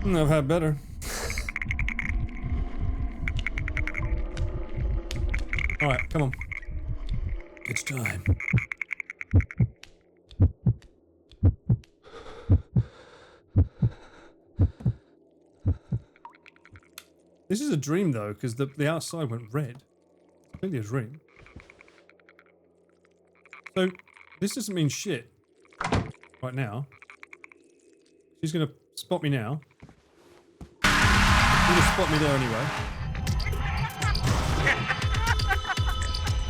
[SPEAKER 1] I've had better. Alright, come on. It's time. This is a dream though, because the outside went red. Clearly a dream. So, this doesn't mean shit. Right now. She's gonna spot me now. She's gonna spot me there anyway.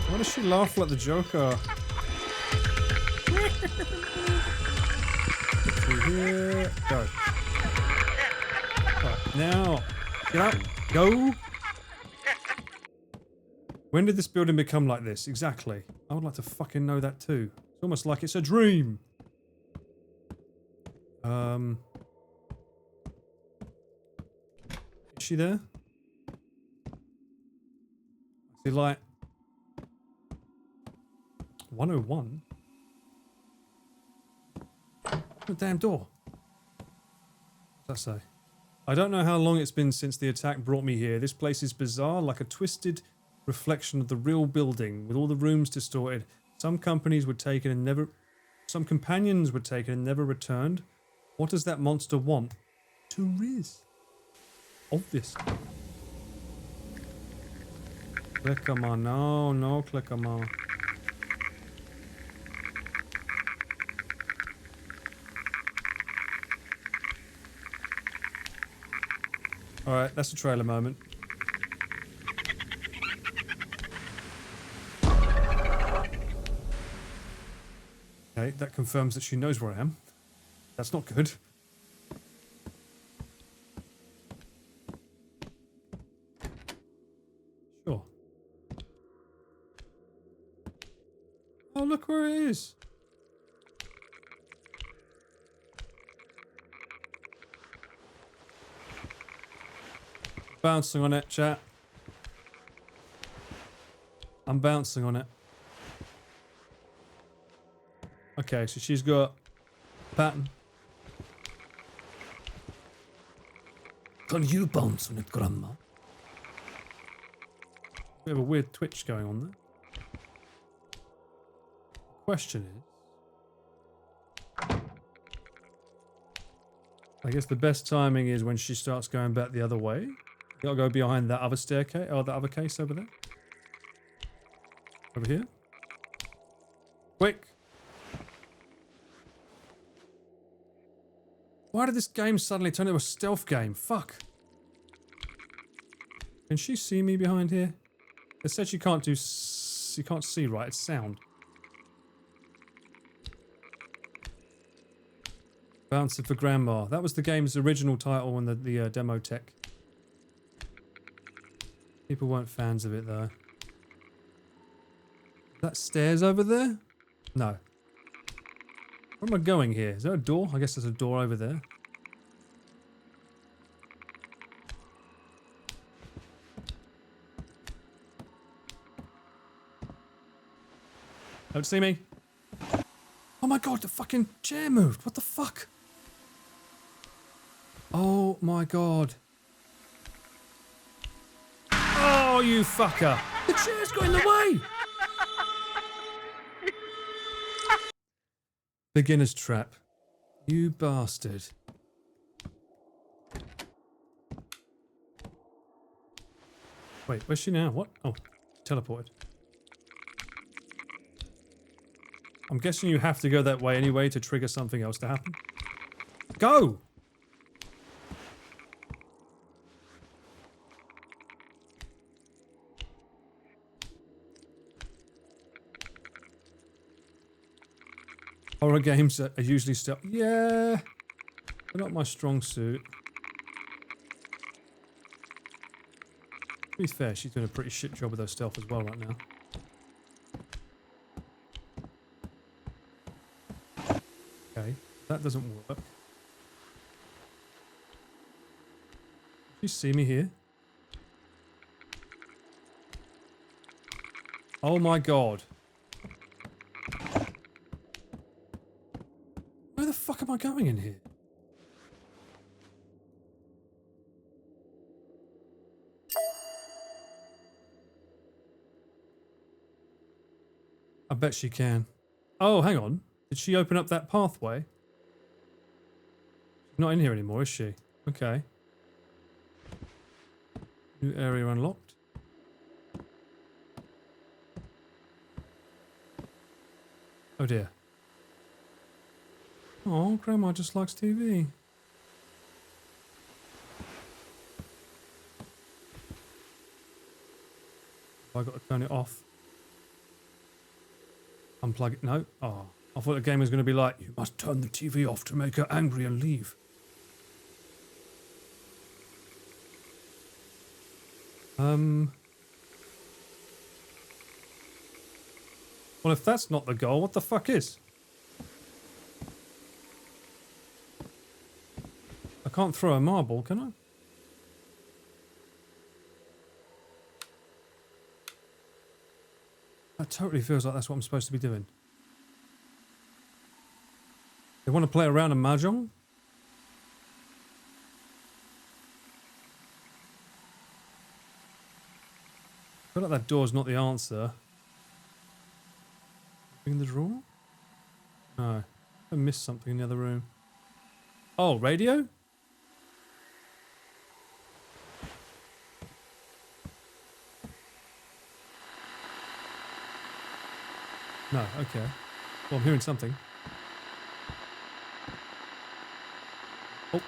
[SPEAKER 1] Why does she laugh like the Joker? Through here. Go. Right, now. Get up. Go. When did this building become like this? Exactly. I would like to fucking know that too. It's almost like it's a dream. Is she there? I see light. 101? The damn door. What's that say? I don't know how long it's been since the attack brought me here. This place is bizarre, like a twisted reflection of the real building, with all the rooms distorted. Some companies were taken and never... Some companions were taken and never returned. What does that monster want? To Riz. Obvious. Clickama, no, no Clickama. Alright, that's a trailer moment. Okay, that confirms that she knows where I am. That's not good. Sure. Oh, look where it is. Bouncing on it, chat. I'm bouncing on it. Okay, so she's got a pattern. Can you bounce on it, Grandma? Bit of a weird twitch going on there. Question is... I guess the best timing is when she starts going back the other way. I'll go behind that other staircase, or that other case over there. Over here. Quick! Why did this game suddenly turn into a stealth game? Fuck! Can she see me behind here? It said she can't do... She can't see right, it's sound. Bouncing for Grandma. That was the game's original title on the demo tech. People weren't fans of it though. Is that stairs over there? No. Where am I going here? Is there a door? I guess there's a door over there. Don't see me. Oh my god, the fucking chair moved. What the fuck? Oh my god. Oh, you fucker. The chair's got in the way. Beginner's trap. You bastard. Wait, where's she now? What? Oh, teleported. I'm guessing you have to go that way anyway to trigger something else to happen. Go! Horror games are usually stealth. Yeah, they're not my strong suit. To be fair, she's doing a pretty shit job with her stealth as well right now. Okay, that doesn't work. You see me here? Oh my god. Where the fuck am I going in here? I bet she can. Oh, hang on. Did she open up that pathway? She's not in here anymore, is she? Okay. New area unlocked. Oh dear. Oh, Grandma just likes TV. Have I got to turn it off? Unplug it? No? Oh, I thought the game was going to be like, you must turn the TV off to make her angry and leave. Well, if that's not the goal, what the fuck is? I can't throw a marble, can I? That totally feels like that's what I'm supposed to be doing. They want to play around a mahjong? I feel like that door's not the answer. In the drawer? No. I missed something in the other room. Oh, radio? No, okay. Well, I'm hearing something. Oh.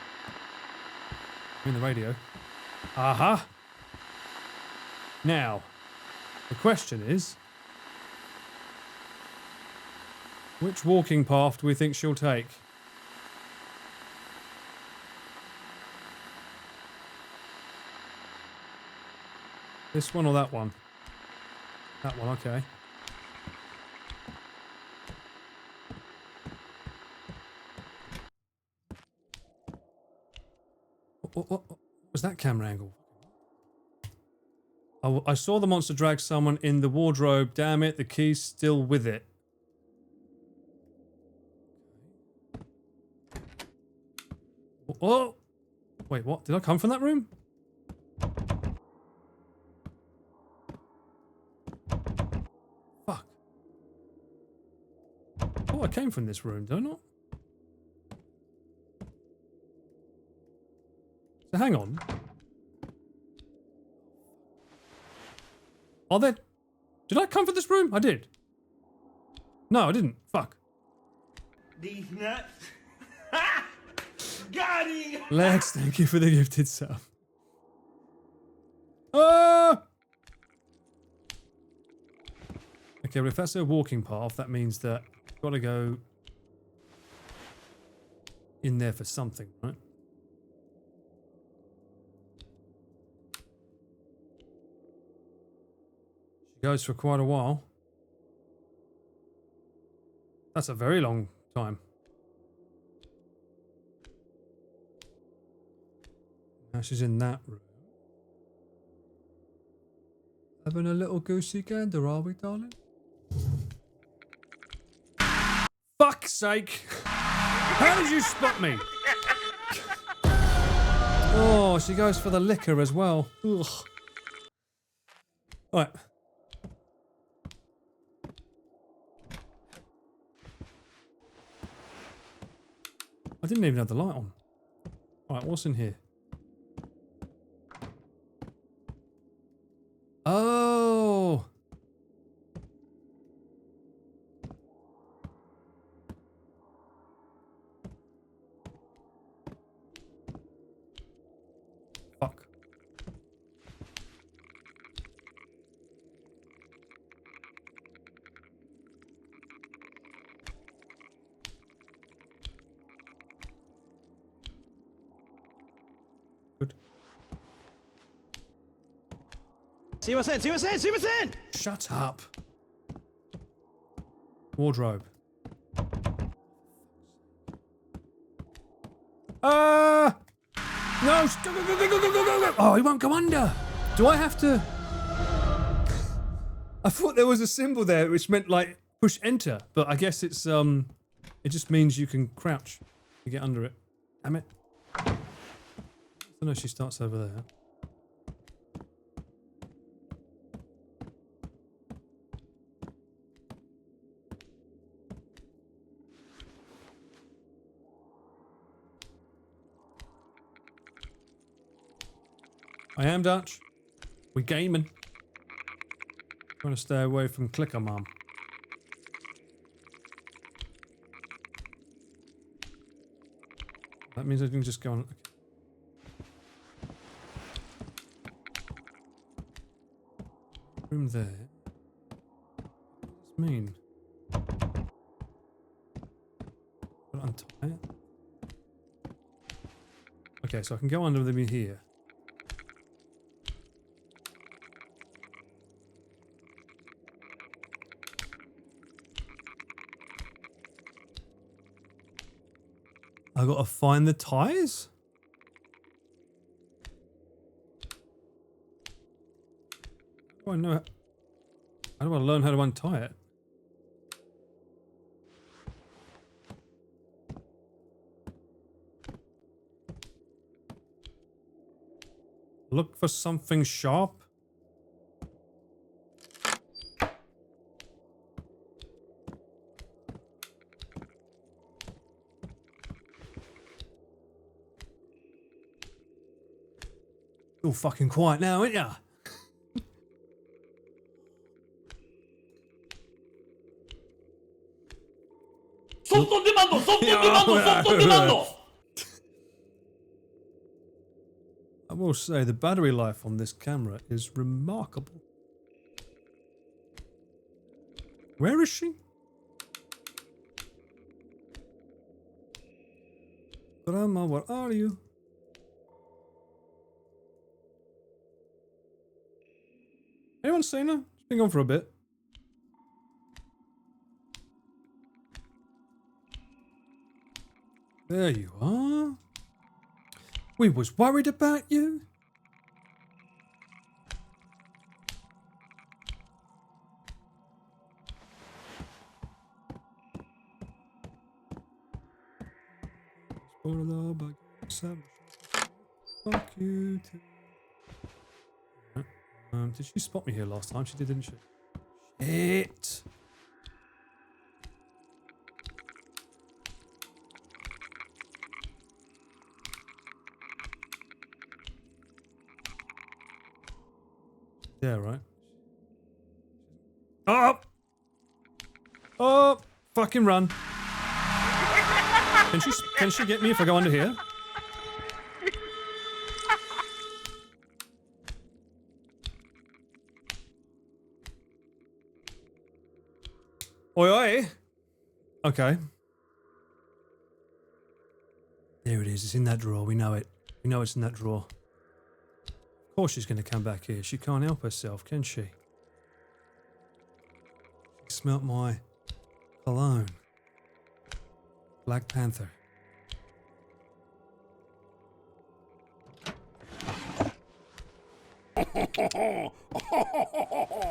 [SPEAKER 1] I'm in the radio. Aha! Now, the question is, which walking path do we think she'll take? This one or that one? That one, okay. What was that camera angle? I saw the monster drag someone in the wardrobe. Damn it, the key's still with it. Oh! Wait, what? Did I come from that room? Fuck. Oh, I came from this room, did I not? So hang on. Are there... Did I come from this room? I did. No, I didn't. Fuck.
[SPEAKER 13] These nuts. Got him!
[SPEAKER 1] Lex, thank you for the gifted sub. Ah! Okay, well if that's a walking path, that means that I've got to go in there for something, right? She goes for quite a while. That's a very long time. Now she's in that room. Having a little goosey gander, are we, darling? Fuck's sake! How did you spot me? Oh, she goes for the liquor as well. Ugh. Right. didn't even have the light on. Alright, what's in here? Oh! Fuck. Good. Shut up. Wardrobe. No! Go, go, go, go, go, go, go, go! Oh, he won't go under. Do I have to? I thought there was a symbol there which meant like push enter, but I guess it's it just means you can crouch to get under it. Damn it. I don't know, she starts over there. I am Dutch. We gaming. Trying to stay away from Clicker Mom. That means I can just go on. Okay. Room there. What does this mean? Untie it. Okay, so I can go under them in here. I gotta find the ties? How do I know? How do I learn how to untie it? Look for something sharp. You're fucking quiet now, ain't ya? I will say the battery life on this camera is remarkable. Where is she? Grandma, where are you? Anyone seen her? She's been gone for a bit. There you are. We was worried about you. Fuck you too. Did she spot me here last time? She did, didn't she? Shit. Yeah, right. Up! Oh! Fucking run. Can she get me if I go under here? Oi, oi. Okay. There it is. It's in that drawer. We know it. We know it's in that drawer. Of course she's going to come back here. She can't help herself, can she? She smelt my cologne. Black Panther.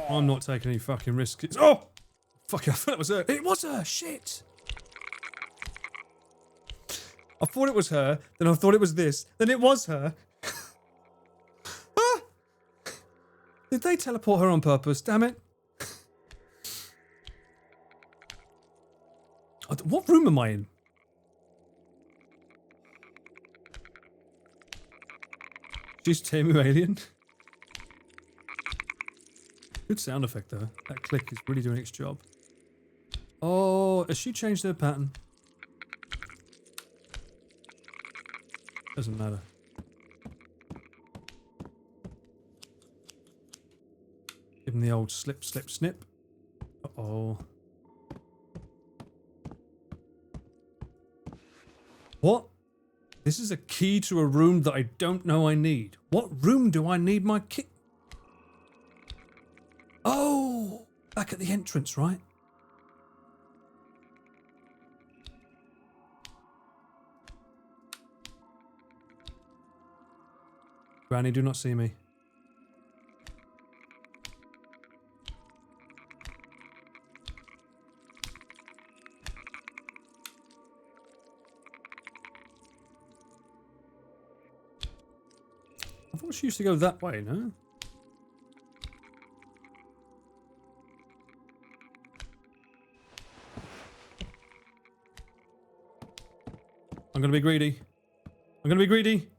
[SPEAKER 1] I'm not taking any fucking risks. Oh! Fuck, I thought it was her. It was her! Shit! I thought it was her, then I thought it was this, then it was her. Ah! Did they teleport her on purpose? Damn it. What room am I in? Just Temu alien. Good sound effect though. That click is really doing its job. Oh, has she changed her pattern? Doesn't matter. Give him the old slip, slip, snip. Uh-oh. What? This is a key to a room that I don't know I need. What room do I need my key? Oh! Back at the entrance, right? Granny, do not see me. I thought she used to go that way, no? I'm gonna be greedy. I'm gonna be greedy.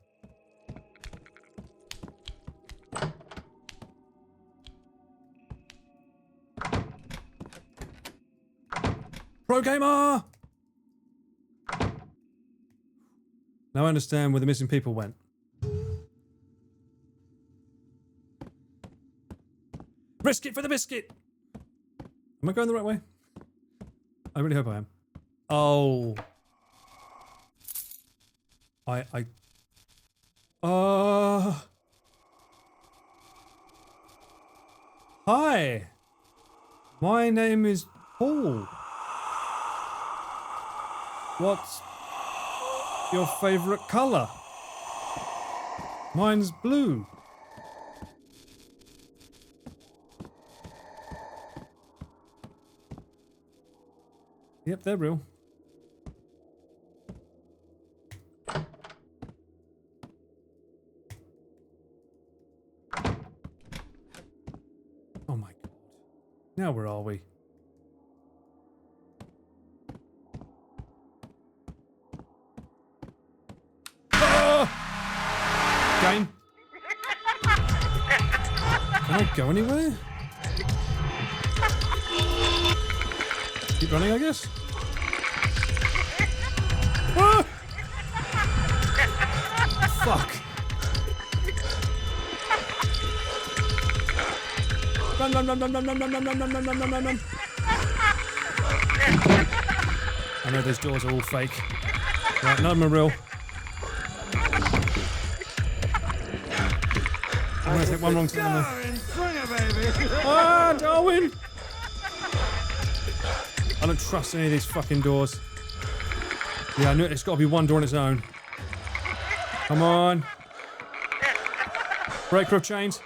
[SPEAKER 1] Pro gamer! Now I understand where the missing people went. Risk it for the biscuit! Am I going the right way? I really hope I am. Oh. Hi. My name is Paul. What's your favorite color? Mine's blue. Yep, they're real. Oh my god. Now where are we? Game. Can I go anywhere? Keep running, I guess. Ah! Fuck. Run, run, run, run, run, run, run, run, run, run, run, run, run, run. I know those doors are all fake. Right, none of them are real. I'm gonna take one wrong turn there. Ah, Darwin! I don't trust any of these fucking doors. Yeah, I knew it's got to be one door on its own. Come on. Breaker of chains.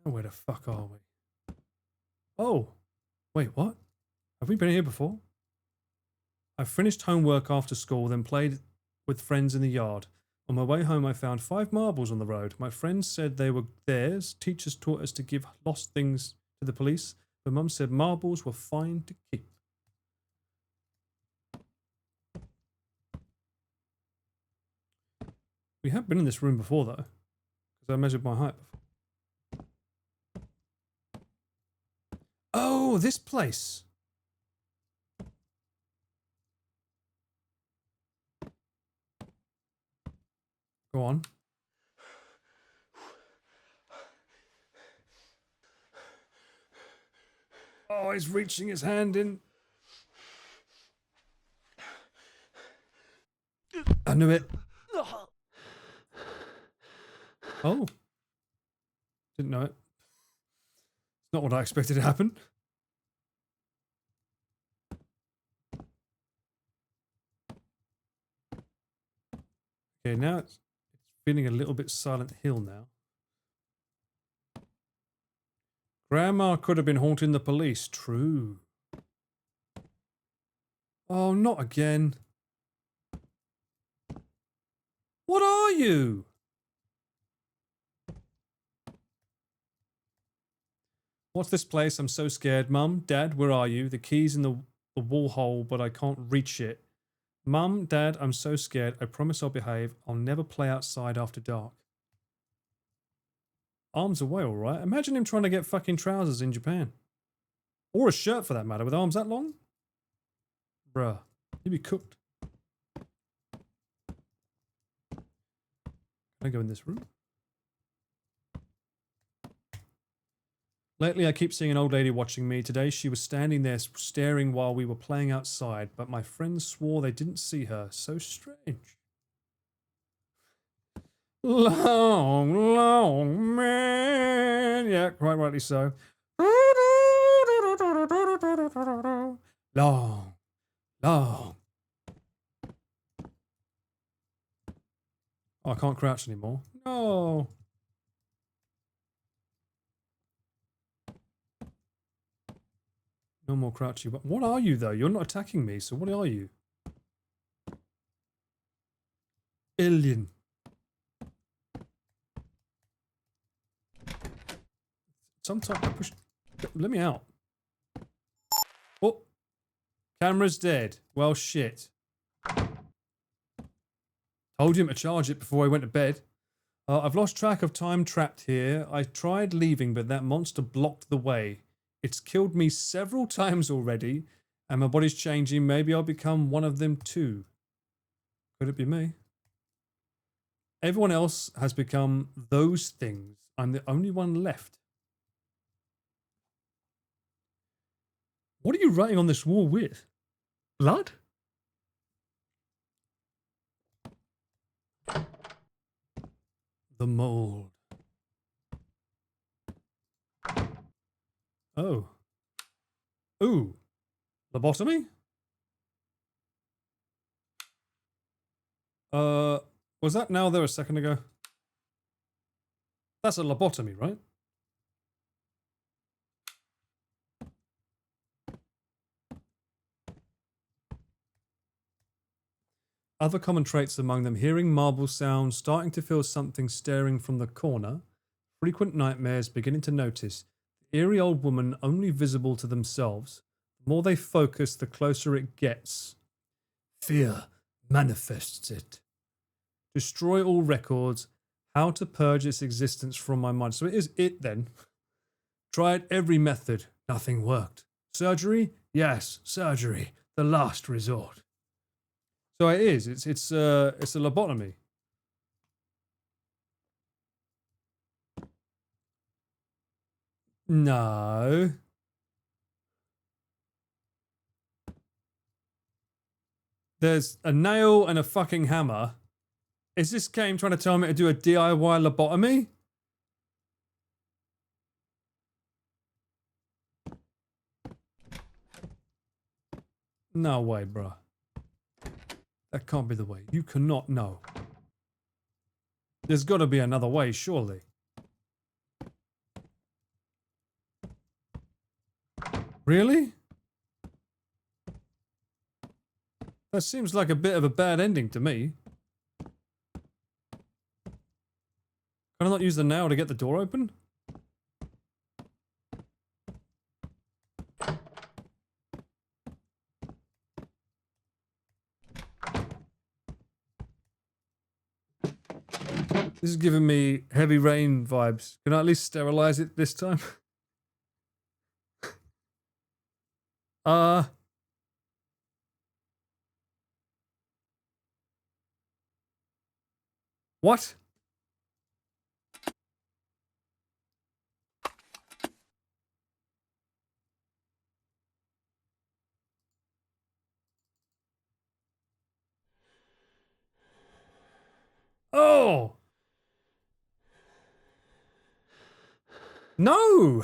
[SPEAKER 1] Where the fuck are we? Oh. Wait, what? Have we been here before? I finished homework after school, then played with friends in the yard. On my way home, I found 5 marbles on the road. My friends said they were theirs. Teachers taught us to give lost things to the police, but Mum said marbles were fine to keep. We have been in this room before, though, because I measured my height before. Oh, this place. Go on. Oh, he's reaching his hand in. I knew it. Oh. Didn't know it. It's not what I expected to happen. Okay, now it's feeling a little bit Silent Hill now. Grandma could have been haunting the police. True. Oh, not again. What are you? What's this place? I'm so scared. Mum, Dad, where are you? The key's in the the wall hole, but I can't reach it. Mum, Dad, I'm so scared. I promise I'll behave. I'll never play outside after dark. Arms away, all right. Imagine him trying to get fucking trousers in Japan. Or a shirt for that matter, with arms that long. Bruh, he'd be cooked. Can I go in this room? Lately, I keep seeing an old lady watching me. Today, she was standing there staring while we were playing outside, but my friends swore they didn't see her. So strange. Long, long man. Yeah, quite rightly so. Long, long. Oh, I can't crouch anymore. No. No more crouchy. But what are you, though? You're not attacking me, so what are you? Alien. Sometimes push. Let me out. Oh. Camera's dead. Well, shit. Told him to charge it before I went to bed. I've lost track of time trapped here. I tried leaving, but that monster blocked the way. It's killed me several times already, and my body's changing. Maybe I'll become one of them too. Could it be me? Everyone else has become those things. I'm the only one left. What are you writing on this wall with? Blood? The mold. Oh. Ooh. Lobotomy? Was that now there a second ago? That's a lobotomy, right? Other common traits among them: hearing marble sounds, starting to feel something staring from the corner, frequent nightmares, beginning to notice, the eerie old woman only visible to themselves. The more they focus, the closer it gets. Fear manifests it. Destroy all records. How to purge its existence from my mind. So it is it then. Tried every method. Nothing worked. Surgery? Yes, surgery. The last resort. So it is. It's a lobotomy. No. There's a nail and a fucking hammer. Is this game trying to tell me to do a DIY lobotomy? No way, bruh. That can't be the way. You cannot know. There's got to be another way, surely. Really? That seems like a bit of a bad ending to me. Can I not use the nail to get the door open? This is giving me Heavy Rain vibes. Can I at least sterilize it this time? What? Oh! No!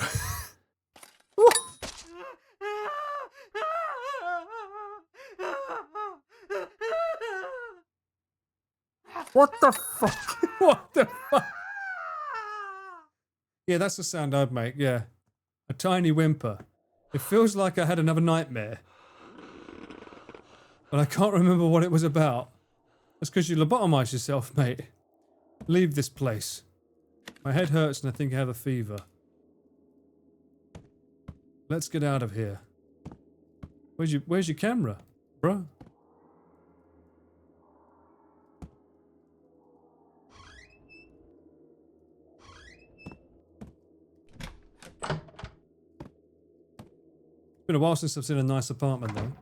[SPEAKER 1] What the fuck? What the fuck? Yeah, that's the sound I'd make, yeah. A tiny whimper. It feels like I had another nightmare. But I can't remember what it was about. That's because you lobotomized yourself, mate. Leave this place. My head hurts and I think I have a fever. Let's get out of here. Where's your camera, bruh? It's been a while since I've seen a nice apartment though.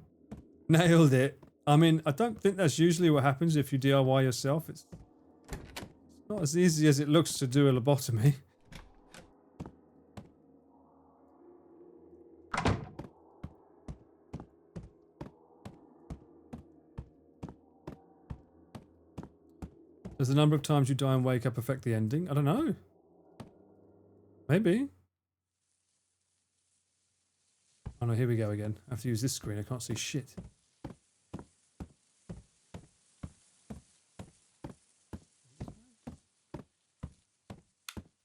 [SPEAKER 1] Nailed it. I mean, I don't think that's usually what happens if you DIY yourself. It's not as easy as it looks to do a lobotomy. Does the number of times you die and wake up affect the ending? I don't know. Maybe. Oh no, here we go again. I have to use this screen. I can't see shit.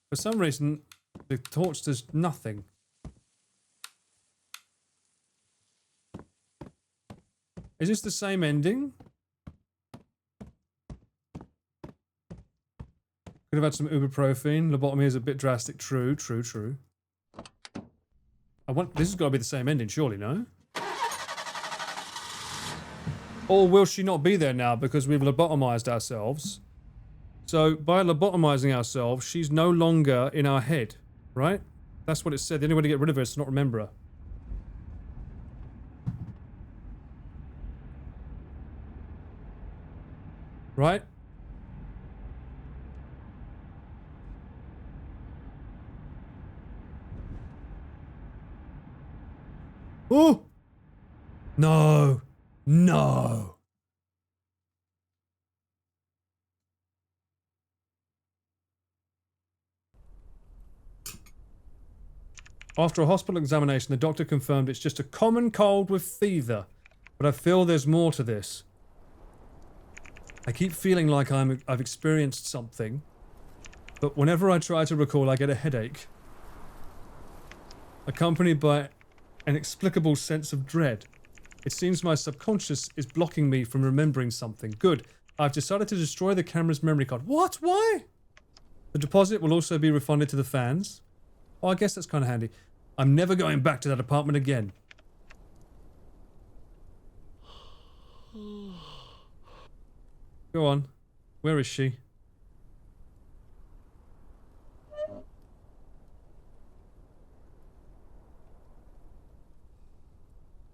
[SPEAKER 1] For some reason, the torch does nothing. Is this the same ending? Could have had some ibuprofen. Lobotomy is a bit drastic. True, true, true. This has got to be the same ending, surely, no? Or will she not be there now because we've lobotomized ourselves? So, by lobotomizing ourselves, she's no longer in our head, right? That's what it said. The only way to get rid of her is to not remember her. Right? Oh! No! No! After a hospital examination, the doctor confirmed it's just a common cold with fever. But I feel there's more to this. I keep feeling like I've experienced something. But whenever I try to recall, I get a headache. Accompanied by an inexplicable sense of dread. It seems my subconscious is blocking me from remembering something. Good. I've decided to destroy the camera's memory card. What? Why? The deposit will also be refunded to the fans. Oh, I guess that's kind of handy. I'm never going back to that apartment again. Go on. Where is she?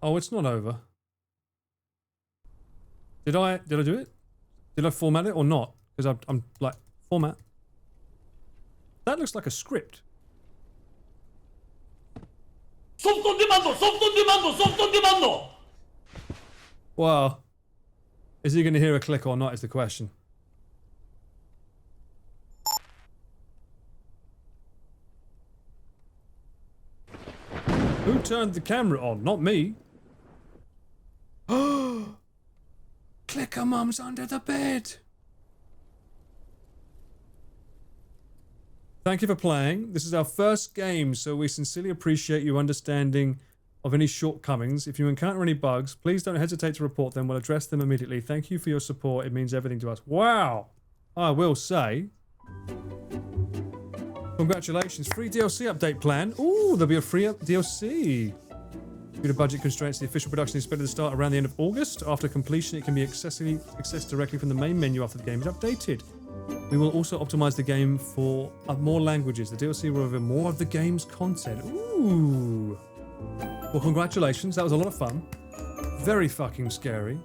[SPEAKER 1] Oh, it's not over. Did I do it? Did I format it or not? Because I'm like, format. That looks like a script.
[SPEAKER 13] Soft on demand! Soft on demand! Soft on demand!
[SPEAKER 1] Well, is he going to hear a click or not is the question. Who turned the camera on? Not me. Clicker Mum's under the bed. Thank you for playing. This is our first game, so we sincerely appreciate your understanding of any shortcomings. If you encounter any bugs, please don't hesitate to report them. We'll address them immediately. Thank you for your support. It means everything to us. Wow! I will say. Congratulations. Free DLC update plan. Ooh, there'll be a free DLC. Due to budget constraints, the official production is expected to start around the end of August. After completion, it can be accessed directly from the main menu after the game is updated. We will also optimize the game for more languages. The DLC will reveal more of the game's content. Ooh. Well, congratulations. That was a lot of fun. Very fucking scary.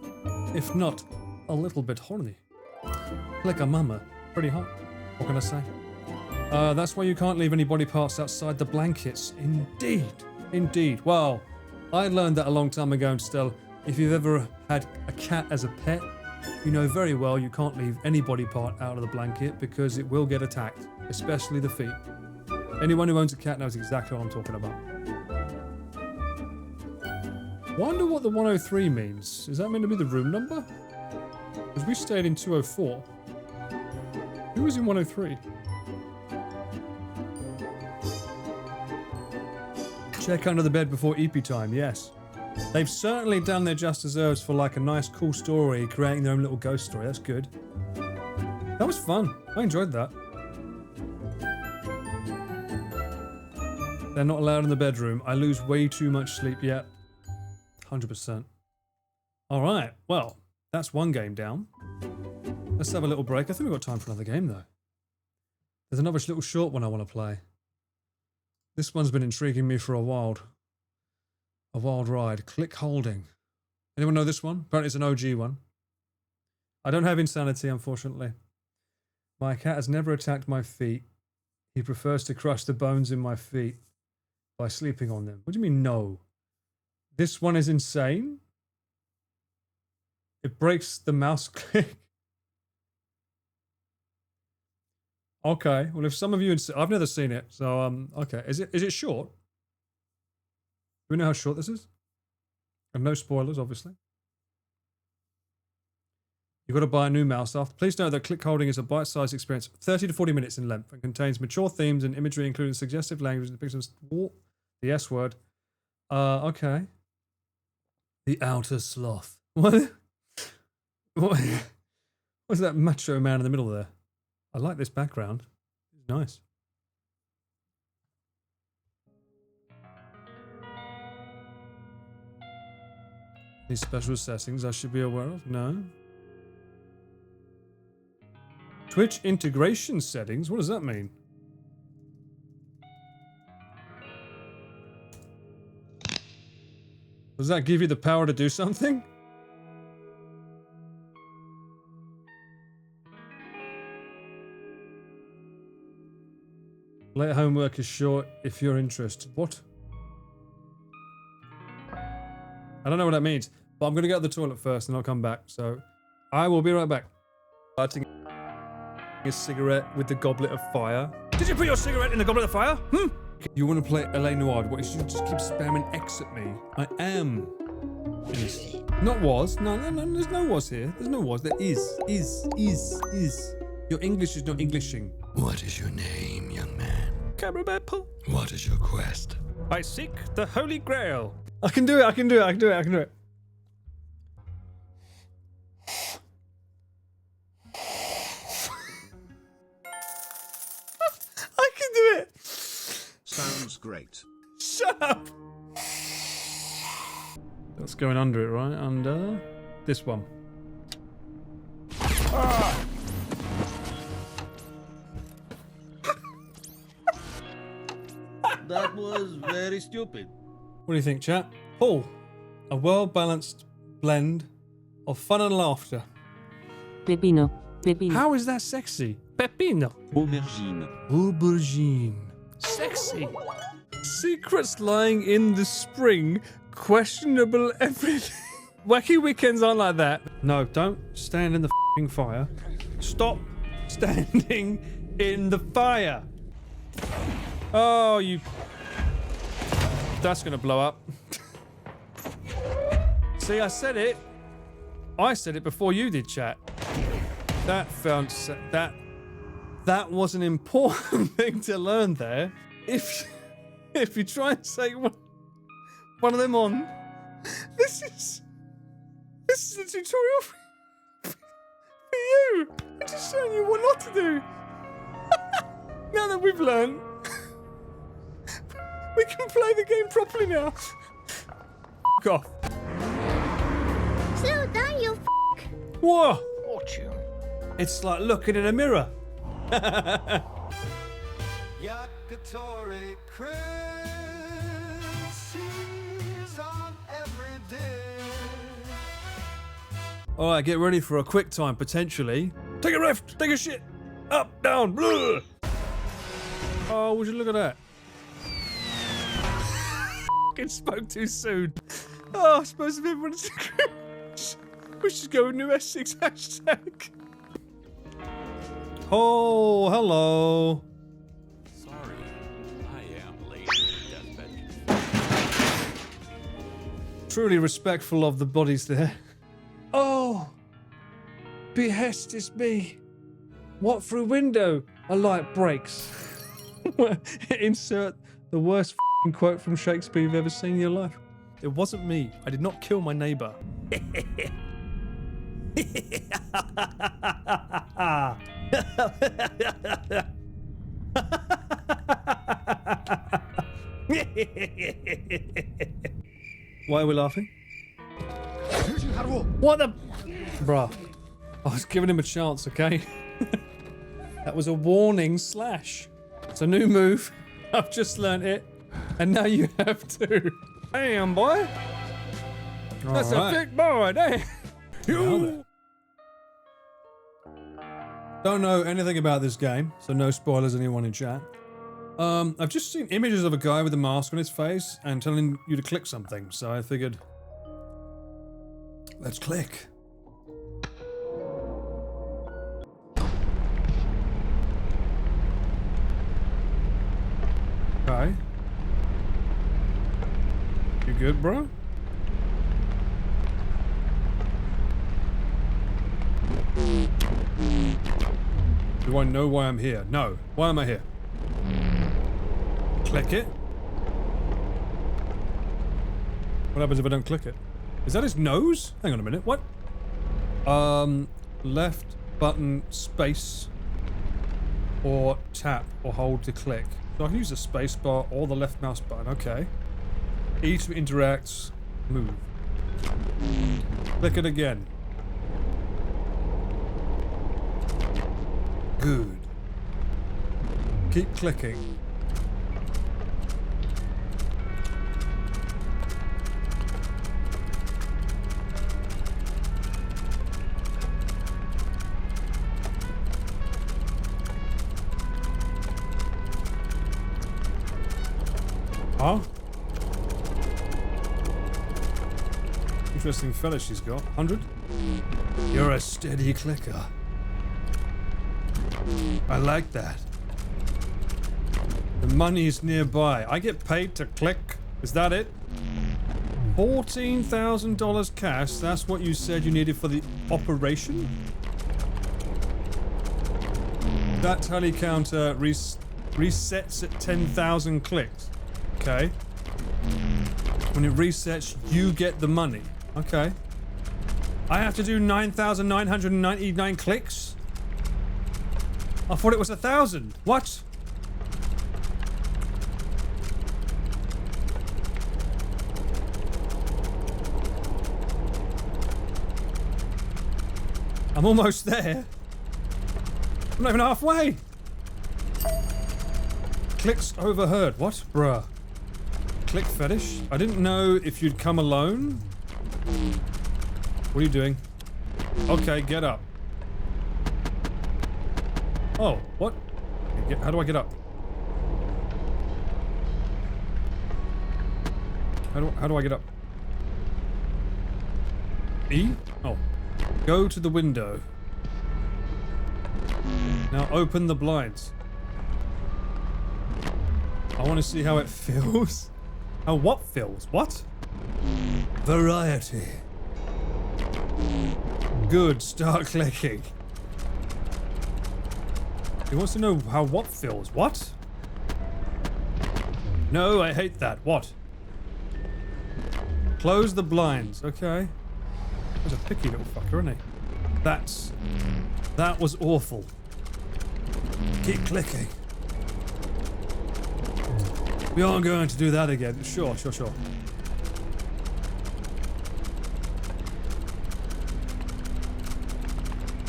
[SPEAKER 1] If not, a little bit horny. Like a mama. Pretty hot. What can I say? That's why you can't leave any body parts outside the blankets. Indeed. Indeed. Well, I learned that a long time ago, and still, if you've ever had a cat as a pet, you know very well you can't leave any body part out of the blanket because it will get attacked, especially the feet. Anyone who owns a cat knows exactly what I'm talking about. Wonder what the 103 means. Is that meant to be the room number? Because we stayed in 204. Who was in 103? Check under the bed before EP time, yes. They've certainly done their just deserves for like a nice cool story, creating their own little ghost story. That's good. That was fun. I enjoyed that. They're not allowed in the bedroom. I lose way too much sleep yet. 100%. All right, well, that's one game down. Let's have a little break. I think we've got time for another game, though. There's another little short one I want to play. This one's been intriguing me for a wild ride. Clickholding. Anyone know this one? Apparently it's an OG one. I don't have insanity, unfortunately. My cat has never attacked my feet. He prefers to crush the bones in my feet by sleeping on them. What do you mean, no? This one is insane? It breaks the mouse click. Okay, well, if some of you... I've never seen it, so, okay. Is it short? Do we know how short this is? And no spoilers, obviously. You've got to buy a new mouse after. Please note that clickholding is a bite-sized experience, 30 to 40 minutes in length, and contains mature themes and imagery, including suggestive language and depictions of the S word. Okay. The outer sloth. What? What's that macho man in the middle there? I like this background. It's nice. Any special settings I should be aware of? No. Twitch integration settings? What does that mean? Does that give you the power to do something? Late homework is short if you're interested. What? I don't know what that means, but I'm going to go to the toilet first and I'll come back. So I will be right back. Lighting a cigarette with the goblet of fire. Did you put your cigarette in the goblet of fire? You want to play L.A. Noire? What, you just keep spamming X at me? I am. Is. Not was. No, there's no was here. There's no was. There is. Is. Your English is not Englishing.
[SPEAKER 7] What is your name, young man?
[SPEAKER 1] Camera Apple.
[SPEAKER 7] What is your quest?
[SPEAKER 1] I seek the Holy Grail. I can do it. I can do it. I can do it.
[SPEAKER 4] Sounds great.
[SPEAKER 1] Shut up. That's going under it, right? Under this one. Ah.
[SPEAKER 13] That was very stupid.
[SPEAKER 1] What do you think, chat? Paul, a well-balanced blend of fun and laughter.
[SPEAKER 11] Pepino.
[SPEAKER 1] How is that sexy? Pepino. Aubergine. Sexy. Secrets lying in the spring. Questionable everything. Wacky weekends aren't like that. No, don't stand in the f***ing fire. Stop standing in the fire. Oh, you... That's gonna blow up. See, I said it. I said it before you did, chat. That was an important thing to learn there. If you try and say one of them on, this is a tutorial for you. I'm just showing you what not to do. Now that we've learned, we can play the game properly now. F*** off.
[SPEAKER 5] Slow down, you f***.
[SPEAKER 1] Whoa.
[SPEAKER 3] Fortune.
[SPEAKER 1] It's like looking in a mirror.
[SPEAKER 7] Yakitori Christmas on every day.
[SPEAKER 1] Alright, get ready for a quick time, potentially. Take a rift, take a shit. Up, down, blah. Oh, would you look at that? Fucking spoke too soon. Oh, I suppose if everyone's we should go with New Essex hashtag. Oh, hello.
[SPEAKER 12] Sorry, I am late for deathbed.
[SPEAKER 1] Truly respectful of the bodies there. Oh, behest is me. What through window? A light breaks. Insert the worst quote from Shakespeare you've ever seen in your life. It wasn't me. I did not kill my neighbor. Why are we laughing? What the? Bruh. I was giving him a chance, okay? That was a warning slash. It's a new move. I've just learnt it. And now you have to. Damn, boy. That's a big boy, damn. You. Don't know anything about this game, so no spoilers, anyone in chat. I've just seen images of a guy with a mask on his face and telling you to click something, so I figured, let's click. Okay. You good, bro? Do I know why I'm here? No. Why am I here? Click it. What happens if I don't click it? Is that his nose? Hang on a minute. What? Left button space or tap or hold to click. So I can use the space bar or the left mouse button. Okay. Each interacts. Move. Click it again. Good. Keep clicking. Huh? Interesting fella she's got. 100? You're a steady clicker. I like that. The money's nearby. I get paid to click. Is that it? $14,000 cash. That's what you said you needed for the operation? That tally counter resets at 10,000 clicks. Okay. When it resets, you get the money. Okay. I have to do 9,999 clicks? I thought it was 1,000. What? I'm almost there. I'm not even halfway. Clicks overheard. What? Bruh. Click fetish? I didn't know if you'd come alone. What are you doing? Okay, get up. Oh, what? How do I get up? How do I get up? E? Oh. Go to the window. Now open the blinds. I want to see how it feels. How what feels? What? Variety. Good, start clicking. He wants to know how what feels. What? No, I hate that. What? Close the blinds. Okay. He's a picky little fucker, isn't he? That was awful. Keep clicking. We aren't going to do that again. Sure.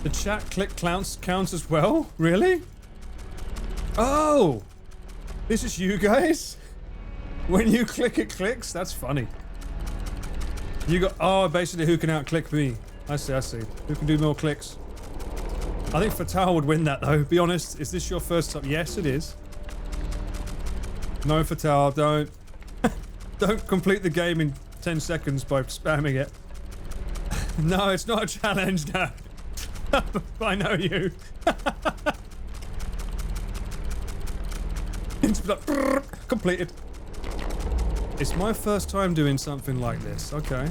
[SPEAKER 1] The chat click counts as well? Really? Oh! This is you guys? When you click, it clicks? That's funny. You got... Oh, basically who can out-click me. I see. Who can do more clicks? I think Fatal would win that though. Be honest, is this your first time? Yes, it is. No, Fatal, don't. Don't complete the game in 10 seconds by spamming it. No, it's not a challenge, no. I know you. Completed. It's my first time doing something like this. Okay.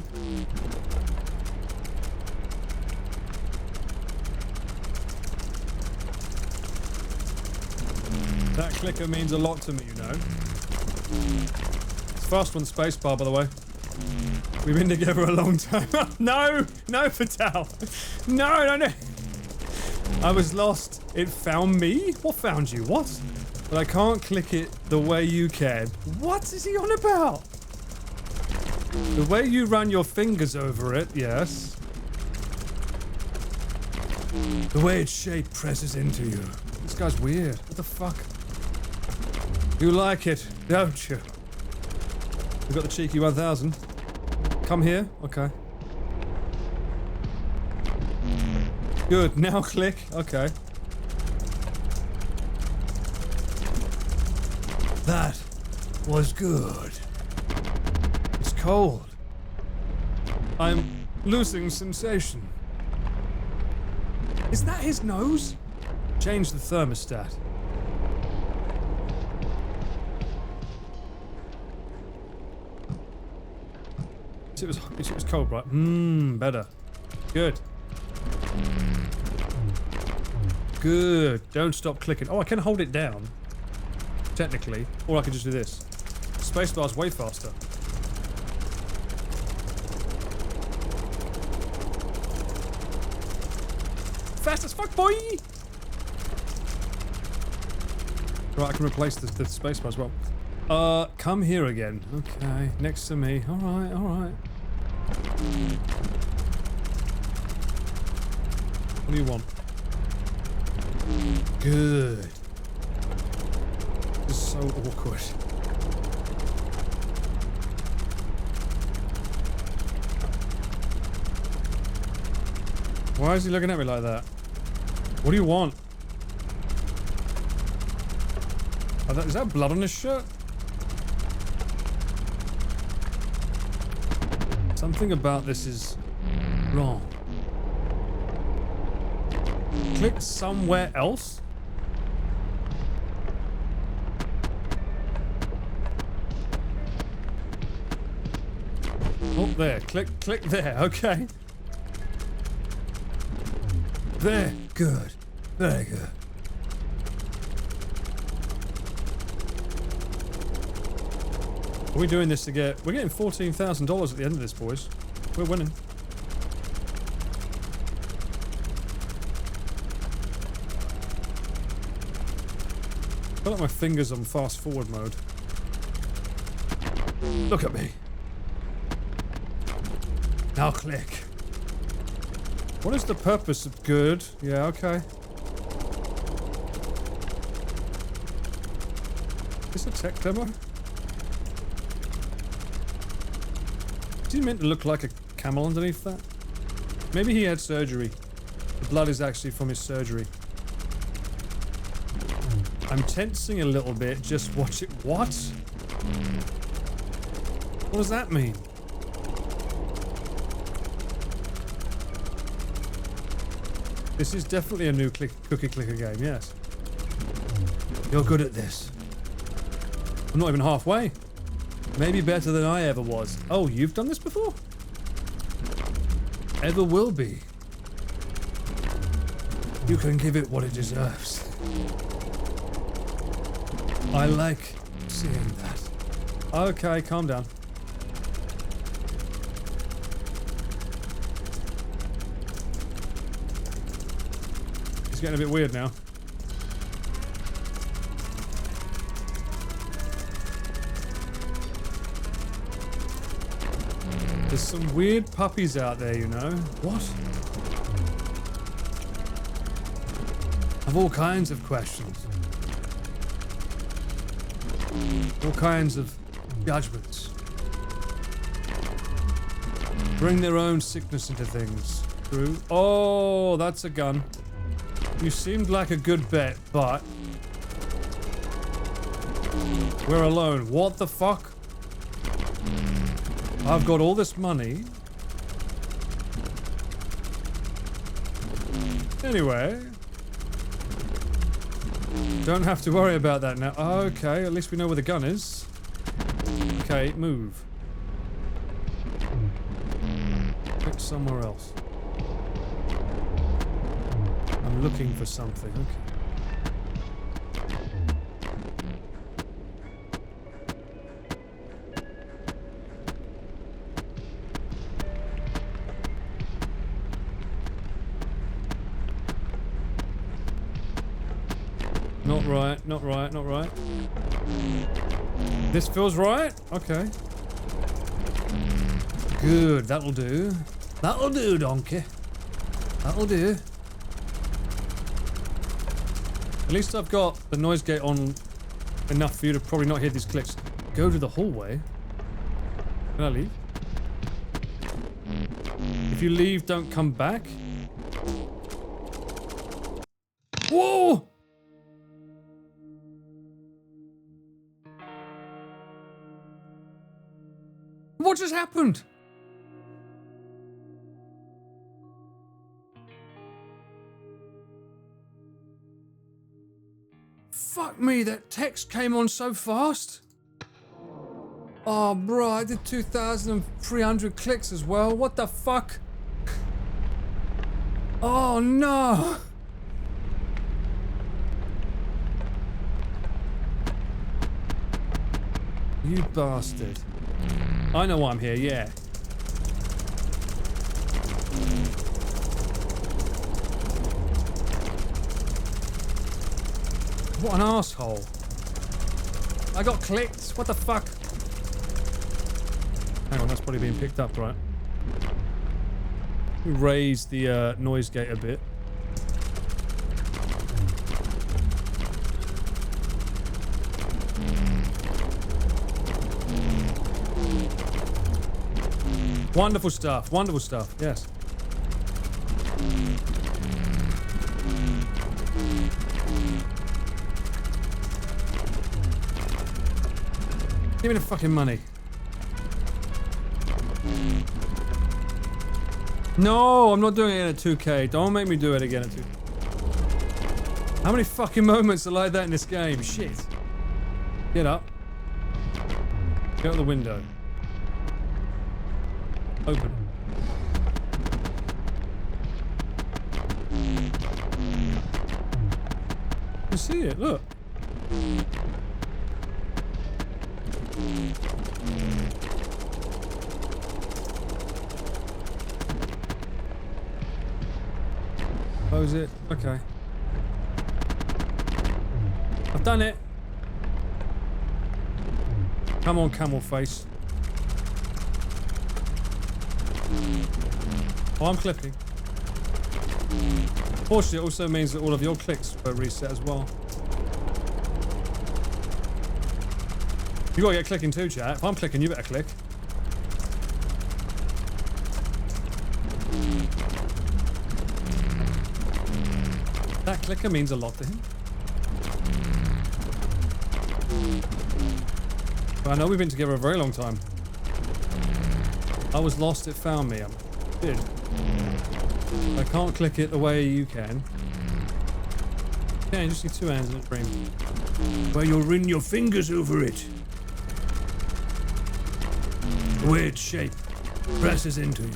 [SPEAKER 1] That clicker means a lot to me, you know. It's fast on spacebar, by the way. We've been together a long time. No, Fatal. No. I was lost. It found me? What found you? What? But I can't click it the way you can. What is he on about? The way you run your fingers over it, yes. The way its shape presses into you. This guy's weird. What the fuck? You like it, don't you? We got the cheeky 1000. Come here. Okay. Good. Now click. Okay. That was good. It's cold. I'm losing sensation. Is that his nose? Change the thermostat. It was cold, right? Better. Good. Good. Don't stop clicking. Oh, I can hold it down. Technically. Or I could just do this. Spacebar's way faster. Fast as fuck, boy! Right, I can replace the spacebar as well. Come here again. Okay, next to me. Alright, alright. What do you want? Good. This is so awkward. Why is he looking at me like that? What do you want? Is that blood on his shirt? Something about this is wrong. Click somewhere else? Oh, there. Click there. Okay. There. Good. Very good. Are we doing this to get... We're getting $14,000 at the end of this, boys. We're winning. I feel like my fingers on fast forward mode. Look at me. Now click. What is the purpose of good? Yeah, okay. Is this a tech demo? Is he meant to look like a camel underneath that? Maybe he had surgery. The blood is actually from his surgery. I'm tensing a little bit. Just watch it. What? What does that mean? This is definitely a new cookie clicker game, yes. You're good at this. I'm not even halfway. Maybe better than I ever was. Oh, you've done this before? Ever will be. You can give it what it deserves. I like seeing that. Okay, calm down. It's getting a bit weird now. There's some weird puppies out there, you know. What? I have all kinds of questions. All kinds of judgments. Bring their own sickness into things. True. Oh, that's a gun. You seemed like a good bet, but... we're alone. What the fuck? I've got all this money. Anyway. Don't have to worry about that now. Okay, at least we know where the gun is. Okay, move. Click somewhere else. I'm looking for something. Okay. Not right, not right, not right. This feels right? Okay. Good, that'll do. That'll do, donkey. That'll do. At least I've got the noise gate on enough for you to probably not hear these clicks. Go to the hallway. Can I leave? If you leave, don't come back. Whoa! What just happened? Fuck me, that text came on so fast. Oh, bro, I did 2,300 clicks as well. What the fuck? Oh, no. You bastard. I know why I'm here, yeah. What an asshole. I got clicked. What the fuck? Hang on, that's probably being picked up, right? Let me raise the noise gate a bit. Wonderful stuff, wonderful stuff, yes. Give me the fucking money. No, I'm not doing it at 2K. Don't make me do it again at 2K. How many fucking moments are like that in this game? Shit. Get up. Get out the window. Open. You see it, look. Close it. Okay. I've done it. Come on, camel face. Oh, I'm clipping. Fortunately, it also means that all of your clicks were reset as well. You gotta get clicking too, chat. If I'm clicking, you better click. That clicker means a lot to him. But I know we've been together a very long time. I was lost, it found me. I did. I can't click it the way you can. Yeah, you just need two hands in a dream.
[SPEAKER 7] Where you'll run your fingers over it. The weird shape presses into you.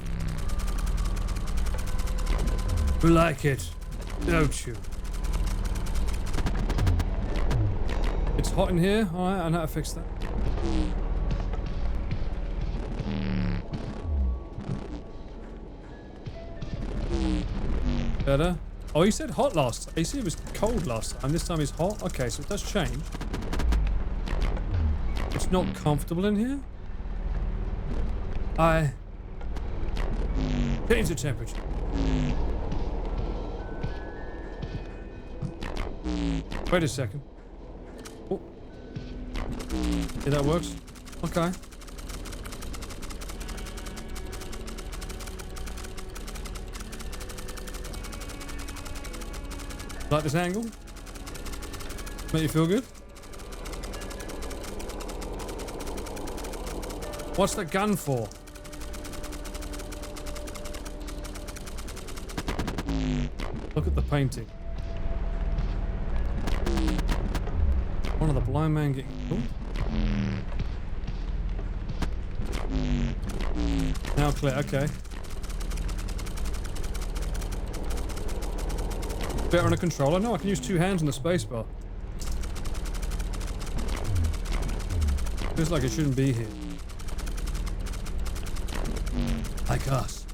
[SPEAKER 7] You like it, don't you?
[SPEAKER 1] It's hot in here. Alright, I know how to fix that. Better. Oh, you said hot last time. You said it was cold last time. This time it's hot. Okay, so it does change. It's not comfortable in here. Change the temperature. Wait a second. Oh. Yeah, that works. Okay. Like this angle? Make you feel good? What's the gun for? Look at the painting. One of the blind man getting killed. Now clear, okay. Better on a controller? No, I can use two hands on the spacebar. Feels like it shouldn't be here. Like us.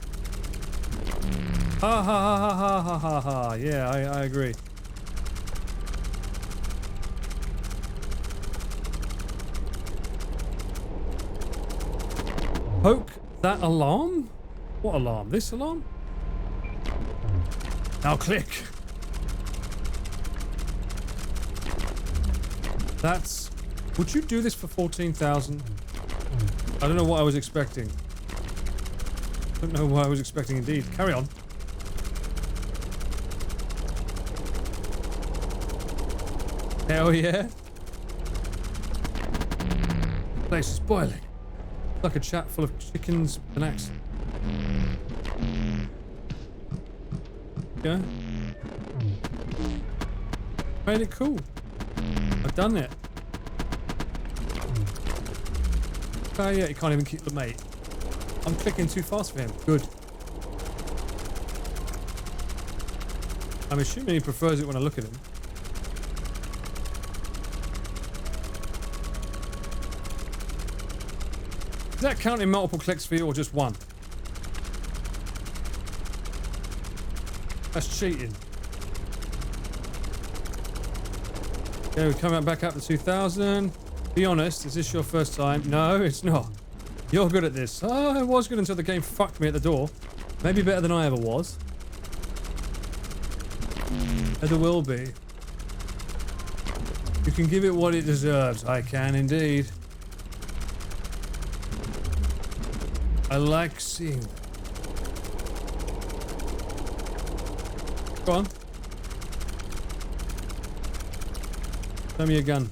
[SPEAKER 1] Ha ha ha ha ha ha ha ha. Yeah, I agree. Poke That alarm? What alarm? This alarm? Now click. That's... Would you do this for 14,000? I don't know what I was expecting. I don't know what I was expecting indeed. Carry on. Hell yeah. The place is boiling. Like a chat full of chickens with an accent. Yeah. Made it cool. I've done it. Oh yeah, you can't even keep the mate. I'm clicking too fast for him. Good. I'm assuming he prefers it when I look at him. Is that counting multiple clicks for you or just one? That's cheating. Okay, we're coming back up to 2,000. Be honest, is this your first time? No, it's not. You're good at this. Oh, I was good until the game fucked me at the door. Maybe better than I ever was. And there will be. You can give it what it deserves. I can indeed. I like seeing that. Go on. Show me your gun.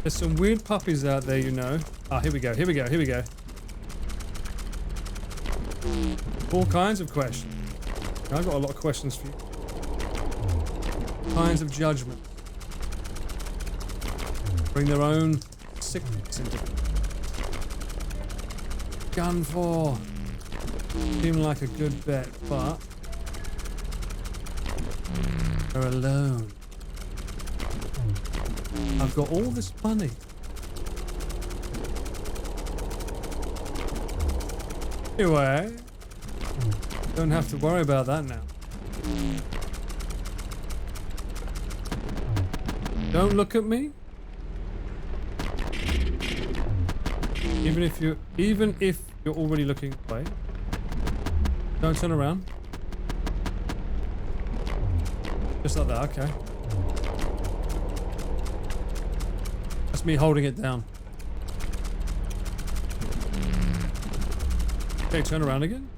[SPEAKER 1] There's some weird puppies out there, you know. Ah, here we go, here we go, here we go. All kinds of questions. I've got a lot of questions for you. Kinds of judgment. Bring their own sickness into it. Gun for. Seemed like a good bet, but they're alone. I've got all this money. Anyway, don't have to worry about that now. Don't look at me. Even if you're already looking away. Don't turn around. Just like that, okay. That's me holding it down. Okay, turn around again.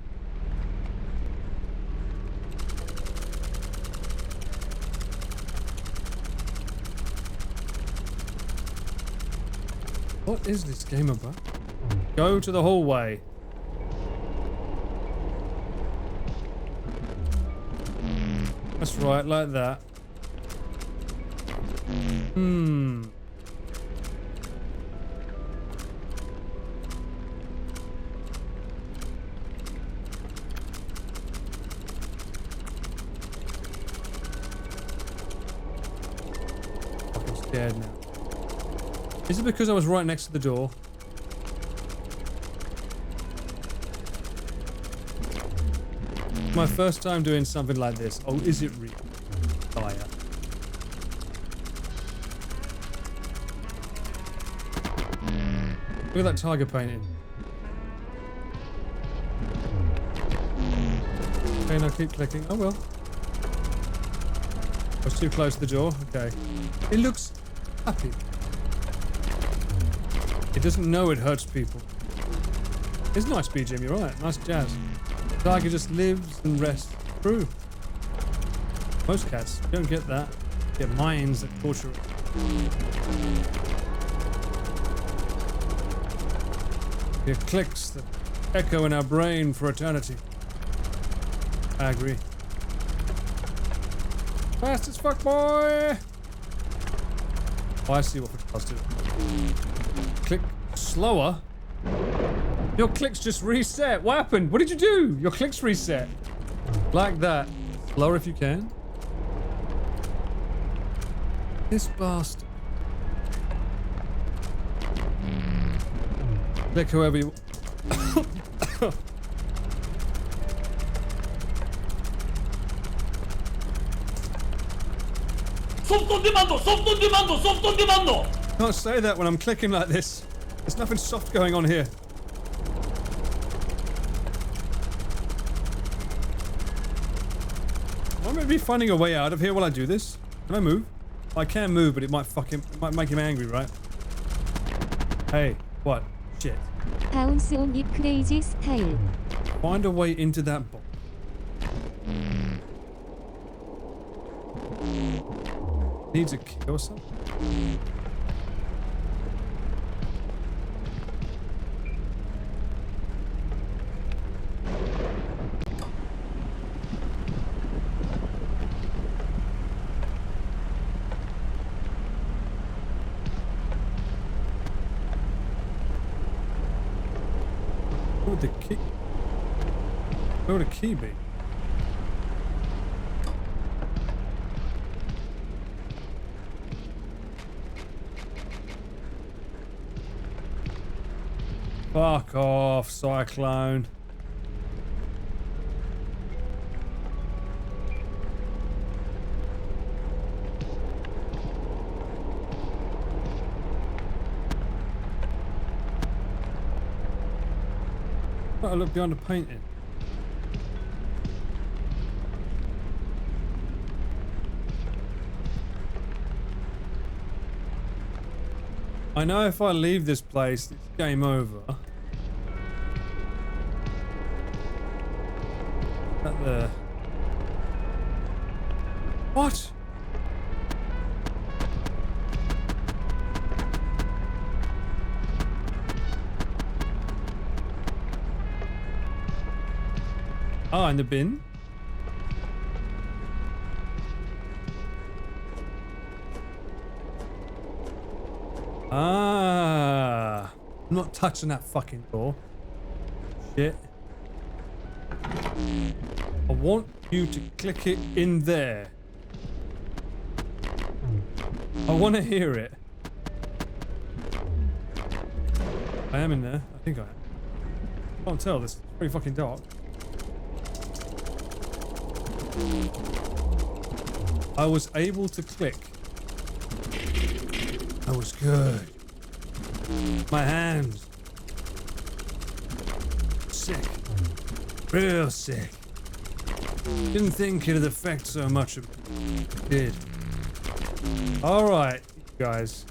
[SPEAKER 1] What is this game about? Go to the hallway. That's right, like that. Hmm. I'm scared now. Is it because I was right next to the door? My first time doing something like this. Oh, is it real? Fire. Look at that tiger painting. Okay, now keep clicking. Oh well. I was too close to the door. Okay. It looks happy. It doesn't know it hurts people. It's nice BGM, you're right. Nice jazz. The tiger just lives and rests. True. Most cats don't get that. Get minds that torture it. Hear clicks that echo in our brain for eternity. I agree. Fast as fuck, boy! Oh, I see what it does do. Click slower. Your clicks just reset. What happened? What did you do? Your clicks reset. Like that. Slower if you can. This bastard. Click whoever you...
[SPEAKER 13] Soft on demand! Soft on demand! Soft on demand!
[SPEAKER 1] Can't say that when I'm clicking like this. There's nothing soft going on here. Am I maybe finding a way out of here while I do this? Can I move? I can move, but it might make him angry, right? Hey, what? Shit.
[SPEAKER 11] Bounce on it crazy style.
[SPEAKER 1] Find a way into that box. Needs a key or something? Where would the key? Where would a key be? Fuck off, Cyclone. I look behind the painting. I know if I leave this place, it's game over. That there. What? Oh, in the bin? Ah, I'm not touching that fucking door. Shit. I want you to click it in there. I want to hear it. I am in there. I think I am. I can't tell. This is pretty fucking dark. I was able to click. That was good. My hands. Sick. Real sick. Didn't think it'd affect so much. It did. Alright, guys.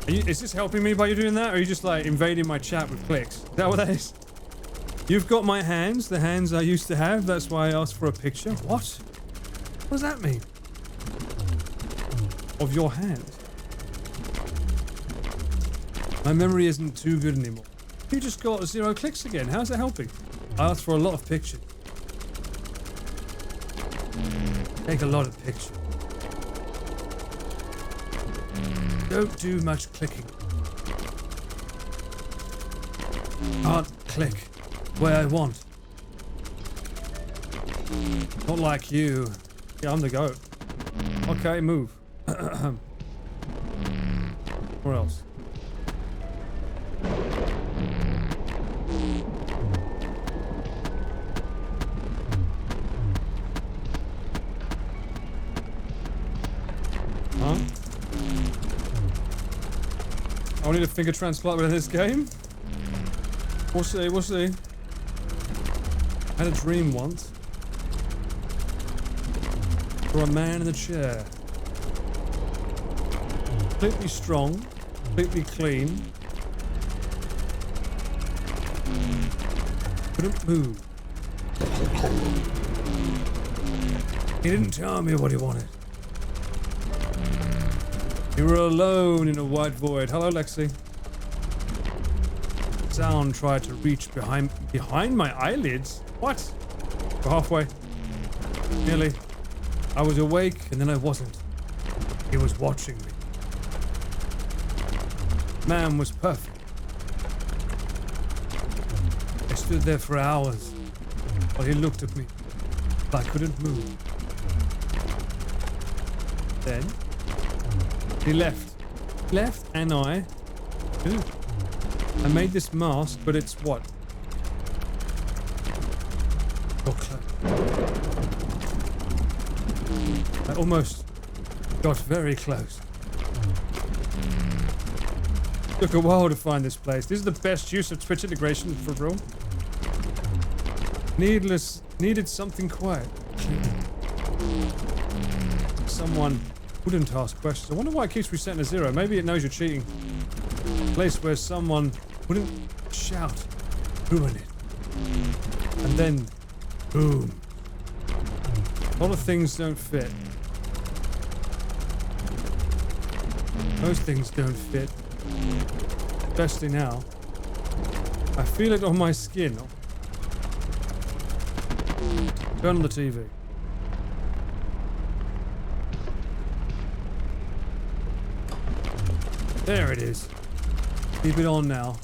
[SPEAKER 1] Is this helping me by you doing that? Or are you just like invading my chat with clicks? Is that what that is? You've got my hands, the hands I used to have. That's why I asked for a picture. What? What does that mean? Of your hands. My memory isn't too good anymore. You just got 0 clicks again. How's that helping? I asked for a lot of pictures. Take a lot of pictures. Don't do much clicking. Can't click where I want. Not like you. Yeah, I'm the goat. Okay, move. Where else? Huh? I need a finger transplant with this game. We'll see, we'll see. I had a dream once. For a man in a chair. Completely strong, completely clean. Couldn't move. He didn't tell me what he wanted. You were alone in a white void. Hello, Lexi. Sound tried to reach behind my eyelids. What? We're halfway. Nearly. I was awake and then I wasn't. He was watching me. Man was perfect. I stood there for hours while he looked at me. I couldn't move. Then he left. Left and I made this mask, but it's what? Chocolate. I almost Got very close. Took a while to find this place. This is the best use of Twitch integration for real. Needed something quiet. Someone wouldn't ask questions. I wonder why it keeps resetting to 0. Maybe it knows you're cheating. A place where someone wouldn't shout, ruin it. And then, boom. A lot of things don't fit. Most things don't fit. Especially now. I feel it on my skin. Turn on the TV. There it is. Keep it on now.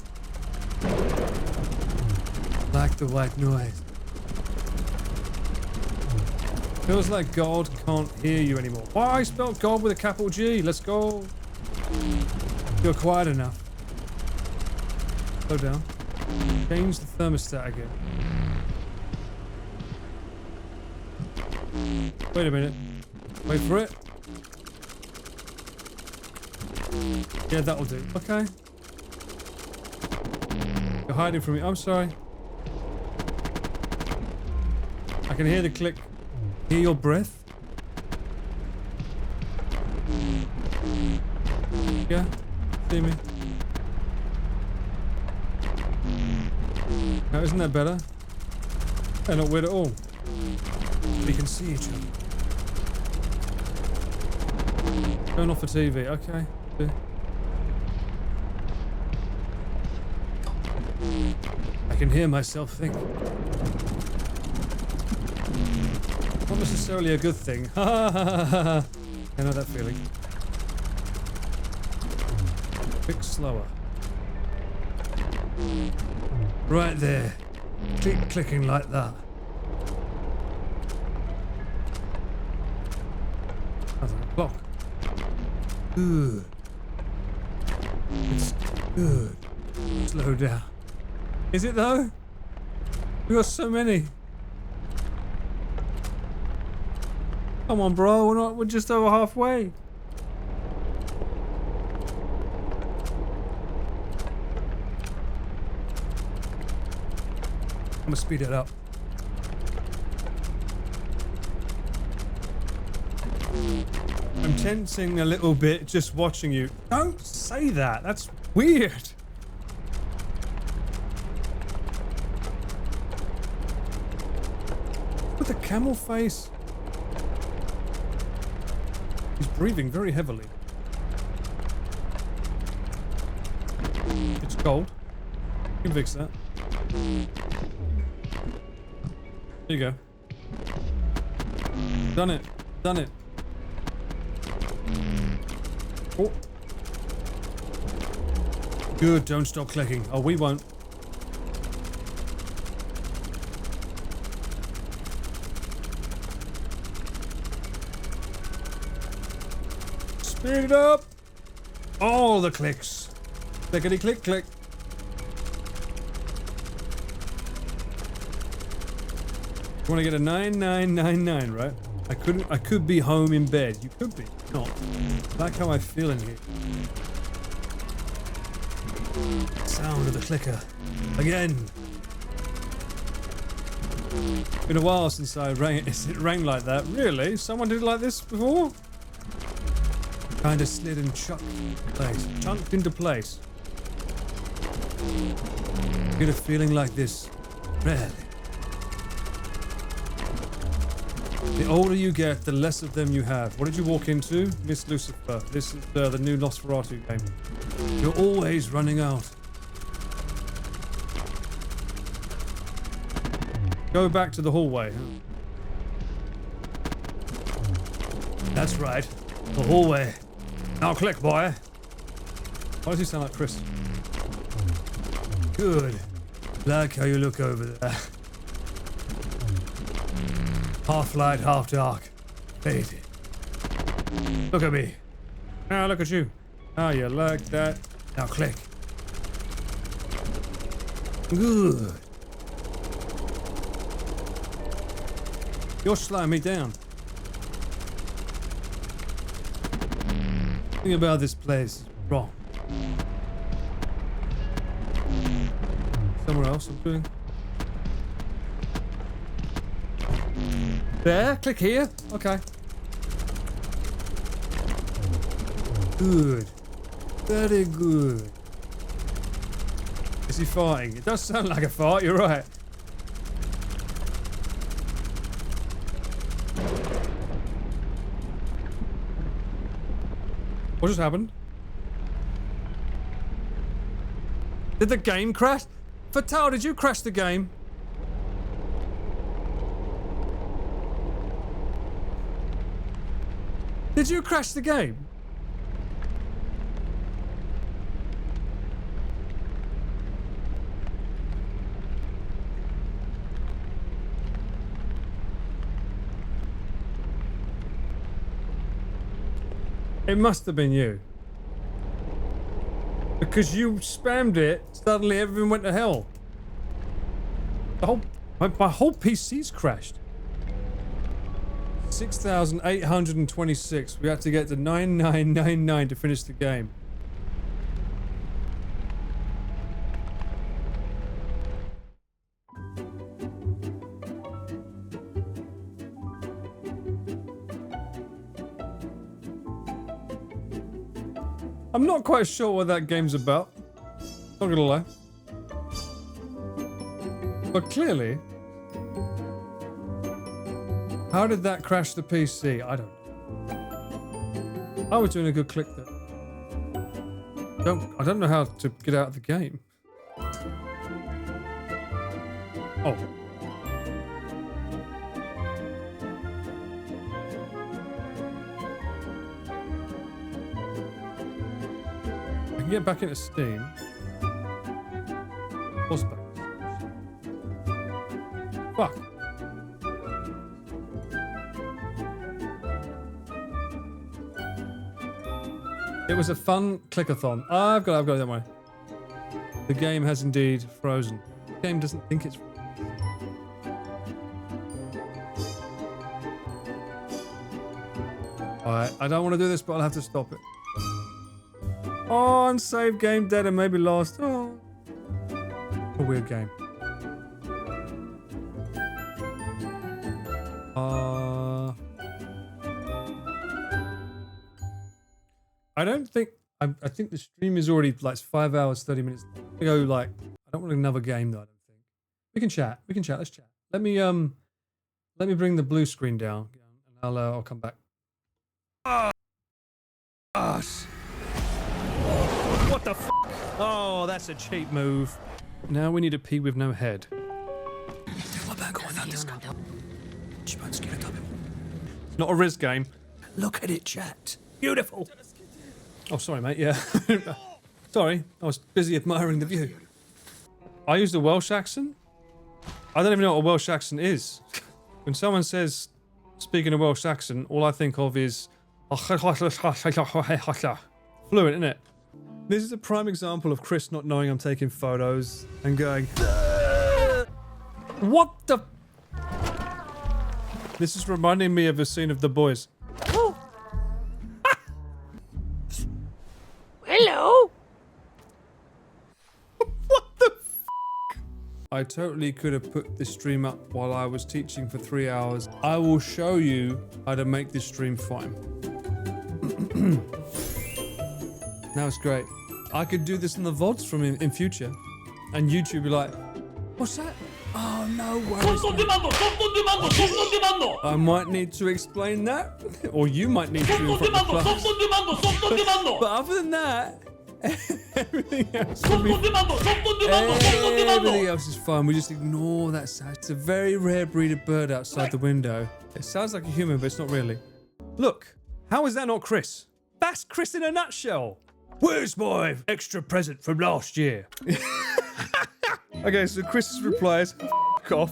[SPEAKER 1] Like the white noise. Feels like God can't hear you anymore. Why I spelled God with a capital G? Let's go. You're quiet enough. Slow down. Change the thermostat again. Wait a minute. Wait for it. Yeah, that'll do. Okay. You're hiding from me. I'm sorry. I can hear the click. Hear your breath? Yeah? See me? Now, isn't that better? They're not weird at all. We can see each other. Turn off the TV. Okay. I can hear myself think. Not necessarily a good thing. I know that feeling. Click slower. Right there. Keep clicking like that. That's like a clock. Good. It's good. Slow down. Is it though? We got so many. Come on, bro. We're just over halfway. I'm gonna speed it up. I'm tensing a little bit just watching you. Don't say that. That's weird. With the camel face. He's breathing very heavily. It's cold. You can fix that. There you go. Done it. Done it. Oh. Good, don't stop clicking. Oh, we won't. Speed it up. All the clicks. Clickety click click. You want to get a 9999, right? I could be home in bed. You could be. Not. I like how I feel in here. Sound of the clicker. Again. Been a while since it rang like that. Really? Someone did it like this before? Kinda slid and chunked into place. Get a feeling like this. Rarely. The older you get, the less of them you have. What did you walk into? Miss Lucifer. This is the new Nosferatu game. You're always running out. Go back to the hallway. That's right. The hallway. Now click, boy. Why does he sound like Chris? Good. Like how you look over there. Half light, half dark. Faded. Look at me. Now look at you. How you like that? Now click. Good. You're slowing me down. Something about this place is wrong. Somewhere else I'm doing. There, click here. Okay. Good. Very good. Is he farting? It does sound like a fart, you're right. What just happened? Did the game crash? Fatal, did you crash the game? Did you crash the game? It must have been you. Because you spammed it, suddenly everything went to hell. My whole PC's crashed. 6,826. We had to get to 9,999 to finish the game. I'm not quite sure what that game's about. Not gonna lie. But clearly... How did that crash the PC? I don't know. I was doing a good click there. I don't know how to get out of the game. Oh. I can get back into Steam. Pause back. Fuck. It was a fun clickathon. I've got it, don't worry. The game has indeed frozen. The game doesn't think it's frozen. Alright, I don't want to do this, but I'll have to stop it. Oh, unsaved game dead and maybe lost. Oh. A weird game. I don't think... I think the stream is already like 5 hours, 30 minutes. I'm gonna go like... I don't want another game though, I don't think. We can chat. We can chat. Let's chat. Let me bring the blue screen down and I'll come back. Us. What the f***? Oh, that's a cheap move. Now we need a pea with no head. It's not a Riz game. Look at it, chat. Beautiful. Oh, sorry, mate. Yeah. Sorry, I was busy admiring the view. I used a Welsh accent? I don't even know what a Welsh accent is. When someone says, speaking a Welsh accent, all I think of is... Fluent, isn't it? This is a prime example of Chris not knowing I'm taking photos and going... What the... This is reminding me of a scene of The Boys.
[SPEAKER 13] Hello?
[SPEAKER 1] What the f***? I totally could have put this stream up while I was teaching for 3 hours. I will show you how to make this stream fine. Now it's great. I could do this in the VODs from in future. And YouTube be like, what's that? Oh, no worries. I might need to explain that. Or you might need to in front of the class. But other than that, everything else will be... Everything else is fine. We just ignore that sound. It's a very rare breed of bird outside the window. It sounds like a human, but it's not really. Look, how is that not Chris? That's Chris in a nutshell. Where's my extra present from last year? Okay, so Chris replies, F off,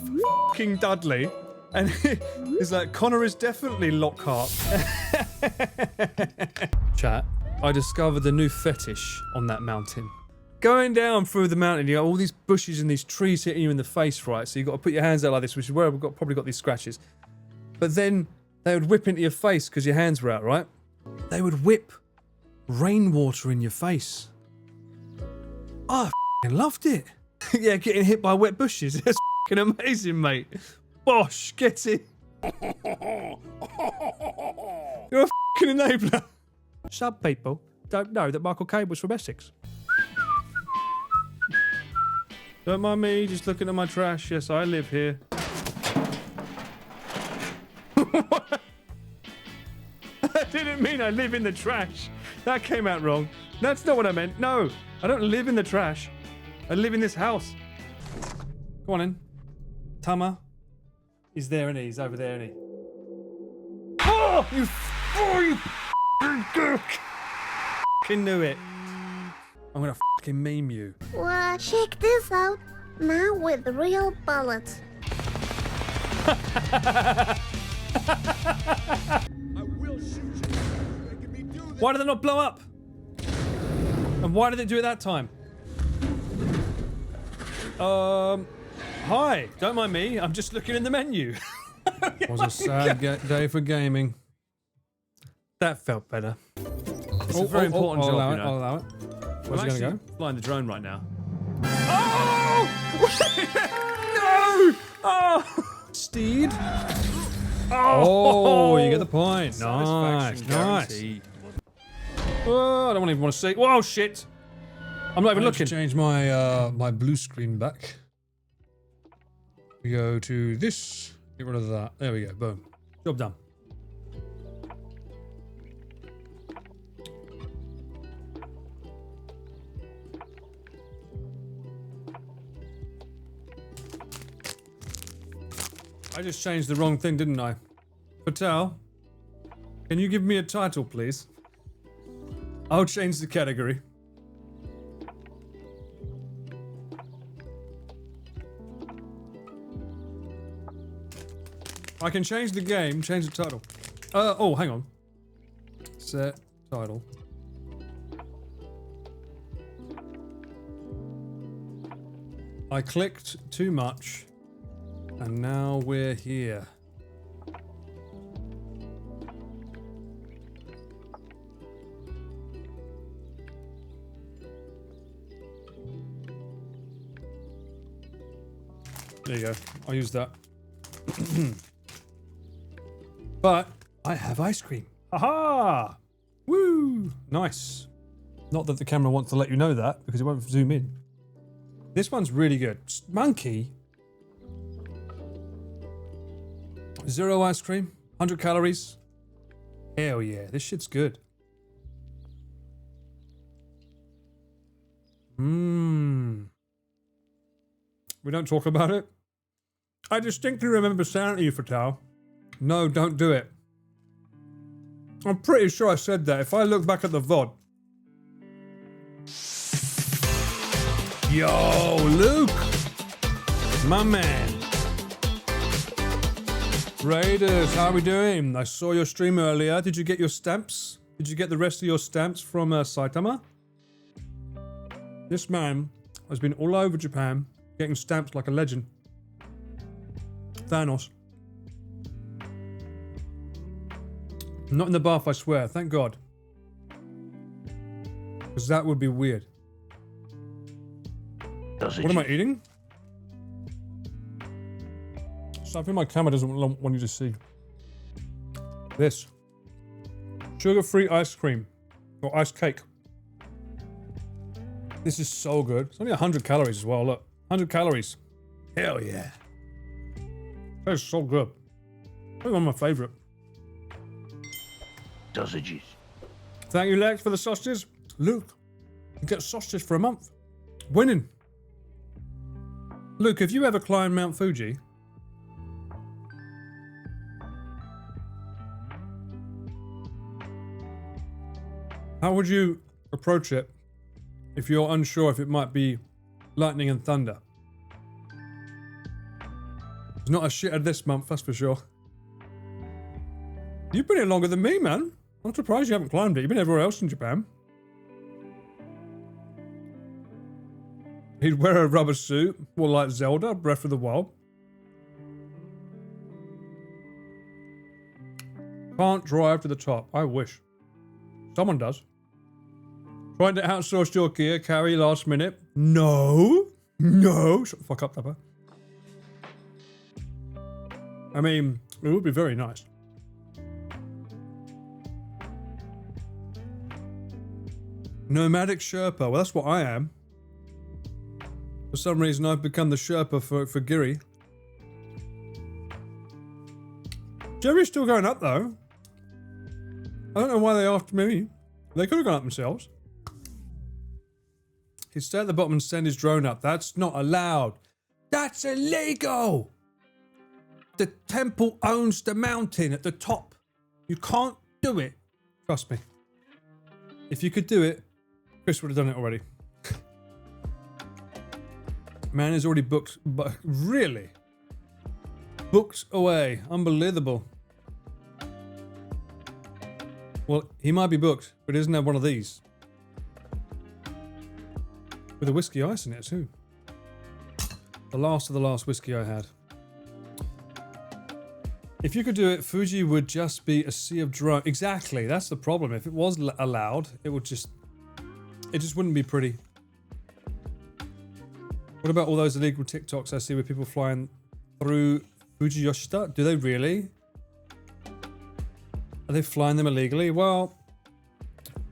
[SPEAKER 1] King Dudley. And he's like, Connor is definitely Lockhart. Chat, I discovered a new fetish on that mountain. Going down through the mountain, you got all these bushes and these trees hitting you in the face, right? So you got to put your hands out like this, which is where we've probably got these scratches. But then they would whip into your face because your hands were out, right? They would whip Rainwater in your face. Oh, I f***ing loved it. Yeah, getting hit by wet bushes. That's f***ing amazing, mate. Bosh, get it. You're a f***ing enabler. Some people don't know that Michael Caine was from Essex. Don't mind me, just looking at my trash. Yes, I live here. I didn't mean I live in the trash. That came out wrong. That's not what I meant. No, I don't live in the trash. I live in this house. Go on in. Tama. He's there and he's over there and he. Oh, you f***ing knew it. I'm gonna f***ing meme you.
[SPEAKER 5] Well, check this out. Now with real bullets.
[SPEAKER 1] Why did they not blow up? And why did it do it that time? Hi, don't mind me. I'm just looking in the menu. It was a sad day for gaming. That felt better. It's a very important job, you know.
[SPEAKER 7] I'll allow it.
[SPEAKER 1] Where's he gonna go? Flying the drone right now. Oh! No! Oh! Steed. Oh, you get the point. Nice, nice. Oh, I don't even want to see. Whoa, shit! I'm not even looking.
[SPEAKER 7] Change my my blue screen back. We go to this. Get rid of that. There we go. Boom.
[SPEAKER 1] Job done. I just changed the wrong thing, didn't I? Patel, can you give me a title, please? I'll change the category. I can change the game, change the title. Oh, hang on. Set title. I clicked too much, and now we're here. There you go. I'll use that. But I have ice cream. Aha! Woo! Nice. Not that the camera wants to let you know that, because it won't zoom in. This one's really good. Monkey. 0 ice cream. 100 calories. Hell yeah. This shit's good. Mmm. We don't talk about it? I distinctly remember saying to you, Fatal, no, don't do it. I'm pretty sure I said that. If I look back at the VOD. Yo, Luke! My man. Raiders, how are we doing? I saw your stream earlier. Did you get your stamps? Did you get the rest of your stamps from Saitama? This man has been all over Japan getting stamps like a legend. Thanos. Not in the bath, I swear. Thank God. Because that would be weird. What am I eating? Something my camera doesn't want you to see. This. Sugar-free ice cream. Or ice cake. This is so good. It's only 100 calories as well, look. 100 calories. Hell yeah. That's so good. I think one of my favourite.
[SPEAKER 3] Sausages.
[SPEAKER 1] Thank you, Lex, for the sausages. Luke, you get sausages for a month. Winning. Luke, have you ever climbed Mount Fuji? How would you approach it if you're unsure if it might be lightning and thunder? It's not a shithead this month, that's for sure. You've been here longer than me, man. I'm surprised you haven't climbed it. You've been everywhere else in Japan. He'd wear a rubber suit, more like Zelda, Breath of the Wild. Can't drive to the top. I wish. Someone does. Trying to outsource your gear, carry last minute. No. No. Shut the fuck up, Pepper. I mean, it would be very nice. Nomadic Sherpa. Well, that's what I am. For some reason, I've become the Sherpa for Giri. Jerry's still going up, though. I don't know why they after me. They could have gone up themselves. He'd stay at the bottom and send his drone up. That's not allowed. That's illegal! The temple owns the mountain at the top. You can't do it. Trust me. If you could do it, Chris would have done it already. Man is already booked, but really? Booked away. Unbelievable. Well, he might be booked, but he doesn't have one of these. With a whiskey ice in it too. The last of the last whiskey I had. If you could do it, Fuji would just be a sea of drone. Exactly, that's the problem. If it was allowed, it just wouldn't be pretty. What about all those illegal TikToks I see with people flying through Fuji Yoshida? Do they really? Are they flying them illegally? Well,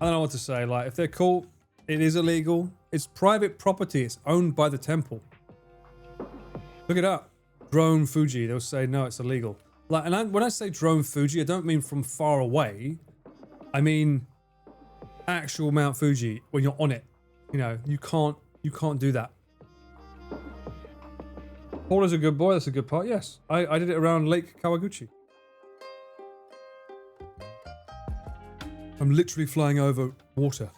[SPEAKER 1] I don't know what to say. Like, if they're caught, it is illegal. It's private property. It's owned by the temple. Look it up. Drone Fuji. They'll say, no, it's illegal. Like, and when I say drone Fuji, I don't mean from far away. I mean actual Mount Fuji when you're on it. You know, you can't do that. Paul is a good boy. That's a good part. Yes, I did it around Lake Kawaguchi. I'm literally flying over water.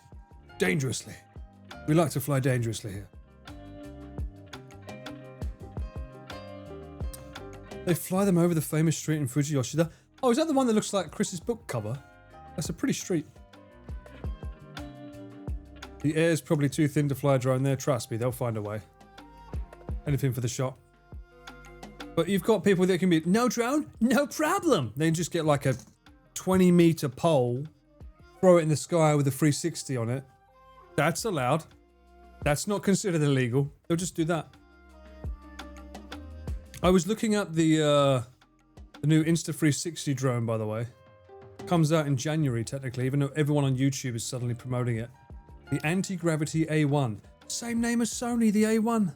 [SPEAKER 1] Dangerously. We like to fly dangerously here. They fly them over the famous street in Fuji Yoshida. Oh, is that the one that looks like Chris's book cover? That's a pretty street. The air's probably too thin to fly a drone there. Trust me, they'll find a way. Anything for the shot. But you've got people that can be, no drone, no problem. They just get like a 20-meter pole, throw it in the sky with a 360 on it. That's allowed. That's not considered illegal. They'll just do that. I was looking at the new Insta360 drone, by the way. Comes out in January, technically, even though everyone on YouTube is suddenly promoting it. The Anti-Gravity A1. Same name as Sony, the A1.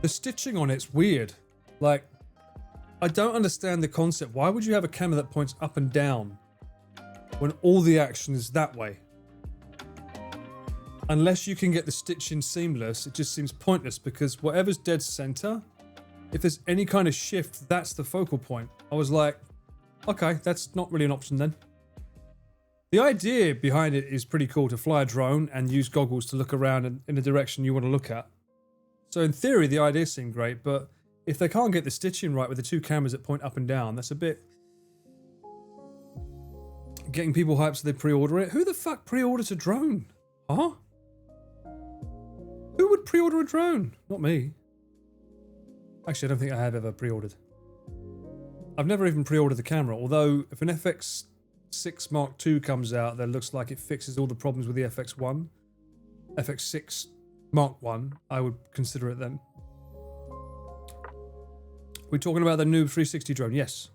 [SPEAKER 1] The stitching on it's weird. Like, I don't understand the concept. Why would you have a camera that points up and down when all the action is that way? Unless you can get the stitching seamless, it just seems pointless because whatever's dead center, if there's any kind of shift, that's the focal point. I was like, okay, that's not really an option then. The idea behind it is pretty cool, to fly a drone and use goggles to look around in the direction you want to look at. So in theory, the idea seemed great, but if they can't get the stitching right with the two cameras that point up and down, that's a bit... getting people hyped so they pre-order it. Who the fuck pre-orders a drone? Huh? Who would pre-order a drone? Not me. Actually, I don't think I have ever pre-ordered. I've never even pre-ordered the camera, although if an FX6 Mark II comes out that looks like it fixes all the problems with the FX1, FX6 Mark I, I would consider it then. We're talking about the new 360 drone, yes.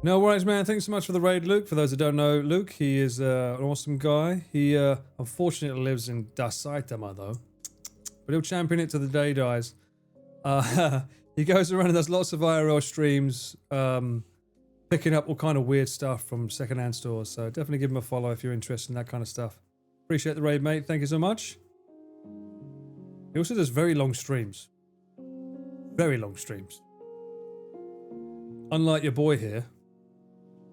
[SPEAKER 1] No worries, man. Thanks so much for the raid, Luke. For those that don't know Luke, he is an awesome guy. He unfortunately lives in Saitama, though. But he'll champion it till the day he dies. He goes around and does lots of IRL streams, picking up all kind of weird stuff from secondhand stores. So definitely give him a follow if you're interested in that kind of stuff. Appreciate the raid, mate. Thank you so much. He also does very long streams. Very long streams. Unlike your boy here,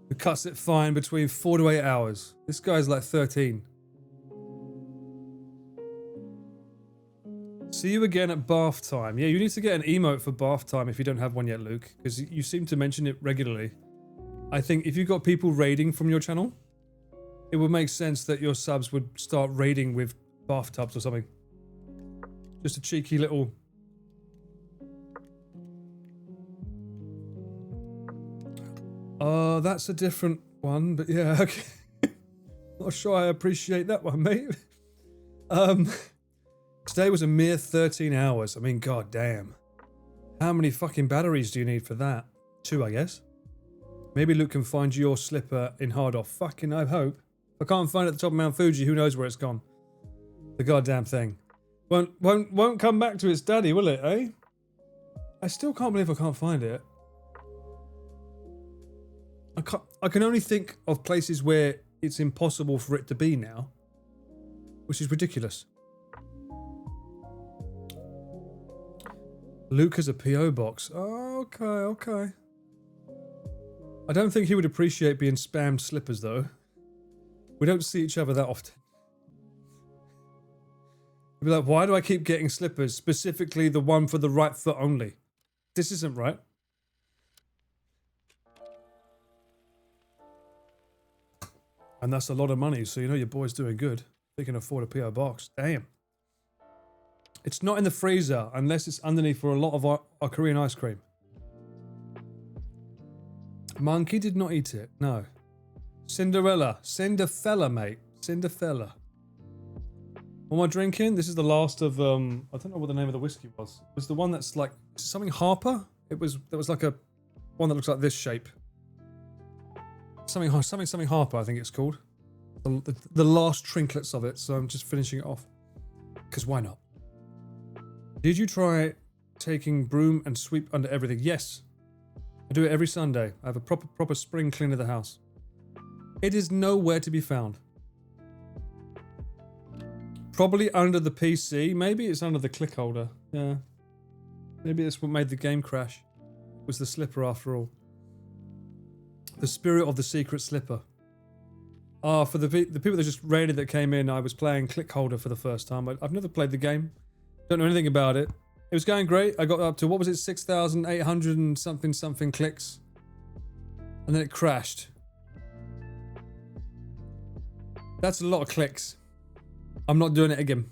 [SPEAKER 1] who cuts it fine between 4 to 8 hours. This guy's like 13. See you again at bath time. Yeah, you need to get an emote for bath time if you don't have one yet, Luke, because you seem to mention it regularly. I think if you've got people raiding from your channel, it would make sense that your subs would start raiding with bathtubs or something. Just a cheeky little... that's a different one, but yeah, okay. Not sure I appreciate that one, mate. Today was a mere 13 hours. I mean, god damn. How many fucking batteries do you need for that? 2, I guess. Maybe Luke can find your slipper in hard off. Fucking I hope. If I can't find it at the top of Mount Fuji, who knows where it's gone. The goddamn thing. Won't come back to its daddy, will it, eh? I still can't believe I can't find it. I can only think of places where it's impossible for it to be now. Which is ridiculous. Luke has a P.O. box. Oh, okay. I don't think he would appreciate being spammed slippers, though. We don't see each other that often. He'd be like, why do I keep getting slippers? Specifically the one for the right foot only. This isn't right. And that's a lot of money, so you know your boy's doing good. They can afford a P.O. box. Damn. It's not in the freezer unless it's underneath for a lot of our Korean ice cream. Monkey did not eat it. No. Cinderella, mate. Cinderella. What am I drinking? This is the last of I don't know what the name of the whiskey was. It was the one that's like something Harper. There was like a one that looks like this shape. Something Harper, I think it's called. The last trinklets of it. So I'm just finishing it off. Because why not? Did you try taking broom and sweep under everything? Yes. I do it every Sunday. I have a proper spring clean of the house. It is nowhere to be found. Probably under the PC. Maybe it's under the click holder. Yeah. Maybe that's what made the game crash. It was the slipper after all. The spirit of the secret slipper. Ah, for the people that just raided that came in, I was playing Clickholder for the first time. I've never played the game. Don't know anything about it. It was going great. I got up to, what was it, 6,800 and something clicks. And then it crashed. That's a lot of clicks. I'm not doing it again.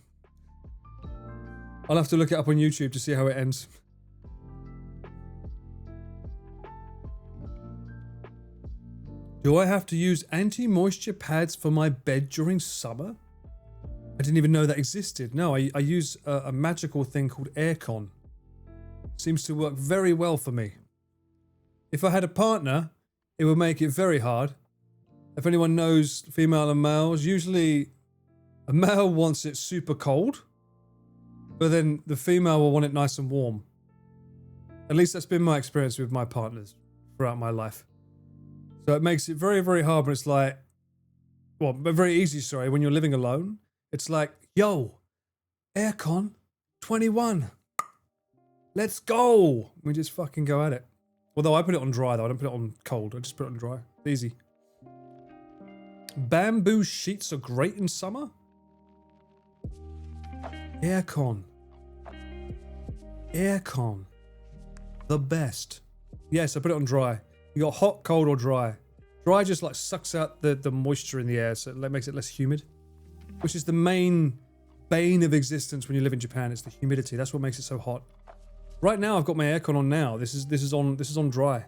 [SPEAKER 1] I'll have to look it up on YouTube to see how it ends. Do I have to use anti-moisture pads for my bed during summer? I didn't even know that existed. No, I use a magical thing called aircon. Seems to work very well for me. If I had a partner, it would make it very hard. If anyone knows female and males, usually a male wants it super cold, but then the female will want it nice and warm. At least that's been my experience with my partners throughout my life. So it makes it very, very hard when it's like, well, but very easy, sorry, when you're living alone. It's like, yo, aircon, 21. Let's go. We just fucking go at it. Although I put it on dry though, I don't put it on cold. I just put it on dry. Easy. Bamboo sheets are great in summer. Aircon. Aircon. The best. Yes, I put it on dry. You got hot, cold, or dry. Dry just like sucks out the moisture in the air, so it makes it less humid. Which is the main bane of existence when you live in Japan. It's the humidity. That's what makes it so hot. Right now, I've got my aircon on now. This is on dry.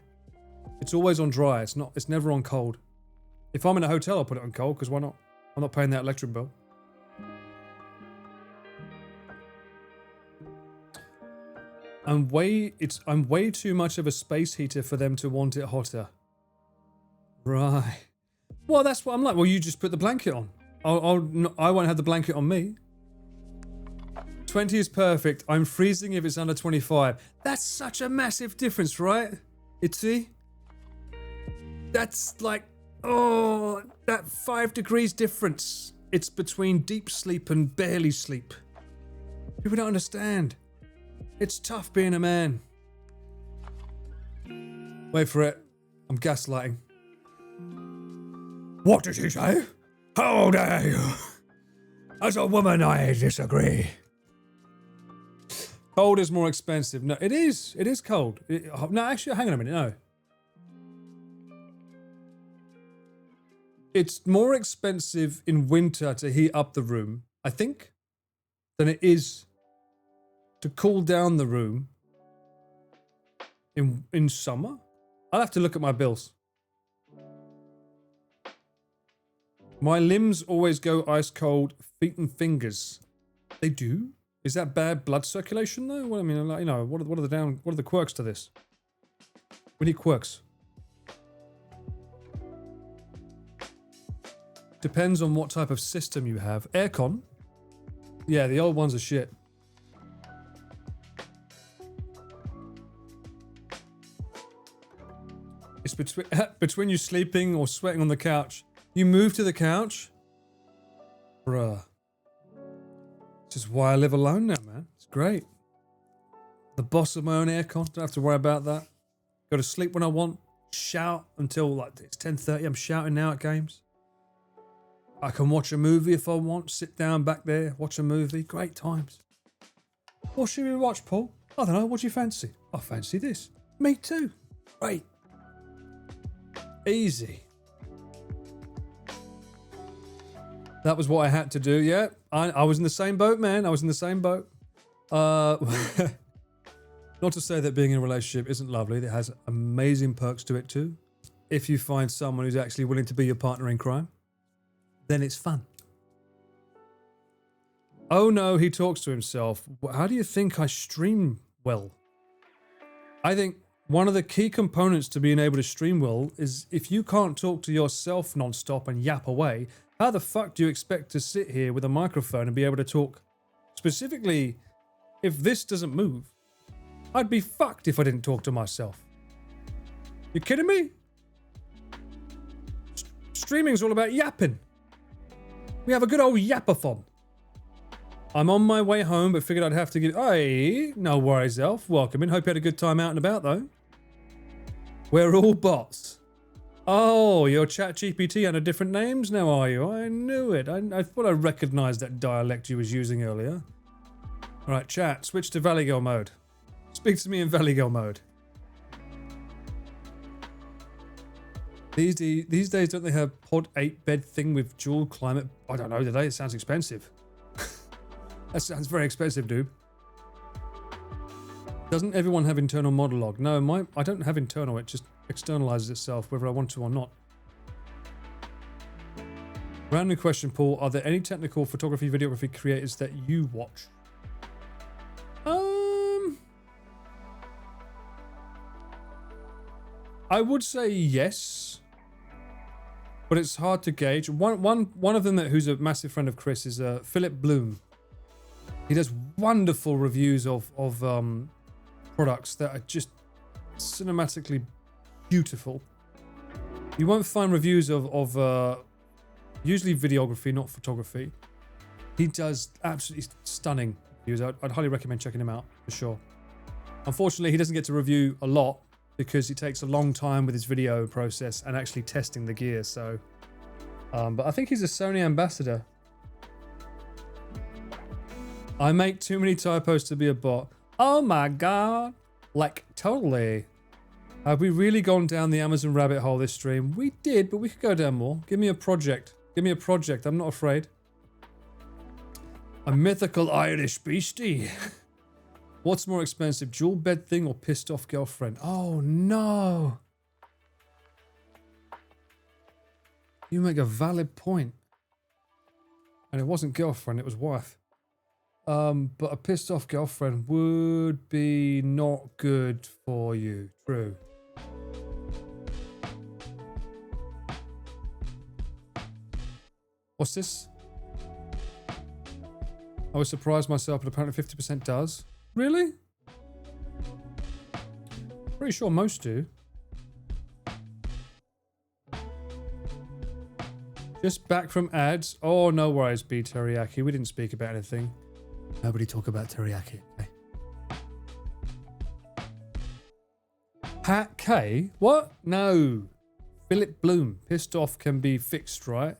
[SPEAKER 1] It's always on dry. It's never on cold. If I'm in a hotel, I'll put it on cold because why not? I'm not paying that electric bill. I'm way too much of a space heater for them to want it hotter. Right. Well, that's what I'm like. Well, you just put the blanket on. I won't have the blanket on me. 20 is perfect. I'm freezing if it's under 25. That's such a massive difference, right? Itzy? That's like, oh, that 5 degrees difference. It's between deep sleep and barely sleep. People don't understand. It's tough being a man. Wait for it. I'm gaslighting.
[SPEAKER 7] What did he say? How dare you? As a woman, I disagree.
[SPEAKER 1] Cold is more expensive. No, it is. It is cold. No, actually, hang on a minute. No. It's more expensive in winter to heat up the room, I think, than it is to cool down the room in summer. I'll have to look at my bills. My limbs always go ice cold, feet and fingers. They do? Is that bad blood circulation though? Well, I mean, like, you know, what are the quirks to this? We need quirks. Depends on what type of system you have. Aircon? Yeah, the old ones are shit. It's between you sleeping or sweating on the couch. You move to the couch? Bruh. This is why I live alone now, man. It's great. The boss of my own aircon. Don't have to worry about that. Go to sleep when I want. Shout until like it's 10:30. I'm shouting now at games. I can watch a movie if I want. Sit down back there, watch a movie. Great times. What should we watch, Paul? I don't know. What do you fancy? I fancy this. Me too. Great. Easy. That was what I had to do, yeah. I was in the same boat, man. I was in the same boat. Not to say that being in a relationship isn't lovely. It has amazing perks to it too. If you find someone who's actually willing to be your partner in crime, then it's fun. Oh no, he talks to himself. How do you think I stream well? I think one of the key components to being able to stream well is if you can't talk to yourself non-stop and yap away, how the fuck do you expect to sit here with a microphone and be able to talk? Specifically, if this doesn't move, I'd be fucked if I didn't talk to myself. You kidding me? Streaming's all about yapping. We have a good old yapathon. I'm on my way home, but figured I'd have to get... Hey, no worries, Elf. Welcome in. Hope you had a good time out and about, though. We're all bots. Oh, you're ChatGPT under different names now, are you? I knew it. I thought I recognised that dialect you was using earlier. All right, chat. Switch to Valley Girl mode. Speak to me in Valley Girl mode. These days, don't they have pod 8 bed thing with dual climate? I don't know, today it sounds expensive. That sounds very expensive, dude. Doesn't everyone have internal monologue? No, I don't have internal, it just externalizes itself whether I want to or not. Random question, Paul. Are there any technical photography, videography creators that you watch? I would say yes, but it's hard to gauge. One of them who's a massive friend of Chris is Philip Bloom. He does wonderful reviews of products that are just cinematically beautiful. You won't find reviews of usually videography, not photography. He does absolutely stunning reviews. I'd highly recommend checking him out for sure. Unfortunately, he doesn't get to review a lot because it takes a long time with his video process and actually testing the gear. So, but I think he's a Sony ambassador. I make too many typos to be a bot. Oh my god. Like, totally. Have we really gone down the Amazon rabbit hole this stream? We did, but we could go down more. Give me a project. Give me a project. I'm not afraid. A mythical Irish beastie. What's more expensive, dual bed thing or pissed off girlfriend? Oh no. You make a valid point. And it wasn't girlfriend, it was wife. But a pissed off girlfriend would be not good for you. True. What's this? I was surprised myself, but apparently 50% does. Really? Pretty sure most do. Just back from ads. Oh, no worries, B Teriyaki. We didn't speak about anything. Nobody talk about teriyaki, okay? Pat K? What? No. Philip Bloom. Pissed off can be fixed, right?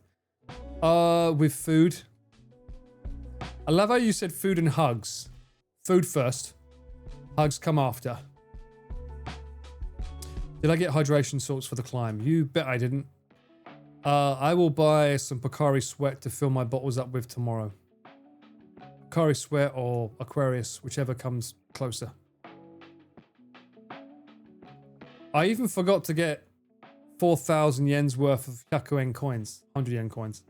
[SPEAKER 1] With food. I love how you said food and hugs. Food first. Hugs come after. Did I get hydration salts for the climb? You bet I didn't. I will buy some Pocari Sweat to fill my bottles up with tomorrow. Pocari Sweat or Aquarius, whichever comes closer. I even forgot to get 4,000 yen's worth of Hyakuen coins. 100 yen coins.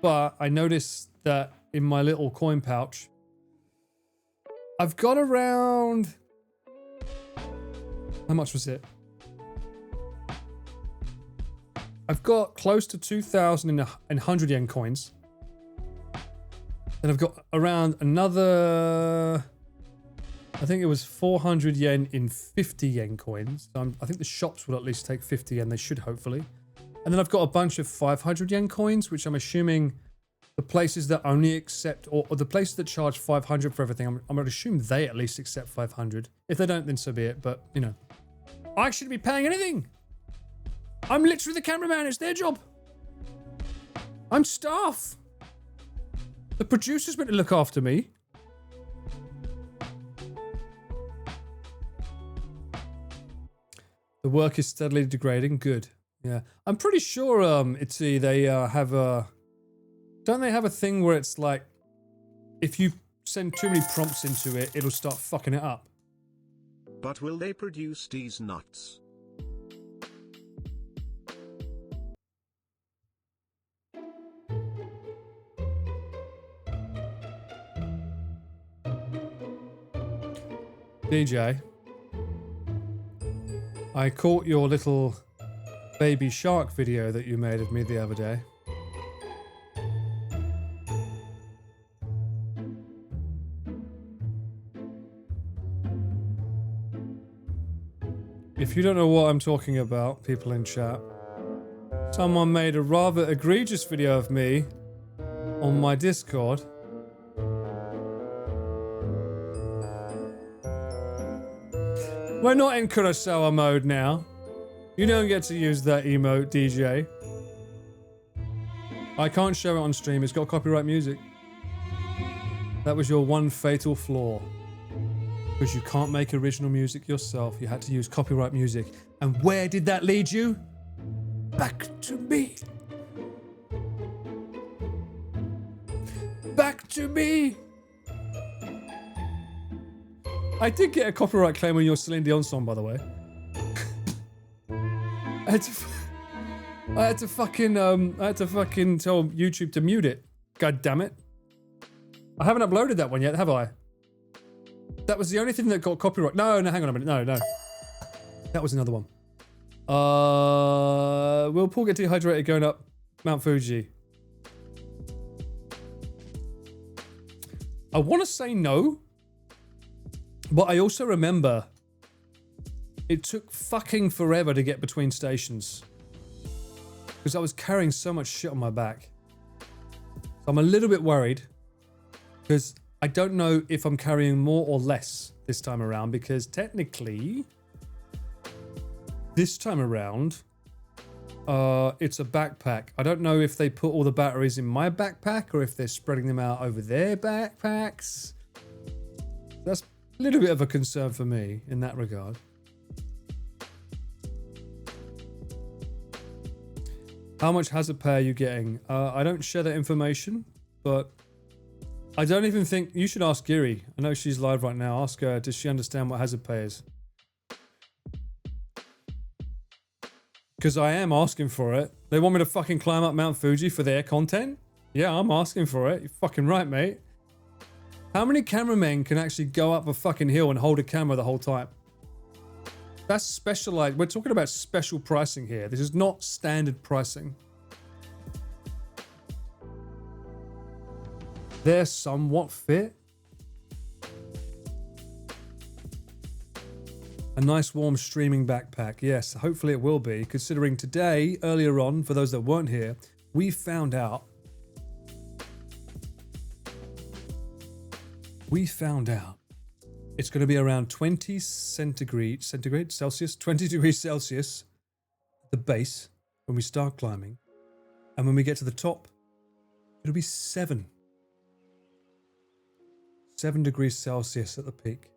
[SPEAKER 1] but I noticed that in my little coin pouch, I've got around... How much was it? I've got close to 2,000 in 100 yen coins. Then I've got around another... I think it was 400 yen in 50 yen coins. So I think the shops will at least take 50 yen. They should, hopefully. And then I've got a bunch of 500 yen coins, which I'm assuming the places that only accept, or the places that charge 500 for everything, I'm going to assume they at least accept 500. If they don't, then so be it. But, you know, I shouldn't be paying anything. I'm literally the cameraman. It's their job. I'm staff. The producer's meant to look after me. The work is steadily degrading. Good. Yeah. I'm pretty sure, Itzy, they have a... Don't they have a thing where it's like, if you send too many prompts into it, it'll start fucking it up?
[SPEAKER 4] But will they produce these nuts?
[SPEAKER 1] DJ, I caught your little baby shark video that you made of me the other day. If you don't know what I'm talking about, people in chat, someone made a rather egregious video of me on my Discord. We're not in Kurosawa mode now. You don't get to use that emote, DJ. I can't show it on stream. It's got copyright music. That was your one fatal flaw. Because you can't make original music yourself. You had to use copyright music. And where did that lead you? Back to me. Back to me. I did get a copyright claim on your Celine Dion song, by the way. I had to fucking tell YouTube to mute it. God damn it. I haven't uploaded that one yet, have I? That was the only thing that got copyright. No, hang on a minute. No. That was another one. Will Paul get dehydrated going up Mount Fuji? I want to say no. But I also remember it took fucking forever to get between stations. Because I was carrying so much shit on my back. So I'm a little bit worried. Because I don't know if I'm carrying more or less this time around. Because technically, this time around, it's a backpack. I don't know if they put all the batteries in my backpack or if they're spreading them out over their backpacks. That's a little bit of a concern for me in that regard. How much hazard pay are you getting? I don't share that information, but I don't even think... You should ask Giri. I know she's live right now. Ask her, does she understand what hazard pay is? Because I am asking for it. They want me to fucking climb up Mount Fuji for their content? Yeah, I'm asking for it. You're fucking right, mate. How many cameramen can actually go up a fucking hill and hold a camera the whole time? That's specialized. We're talking about special pricing here. This is not standard pricing. They're somewhat fit. A nice warm streaming backpack. Yes, hopefully it will be. Considering today, earlier on, for those that weren't here, we found out it's going to be around 20 Celsius, 20 degrees Celsius at the base when we start climbing. And when we get to the top, it'll be 7 degrees Celsius at the peak.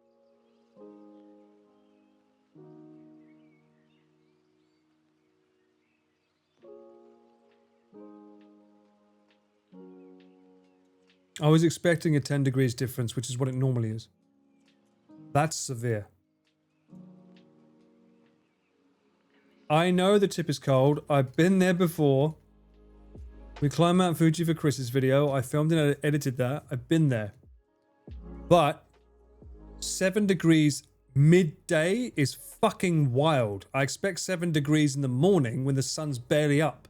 [SPEAKER 1] I was expecting a 10 degrees difference, which is what it normally is. That's severe. I know the tip is cold. I've been there before. We climbed Mount Fuji for Chris's video. I filmed and edited that. I've been there. But 7 degrees midday is fucking wild. I expect 7 degrees in the morning when the sun's barely up.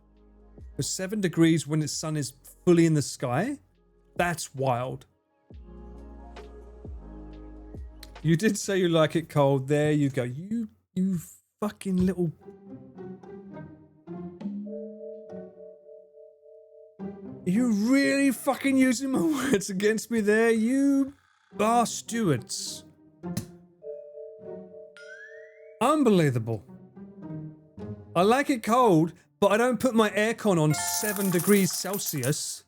[SPEAKER 1] But 7 degrees when the sun is fully in the sky? That's wild. You did say you like it cold. There you go. You fucking little... You're really fucking using my words against me there, you bar stewards. Unbelievable. I like it cold, but I don't put my aircon on 7 degrees Celsius.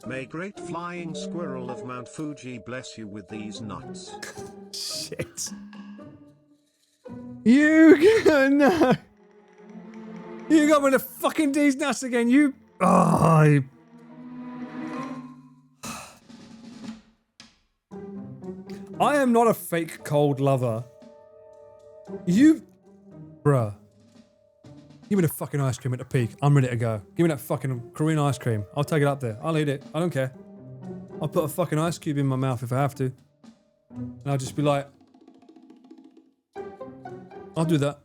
[SPEAKER 4] May great flying squirrel of Mount Fuji bless you with these nuts.
[SPEAKER 1] Shit. You no. You got me to fucking these nuts again. You. Oh. I am not a fake cold lover. You. Bruh. Give me the fucking ice cream at the peak. I'm ready to go. Give me that fucking Korean ice cream. I'll take it up there. I'll eat it. I don't care. I'll put a fucking ice cube in my mouth if I have to. And I'll just be like... I'll do that.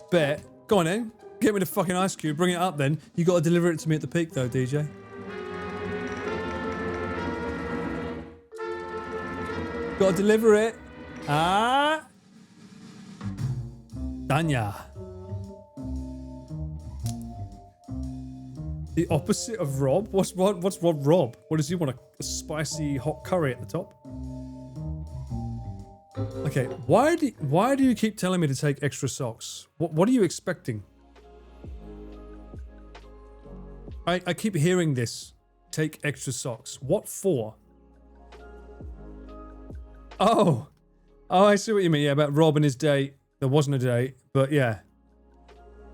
[SPEAKER 1] Bet. Go on then. Get me the fucking ice cube. Bring it up then. You got to deliver it to me at the peak though, DJ. Got to deliver it. Ah. Danya. The opposite of Rob? What's Rob? What does he want? A spicy hot curry at the top? Okay, why do you keep telling me to take extra socks? What are you expecting? I keep hearing this. Take extra socks. What for? Oh, I see what you mean. Yeah, about Rob and his date. There wasn't a date, but yeah.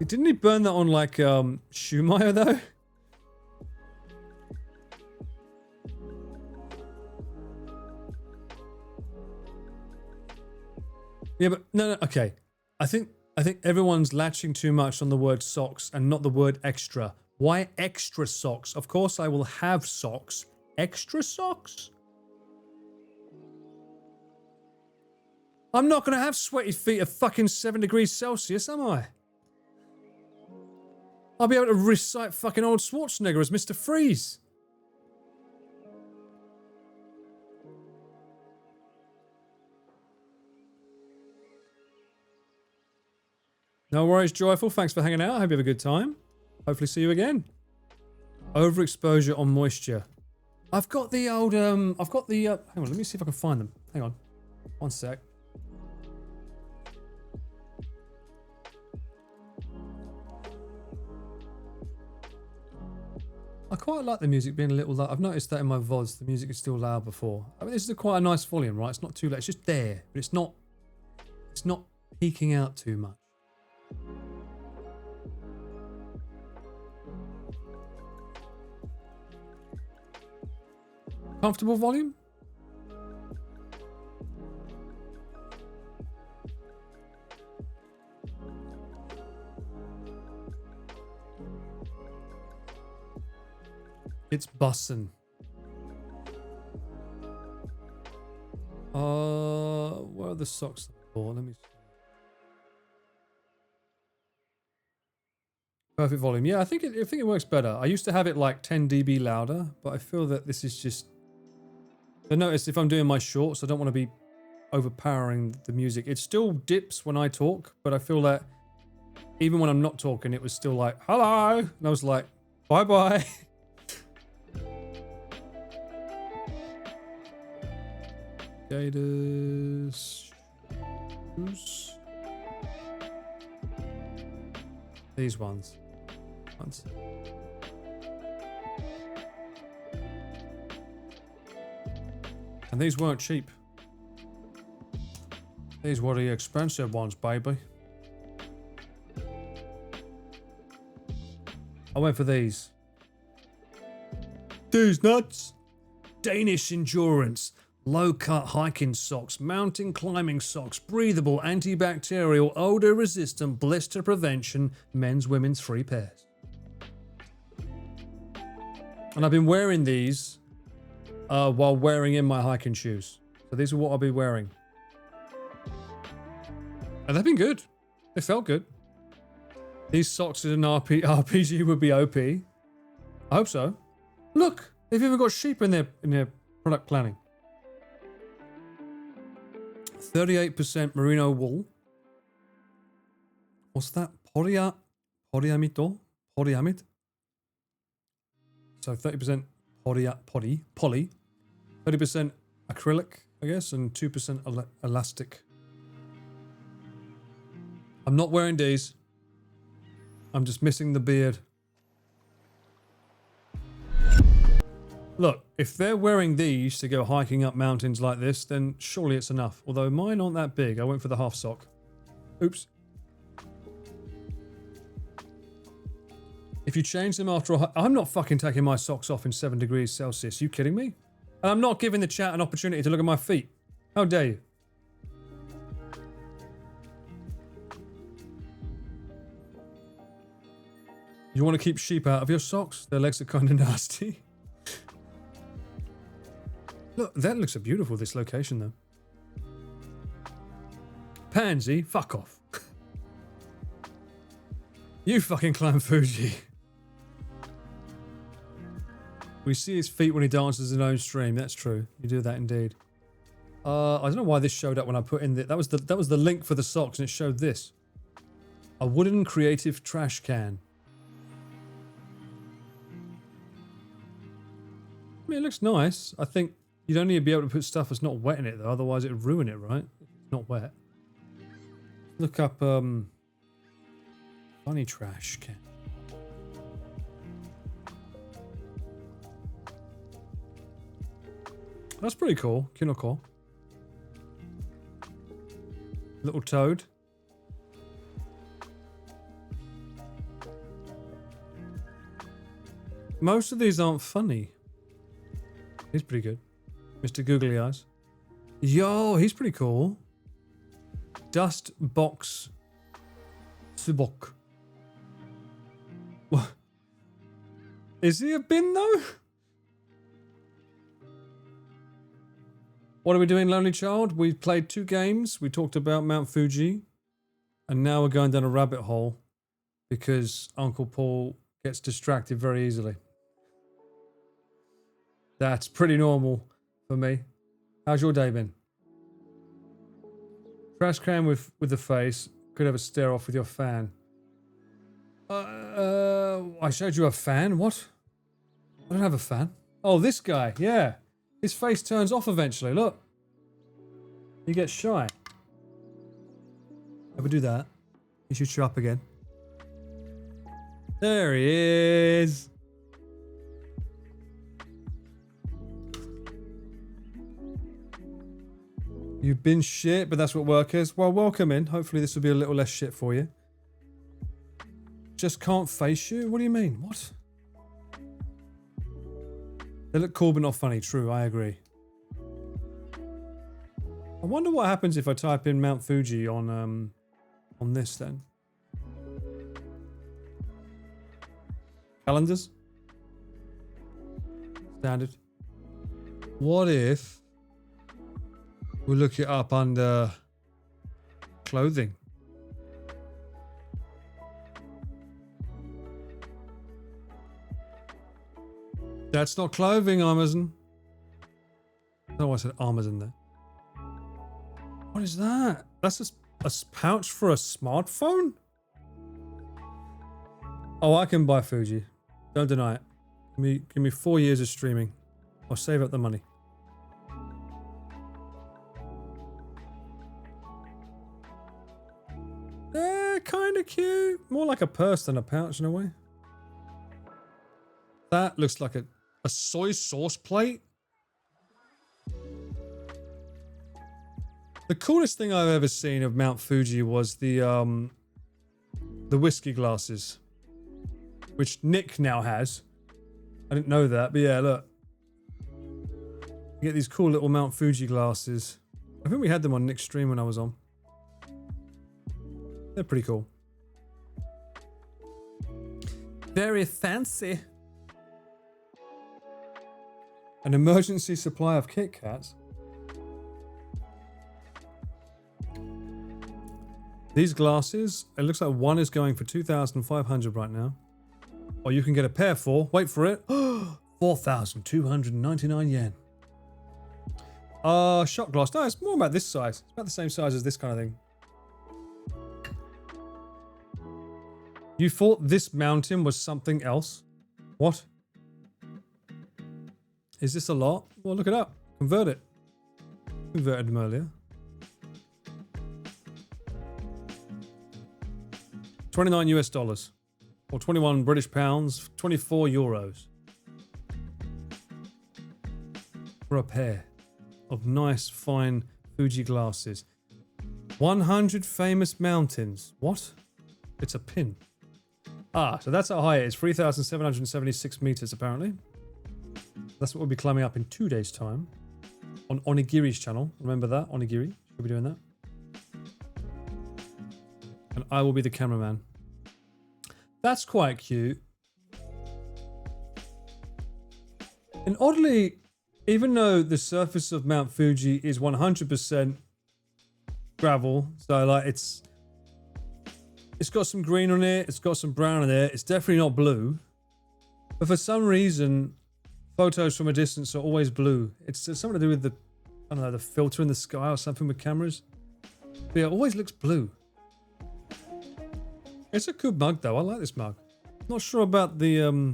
[SPEAKER 1] Didn't he burn that on like Schumacher though? Yeah, but no, okay. I think everyone's latching too much on the word socks and not the word extra. Why extra socks? Of course I will have socks. Extra socks? I'm not going to have sweaty feet at fucking 7 degrees Celsius, am I? I'll be able to recite fucking old Schwarzenegger as Mr. Freeze. No worries, Joyful. Thanks for hanging out. I hope you have a good time. Hopefully see you again. Overexposure on moisture. I've got the old, hang on, let me see if I can find them. Hang on. One sec. I quite like the music being a little loud. I've noticed that in my VODs, the music is still loud before. I mean, this is quite a nice volume, right? It's not too loud. It's just there, but it's not peaking out too much. Comfortable volume? It's bussin'. Where are the socks for? Let me see. Perfect volume. Yeah, I think it works better. I used to have it like 10 dB louder, but I feel that this is just... I notice if I'm doing my shorts, I don't want to be overpowering the music. It still dips when I talk, but I feel that even when I'm not talking, it was still like, hello! And I was like, bye-bye. Gators. Shoes. These ones. And these weren't cheap. These were the expensive ones, baby. I went for these. These nuts. Danish endurance. Low-cut hiking socks, mountain climbing socks, breathable, antibacterial, odor-resistant, blister prevention, men's, women's, 3 pairs. And I've been wearing these while wearing in my hiking shoes. So these are what I'll be wearing. And they've been good. They felt good. These socks in an RPG would be OP. I hope so. Look, they've even got sheep in their product planning. 38% merino wool. What's that? Polyamid. So 30% poly. 30% acrylic, I guess, and 2% elastic. I'm not wearing these. I'm just missing the beard. Look, if they're wearing these to go hiking up mountains like this, then surely it's enough. Although mine aren't that big. I went for the half sock. Oops. If you change them after I'm not fucking taking my socks off in 7 degrees Celsius. You kidding me? And I'm not giving the chat an opportunity to look at my feet. How dare you? You want to keep sheep out of your socks? Their legs are kind of nasty. Look, that looks beautiful, this location, though. Pansy, fuck off. You fucking climb Fuji. We see his feet when he dances in his own stream. That's true. You do that indeed. I don't know why this showed up when I put in that was the link for the socks, and it showed this. A wooden creative trash can. I mean, it looks nice. I think you'd only be able to put stuff that's not wet in it, though. Otherwise, it'd ruin it, right? If it's not wet. Look up, funny trash can. That's pretty cool. Kinoko. Little toad. Most of these aren't funny. He's pretty good. Mr. Googly Eyes. Yo, he's pretty cool. Dust Box Subok. What? Is he a bin though? What are we doing, Lonely Child? We played 2 games. We talked about Mount Fuji. And now we're going down a rabbit hole because Uncle Paul gets distracted very easily. That's pretty normal for me. How's your day been? Trash can with the face. Could have a stare off with your fan. I showed you a fan? What? I don't have a fan. Oh, this guy. Yeah. His face turns off eventually. Look. He gets shy. Never do that. He shoots you up again. There he is. You've been shit, but that's what work is. Well, welcome in. Hopefully this will be a little less shit for you. Just can't face you? What do you mean? What? They look cool but not funny. True, I agree. I wonder what happens if I type in Mount Fuji on this then. Calendars? Standard. What if we look it up under clothing? That's not clothing, Amazon. I don't know why I said Amazon there. What is that? That's a pouch for a smartphone? Oh, I can buy Fuji. Don't deny it. Give me 4 years of streaming. I'll save up the money. They're kind of cute. More like a purse than a pouch in a way. That looks like a soy sauce plate. The coolest thing I've ever seen of Mount Fuji was the whiskey glasses, which Nick now has. I didn't know that, but yeah, look. You get these cool little Mount Fuji glasses. I think we had them on Nick's stream when I was on. They're pretty cool. Very fancy. An emergency supply of Kit Kats. These glasses, it looks like one is going for 2,500 right now. Or you can get a pair for, wait for it, 4,299 yen. Shot glass. No, it's more about this size. It's about the same size as this kind of thing. You thought this mountain was something else? What? Is this a lot? Well, look it up. Convert it. Converted them earlier. 29 US dollars. Or 21 British pounds. 24 euros. For a pair of nice, fine Fuji glasses. 100 famous mountains. What? It's a pin. Ah, so that's how high it is. 3,776 meters, apparently. That's what we'll be climbing up in 2 days' time. On Onigiri's channel. Remember that? Onigiri. We'll be doing that. And I will be the cameraman. That's quite cute. And oddly, even though the surface of Mount Fuji is 100% gravel, so like it's got some green on it, it's got some brown on it, it's definitely not blue. But for some reason, photos from a distance are always blue. It's something to do with the, I don't know, the filter in the sky or something with cameras. But yeah, it always looks blue. It's a good mug though, I like this mug. Not sure about the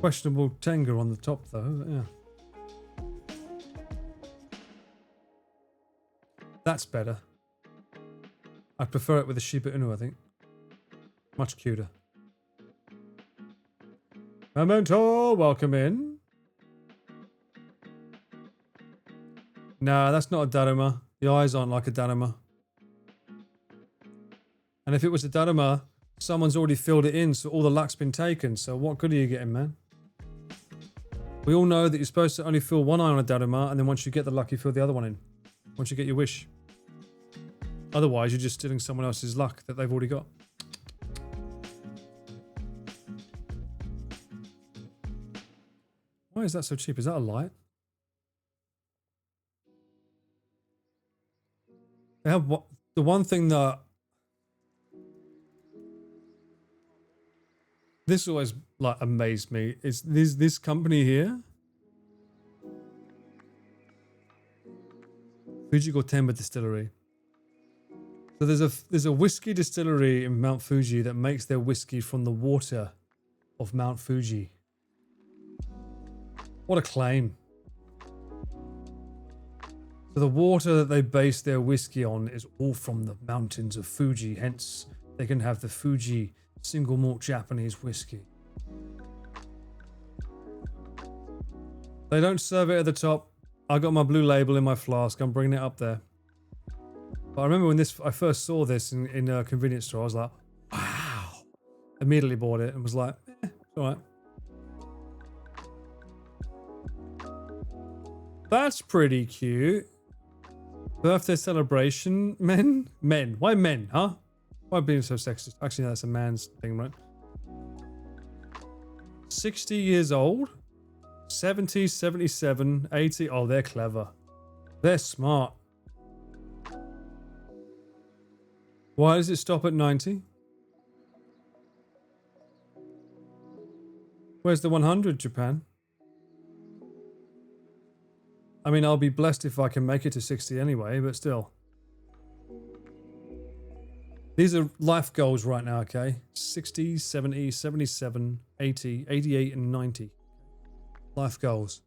[SPEAKER 1] questionable Tenga on the top though, yeah. That's better. I prefer it with a Shiba Inu, I think. Much cuter. Memento, welcome in. Nah, that's not a Daruma. The eyes aren't like a Daruma. And if it was a Daruma, someone's already filled it in, so all the luck's been taken. So what good are you getting, man? We all know that you're supposed to only fill one eye on a Daruma, and then once you get the luck, you fill the other one in. Once you get your wish. Otherwise, you're just stealing someone else's luck that they've already got. Why is that so cheap? Is that a light? They have what? The one thing that this always like amazed me is this company here, Fujigo Tenba Distillery. So there's a whiskey distillery in Mount Fuji that makes their whiskey from the water of Mount Fuji. What a claim. So the water that they base their whiskey on is all from the mountains of Fuji, hence they can have the Fuji single malt Japanese whiskey. They don't serve it at the top. I got my blue label in my flask. I'm bringing it up there. But I remember when I first saw this in a convenience store, I was like, wow. Immediately bought it and was like, it's all right. That's pretty cute. Birthday celebration. Men? Men. Why men, huh? Why being so sexist? Actually, no, that's a man's thing, right? 60 years old? 70, 77, 80. Oh, they're clever. They're smart. Why does it stop at 90? Where's the 100, Japan? I mean, I'll be blessed if I can make it to 60 anyway, but still. These are life goals right now, okay? 60, 70, 77, 80, 88, and 90. Life goals.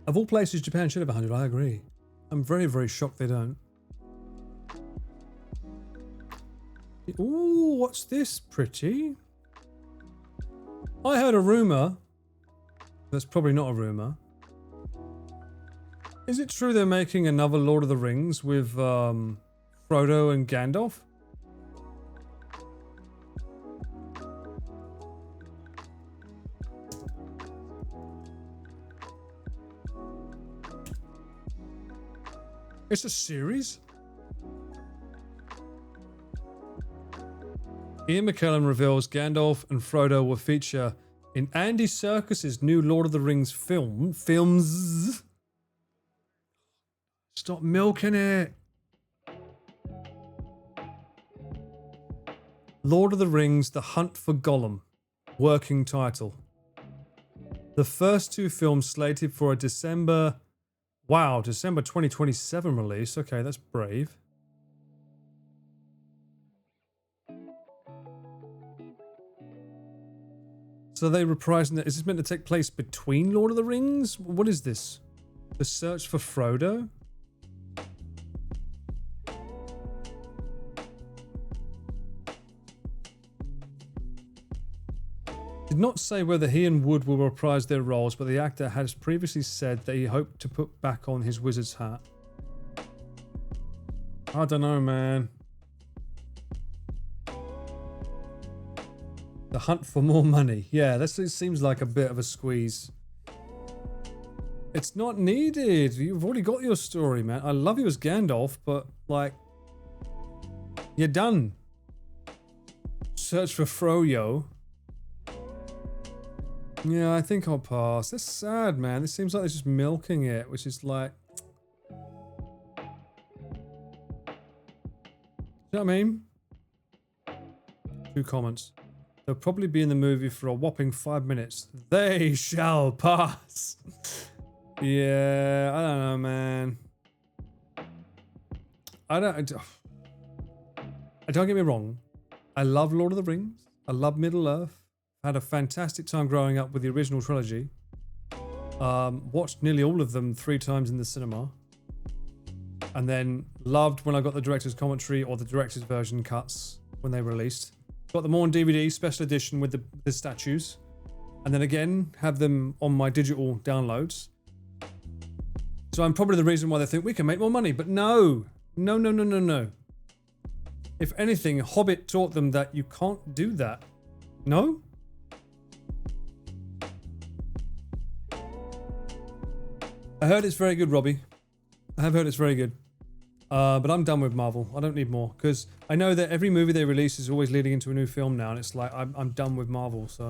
[SPEAKER 1] Of all places, Japan should have 100, I agree. I'm very, very shocked they don't. Ooh, what's this? Pretty. I heard a rumour. That's probably not a rumour. Is it true they're making another Lord of the Rings with Frodo and Gandalf? It's a series? Ian McKellen reveals Gandalf and Frodo will feature in Andy Serkis's new Lord of the Rings films. Stop milking it. Lord of the Rings, The Hunt for Gollum. Working title. The first two films slated for a December 2027 release. Okay, that's brave. So they reprising that. Is this meant to take place between Lord of the Rings? What is this? The search for Frodo? Did not say whether he and Wood will reprise their roles, but the actor has previously said that he hoped to put back on his wizard's hat. I don't know, man. The hunt for more money. Yeah, it seems like a bit of a squeeze. It's not needed. You've already got your story, man. I love you as Gandalf, but like, you're done. Search for Froyo. Yeah, I think I'll pass. That's sad, man. It seems like they're just milking it, which is like... You know what I mean? 2 comments. They'll probably be in the movie for a whopping 5 minutes. They shall pass. Yeah, I don't know, man. Don't get me wrong. I love Lord of the Rings. I love Middle Earth. I had a fantastic time growing up with the original trilogy. Watched nearly all of them 3 times in the cinema. And then loved when I got the director's commentary or the director's version cuts when they released. Got them all on DVD, special edition with the statues. And then again, have them on my digital downloads. So I'm probably the reason why they think we can make more money. But no. No, no, no, no, no. If anything, Hobbit taught them that you can't do that. No? I heard it's very good, Robbie. I have heard it's very good. But I'm done with Marvel. I don't need more. Because I know that every movie they release is always leading into a new film now. And it's like, I'm done with Marvel, so...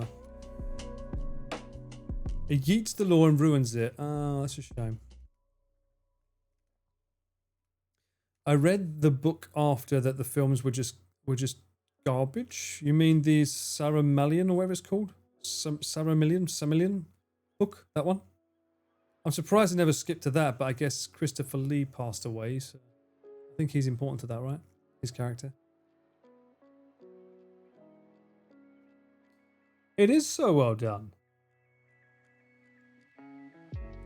[SPEAKER 1] It yeets the law and ruins it. Oh, that's a shame. I read the book after that the films were just garbage. You mean the Saramillion or whatever it's called? Saramillion book? That one? I'm surprised I never skipped to that, but I guess Christopher Lee passed away, so I think he's important to that, right? His character. It is so well done.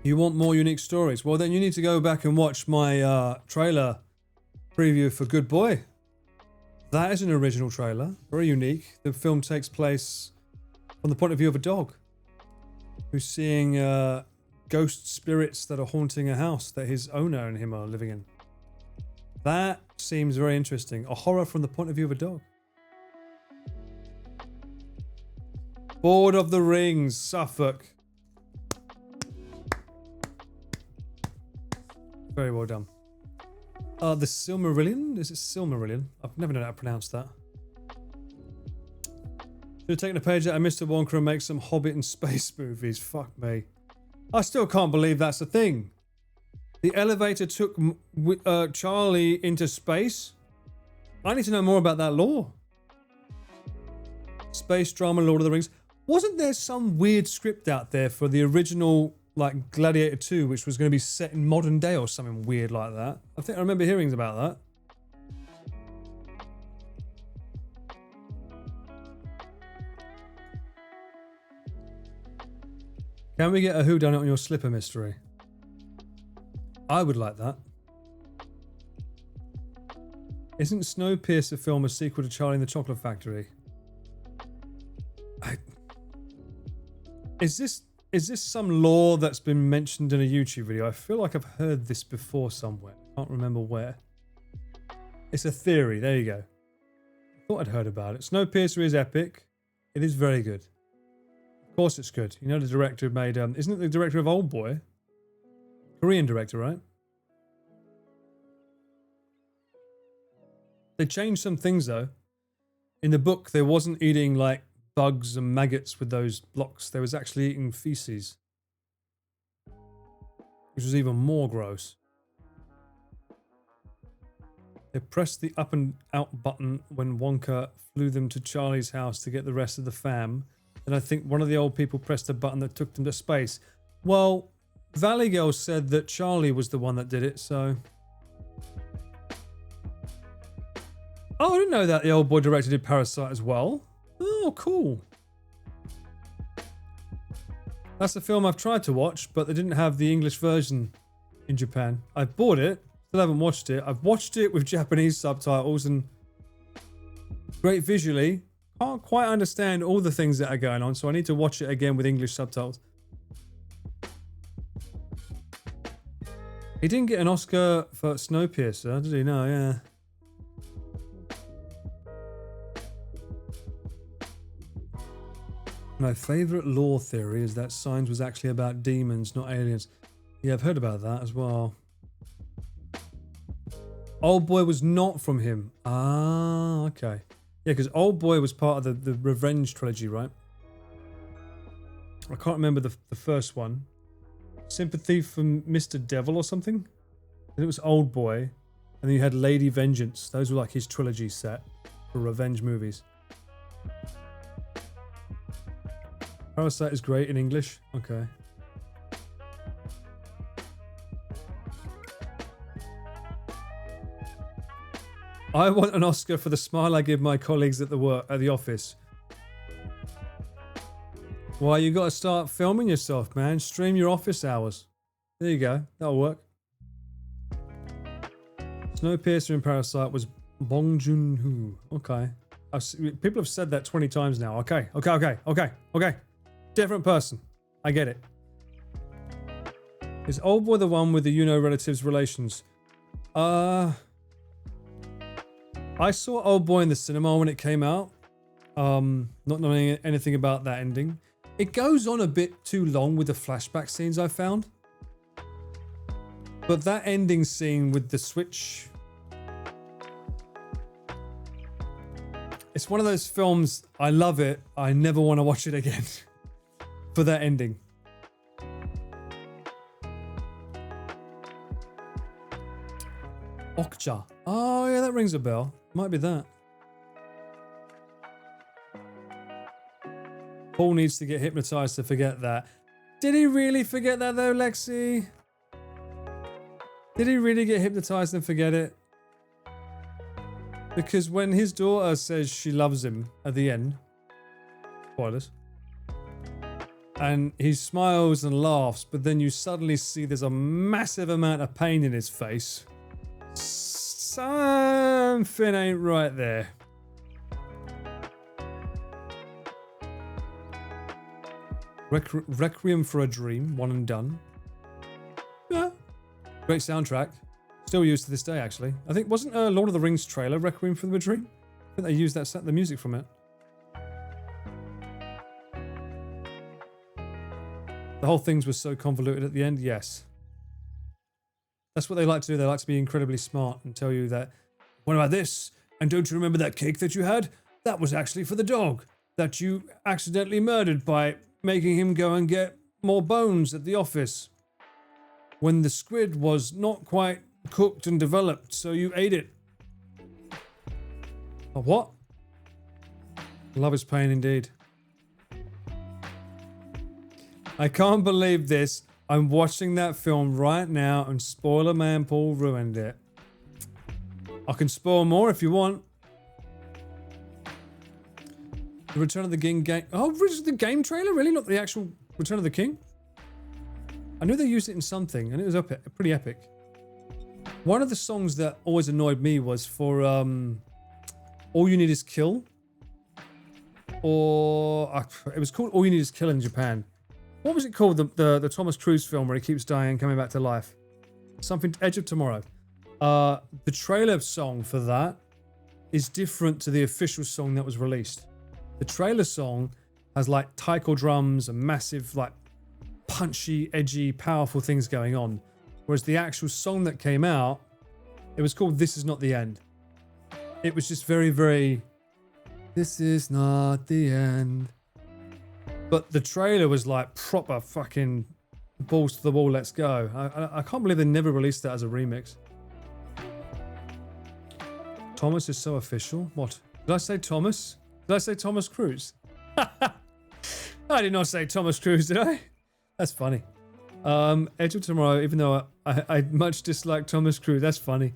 [SPEAKER 1] You want more unique stories? Well, then you need to go back and watch my trailer preview for Good Boy. That is an original trailer, very unique. The film takes place from the point of view of a dog who's seeing ghost spirits that are haunting a house that his owner and him are living in. That seems very interesting. A horror from the point of view of a dog. Lord of the Rings, Suffolk. Very well done. The Silmarillion? Is it Silmarillion? I've never known how to pronounce that. Should have taken a page out of Mr. Wonka and make some Hobbit and space movies. Fuck me. I still can't believe that's a thing. The elevator took Charlie into space? I need to know more about that lore. Space drama, Lord of the Rings. Wasn't there some weird script out there for the original, like, Gladiator 2, which was going to be set in modern day or something weird like that? I think I remember hearing about that. Can we get a whodunit on your slipper mystery? I would like that. Isn't Snowpiercer film a sequel to Charlie and the Chocolate Factory? Is this some lore that's been mentioned in a YouTube video? I feel like I've heard this before somewhere. I can't remember where. It's a theory. There you go. I thought I'd heard about it. Snowpiercer is epic. It is very good. Of course it's good. You know the director made... isn't it the director of Old Boy? Korean director, right? They changed some things though. In the book, they wasn't eating like bugs and maggots with those blocks. They was actually eating feces, which was even more gross. They pressed the up and out button when Wonka flew them to Charlie's house to get the rest of the fam. And I think one of the old people pressed a button that took them to space. Well, Valley Girl said that Charlie was the one that did it, so... Oh, I didn't know that the old boy director did Parasite as well. Oh, cool. That's a film I've tried to watch, but they didn't have the English version in Japan. I bought it, still haven't watched it. I've watched it with Japanese subtitles and great visually. Can't quite understand all the things that are going on, so I need to watch it again with English subtitles. He didn't get an Oscar for Snowpiercer, did he? No, yeah. My favourite lore theory is that Signs was actually about demons, not aliens. Yeah, I've heard about that as well. Old Boy was not from him. Ah, okay. Yeah, because Old Boy was part of the Revenge trilogy, right? I can't remember the first one. Sympathy for Mr. Devil or something? And it was Old Boy. And then you had Lady Vengeance. Those were like his trilogy set for revenge movies. Parasite is great in English. Okay. I want an Oscar for the smile I give my colleagues at the office. Well, you got to start filming yourself, man. Stream your office hours. There you go. That'll work. Snowpiercer in Parasite was Bong Joon-ho. Okay. People have said that 20 times now. Okay. Different person. I get it. Is Old Boy the one with the relatives relations? I saw Old Boy in the cinema when it came out. Not knowing anything about that ending. It goes on a bit too long with the flashback scenes, I found. But that ending scene with the switch... It's one of those films, I love it, I never want to watch it again. For that ending. Okja. Oh yeah, that rings a bell. Might be that. Paul needs to get hypnotized to forget that. Did he really forget that though, Lexi? Did he really get hypnotized and forget it? Because when his daughter says she loves him at the end, spoilers, and he smiles and laughs, but then you suddenly see there's a massive amount of pain in his face. Something ain't right there. Requiem for a Dream, one and done. Yeah. Great soundtrack. Still used to this day, actually. I think, wasn't Lord of the Rings trailer Requiem for a Dream? I think they used the music from it. The whole thing was so convoluted at the end, yes. That's what they like to do. They like to be incredibly smart and tell you that, what about this? And don't you remember that cake that you had? That was actually for the dog that you accidentally murdered by making him go and get more bones at the office when the squid was not quite cooked and developed, so you ate it. A what? Love is pain indeed. I can't believe this. I'm watching that film right now and spoiler man Paul ruined it. I can spoil more if you want. The Return of the King game. Oh, the game trailer? Really? Not the actual Return of the King? I knew they used it in something and it was pretty epic. One of the songs that always annoyed me was for All You Need Is Kill. Or it was called All You Need Is Kill in Japan. What was it called? The Thomas Cruise film where he keeps dying and coming back to life. Something, Edge of Tomorrow. The trailer song for that is different to the official song that was released. The trailer song has like taiko drums and massive like punchy, edgy, powerful things going on. Whereas the actual song that came out, it was called This Is Not the End. It was just very, very, this is not the end. But the trailer was like proper fucking balls to the wall, let's go. I can't believe they never released that as a remix. Thomas is so official. What? Did I say Thomas? Did I say Thomas Cruise? I did not say Thomas Cruise, did I? That's funny. Edge of Tomorrow, even though I much dislike Thomas Cruise, that's funny.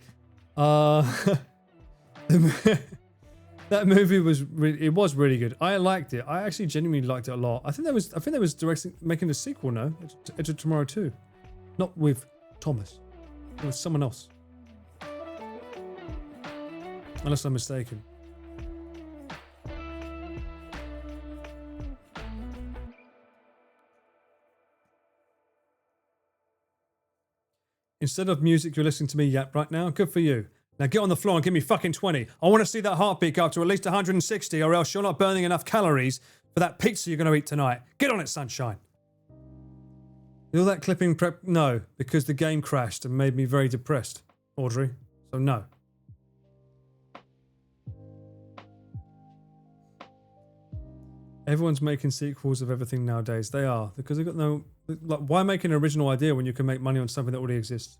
[SPEAKER 1] That movie was really good. I liked it. I actually genuinely liked it a lot. I think they was making a sequel now, Edge of Tomorrow 2. Not with Thomas. It was someone else. Unless I'm mistaken. Instead of music, you're listening to me yap right now. Good for you. Now get on the floor and give me fucking 20. I want to see that heartbeat go up to at least 160, or else you're not burning enough calories for that pizza you're going to eat tonight. Get on it, sunshine. All that clipping prep? No, because the game crashed and made me very depressed, Audrey. So no. Everyone's making sequels of everything nowadays. They are, because they've got no... Like, why make an original idea when you can make money on something that already exists?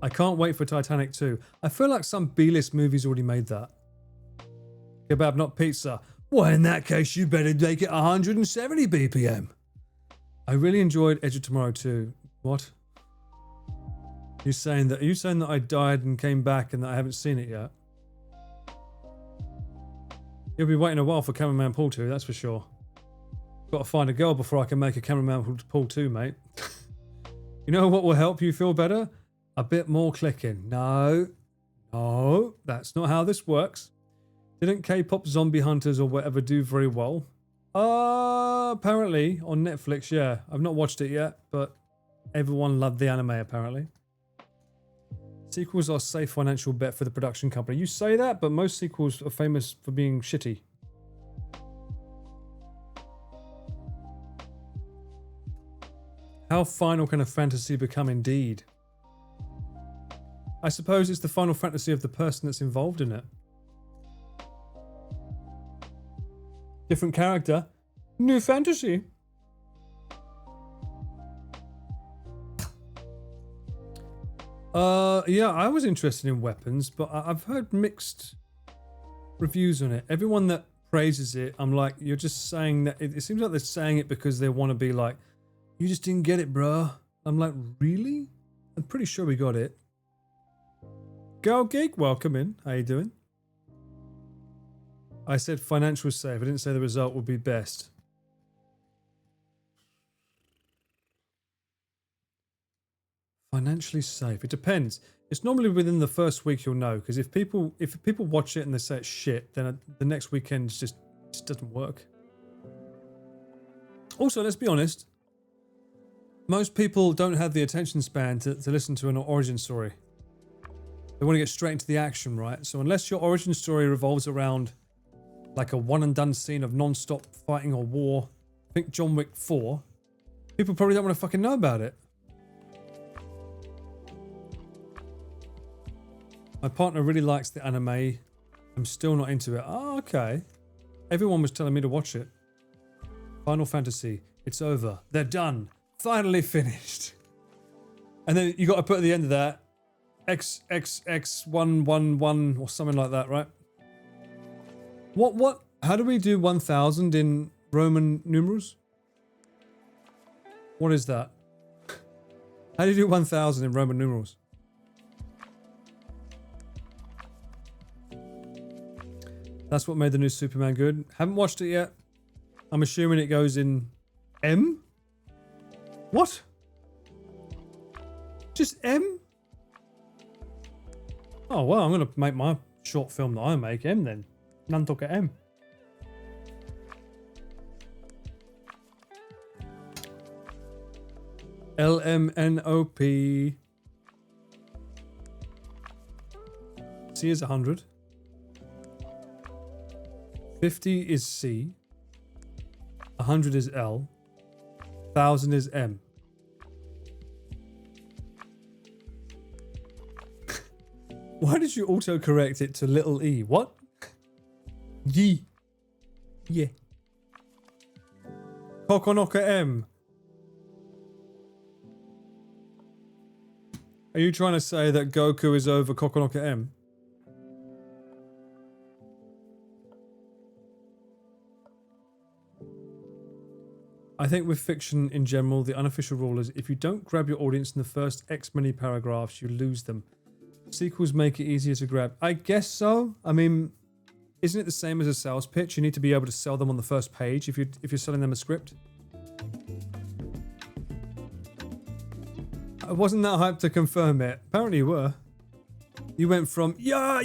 [SPEAKER 1] I can't wait for Titanic 2. I feel like some B-list movies already made that. Kebab, not pizza. Well, in that case, you better make it 170 BPM. I really enjoyed Edge of Tomorrow 2. What? Are you saying that I died and came back and that I haven't seen it yet? You'll be waiting a while for Cameraman Paul 2, that's for sure. Got to find a girl before I can make a Cameraman Paul 2, mate. You know what will help you feel better? A bit more clicking. No, that's not how this works. Didn't K-pop Zombie Hunters or whatever do very well? Apparently on Netflix, yeah. I've not watched it yet, but everyone loved the anime apparently. Sequels are a safe financial bet for the production company. You say that, but most sequels are famous for being shitty. How final can a fantasy become indeed? I suppose it's the final fantasy of the person that's involved in it. Different character, new fantasy. Yeah, I was interested in weapons, but I've heard mixed reviews on it. Everyone that praises it, I'm like, you're just saying that. It seems like they're saying it because they want to be like, you just didn't get it, bruh. I'm like, really? I'm pretty sure we got it. Girl Geek, welcome in. How you doing? I said financial safe. I didn't say the result would be best. Financially safe. It depends. It's normally within the first week you'll know, because if people watch it and they say it's shit, then the next weekend just doesn't work. Also, let's be honest. Most people don't have the attention span to listen to an origin story. They want to get straight into the action, right? So unless your origin story revolves around like a one and done scene of non-stop fighting or war, think John Wick 4, people probably don't want to fucking know about it. My partner really likes the anime. I'm still not into it. Oh, okay. Everyone was telling me to watch it. Final Fantasy. It's over. They're done. Finally finished. And then you got to put at the end of that XXX111 or something like that, right? What? How do we do 1000 in Roman numerals? What is that? How do you do 1000 in Roman numerals? That's what made the new Superman good. Haven't watched it yet. I'm assuming it goes in M? What? Just M? Oh, well, I'm going to make my short film that I make M then. Nantoka M. LMNOP. C is 100. 50 is C. 100 is L. 1000 is M. Why did you auto-correct it to little e? What? Ye. Yeah. Kokonoka M. Are you trying to say that Goku is over Kokonoka M? I think with fiction in general, the unofficial rule is if you don't grab your audience in the first X many paragraphs, you lose them. Sequels make it easier to grab. I guess so. I mean, isn't it the same as a sales pitch? You need to be able to sell them on the first page if you're selling them a script. I wasn't that hyped to confirm it. Apparently you were. You went from yeah.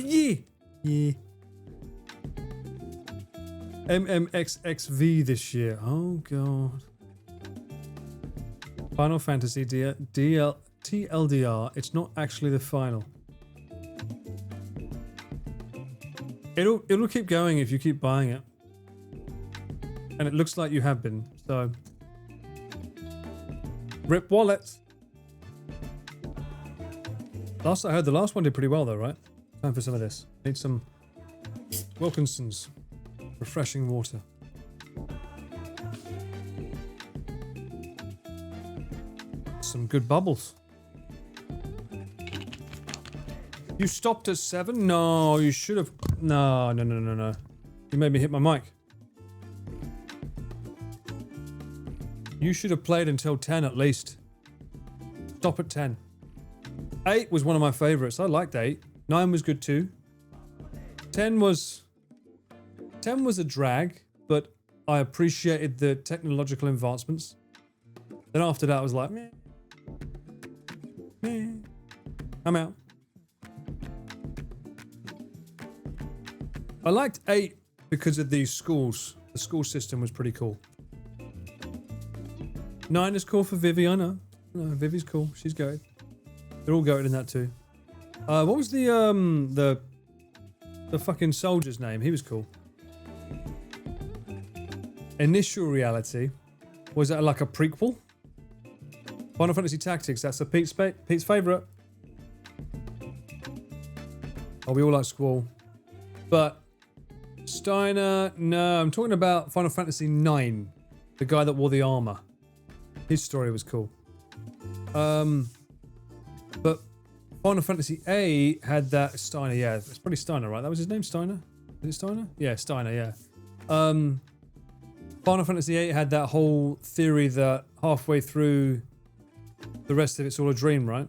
[SPEAKER 1] MMXXV this year. Oh god. Final Fantasy TLDR. It's not actually the final. It'll keep going if you keep buying it. And it looks like you have been, so. Rip wallet. Last I heard, the last one did pretty well though, right? Time for some of this. Need some Wilkinson's refreshing water. Some good bubbles. You stopped at 7? No, you should have. No. You made me hit my mic. You should have played until 10 at least. Stop at 10. 8 was one of my favorites. I liked 8. 9 was good too. 10 was a drag, but I appreciated the technological advancements. Then after that I was like, meh. I'm out. I liked 8 because of these schools. The school system was pretty cool. 9 is cool for Vivi, I know. No, Vivi's cool. She's goated. They're all goated in that too. What was the fucking soldier's name? He was cool. Initial Reality. Was that like a prequel? Final Fantasy Tactics. That's a Pete's favourite. Oh, we all like Squall. But Steiner, no, I'm talking about Final Fantasy 9. The guy that wore the armor. His story was cool. But Final Fantasy 8 had that Steiner, yeah, it's probably Steiner, right? That was his name, Steiner? Is it Steiner? Yeah, Steiner, yeah. Final Fantasy 8 had that whole theory that halfway through the rest of it's all a dream, right?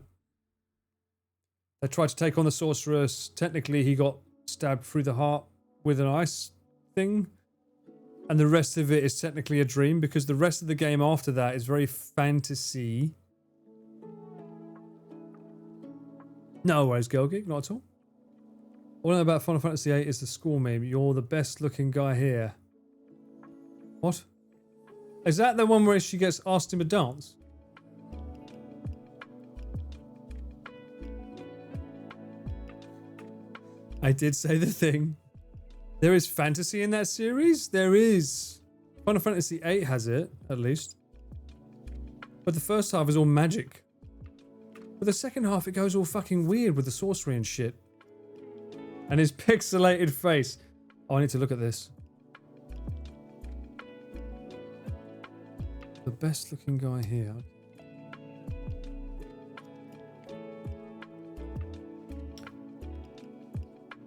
[SPEAKER 1] They tried to take on the sorceress. Technically, he got stabbed through the heart with an ice thing. And the rest of it is technically a dream because the rest of the game after that is very fantasy. No worries, Gelgig, not at all. All I know about Final Fantasy 8 is the school meme. You're the best looking guy here. What? Is that the one where she gets asked him to dance? I did say the thing. There is fantasy in that series? There is. Final Fantasy 8 has it, at least. But the first half is all magic. But the second half, it goes all fucking weird with the sorcery and shit. And his pixelated face. Oh, I need to look at this. The best looking guy here.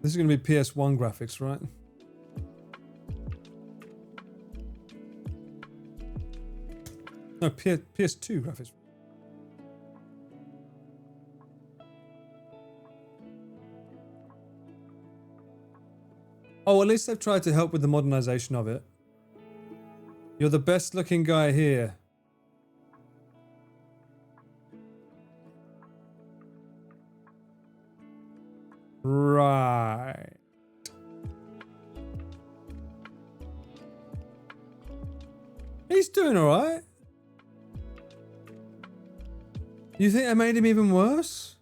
[SPEAKER 1] This is going to be PS1 graphics, right? No, PS2 graphics. Oh, at least they've tried to help with the modernization of it. You're the best looking guy here. Right. He's doing alright. You think I made him even worse?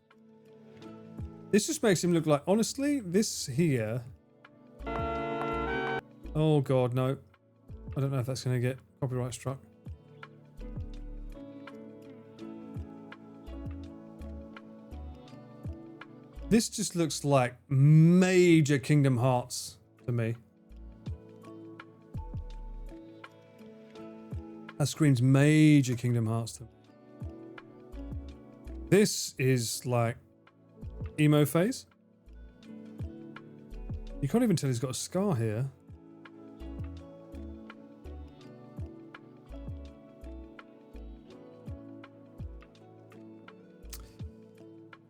[SPEAKER 1] This just makes him look like, honestly, this here. Oh god, no. I don't know if that's going to get copyright struck. This just looks like major Kingdom Hearts to me. That screams major Kingdom Hearts to me. This is like emo phase. You can't even tell he's got a scar here.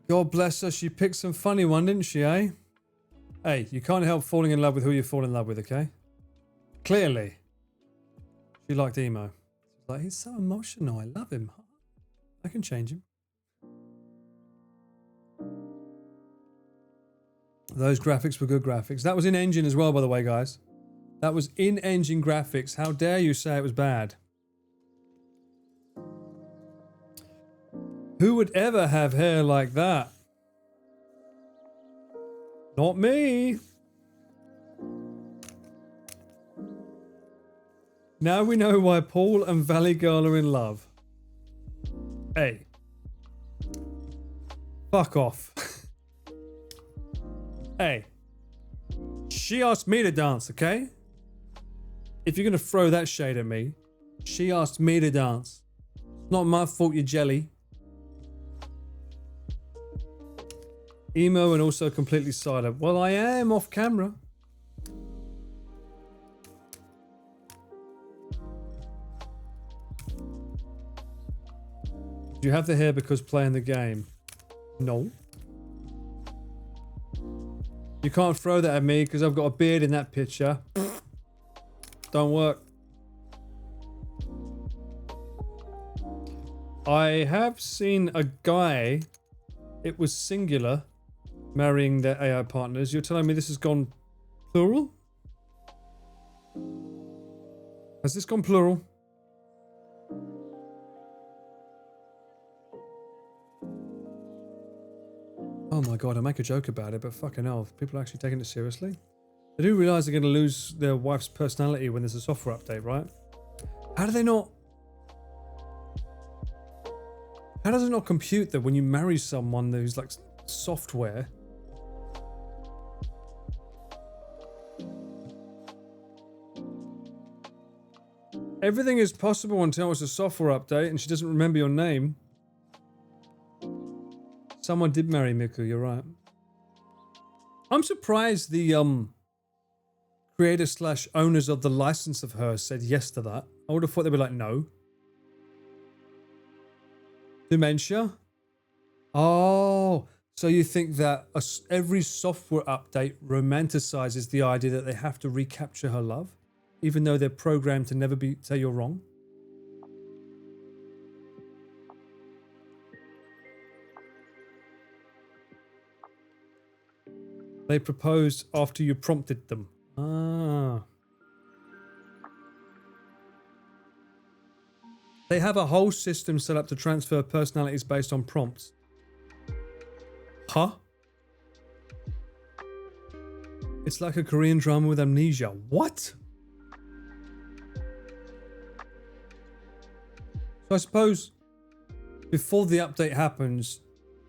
[SPEAKER 1] God bless her, she picked some funny one, didn't she, eh? Hey, you can't help falling in love with who you fall in love with, okay? Clearly. She liked emo. She's like, he's so emotional, I love him. I can change him. Those graphics were good graphics. That was in engine as well, by the way, guys. That was in engine graphics. How dare you say it was bad? Who would ever have hair like that? Not me. Now we know why Paul and Valley Girl are in love. Hey. Fuck off. Hey. She asked me to dance, okay? If you're gonna throw that shade at me, she asked me to dance. It's not my fault you're jelly. Emo and also completely silent. Well, I am off camera. Do you have the hair because playing the game? No. You can't throw that at me because I've got a beard in that picture. Don't work. I have seen a guy, it was singular, marrying their AI partners. You're telling me this has gone plural? Has this gone plural? Oh my god, I make a joke about it, but fucking hell, people are actually taking it seriously? They do realise they're going to lose their wife's personality when there's a software update, right? How do they not... How does it not compute that when you marry someone who's like software... Everything is possible until it's a software update and she doesn't remember your name. Someone did marry Miku, you're right. I'm surprised the creator / owners of the license of her said yes to that. I would have thought they'd be like, no. Dementia? Oh, so you think that every software update romanticizes the idea that they have to recapture her love? Even though they're programmed to never say you're wrong? They proposed after you prompted them. Ah. They have a whole system set up to transfer personalities based on prompts. Huh? It's like a Korean drama with amnesia. What? So I suppose before the update happens,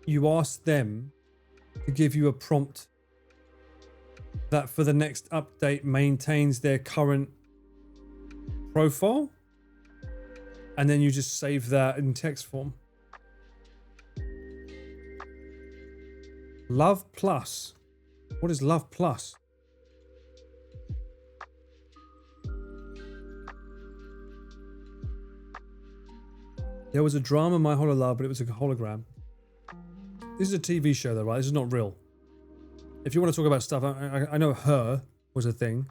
[SPEAKER 1] you ask them to give you a prompt that for the next update maintains their current profile, and then you just save that in text form. Love Plus. What is Love Plus? There was a drama, My Hololove, but it was a hologram. This is a TV show though, right? This is not real. If you want to talk about stuff, I know Her was a thing.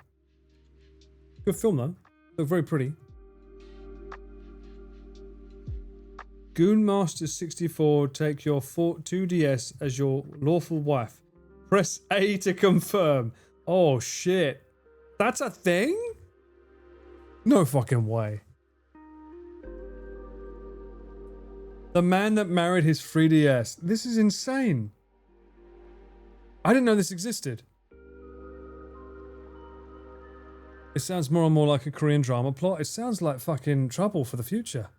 [SPEAKER 1] Good film though. Looked very pretty. Goonmaster 64, take your 2DS as your lawful wife. Press A to confirm. Oh shit. That's a thing? No fucking way. The man that married his 3DS. This is insane. I didn't know this existed. It sounds more and more like a Korean drama plot. It sounds like fucking trouble for the future.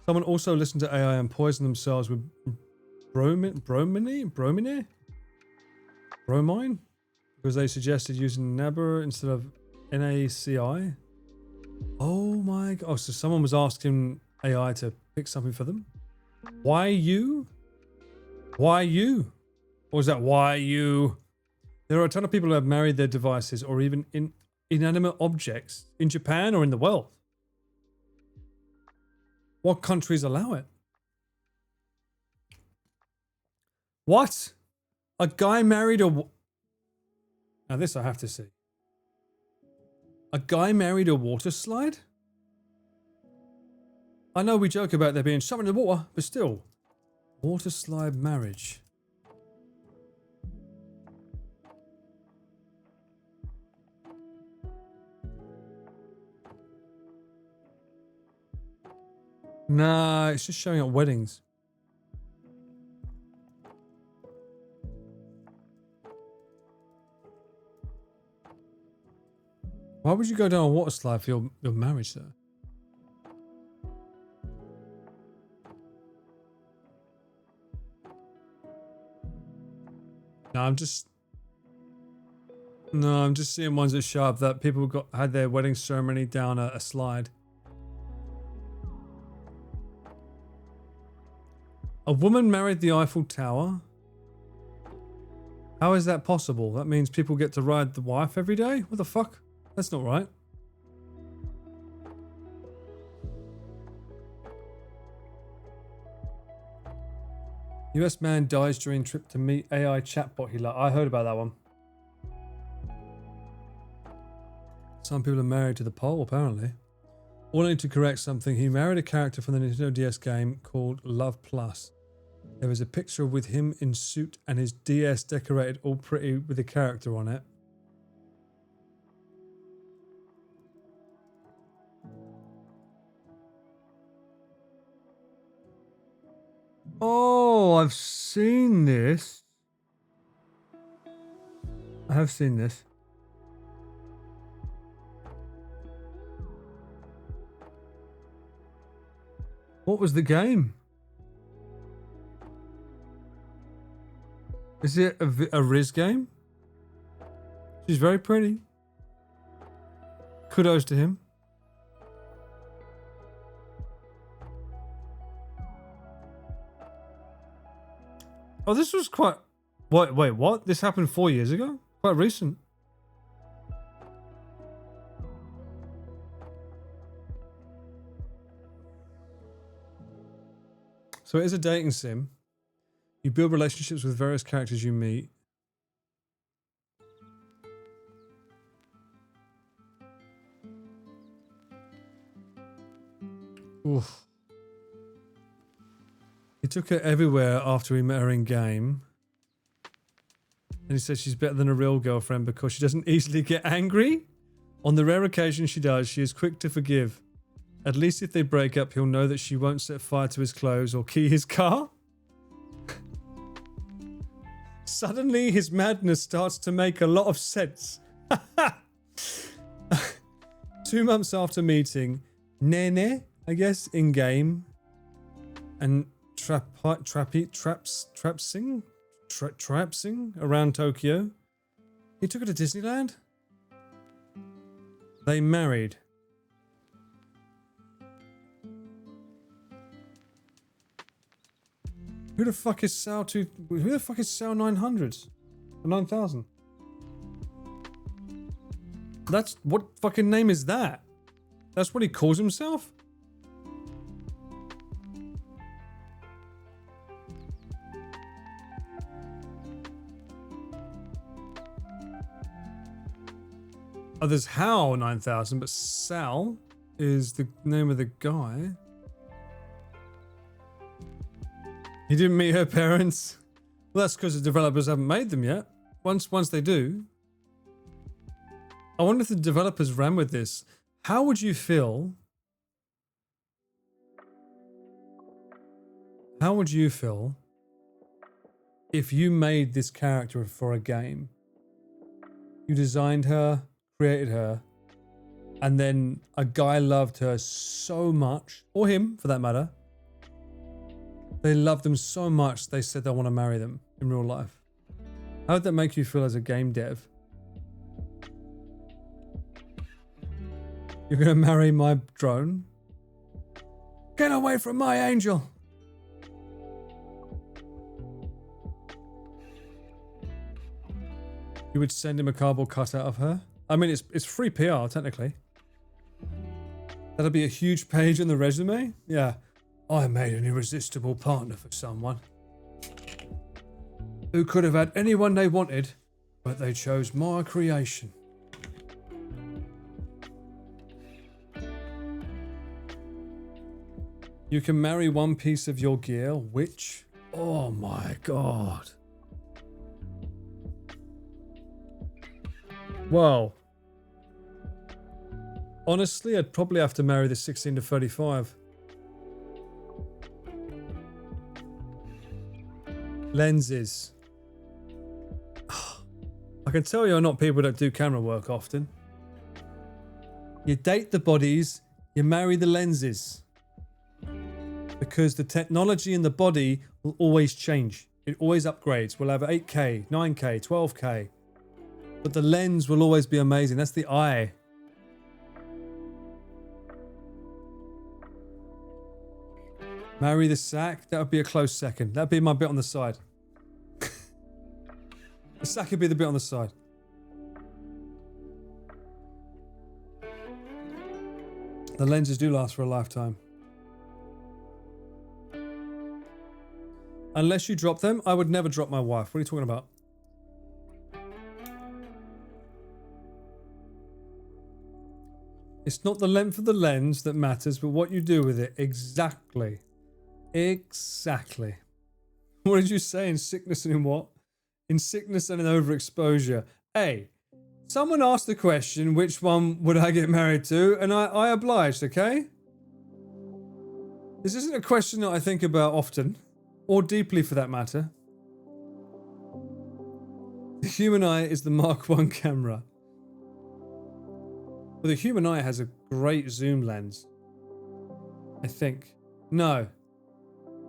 [SPEAKER 1] Someone also listened to AI and poisoned themselves with bromine because they suggested using NABA instead of NaCl. Oh my god. Oh, so someone was asking AI to pick something for them? Why you? Why you? Or is that why you? There are a ton of people who have married their devices or even inanimate objects in Japan or in the world. What countries allow it? What? A guy married a... Now this I have to see. A guy married a water slide? I know we joke about there being something in the water, but still. Water slide marriage. Nah, it's just showing up weddings. Why would you go down a water slide for your marriage, though? No, I'm just seeing ones that show up that people had their wedding ceremony down a slide. A woman married the Eiffel Tower? How is that possible? That means people get to ride the wife every day? What the fuck? That's not right. US man dies during trip to meet AI chatbot he liked. I heard about that one. Some people are married to the pole, apparently. Wanting to correct something, he married a character from the Nintendo DS game called Love Plus. There was a picture with him in suit and his DS decorated all pretty with a character on it. Oh, I've seen this. I have seen this. What was the game? Is it a Riz game? She's very pretty. Kudos to him. Oh, this was quite... Wait, what? This happened 4 years ago? Quite recent. So it is a dating sim. You build relationships with various characters you meet. Oof. He took her everywhere after he met her in game. And he says she's better than a real girlfriend because she doesn't easily get angry. On the rare occasion she does, she is quick to forgive. At least if they break up, he'll know that she won't set fire to his clothes or key his car. Suddenly, his madness starts to make a lot of sense. 2 months after meeting, Nene, I guess, in game, and trapsing around Tokyo. He took her to Disneyland. They married. Who the fuck is Sal 900s? Or 9000? That's what fucking name is that? That's what he calls himself? Oh, there's Hal 9000, but Sal is the name of the guy. He didn't meet her parents. Well, that's because the developers haven't made them yet. Once they do. I wonder if the developers ran with this. How would you feel? How would you feel if you made this character for a game? You designed her, created her, and then a guy loved her so much, or him for that matter, They love them so much they said they want to marry them in real life. How would that make you feel as a game dev? You're gonna marry my drone? Get away from my angel! You would send him a cardboard cutout of her? I mean, it's free PR, technically. That'll be a huge page in the resume? Yeah. I made an irresistible partner for someone who could have had anyone they wanted, but they chose my creation. You can marry one piece of your gear, which? Oh my god. Well, honestly, I'd probably have to marry the 16 to 35. Lenses. I can tell you're not people that do camera work often. You date the bodies, you marry the lenses. Because the technology in the body will always change. It always upgrades. We'll have 8K, 9K, 12K. But the lens will always be amazing. That's the eye. Marry the sack? That would be a close second. That'd be my bit on the side. The sack would be the bit on the side. The lenses do last for a lifetime. Unless you drop them, I would never drop my wife. What are you talking about? It's not the length of the lens that matters, but what you do with it. Exactly. Exactly. What did you say? In sickness and in what? In sickness and in overexposure. Hey, someone asked the question, which one would I get married to? And I obliged, okay? This isn't a question that I think about often. Or deeply for that matter. The human eye is the Mark I camera. Well, the human eye has a great zoom lens. I think. No.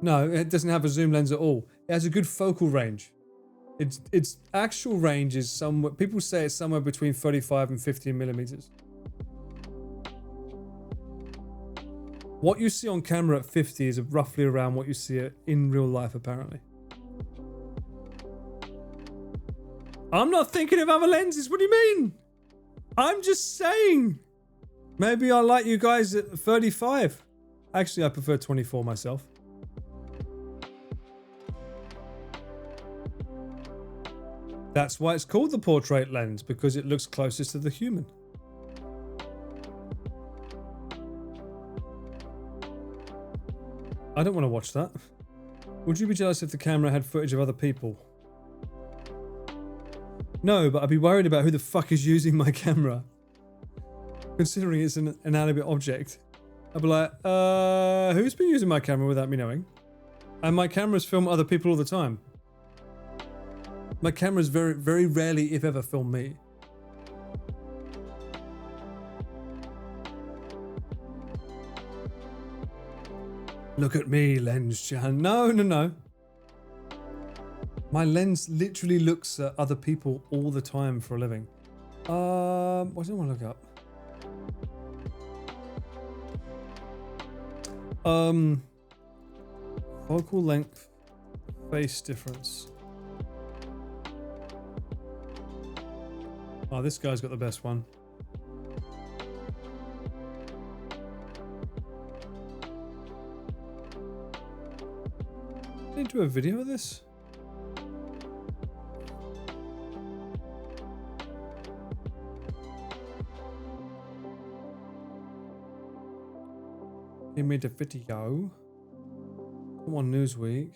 [SPEAKER 1] No, it doesn't have a zoom lens at all. It has a good focal range. Its actual range is somewhere, people say it's somewhere between 35 and 15 millimeters. What you see on camera at 50 is roughly around what you see in real life, apparently. I'm not thinking of other lenses. What do you mean? I'm just saying. Maybe I like you guys at 35. Actually, I prefer 24 myself. That's why it's called the portrait lens, because it looks closest to the human. I don't want to watch that. Would you be jealous if the camera had footage of other people? No, but I'd be worried about who the fuck is using my camera. Considering it's an inanimate object. I'd be like, who's been using my camera without me knowing? And my cameras film other people all the time. My cameras very, very rarely, if ever, film me. Look at me, lens Chan. No, no, no. My lens literally looks at other people all the time for a living. What do I want to look up? Focal length, face difference. Oh, this guy's got the best one. Did I do a video of this? He made a video. Come on, Newsweek.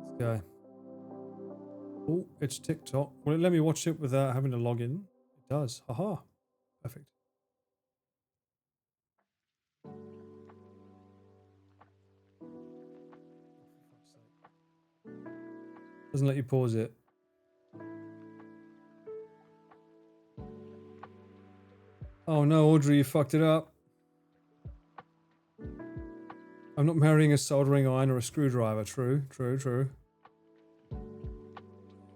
[SPEAKER 1] This guy. Oh, it's TikTok. Will it let me watch it without having to log in? It does. Haha. Perfect. Doesn't let you pause it. Oh no, Audrey, you fucked it up. I'm not marrying a soldering iron or a screwdriver. True, true, true.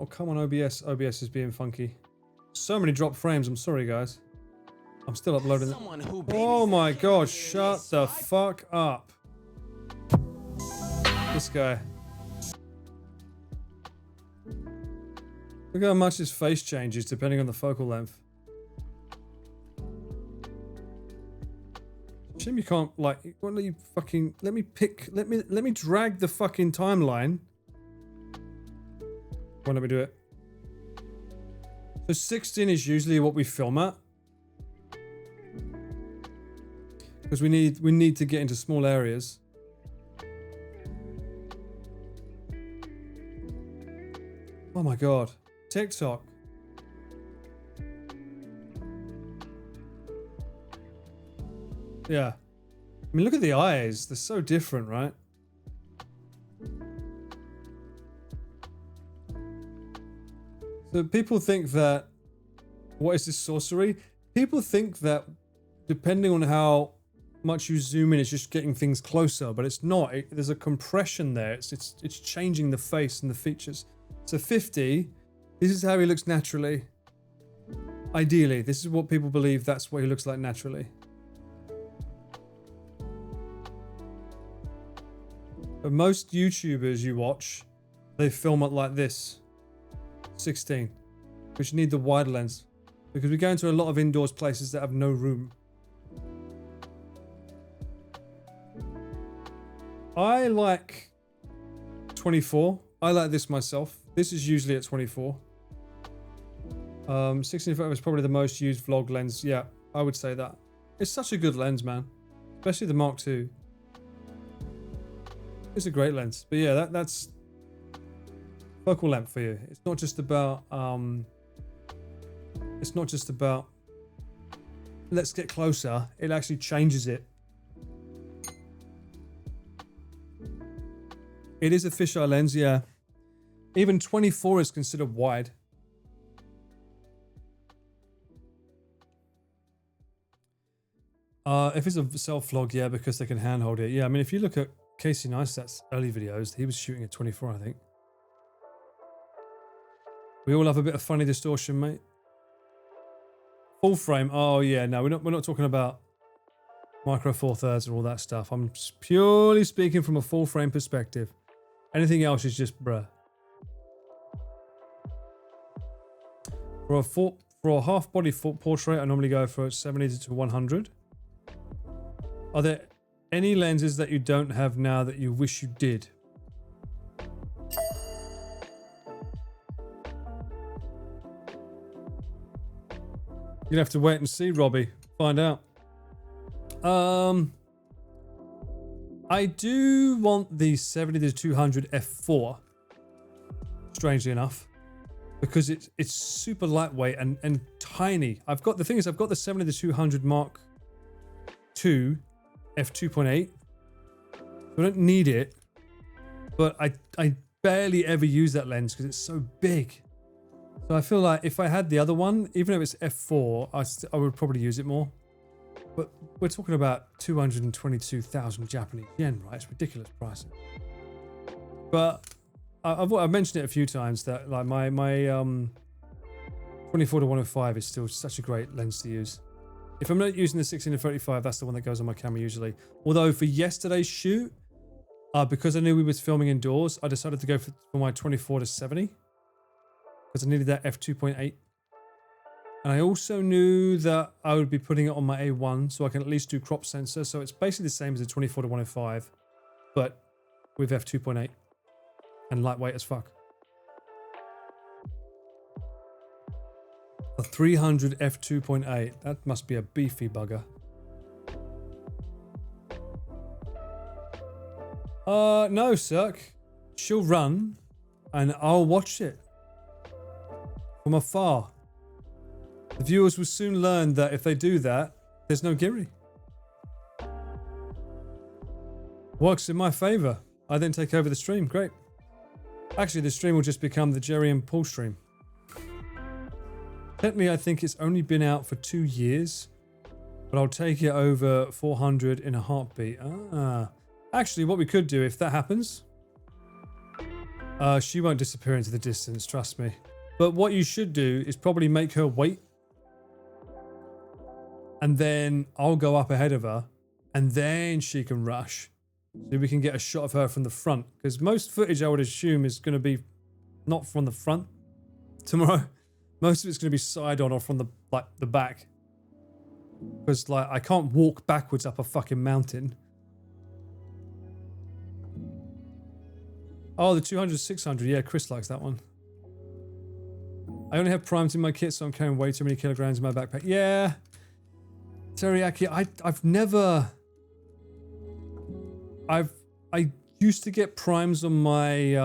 [SPEAKER 1] Oh, come on, OBS. OBS is being funky. So many drop frames. I'm sorry, guys. I'm still uploading. Oh my god, shut the fuck up. This guy. Look how much his face changes depending on the focal length. Shame you can't, like, why don't you fucking, let me drag the fucking timeline. Why don't we do it? So 16 is usually what we film at. Because we need to get into small areas. Oh my god. TikTok. Yeah. I mean, look at the eyes. They're so different, right? So people think that, what is this sorcery? People think that depending on how much you zoom in, it's just getting things closer, but it's not. There's a compression there. It's changing the face and the features. So 50, this is how he looks naturally. Ideally, this is what people believe that's what he looks like naturally. But most YouTubers you watch, they film it like this. 16. Which need the wide lens. Because we go into a lot of indoors places that have no room. I like 24. I like this myself. This is usually at 24. 16 is probably the most used vlog lens. Yeah, I would say that. It's such a good lens, man. Especially the Mark II. It's a great lens. But yeah, that's focal length for you. It's not just about let's get closer. It actually changes it. It is a fisheye lens, yeah. Even 24 is considered wide. If it's a self vlog, yeah, because they can handhold it. Yeah, I mean, if you look at Casey Neistat's early videos, he was shooting at 24, I think. We all have a bit of funny distortion, mate. Full frame. Oh yeah, no, we're not talking about micro four thirds and all that stuff. I'm purely speaking from a full frame perspective. Anything else is just bruh. For a half body portrait, I normally go for 70 to 100. Are there any lenses that you don't have now that you wish you did? You'll have to wait and see, Robbie. Find out. I do want the 70 to 200 f4. Strangely enough, because it's super lightweight and tiny. I've got the 70 to 200 Mark II f2.8. I don't need it, but I barely ever use that lens because it's so big. So I feel like if I had the other one, even if it's f4, I would probably use it more. But we're talking about 222,000 Japanese yen, right? It's ridiculous pricing. But I've mentioned it a few times that like my 24 to 105 is still such a great lens to use. If I'm not using the 16 to 35, that's the one that goes on my camera usually. Although for yesterday's shoot, because I knew we was filming indoors, I decided to go for my 24 to 70 because I needed that f2.8. And I also knew that I would be putting it on my A1 so I can at least do crop sensor. So it's basically the same as the 24 to 105, but with f2.8 and lightweight as fuck. A 300 f2.8, that must be a beefy bugger. No, Cirque. She'll run and I'll watch it from afar. The viewers will soon learn that if they do that, there's no Giri. Works in my favor. I then take over the stream. Great. Actually, the stream will just become the Jerry and Paul stream. Technically, I think it's only been out for 2 years, but I'll take it over 400 in a heartbeat. Actually, what we could do if that happens, she won't disappear into the distance, trust me. But what you should do is probably make her wait. And then I'll go up ahead of her and then she can rush. So we can get a shot of her from the front. Because most footage, I would assume, is going to be not from the front tomorrow. Most of it's going to be side on or from the back. Because like I can't walk backwards up a fucking mountain. Oh, the 200, 600. Yeah, Chris likes that one. I only have primes in my kit, so I'm carrying way too many kilograms in my backpack. Yeah. Teriyaki, I used to get primes on my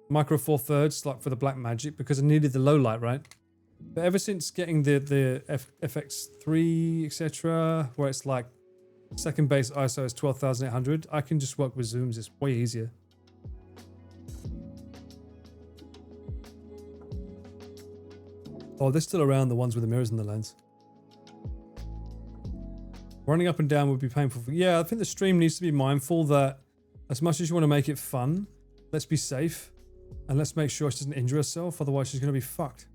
[SPEAKER 1] Micro Four Thirds, like for the Black Magic, because I needed the low light, right? But ever since getting the FX3, etc., where it's like second base ISO is 12,800, I can just work with zooms. It's way easier. Oh, they're still around, the ones with the mirrors in the lens. Running up and down would be painful. Yeah, I think the stream needs to be mindful that as much as you want to make it fun, let's be safe. And let's make sure she doesn't injure herself, otherwise she's going to be fucked.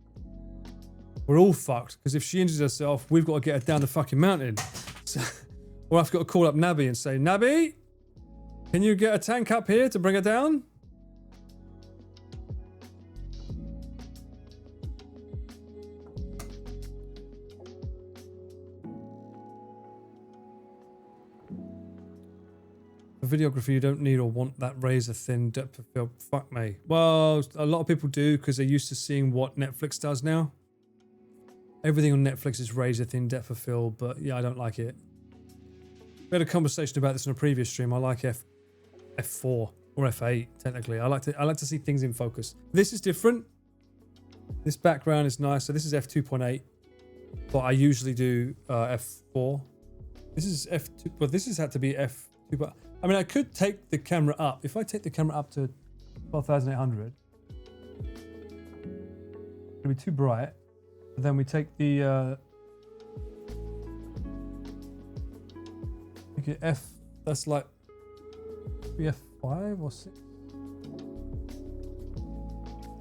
[SPEAKER 1] We're all fucked, because if she injures herself, we've got to get her down the fucking mountain. So, or I've got to call up Nabby and say, Nabby, can you get a tank up here to bring her down? For videography, you don't need or want that razor thin depth of field. Fuck me. Well, a lot of people do because they're used to seeing what Netflix does now. Everything on Netflix is razor thin depth of field, but yeah, I don't like it. We had a conversation about this in a previous stream. I like F4 or F8 technically. I like to see things in focus. This is different. This background is nice. So this is f2.8, but I usually do f4. This is f2, but this has had to be f2. But I mean, I could take the camera up. If I take the camera up to 12,800, it'll be too bright. But then we take the okay, F. That's like F5 or 6.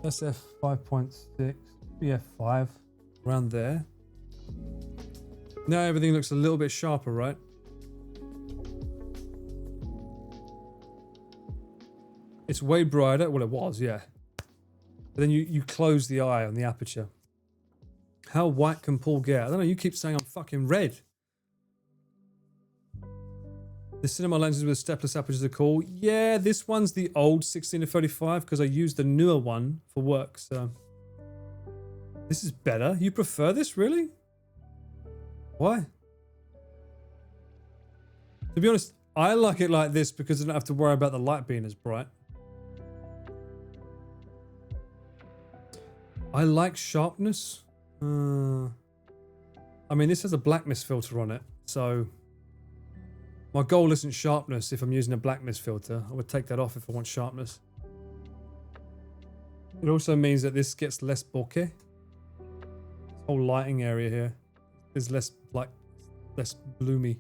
[SPEAKER 1] That's F5.6, F5, around there. Now everything looks a little bit sharper, right? It's way brighter. Well, it was, yeah. But then you close the eye on the aperture. How white can Paul get? I don't know. You keep saying I'm fucking red. The cinema lenses with stepless apertures are cool. Yeah, this one's the old 16-35 because I used the newer one for work. So this is better. You prefer this, really? Why? To be honest, I like it like this because I don't have to worry about the light being as bright. I like sharpness. I mean, this has a blackness filter on it, so my goal isn't sharpness. If I'm using a blackness filter, I would take that off if I want sharpness. It also means that this gets less bokeh. This whole lighting area here is less bloomy.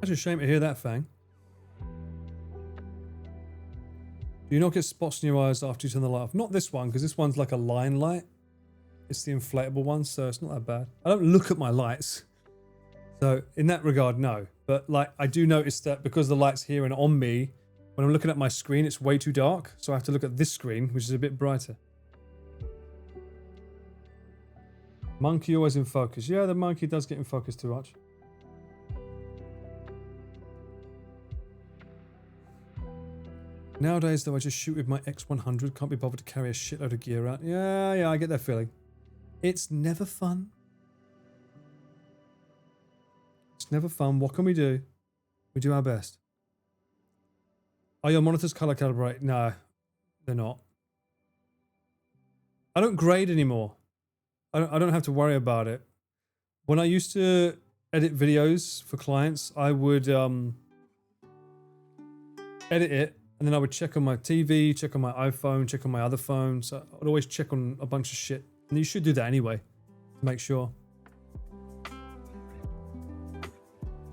[SPEAKER 1] That's a shame to hear that, Fang. Do you not get spots in your eyes after you turn the light off? Not this one, because this one's like a line light. It's the inflatable one, so it's not that bad. I don't look at my lights. So in that regard, no. But like, I do notice that because the light's here and on me, when I'm looking at my screen, it's way too dark. So I have to look at this screen, which is a bit brighter. Monkey always in focus. Yeah, the monkey does get in focus too much. Nowadays, though, I just shoot with my X100. Can't be bothered to carry a shitload of gear out. Yeah, I get that feeling. It's never fun. It's never fun. What can we do? We do our best. Are your monitors color calibrated? No, they're not. I don't grade anymore. I don't have to worry about it. When I used to edit videos for clients, I would edit it. And then I would check on my TV, check on my iPhone, check on my other phone. So I'd always check on a bunch of shit. And you should do that anyway. Make sure.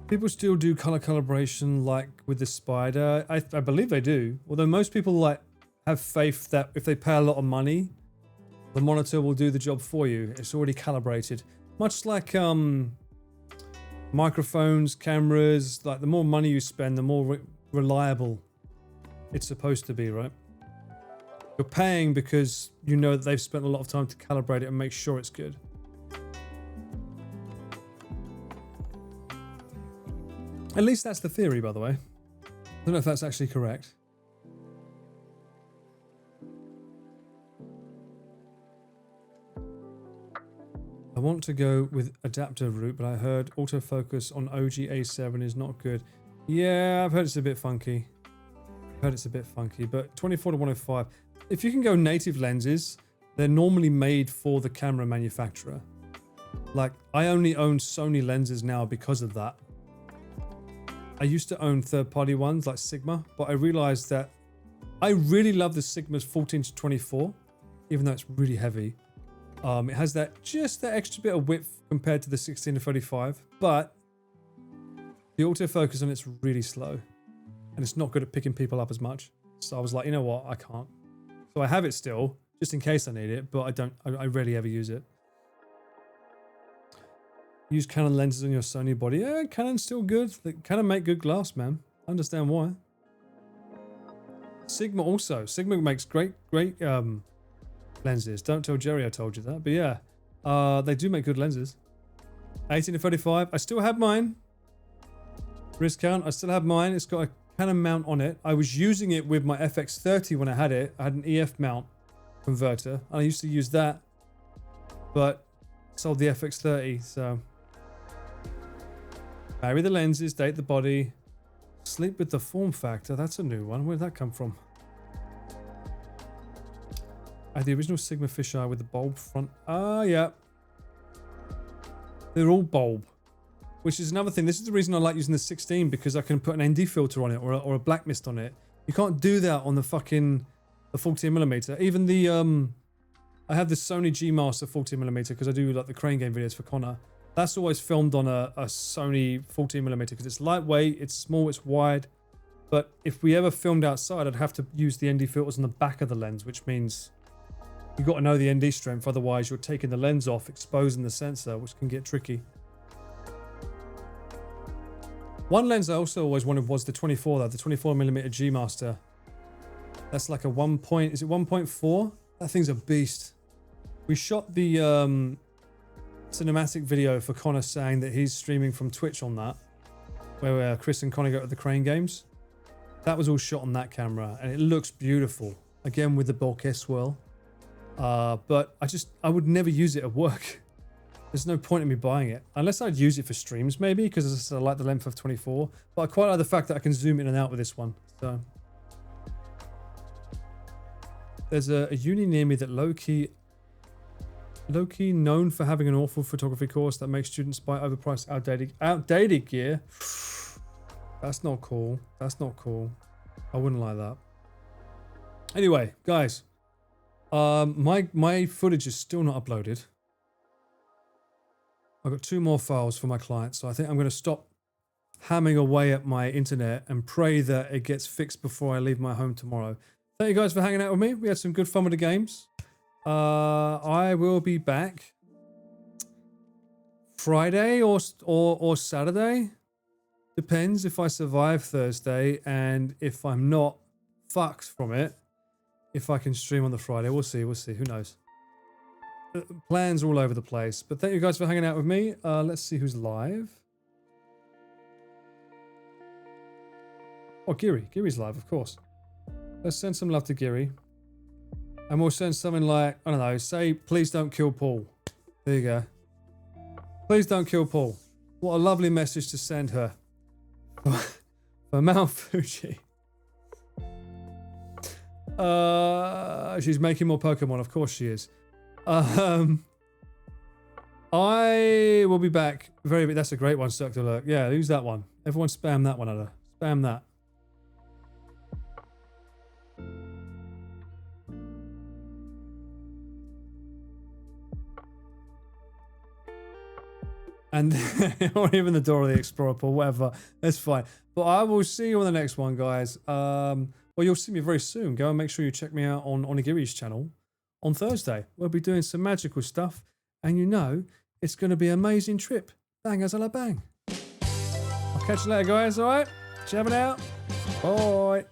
[SPEAKER 1] People still do color calibration like with the Spider. I believe they do. Although most people like have faith that if they pay a lot of money, the monitor will do the job for you. It's already calibrated. Much like microphones, cameras, like the more money you spend, the more reliable it's supposed to be, right? You're paying because you know that they've spent a lot of time to calibrate it and make sure it's good. At least that's the theory, by the way. I don't know if that's actually correct. I want to go with adaptive route, but I heard autofocus on OG A7 is not good. Yeah, I've heard it's a bit funky. But 24 to 105. If you can go native lenses, they're normally made for the camera manufacturer. Like, I only own Sony lenses now because of that. I used to own third-party ones like Sigma, but I realized that I really love the Sigma's 14 to 24, even though it's really heavy. It has just that extra bit of width compared to the 16 to 35, but the autofocus on it's really slow, and it's not good at picking people up as much. So I was like, you know what, I can't. So I have it still, just in case I need it, but I rarely ever use it. Use Canon lenses on your Sony body. Yeah, Canon's still good. They kind of make good glass, man. I understand why. Sigma also. Sigma makes great lenses. Don't tell Jerry I told you that. But yeah, they do make good lenses. 18 to 35. I still have mine. Wrist count. I still have mine. It's got a Canon mount on it. I was using it with my FX30 when I had it. I had an EF mount converter. I used to use that. But sold the FX30, so... Vary the lenses, date the body, sleep with the form factor. That's a new one. Where did that come from? I had the original Sigma fisheye with the bulb front. Ah, yeah. They're all bulb, which is another thing. This is the reason I like using the 16, because I can put an ND filter on it or a black mist on it. You can't do that on the 14mm. Even the I have the Sony G Master 14mm because I do like the crane game videos for Connor. That's always filmed on a Sony 14mm because it's lightweight, it's small, it's wide. But if we ever filmed outside, I'd have to use the ND filters on the back of the lens, which means you've got to know the ND strength. Otherwise, you're taking the lens off, exposing the sensor, which can get tricky. One lens I also always wanted was the 24, though, the 24mm G Master. That's like a 1.4? That thing's a beast. We shot the cinematic video for Connor saying that he's streaming from Twitch on that, where Chris and Connor go to the crane games. That was all shot on that camera, and it looks beautiful. Again, with the bokeh swirl. But I would never use it at work. There's no point in me buying it. Unless I'd use it for streams, maybe, because I like the length of 24. But I quite like the fact that I can zoom in and out with this one. So there's a uni near me that low-key known for having an awful photography course that makes students buy overpriced, outdated gear. That's not cool. That's not cool. I wouldn't like that. Anyway, guys, my footage is still not uploaded. I've got 2 more files for my client, so I think I'm going to stop hammering away at my internet and pray that it gets fixed before I leave my home tomorrow. Thank you guys for hanging out with me. We had some good fun with the games. I will be back Friday or Saturday. Depends if I survive Thursday, and if I'm not fucked from it, if I can stream on the Friday. We'll see. Who knows? Plans all over the place. But thank you guys for hanging out with me. Let's see who's live. Oh, Giri. Giri's live, of course. Let's send some love to Giri. And we'll send something like, I don't know, say, please don't kill Paul. There you go. Please don't kill Paul. What a lovely message to send her. For Mount Fuji. She's making more Pokemon, of course she is. I will be back very. That's a great one, Circular Alert. Yeah, use that one. Everyone spam that one at her. Spam that. and or even the door of the Explorer pool, whatever. That's fine. But I will see you on the next one, guys. Well, you'll see me very soon. Go and make sure you check me out on Onigiri's channel on Thursday. We'll be doing some magical stuff, and you know it's going to be an amazing trip. Bang as a bang. I'll catch you later, guys. All right, jabbing out. Bye.